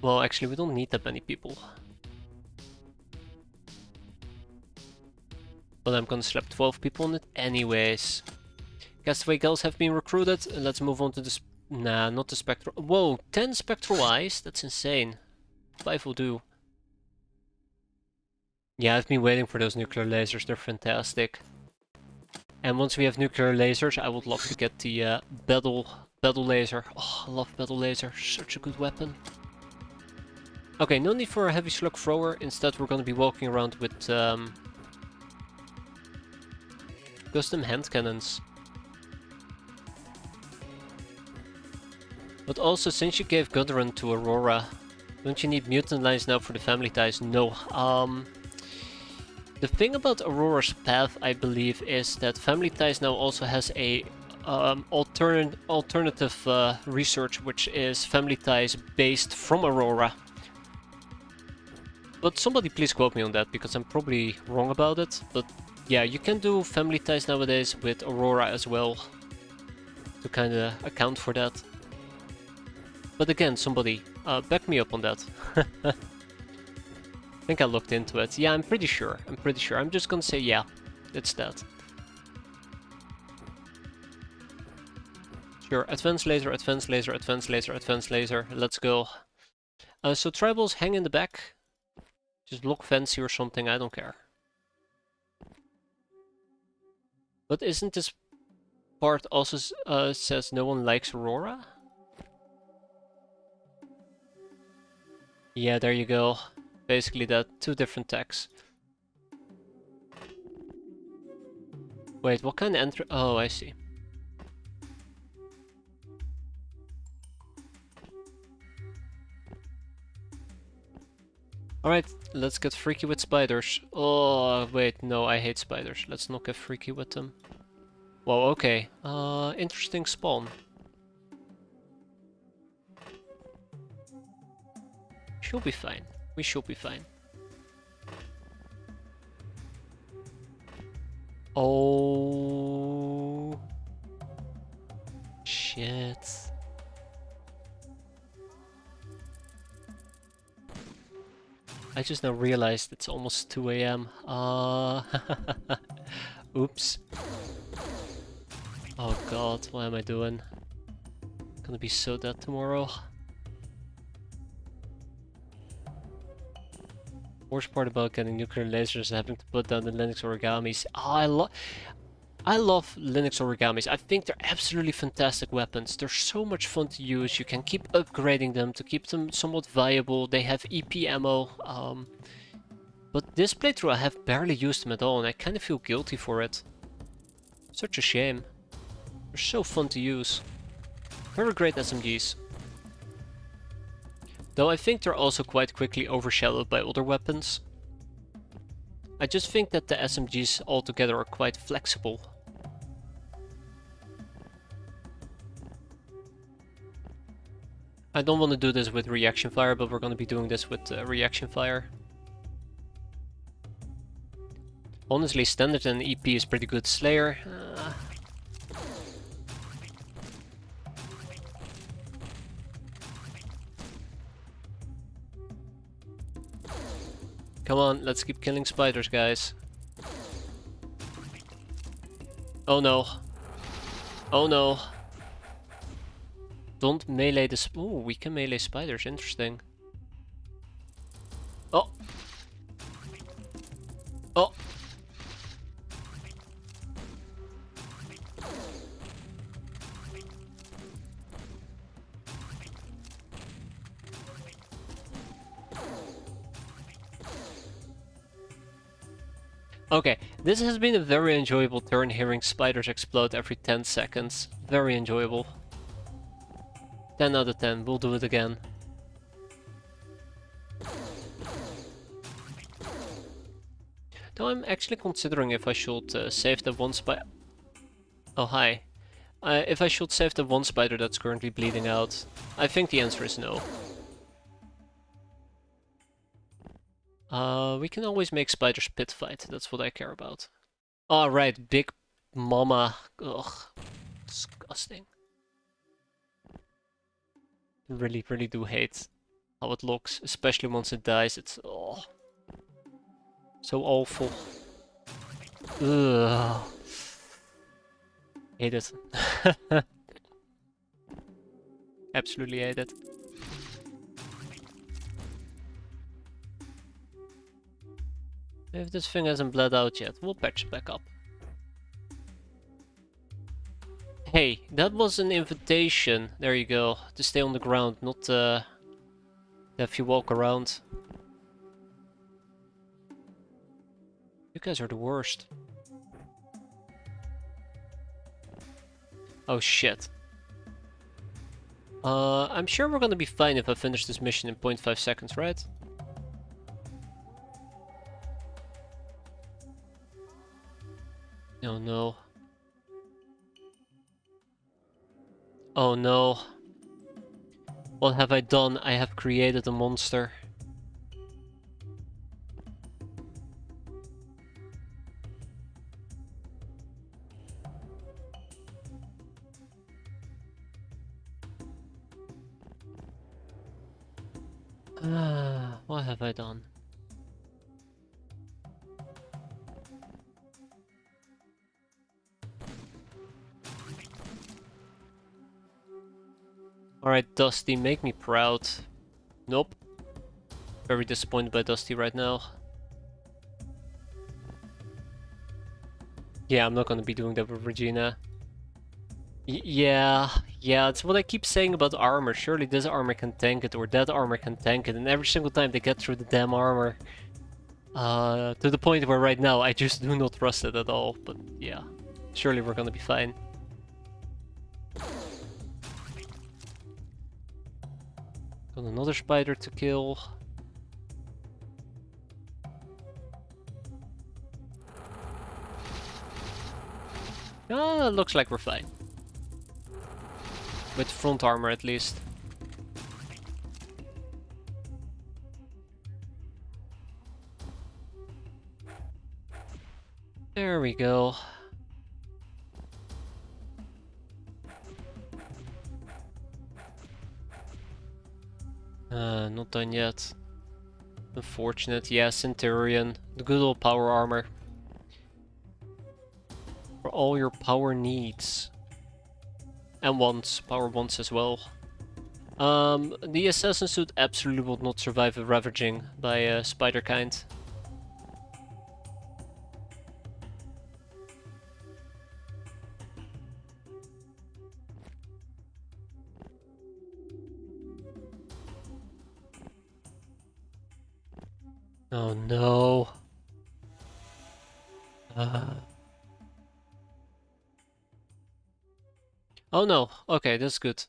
Well, actually we don't need that many people. But I'm gonna slap 12 people on it anyways. Castaway girls have been recruited. Let's move on to the... Nah, not the spectral... Whoa, 10 spectral eyes? That's insane. 5 will do. Yeah, I've been waiting for those nuclear lasers. They're fantastic. And once we have nuclear lasers, I would love to get the battle laser. Oh, I love battle laser. Such a good weapon. Okay, no need for a heavy slug thrower. Instead, we're going to be walking around with custom hand cannons. But also, since you gave Gudrun to Aurora, don't you need mutant lines now for the family ties? No. The thing about Aurora's path, I believe, is that family ties now also has a alternative research, which is family ties based from Aurora. But somebody please quote me on that, because I'm probably wrong about it. But yeah, you can do family ties nowadays with Aurora as well, to kinda account for that. But again, somebody, back me up on that. I think I looked into it. Yeah, I'm pretty sure. I'm just gonna say yeah, it's that. Sure, advanced laser, advanced laser, advanced laser, advanced laser. Let's go. So tribals hang in the back. Just look fancy or something, I don't care. But isn't this part also says no one likes Aurora? Yeah, there you go. Basically that, 2 different tags. Wait, what kind of entry? Oh, I see. Alright, let's get freaky with spiders. Oh, wait, no, I hate spiders. Let's not get freaky with them. Well, okay. Interesting spawn. She'll be fine. We should be fine. Oh... Shit. I just now realized it's almost 2 AM. Oops. Oh god, what am I doing? Gonna be so dead tomorrow. Worst part about getting nuclear lasers is having to put down the Linux origamis. Oh, I love Linux origamis. I think they're absolutely fantastic weapons. They're so much fun to use. You can keep upgrading them to keep them somewhat viable. They have EP ammo. But this playthrough I have barely used them at all, and I kind of feel guilty for it. Such a shame. They're so fun to use. Very great SMGs. Though I think they're also quite quickly overshadowed by other weapons. I just think that the SMGs altogether are quite flexible. I don't want to do this with reaction fire, but we're going to be doing this with reaction fire. Honestly, standard and EP is pretty good. Slayer. Come on, let's keep killing spiders, guys. Oh no. Oh no. Don't melee the ooh, we can melee spiders, interesting. Oh. Oh. Okay, this has been a very enjoyable turn, hearing spiders explode every 10 seconds. Very enjoyable. 10 out of 10, we'll do it again. Though I'm actually considering if I should save the one spider... Oh, hi. If I should save the one spider that's currently bleeding out. I think the answer is no. We can always make spiders pit fight, that's what I care about. Oh, right, big mama. Ugh, disgusting. Really, really do hate how it looks, especially once it dies. It's so awful. Ugh. Hate it. Absolutely hate it. If this thing hasn't bled out yet, we'll patch it back up. Hey, that was an invitation. There you go. To stay on the ground, not if you walk around. You guys are the worst. Oh shit. I'm sure we're gonna be fine if I finish this mission in 0.5 seconds, right? Oh no. Oh no. What have I done? I have created a monster. What have I done? Alright, Dusty, make me proud. Nope. Very disappointed by Dusty right now. Yeah, I'm not gonna be doing that with Regina. Yeah, it's what I keep saying about armor. Surely this armor can tank it, or that armor can tank it, and every single time they get through the damn armor. To the point where right now I just do not trust it at all, but yeah. Surely we're gonna be fine. Got another spider to kill. Looks like we're fine. With front armor at least. There we go. Not done yet. Unfortunate. Yeah, Centurion. The good old power armor. For all your power needs. And wants. Power wants as well. The assassin suit absolutely will not survive a ravaging by spider kind. Oh no. Oh no. Okay, that's good.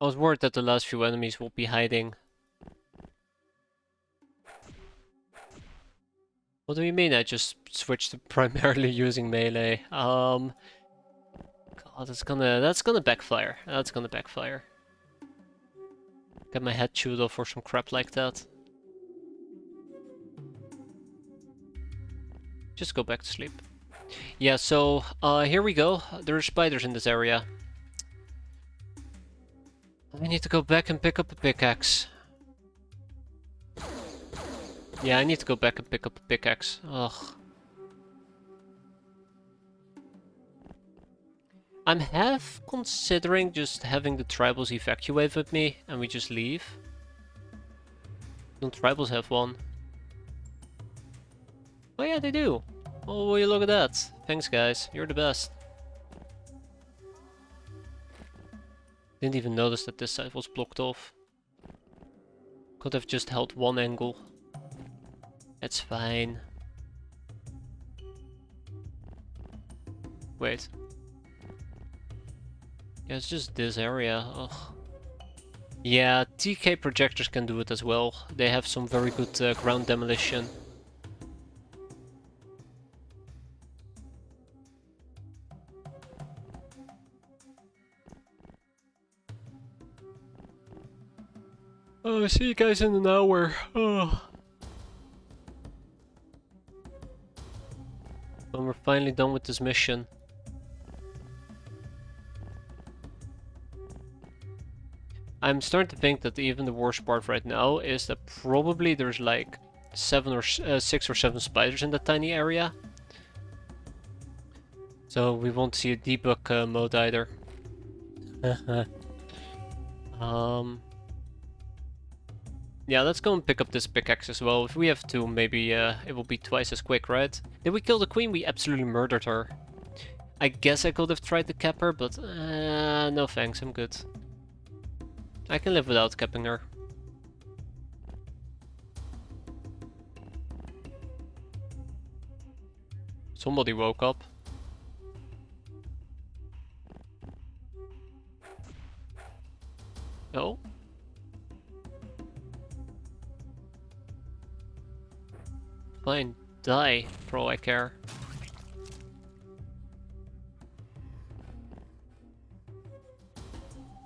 I was worried that the last few enemies will be hiding. What do you mean I just switched to primarily using melee? God, that's gonna backfire. That's gonna backfire. Get my head chewed off for some crap like that. Just go back to sleep. Yeah, so here we go. There are spiders in this area. I need to go back and pick up a pickaxe. Yeah, I need to go back and pick up a pickaxe. Ugh. I'm half considering just having the tribals evacuate with me and we just leave. Don't tribals have one? Oh yeah, they do. Oh, will you look at that. Thanks guys, you're the best. Didn't even notice that this side was blocked off. Could have just held one angle. It's fine. Wait. Yeah, it's just this area. Ugh. Yeah, TK projectors can do it as well. They have some very good ground demolition. Oh, see you guys in an hour. Oh. When we're finally done with this mission. I'm starting to think that even the worst part right now is that probably there's like 6 or 7 spiders in that tiny area. So we won't see a debug mode either. Yeah, let's go and pick up this pickaxe as well. If we have to, maybe it will be twice as quick, right? Did we kill the queen? We absolutely murdered her. I guess I could have tried to cap her, but no thanks, I'm good. I can live without capping her. Somebody woke up. Oh? Fine, die for all I care.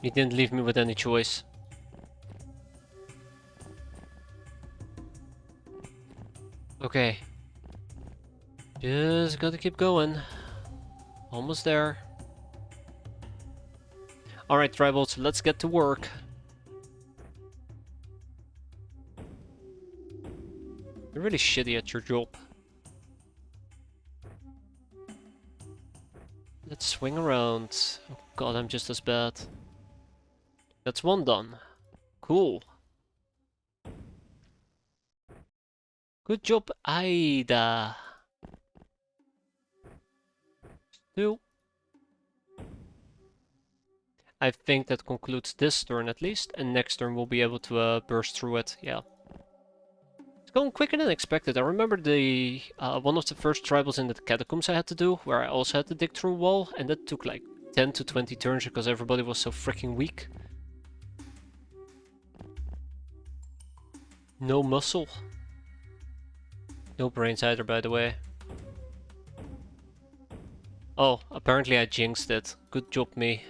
You didn't leave me with any choice. Okay. Just gotta keep going. Almost there. Alright, tribals, let's get to work. You're really shitty at your job. Let's swing around. Oh god, I'm just as bad. That's one done. Cool. Good job, Aida. 2. I think that concludes this turn at least, and next turn we'll be able to burst through it, yeah. It's going quicker than expected. I remember the one of the first tribals in the catacombs I had to do, where I also had to dig through a wall, and that took like 10 to 20 turns because everybody was so freaking weak. No muscle. No brains either, by the way. Oh, apparently I jinxed it. Good job, me.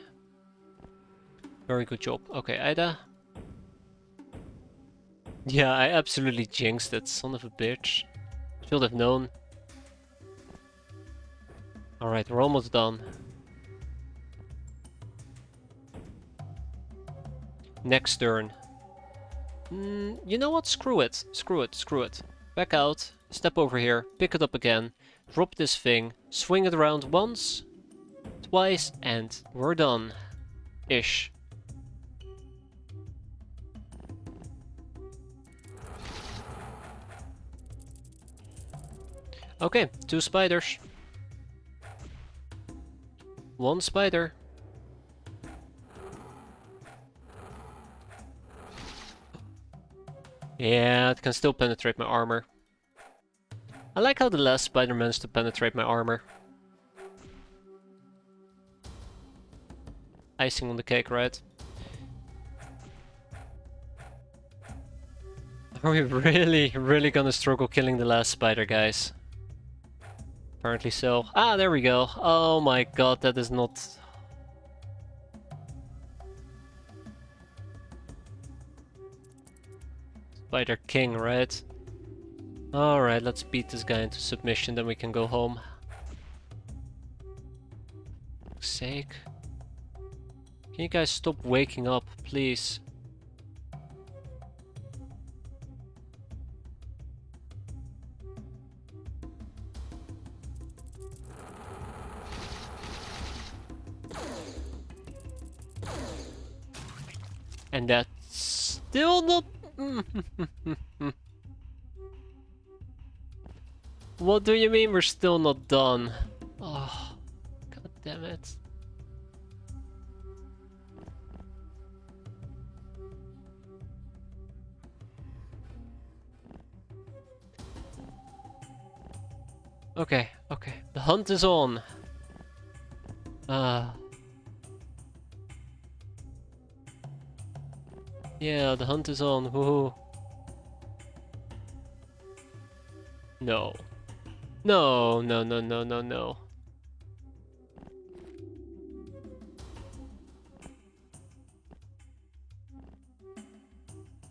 Very good job. Okay, Aida. Yeah, I absolutely jinxed it, son of a bitch. Should have known. Alright, we're almost done. Next turn. You know what? Screw it. Screw it. Screw it. Back out. Step over here. Pick it up again. Drop this thing. Swing it around once. Twice. And we're done. Ish. Okay. 2 spiders. 1 spider. Yeah, it can still penetrate my armor. I like how the last spider managed to penetrate my armor. Icing on the cake, right? Are we really gonna struggle killing the last spider, guys? Apparently so. Ah, there we go. Oh my god, that is not... Spider King, right? Alright, let's beat this guy into submission, then we can go home. For fuck's sake. Can you guys stop waking up, please? And that's still not... What do you mean we're still not done? Oh, god damn it. Okay, okay. The hunt is on. Yeah, the hunt is on. Woohoo. No. No, no, no, no, no, no.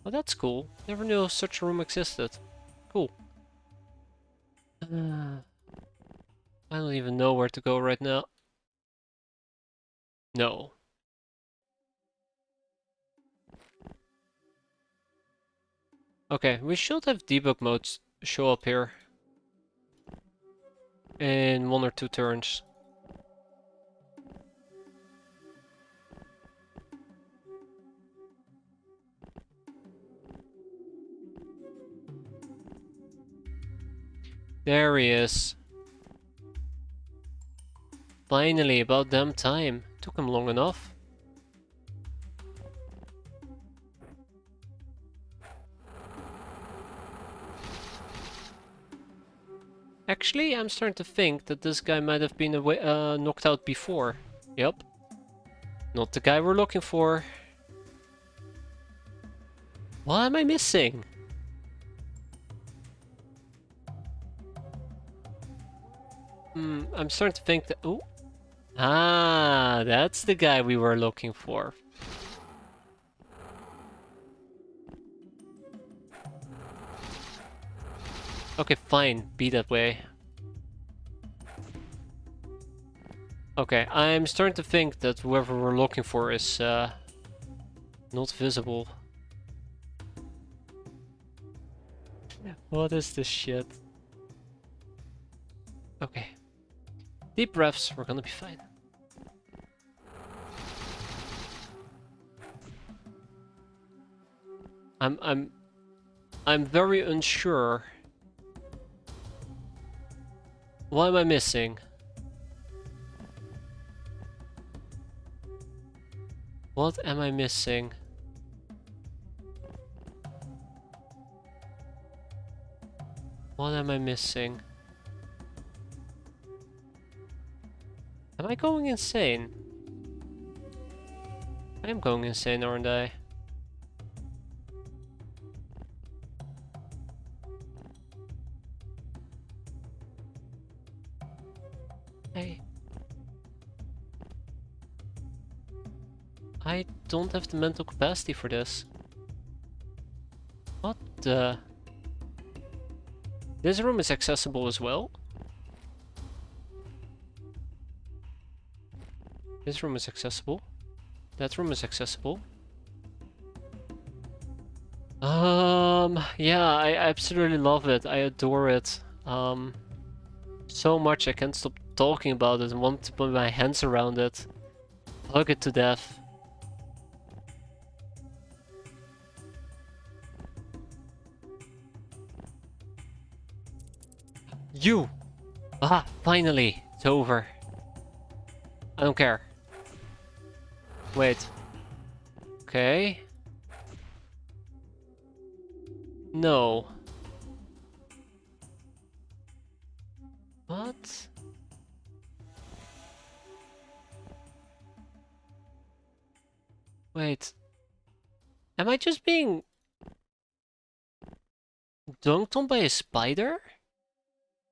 Oh, that's cool. Never knew such a room existed. Cool. I don't even know where to go right now. No. Okay, we should have debug modes show up here. In 1 or 2 turns. There he is. Finally, about damn time. Took him long enough. Actually, I'm starting to think that this guy might have been knocked out before. Yep. Not the guy we're looking for. What am I missing? I'm starting to think that... Oh. Ah, that's the guy we were looking for. Okay, fine. Be that way. Okay, I'm starting to think that whoever we're looking for is not visible. What is this shit? Okay. Deep breaths, we're gonna be fine. I'm very unsure. What am I missing? What am I missing? What am I missing? Am I going insane? I am going insane, aren't I? Hey. I don't have the mental capacity for this. What the... This room is accessible as well? This room is accessible. That room is accessible. Yeah, I absolutely love it. I adore it. So much I can't stop talking about it and want to put my hands around it. Hug it to death. You! Ah, finally! It's over. I don't care. Wait. Okay. No. What? Wait. Am I just being dunked on by a spider?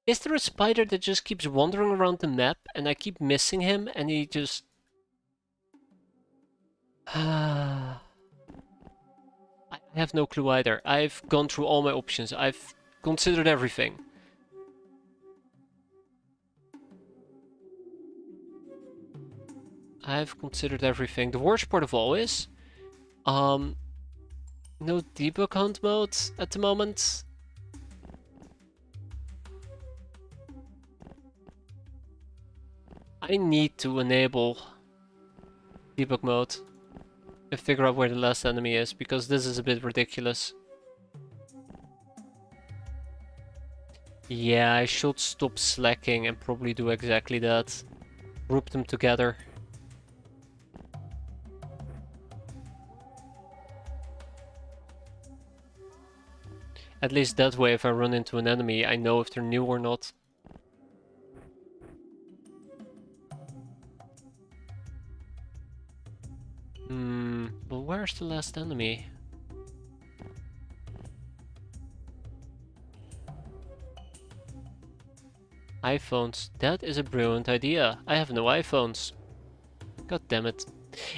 Is there a spider that just keeps wandering around the map and I keep missing him and he just... I have no clue either. I've gone through all my options. I've considered everything. I've considered everything. The worst part of all is... no debug hunt mode at the moment. I need to enable debug mode and figure out where the last enemy is, because this is a bit ridiculous. Yeah, I should stop slacking and probably do exactly that. Group them together. At least that way, if I run into an enemy, I know if they're new or not. But where's the last enemy? iPhones. That is a brilliant idea. I have no iPhones. God damn it.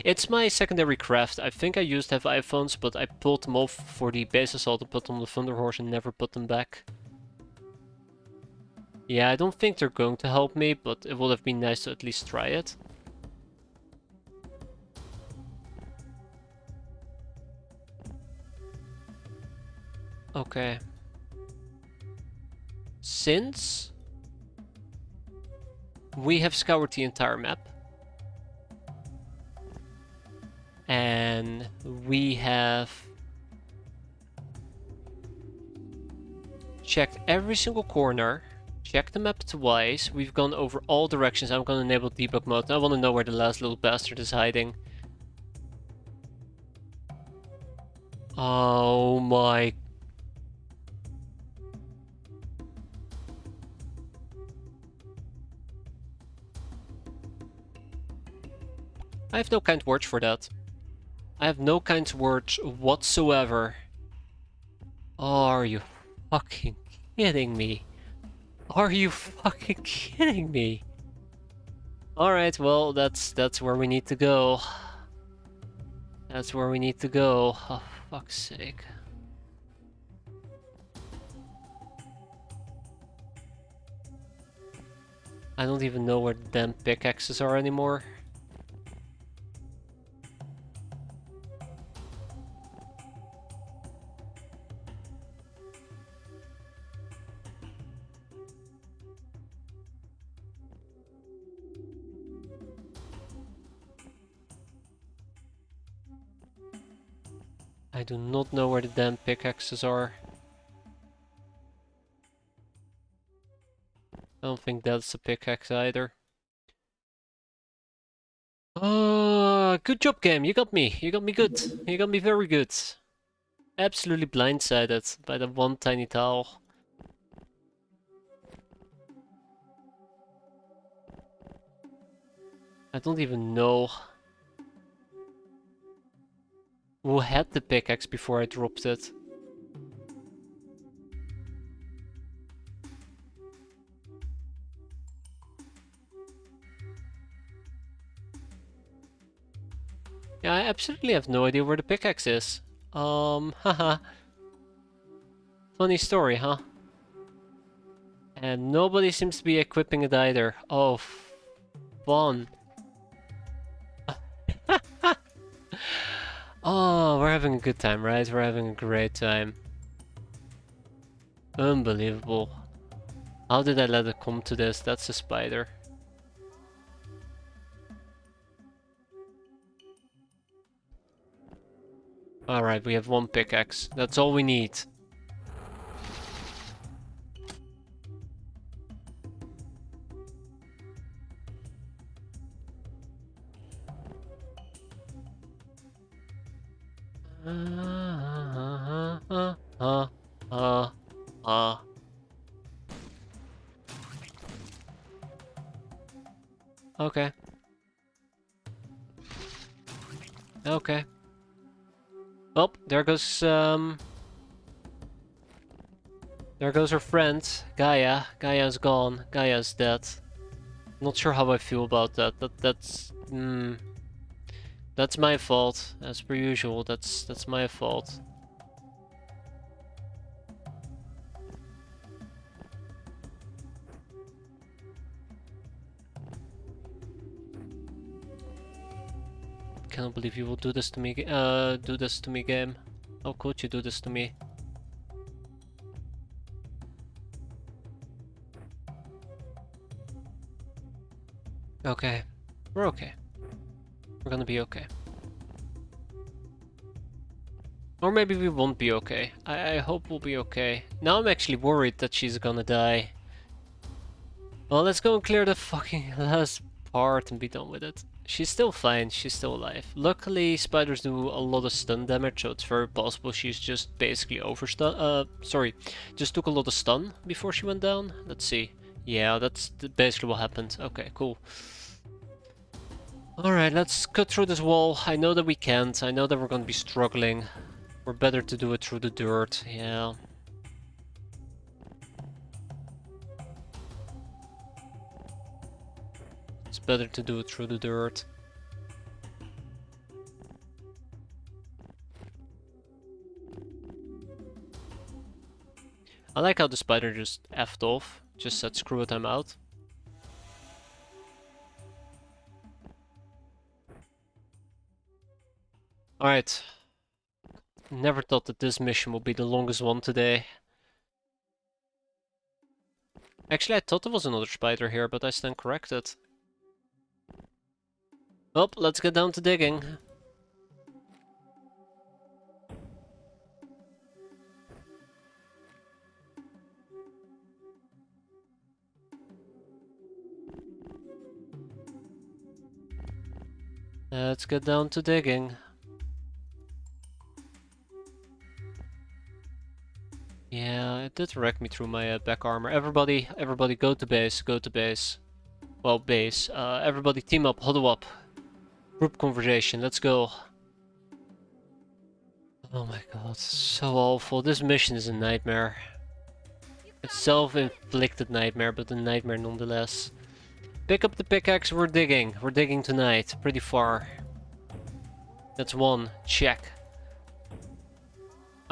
It's my secondary craft. I think I used to have iPhones, but I pulled them off for the base assault and put them on the Thunder Horse and never put them back. Yeah, I don't think they're going to help me, but it would have been nice to at least try it. Okay. Since we have scoured the entire map, and we have checked every single corner, checked the map twice, we've gone over all directions. I'm gonna enable debug mode. I wanna know where the last little bastard is hiding. Oh my... I have no kind words for that. I have no kind words whatsoever. Are you fucking kidding me? Are you fucking kidding me? Alright, well, that's where we need to go. That's where we need to go. Oh, fuck's sake. I don't even know where the damn pickaxes are anymore. I do not know where the damn pickaxes are. I don't think that's a pickaxe either. Good job, game. You got me. You got me good. You got me very good. Absolutely blindsided by the one tiny towel. I don't even know who had the pickaxe before I dropped it. Yeah, I absolutely have no idea where the pickaxe is. Haha. Funny story, huh? And nobody seems to be equipping it either. Oh, fun. Oh, we're having a good time, right? We're having a great time. Unbelievable. How did I let it come to this? That's a spider. Alright, we have one pickaxe. That's all we need. Okay. Okay. Oh, there goes her friend, Gaia. Gaia's gone. Gaia's dead. Not sure how I feel about that. That's my fault. As per usual, that's my fault. Can't believe you will do this to me. Do this to me, game. How could you do this to me? Okay, we're okay. We're gonna be okay. Or maybe we won't be okay. I hope we'll be okay. Now I'm actually worried that she's gonna die. Well, let's go and clear the fucking last part and be done with it. She's still fine, she's still alive. Luckily, spiders do a lot of stun damage, so it's very possible she's just basically just took a lot of stun before she went down. Let's see. Yeah, that's basically what happened. Okay, cool. Alright, let's cut through this wall. I know that we can't, I know that we're gonna be struggling. We're better to do it through the dirt, yeah. It's better to do it through the dirt. I like how the spider just effed off. Just said screw it, I'm out. Alright. Never thought that this mission would be the longest one today. Actually, I thought there was another spider here, but I stand corrected. Well, let's get down to digging. Let's get down to digging. Yeah, it did wreck me through my back armor. Everybody go to base, go to base. Well, base. Everybody team up, huddle up. Group conversation, let's go. Oh my god, so awful. This mission is a nightmare. It's self-inflicted nightmare, but a nightmare nonetheless. Pick up the pickaxe, we're digging. We're digging tonight, pretty far. That's one, check.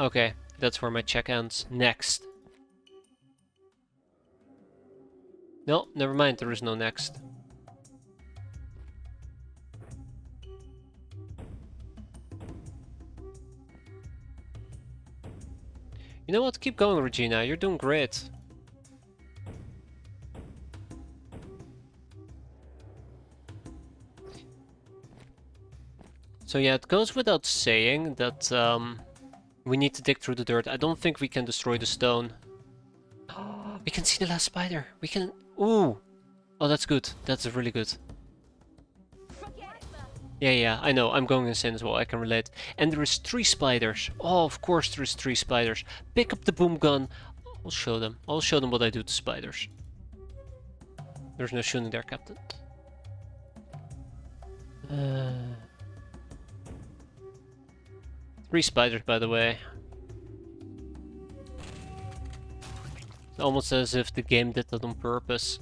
Okay, that's where my check ends. Next. No, never mind, there is no next. You know what? Keep going, Regina. You're doing great. So yeah, it goes without saying that we need to dig through the dirt. I don't think we can destroy the stone. We can see the last spider. We can... Ooh! Oh, that's good. That's really good. Yeah, I know. I'm going insane as well. I can relate. And there is 3 spiders. Oh, of course there is 3 spiders. Pick up the boom gun. I'll show them. I'll show them what I do to spiders. There's no shooting there, Captain. 3 spiders, by the way. It's almost as if the game did that on purpose.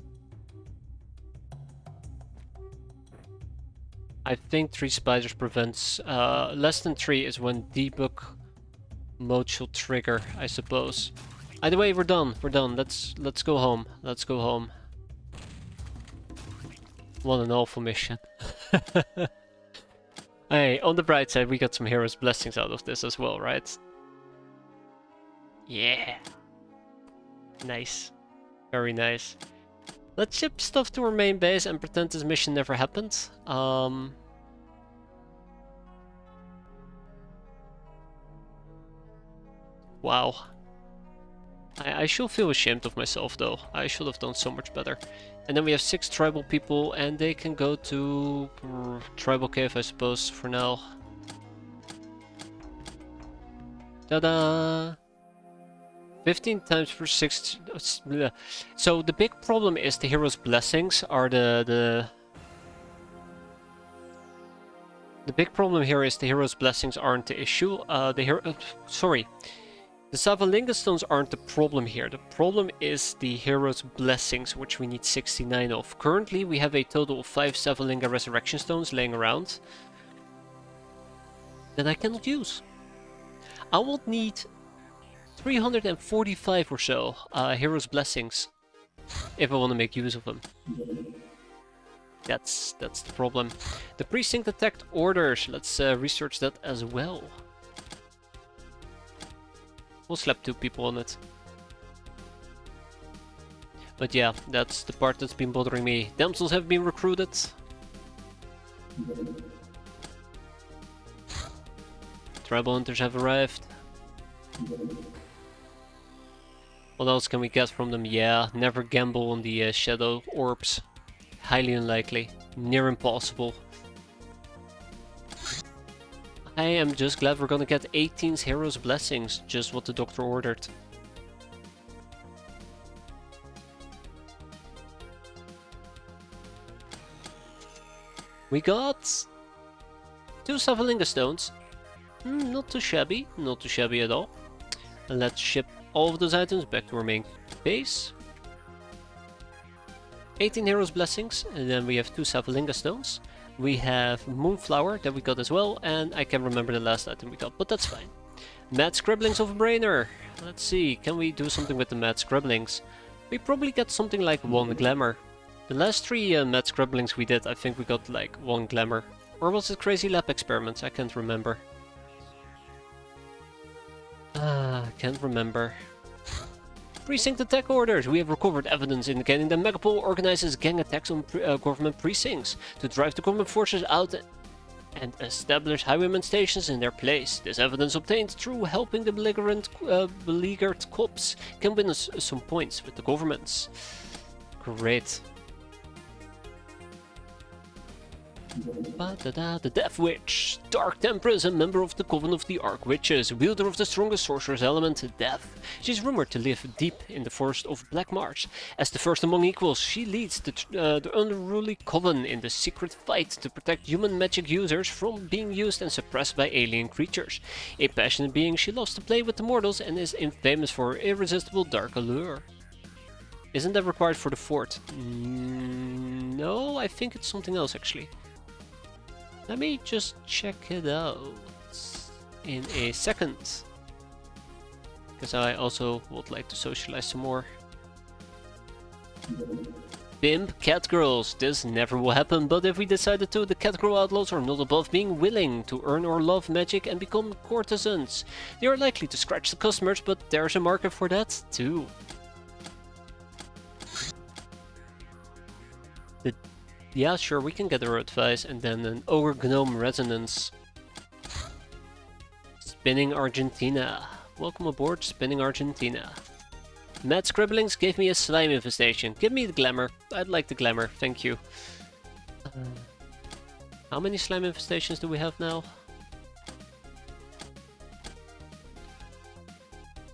I think 3 spiders prevents... less than 3 is when debug mode shall trigger, I suppose. Either way, we're done. We're done. Let's go home. Let's go home. What an awful mission. Hey, on the bright side, we got some hero's blessings out of this as well, right? Yeah. Nice. Very nice. Let's ship stuff to our main base and pretend this mission never happened. Wow. I should feel ashamed of myself though. I should have done so much better. And then we have 6 tribal people and they can go to tribal cave, I suppose, for now. Ta-da! 15 times for 6... So the big problem is the hero's blessings are the The big problem here is the hero's blessings aren't the issue. Sorry. The Savalinga stones aren't the problem here. The problem is the hero's blessings, which we need 69 of. Currently, we have a total of 5 Savalinga resurrection stones laying around that I cannot use. I will need 345 or so hero's blessings if I want to make use of them. That's the problem. The precinct attacked orders. Let's research that as well. We'll slap 2 people on it. But yeah, that's the part that's been bothering me. Damsels have been recruited. Tribal hunters have arrived. What else can we get from them? Yeah, never gamble on the shadow orbs. Highly unlikely. Near impossible. I am just glad we're gonna get 18's Hero's Blessings. Just what the doctor ordered. We got 2 Savalinga stones. Not too shabby. Not too shabby at all. And let's ship all of those items back to our main base. 18 Hero's Blessings, and then we have 2 Savalinga stones. We have Moonflower that we got as well, and I can't remember the last item we got, but that's fine. Mad Scribblings of a Brainer. Let's see, can we do something with the Mad Scribblings? We probably get something like 1 Glamour. The last 3 Mad Scribblings we did, I think we got like 1 Glamour. Or was it Crazy Lab Experiments? I can't remember. I can't remember. Precinct attack orders. We have recovered evidence indicating that Megapol organizes gang attacks on government precincts to drive the government forces out and establish highwayman stations in their place. This evidence obtained through helping the beleaguered cops can win us some points with the governments. Great. The Death Witch. Dark Temperess, a member of the Coven of the Arc Witches, wielder of the strongest sorcerer's element, Death. She is rumored to live deep in the forest of Black Marsh. As the first among equals, she leads the unruly Coven in the secret fight to protect human magic users from being used and suppressed by alien creatures. A passionate being, she loves to play with the mortals and is infamous for her irresistible dark allure. Isn't that required for the fort? No, I think it's something else actually. Let me just check it out in a second, because I also would like to socialize some more. Pimp Catgirls. This never will happen, but if we decided to, the Catgirl Outlaws are not above being willing to earn or love magic and become courtesans. They are likely to scratch the customers, but there's a market for that too. Yeah, sure, we can get her advice, and then an Ogre Gnome Resonance. Spinning Argentina. Welcome aboard, Spinning Argentina. Mad Scribblings gave me a slime infestation. Give me the glamour. I'd like the glamour, thank you. How many slime infestations do we have now?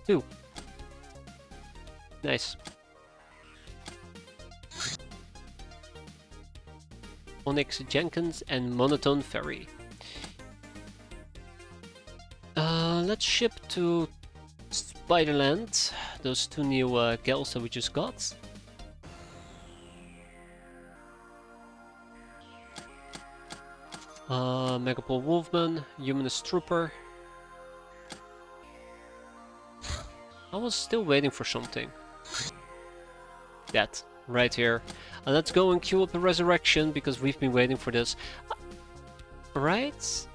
2. Nice. Onyx Jenkins and Monotone Ferry. Let's ship to Spiderland those 2 new gals that we just got. Megapol Wolfman, Humanist Trooper. I was still waiting for something. That. Right here. And let's go and queue up a resurrection, because we've been waiting for this. Right?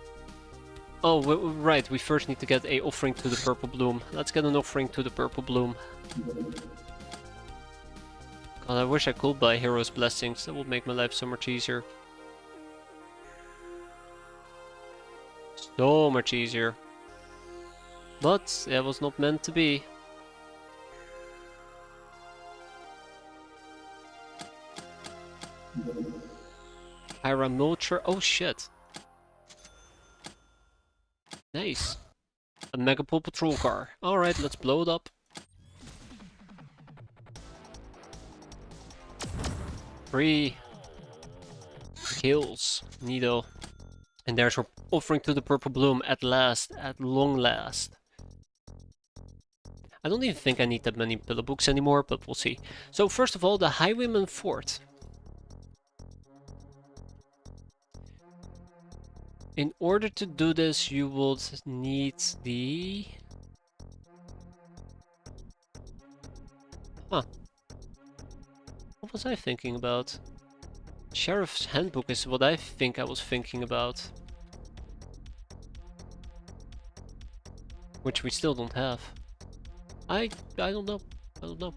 Oh, right, we first need to get a offering to the Purple Bloom. Let's get an offering to the Purple Bloom. God, I wish I could buy Hero's Blessings. That would make my life so much easier. So much easier. But it was not meant to be. Hyra Mulcher. Oh shit. Nice. A Megapol patrol car. Alright, let's blow it up. 3 kills. Neato. And there's our offering to the purple bloom at last, at long last. I don't even think I need that many pillow books anymore, but we'll see. So first of all, the Highwayman Fort. In order to do this, you would need the... Huh. What was I thinking about? Sheriff's Handbook is what I think I was thinking about. Which we still don't have. I don't know. I don't know.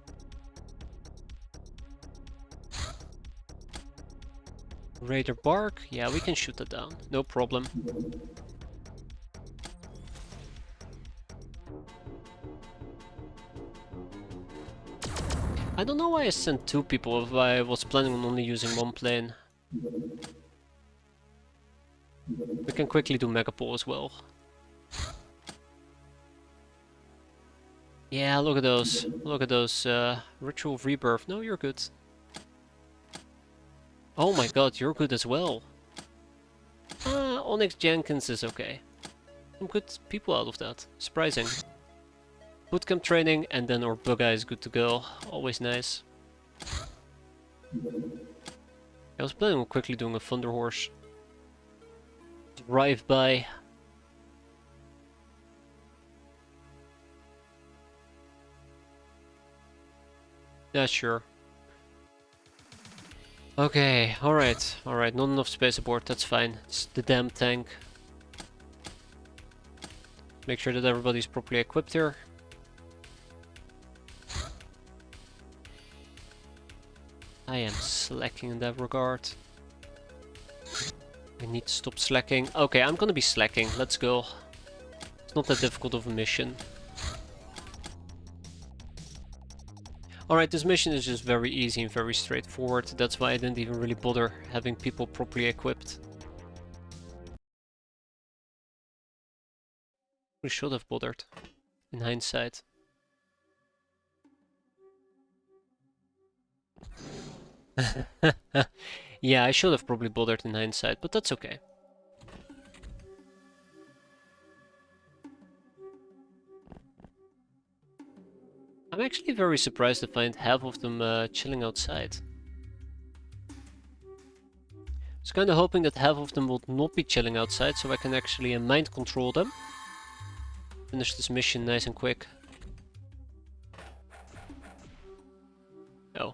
Raider Bark? Yeah, we can shoot that down. No problem. I don't know why I sent 2 people if I was planning on only using 1 plane. We can quickly do Megapole as well. Yeah, look at those. Look at those. Ritual of Rebirth. No, you're good. Oh my god, you're good as well. Onyx Jenkins is okay. Some good people out of that. Surprising. Bootcamp training, and then our Bugga is good to go. Always nice. I was planning on quickly doing a Thunder Horse. Drive by. Yeah, sure. Okay, alright, alright, not enough space aboard, that's fine. It's the damn tank. Make sure that everybody's properly equipped here. I am slacking in that regard. I need to stop slacking. Okay, I'm gonna be slacking, let's go. It's not that difficult of a mission. Alright, this mission is just very easy and very straightforward. That's why I didn't even really bother having people properly equipped. We should have bothered, in hindsight. Yeah, I should have probably bothered in hindsight, but that's okay. I'm actually very surprised to find half of them chilling outside. I was kinda hoping that half of them would not be chilling outside, so I can actually mind control them. Finish this mission nice and quick. Oh.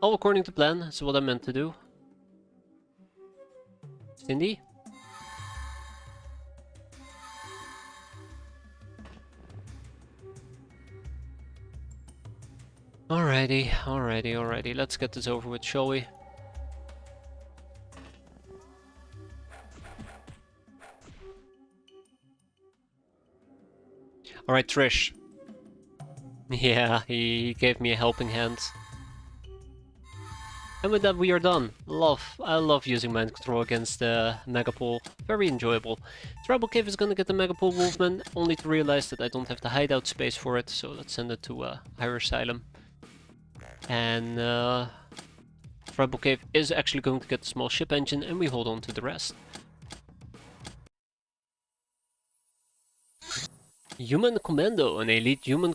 All according to plan, that's what I meant to do. Cindy? Alrighty, let's get this over with, shall we? Alright, Trish. Yeah, he gave me a helping hand. And with that we are done. I love using mind control against the Megapole. Very enjoyable. Tribal Cave is gonna get the Megapole Wolfman, only to realize that I don't have the hideout space for it, so let's send it to Higher Asylum. And Tribal Cave is actually going to get the small ship engine, and we hold on to the rest. Human Commando, an elite human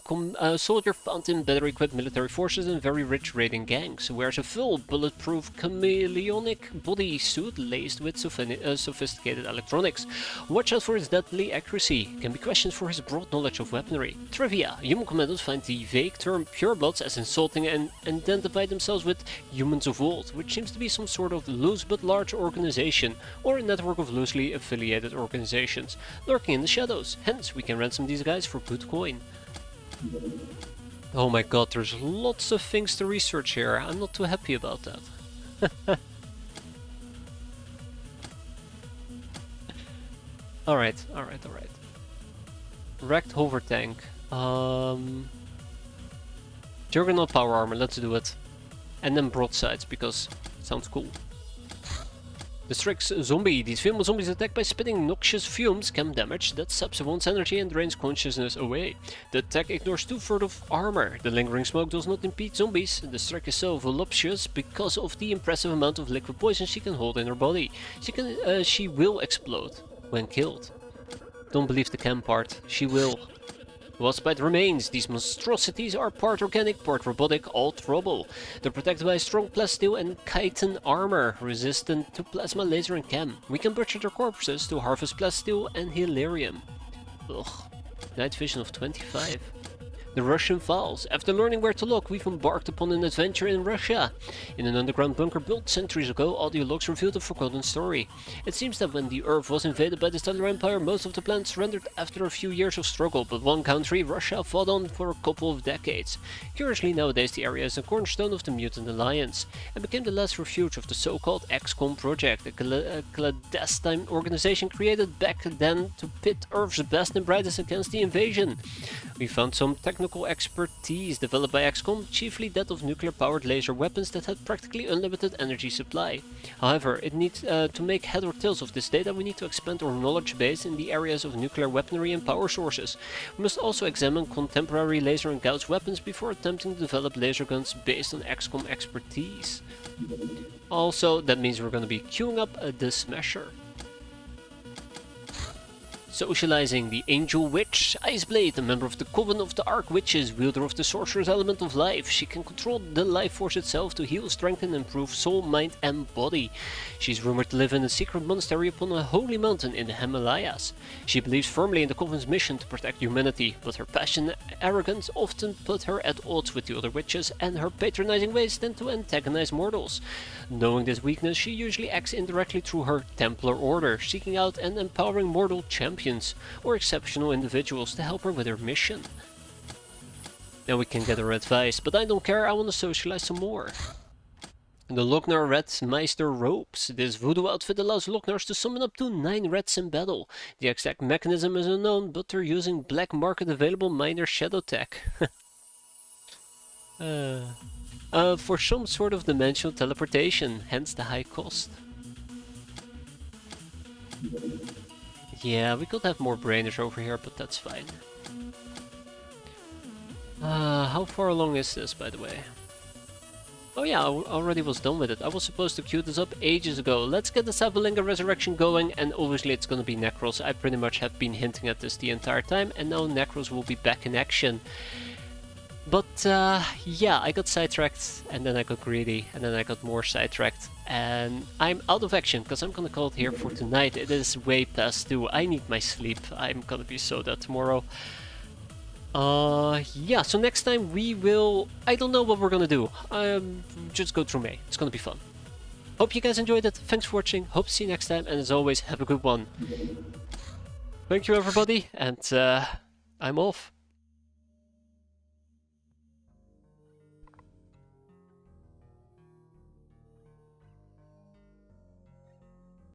soldier found in better-equipped military forces and very rich raiding gangs. Wears a full bulletproof chameleonic bodysuit laced with sophisticated electronics. Watch out for his deadly accuracy. Can be questioned for his broad knowledge of weaponry. Trivia. Human Commandos find the vague term purebloods as insulting and identify themselves with humans of old, which seems to be some sort of loose but large organization, or a network of loosely affiliated organizations, lurking in the shadows. Hence, we can ransom these guys for good coin. Oh my god, there's lots of things to research here. I'm not too happy about that. Alright. Wrecked hover tank. Juggernaut power armor, let's do it. And then broadsides, because it sounds cool. The Strix zombie. These female zombies attacked by spitting noxious fumes can damage that saps one's energy and drains consciousness away. The attack ignores 2/3 of armor. The lingering smoke does not impede zombies. The Strix is so voluptuous because of the impressive amount of liquid poison she can hold in her body. She will explode when killed. Don't believe the chem part. She will. Wasp-bite remains. These monstrosities are part organic, part robotic, all trouble. They're protected by strong plasteel and chitin armor, resistant to plasma, laser and chem. We can butcher their corpses to harvest plasteel and hilarium. Ugh. Night vision of 25. The Russian Files. After learning where to look, we've embarked upon an adventure in Russia. In an underground bunker built centuries ago, audio logs revealed a forgotten story. It seems that when the Earth was invaded by the Stellar Empire, most of the planet surrendered after a few years of struggle, but one country, Russia, fought on for a couple of decades. Curiously, nowadays the area is a cornerstone of the Mutant Alliance, and became the last refuge of the so-called XCOM project, a clandestine organization created back then to pit Earth's best and brightest against the invasion. We found some technical expertise developed by XCOM, chiefly that of nuclear-powered laser weapons that had practically unlimited energy supply. However, to make head or tails of this data, we need to expand our knowledge base in the areas of nuclear weaponry and power sources. We must also examine contemporary laser and gauge weapons before attempting to develop laser guns based on XCOM expertise. Also, that means we're going to be queuing up the Smasher. Socializing. The Angel Witch. Iceblade, a member of the Coven of the Arc Witches, wielder of the Sorcerer's element of life. She can control the life force itself to heal, strengthen, and improve soul, mind, and body. She's rumored to live in a secret monastery upon a holy mountain in the Himalayas. She believes firmly in the Coven's mission to protect humanity, but her passion and arrogance often put her at odds with the other witches, and her patronizing ways tend to antagonize mortals. Knowing this weakness, she usually acts indirectly through her Templar Order, seeking out and empowering mortal champions or exceptional individuals to help her with her mission. Now we can get her advice, but I don't care, I want to socialize some more. The Lochnar Redmeister Ropes. This voodoo outfit allows Lochnars to summon up to 9 reds in battle. The exact mechanism is unknown, but they're using black market available minor shadow tech. For some sort of dimensional teleportation, hence the high cost. Yeah, we could have more brainers over here, but that's fine. How far along is this, by the way? Oh yeah, I already was done with it. I was supposed to queue this up ages ago. Let's get the Savalinga Resurrection going, and obviously it's gonna be Necros. I pretty much have been hinting at this the entire time, and now Necros will be back in action. But yeah, I got sidetracked, and then I got greedy, and then I got more sidetracked, and I'm out of action, because I'm gonna call it here for tonight. It is way past 2, I need my sleep, I'm gonna be so dead tomorrow. Yeah, so next time we will... I don't know what we're gonna do, just go through May, it's gonna be fun. Hope you guys enjoyed it, thanks for watching, hope to see you next time, and as always, have a good one. Thank you everybody, and I'm off.